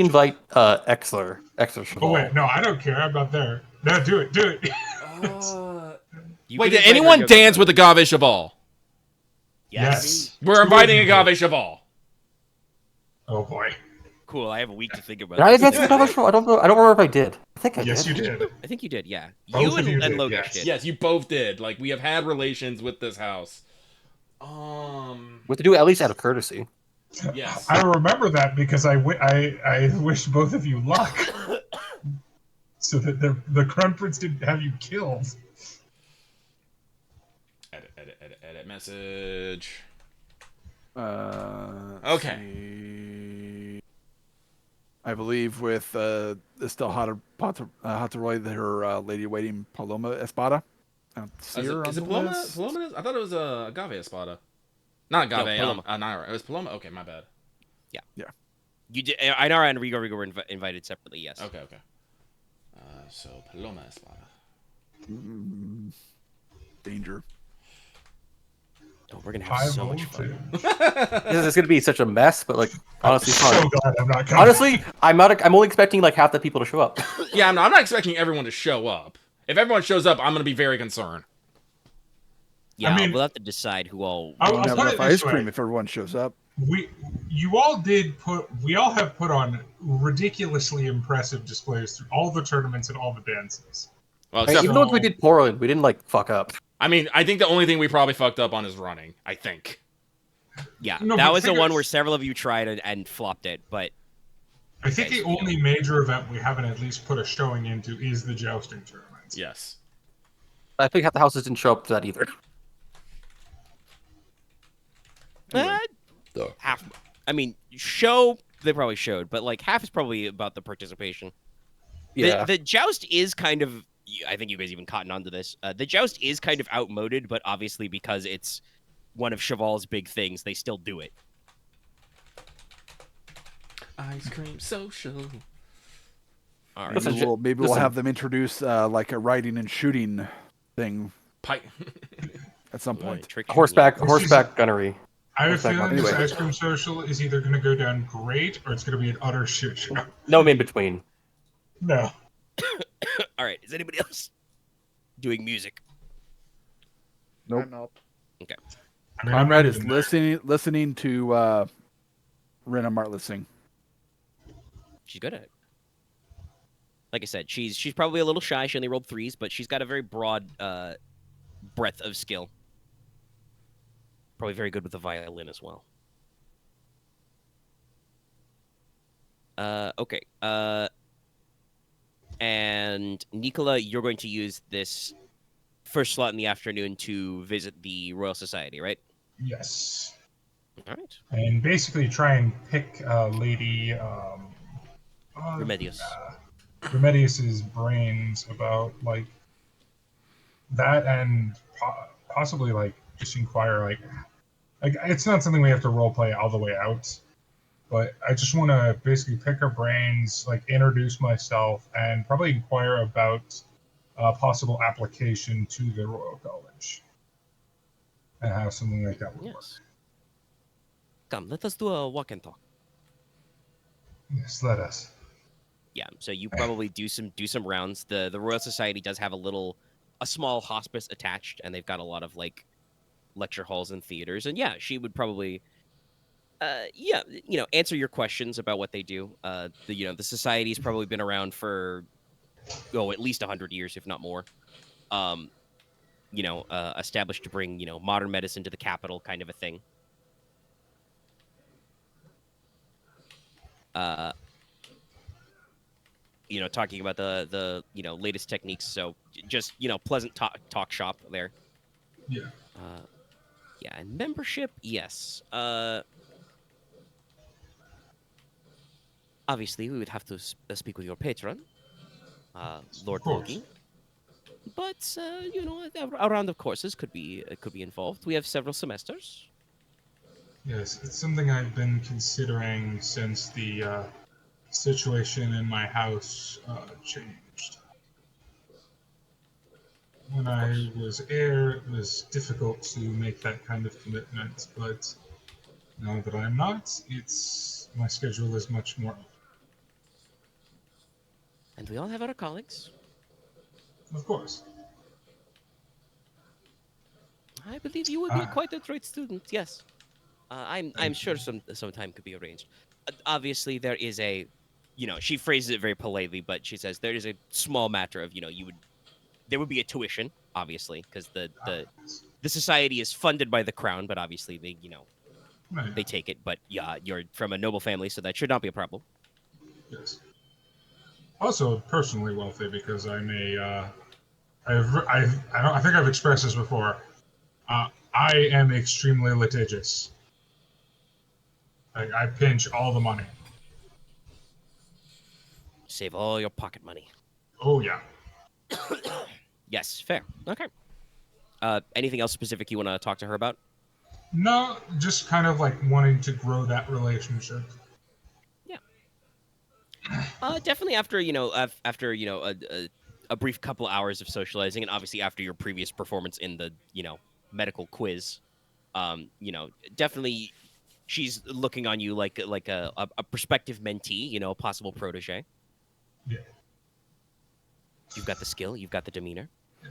invite Exler Cheval? Oh wait, no, I don't care. I'm not there. No, do it. Wait, did anyone dance with Agave Cheval? Yes. We're inviting Agave Cheval. Oh boy. Cool, I have a week to think about Did I this. dance with Agave Cheval? I don't know. I don't remember if I did. I think I Yes, did. you did. I think you did, yeah. Both You of and, you and did, Logesh yes. did. Yes, you both did. Like, we have had relations with this house. We have to do it at least out of courtesy. Yes. I remember that because I wish both of you luck, so that the Crown Prince didn't have you killed. Edit message. Okay. I believe with Estelle Hateroy, her lady waiting Paloma Espada. I don't see her Is on it the Paloma? list. Paloma? I thought it was Agave Espada. Not Agave. Paloma. Naira. It was Paloma. Okay, my bad. You did. Ainara and Rigo were invited separately, yes. Okay. So Paloma Espada. Danger. Oh, we're gonna have so much fun. This is gonna be such a mess, but like honestly, I'm fun. so glad I'm not coming. Honestly, I'm only expecting like half the people to show up. Yeah, I'm not expecting everyone to show up. If everyone shows up, I'm gonna be very concerned. Yeah, I mean, we'll have to decide who all. I'll We'll have put it enough this ice cream way. if everyone shows up. We all have put on ridiculously impressive displays through all the tournaments and all the dances. Well, Hey, except even for, though we did poorly, we didn't like fuck up. I mean, I think the only thing we probably fucked up on is running. I think. Yeah, No, that but was the figure- one where several of you tried and flopped it, but I think the only major event we haven't at least put a showing into is the jousting tournament. Yes. I think half the houses didn't show up to that either. half. I mean, they probably showed, but like half is probably about the participation. Yeah. The joust is kind of. I think you guys even cotton onto this. The joust is kind of outmoded, but obviously because it's one of Cheval's big things, they still do it. Ice cream social. All right. Listen. Maybe we'll have them introduce like a riding and shooting thing Pipe. at some Right, point. trick shot, Horseback gunnery. I have a feeling this Anyway. ice cream social is either going to go down great or it's going to be an utter shit show. No in between. No. All right. Is anybody else doing music? Nope. Okay. I mean, I'm Konrad not is even- listening to Rena Martless sing. She's good at it. Like I said, she's probably a little shy. She only rolled 3s, but she's got a very broad breadth of skill. Probably very good with the violin as well. Okay. And Nicola, you're going to use this first slot in the afternoon to visit the Royal Society, right? Yes. All right. And basically try and pick Lady Remedios. Remedius's brains about like that, and possibly like just inquire like it's not something we have to role play all the way out, But I just want to basically pick her brains, like introduce myself, and probably inquire about possible application to the Royal College and how something like that would work. Yes. Come, let us do a walk and talk. Yes, let us. Yeah, so you probably do some rounds. The Royal Society does have a small hospice attached, and they've got a lot of like lecture halls and theaters. And yeah, she would probably answer your questions about what they do. The society's probably been around for at least 100 years, if not more. Established to bring modern medicine to the capital, kind of a thing. Talking about the latest techniques. So just pleasant talk shop there. Yeah. Yeah, and membership, yes. Obviously, we would have to speak with your patron, Lord Logi. But a round of courses could be involved. We have several semesters. Yes, it's something I've been considering since the situation in my house changed. When I was heir, it was difficult to make that kind of commitment, but now that I'm not, my schedule is much more open. And we all have our colleagues. Of course. I believe you would be quite a great student. Yes, I'm sure some time could be arranged. Obviously, there is a, she phrases it very politely, but she says there is a small matter of there would be a tuition, obviously, because the society is funded by the crown, but obviously they they take it. But yeah, you're from a noble family, so that should not be a problem. Yes. Also, personally wealthy because I'm I think I've expressed this before. I am extremely litigious. I pinch all the money. Save all your pocket money. Oh yeah. Yes, fair. Okay. Anything else specific you want to talk to her about? No, just kind of like wanting to grow that relationship. Yeah. Definitely after a brief couple hours of socializing, and obviously after your previous performance in the medical quiz, definitely she's looking on you like a prospective mentee, a possible protege. Yeah. You've got the skill, you've got the demeanor. Yeah.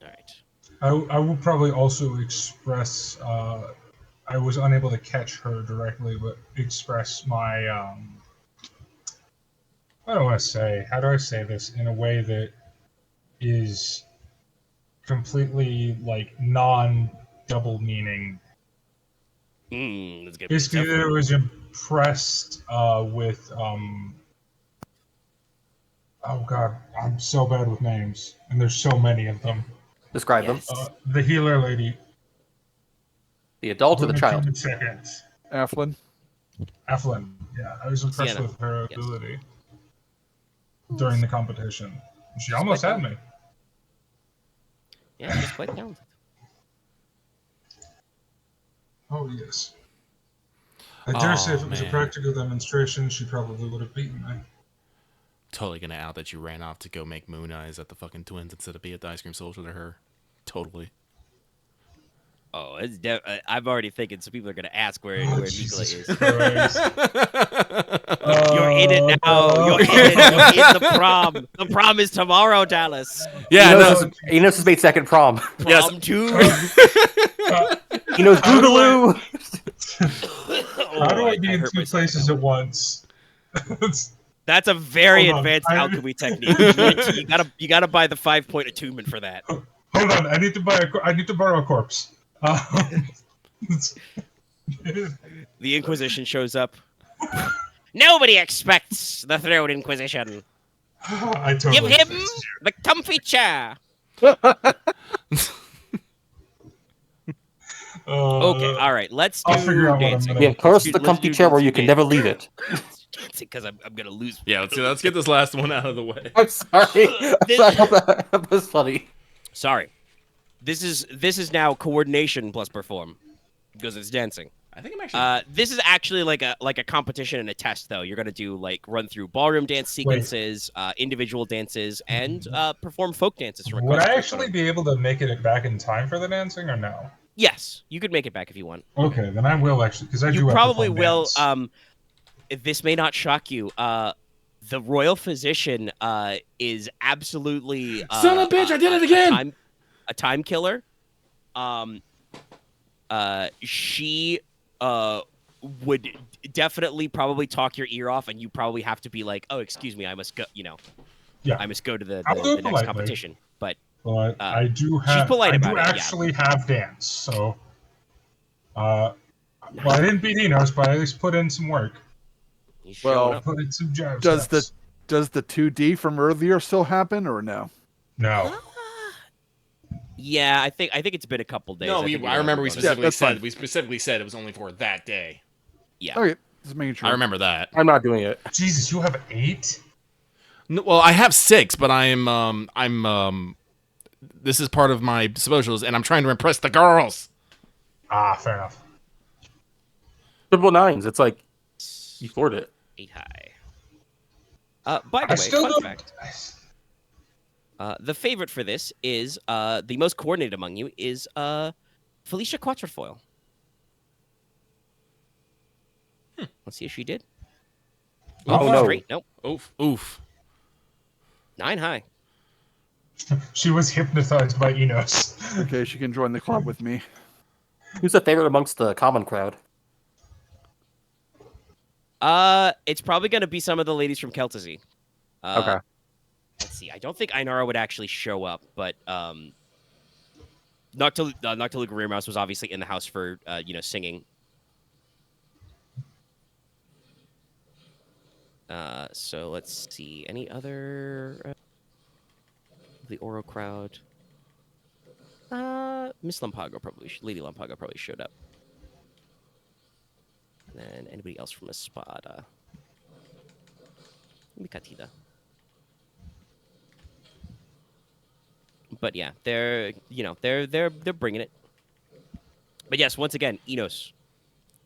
All right. I will probably also express. I was unable to catch her directly, but express my. I don't want to say. How do I say this in a way that is completely like non-double meaning? That's good. Basically, that I was impressed with. Oh God, I'm so bad with names, and there's so many of them. Describe them. The healer lady. The adult or the child? 2 seconds. Afflin. Afflin. Yeah, I was impressed Sienna. with her ability during the competition. She almost had me. Yeah, she's quite talented. Oh yes. I dare say if it was a practical demonstration, she probably would have beaten me. Totally gonna out that you ran off to go make moon eyes at the fucking twins instead of be at the ice cream social to her. Totally. Oh, it's I'm already thinking some people are gonna ask where Nicola is. Christ. You're in it now. You're in it. You're in the prom. The prom is tomorrow, Dallas. Yeah, Enos has made second prom. Yes. Prom 2. Enos Boogaloo. How do I be in 2 places at once? That's a very Hold on. advanced alchemy technique. You gotta buy the 5-point attunement for that. Hold on, I need to borrow a corpse. The Inquisition shows up. Nobody expects the Throne Inquisition. I totally Give him the comfy chair. Okay, all right. Let's do I'll figure out what I'm dancing. gonna- Yeah, curse the comfy chair where you can never leave it. Because I'm gonna lose. Yeah, let's get this last one out of the way. I'm sorry. I thought that was funny. Sorry. This is now coordination plus perform because it's dancing. I think I'm actually. This is actually like a competition and a test, though. You're gonna do like run through ballroom dance sequences, individual dances, and perform folk dances from Would across. I actually be able to make it back in time for the dancing, or no? Yes, you could make it back if you want. Okay, then I will actually, because I do You have probably to fun will. dance. This may not shock you. The royal physician is absolutely Son of a bitch! I did it again. A time killer. She would definitely probably talk your ear off, and you probably have to be like, "Oh, excuse me, I must go." Yeah, I must go to the I'll do it next politely. competition. But I do she's have. polite I about do it, actually have dance, so. Well, I didn't beat Enos, but I at least put in some work. He's Well, showing up. Put in some jive Does steps. the 2D from earlier still happen or no? No. Yeah, I think it's been a couple days. No, I remember we Yeah, that's fine. specifically said it was only for that day. Yeah. Okay, just making sure. I remember that. I'm not doing it. Jesus, you have 8? No, well, I have 6, but this is part of my socials, and I'm trying to impress the girls. Ah, fair enough. Triple nines. It's like you floored it. 8 high. By the way, fun fact. The favorite for this is the most coordinated among you is Felicia Quatrefoil. Let's see if she did. Oh, no. Straight. Nope. Oof. 9 high. She was hypnotized by Enos. Okay, she can join the club with me. Who's the favorite amongst the common crowd? It's probably gonna be some of the ladies from Keltazy. Okay. Let's see. I don't think Ainara would actually show up, but Noctiluca Rearmouse was obviously in the house for singing. So let's see. Any other the Oro crowd? Miss Lampago Lady Lampago probably showed up. And then anybody else from Espada? Maybe Katida. But yeah, they're bringing it. But yes, once again, Inos,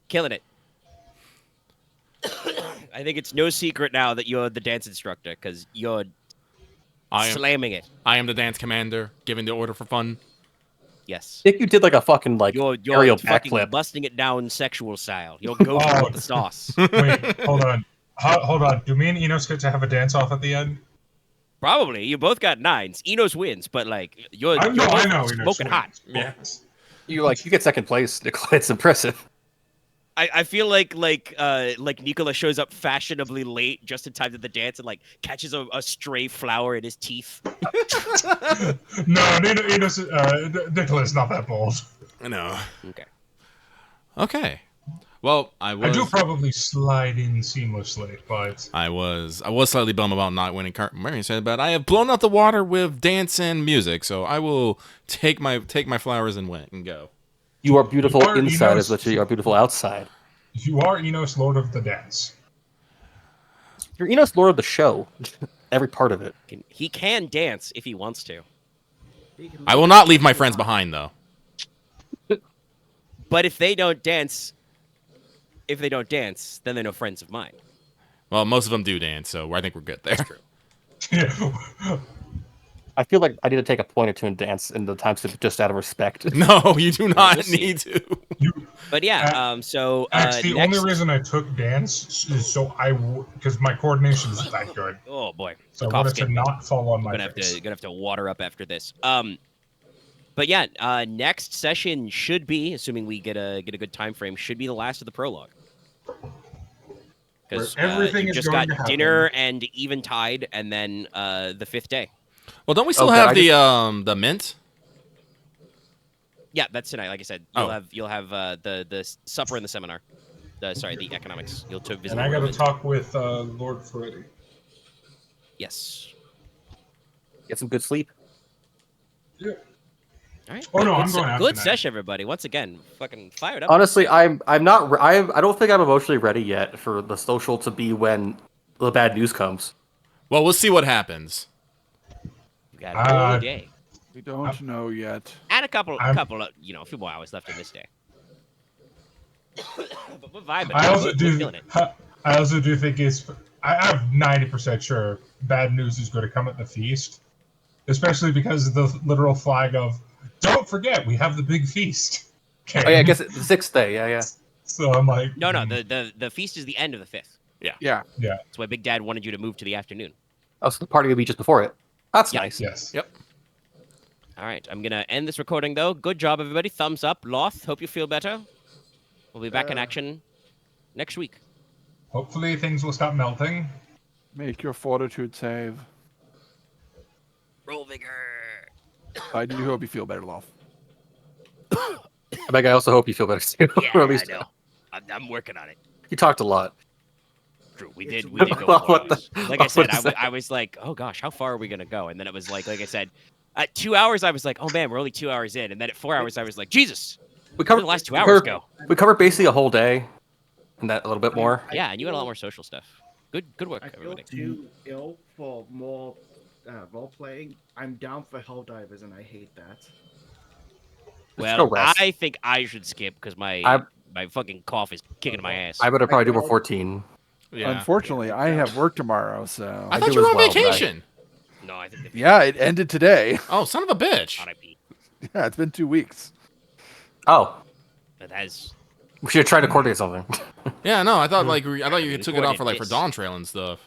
killing it. I think it's no secret now that you're the dance instructor because you're slamming it. I am the dance commander, giving the order for fun. Yes. I think you did like a fucking You're aerial fucking backflip. busting it down sexual style. You'll go for the sauce. Wait, hold on. Hold on. Do me and Enos get to have a dance off at the end? Probably. You both got 9s. Enos wins, but like you're I know both Enos smoking hot. wins. You get second place, Nicola. It's impressive. I feel like Nicola shows up fashionably late just in time to the dance and like catches a stray flower in his teeth. No, Enos, Nicola's not that bold. I know. Okay. Well, I do probably slide in seamlessly, but I was slightly bummed about not winning Mary said, but I have blown out the water with dance and music, so I will take my flowers and go. You are beautiful inside Enos, as much as you are beautiful outside. You are Enos, Lord of the Dance. You're Enos, Lord of the show. Every part of it. He can dance if he wants to. I will not leave my friends behind, though. But if they don't dance, then they're no friends of mine. Well, most of them do dance, so I think we're good there. That's true. Yeah. I feel like I need to take a point or two in dance in the times just out of respect. No, you do not need to. But yeah, so the only reason I took dance is so because my coordination is that good. Oh boy, So I wanted to not fall on my face. Gonna have to water up after this. But yeah, next session should be, assuming we get a good time frame, should be the last of the prologue. Because everything you is just going got to happen. dinner and Eventide, and then the 5th day. Well, don't we still have the mint? Yeah, that's tonight. Like I said, you'll have the supper and the seminar. The economics. You'll visit. And I got to talk with Lord Freddy. Yes. Get some good sleep. Yeah. All right. Oh no, good I'm going out Good tonight. session, everybody. Once again, fucking fired up. Honestly, I'm not. I don't think I'm emotionally ready yet for the social to be when the bad news comes. Well, we'll see what happens. We got a whole day. We don't know yet. And a couple of, a few more hours left in this day. But we're vibing. I also We're do. feeling it. I also do think I'm 90% sure bad news is going to come at the feast, especially because of the literal flag of "Don't forget, we have the big feast." Okay. Oh yeah, I guess it's the 6th day. Yeah. So I'm like, No, the feast is the end of the 5th. Yeah. That's why Big Dad wanted you to move to the afternoon. Oh, so the party will be just before it. That's Yeah. nice. yes. Yep. All right, I'm gonna end this recording though. Good job, everybody. Thumbs up. Loth, hope you feel better. We'll be back in action next week. Hopefully things will stop melting. Make your fortitude save. Roll vigor. I do hope you feel better, Loth. I also hope you feel better too. Yeah, Or at least I know. I'm working on it. you talked a lot. True, we did go Well, for what it. the- Like I said, what is that? I was like, oh gosh, how far are we gonna go? And then it was like I said, at 2 hours, I was like, oh man, we're only 2 hours in. And then at 4 hours, I was like, Jesus, We where covered did the last 2 we hours covered- go? We covered basically a whole day, and that a little bit more. Yeah, and you had a lot more social stuff. Good work, I feel everybody. too ill for more role playing. I'm down for Helldivers, and I hate that. Let's go Well, rest. I think I should skip because my fucking cough is kicking my ass. I better probably do more 14. Yeah. Unfortunately, I have work tomorrow, so I thought do you were as on well, but I- vacation. No, I think yeah, it ended today. Oh, son of a bitch. RIP. Yeah, it's been 2 weeks. Oh, That has we should have tried to coordinate something. Yeah, no, I thought you We took it off for recorded for this. Dawn Trail and stuff.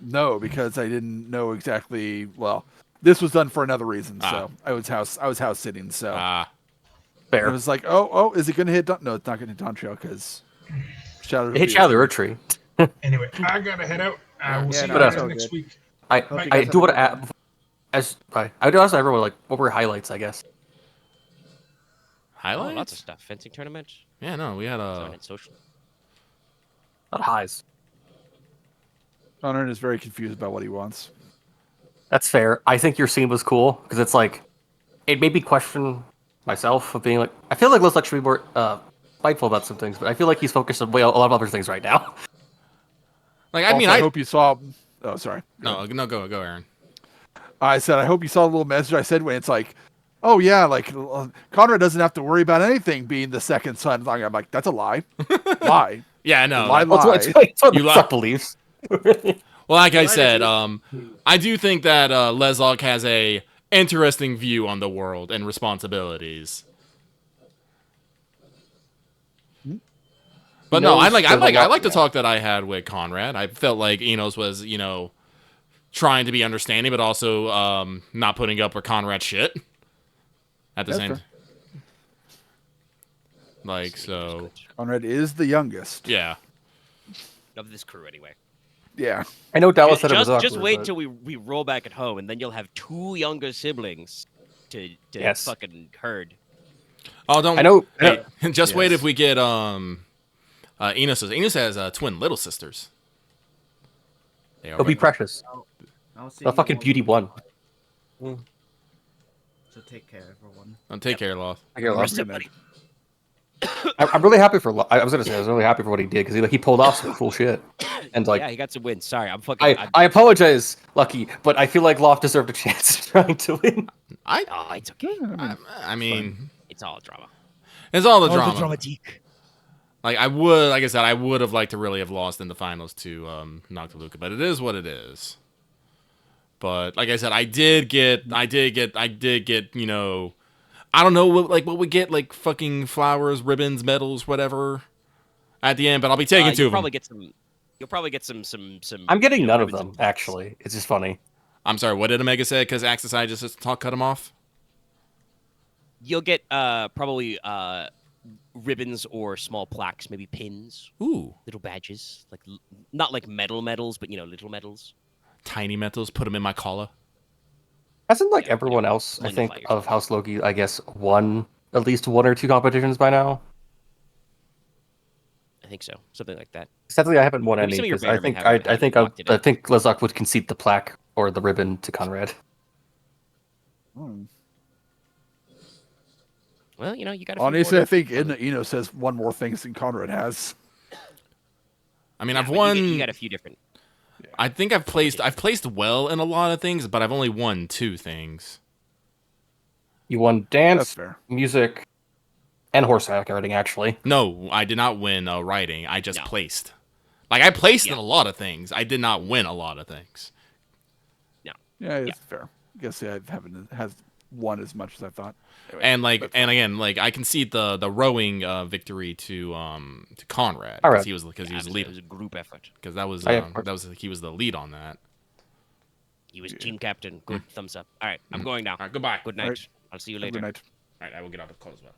No, because I didn't know exactly. Well, this was done for another reason. So I was house sitting. So Ah, it Fair. was like, oh, is it going to hit? No, it's not going to hit Dawn Trail because Shadow. It hit Shadow of the Road Tree. Anyway, I gotta head out. We'll see you no, guys it's all next week. I Hope you I guys do have want a to add. I do ask everyone like what were highlights, I guess. highlights? oh, lots of stuff. Fencing tournament, Yeah, no, we had a. tournament social. Not highs. Konrad is very confused about what he wants. That's fair. I think your scene was cool because it's like it made me question myself of being like I feel like Leslok should be more spiteful about some things, but I feel like he's focused on a lot of other things right now. Like, I mean, Also, I. hope you saw. Oh, sorry. No, go, Aaron. I said I hope you saw the little message I said when it's like, oh yeah, like Konrad doesn't have to worry about anything being the second son. I'm like, that's a lie. Lie. Yeah, no. Lie, Well, lie. it's what You the lie. fuck believes. Well, like I Why said, did I do think that Leslok has a interesting view on the world and responsibilities. But no, I knows like there's a lot- the talk that I had with Konrad. I felt like Inos was, trying to be understanding, but also not putting up for Konrad's shit at the That's same. fair. Like so, Konrad is the youngest. yeah. Of this crew, anyway. Yeah. I know Dallas said it was Just awkward, wait but- till we roll back at home, and then you'll have 2 younger siblings to Yes. fucking herd. Oh, don't. I know- Hey, just wait Yes. if we get Enos. Enos has twin little sisters. They are It'll be right. precious. I'll see The you fucking all beauty one. So take care, everyone. Take care, Loth. I get Rest lost. up, buddy. I'm really happy for. I was gonna say I was really happy for what he did because he pulled off some cool shit. And like Yeah, he got some wins. Sorry, I'm fucking. I apologize, Lucky, but I feel like Loft deserved a chance of trying to win. Oh, it's okay. I mean, It's all drama. it's all the All drama. the dramatique. Like I said, I would have liked to really have lost in the finals to Noctiluca, but it is what it is. But like I said, I did get, I don't know what we get, like fucking flowers, ribbons, medals, whatever, at the end. But I'll be taking 2 You'll of them. probably get some. You'll probably get some. I'm getting none of ribbons them and- actually. It's just funny. I'm sorry, what did Omega say? Because Axis I just cut him off. You'll get probably ribbons or small plaques, maybe pins, Ooh, little badges, like not like medals, but little medals. tiny metals. Put them in my collar. Hasn't like Yeah, everyone else, I magnify think, yourself. of House Logi, I guess, won at least 1 or 2 competitions by now? I think so, something like that. Sadly, I haven't won Maybe any some of your because I bannermen think haven't- I think haven't locked it I in. think Leslok would concede the plaque or the ribbon to Konrad. Hmm. Well, you got. a few Honestly, more I think Inos has won more things than Konrad has. I mean, Yeah, I've but won. You got a few different. I think I've placed well in a lot of things, but I've only won 2 things. You won That's dance, fair. music, And horseback riding, actually. No, I did not win riding. I just No. placed. Like, I placed Yeah. in a lot of things. I did not win a lot of things. Yeah, it's fair. I guess I haven't has won as much as I thought. Anyway, And like, that's and fine. again, like I concede the rowing victory to Konrad Alright. he was It was lead a group effort. because that was I- he was the lead on that. He was team captain. Good thumbs up. All right, I'm going now. All right, goodbye. Good night. Alright. I'll see you Have a later. good night. All right, I will get out of call as well.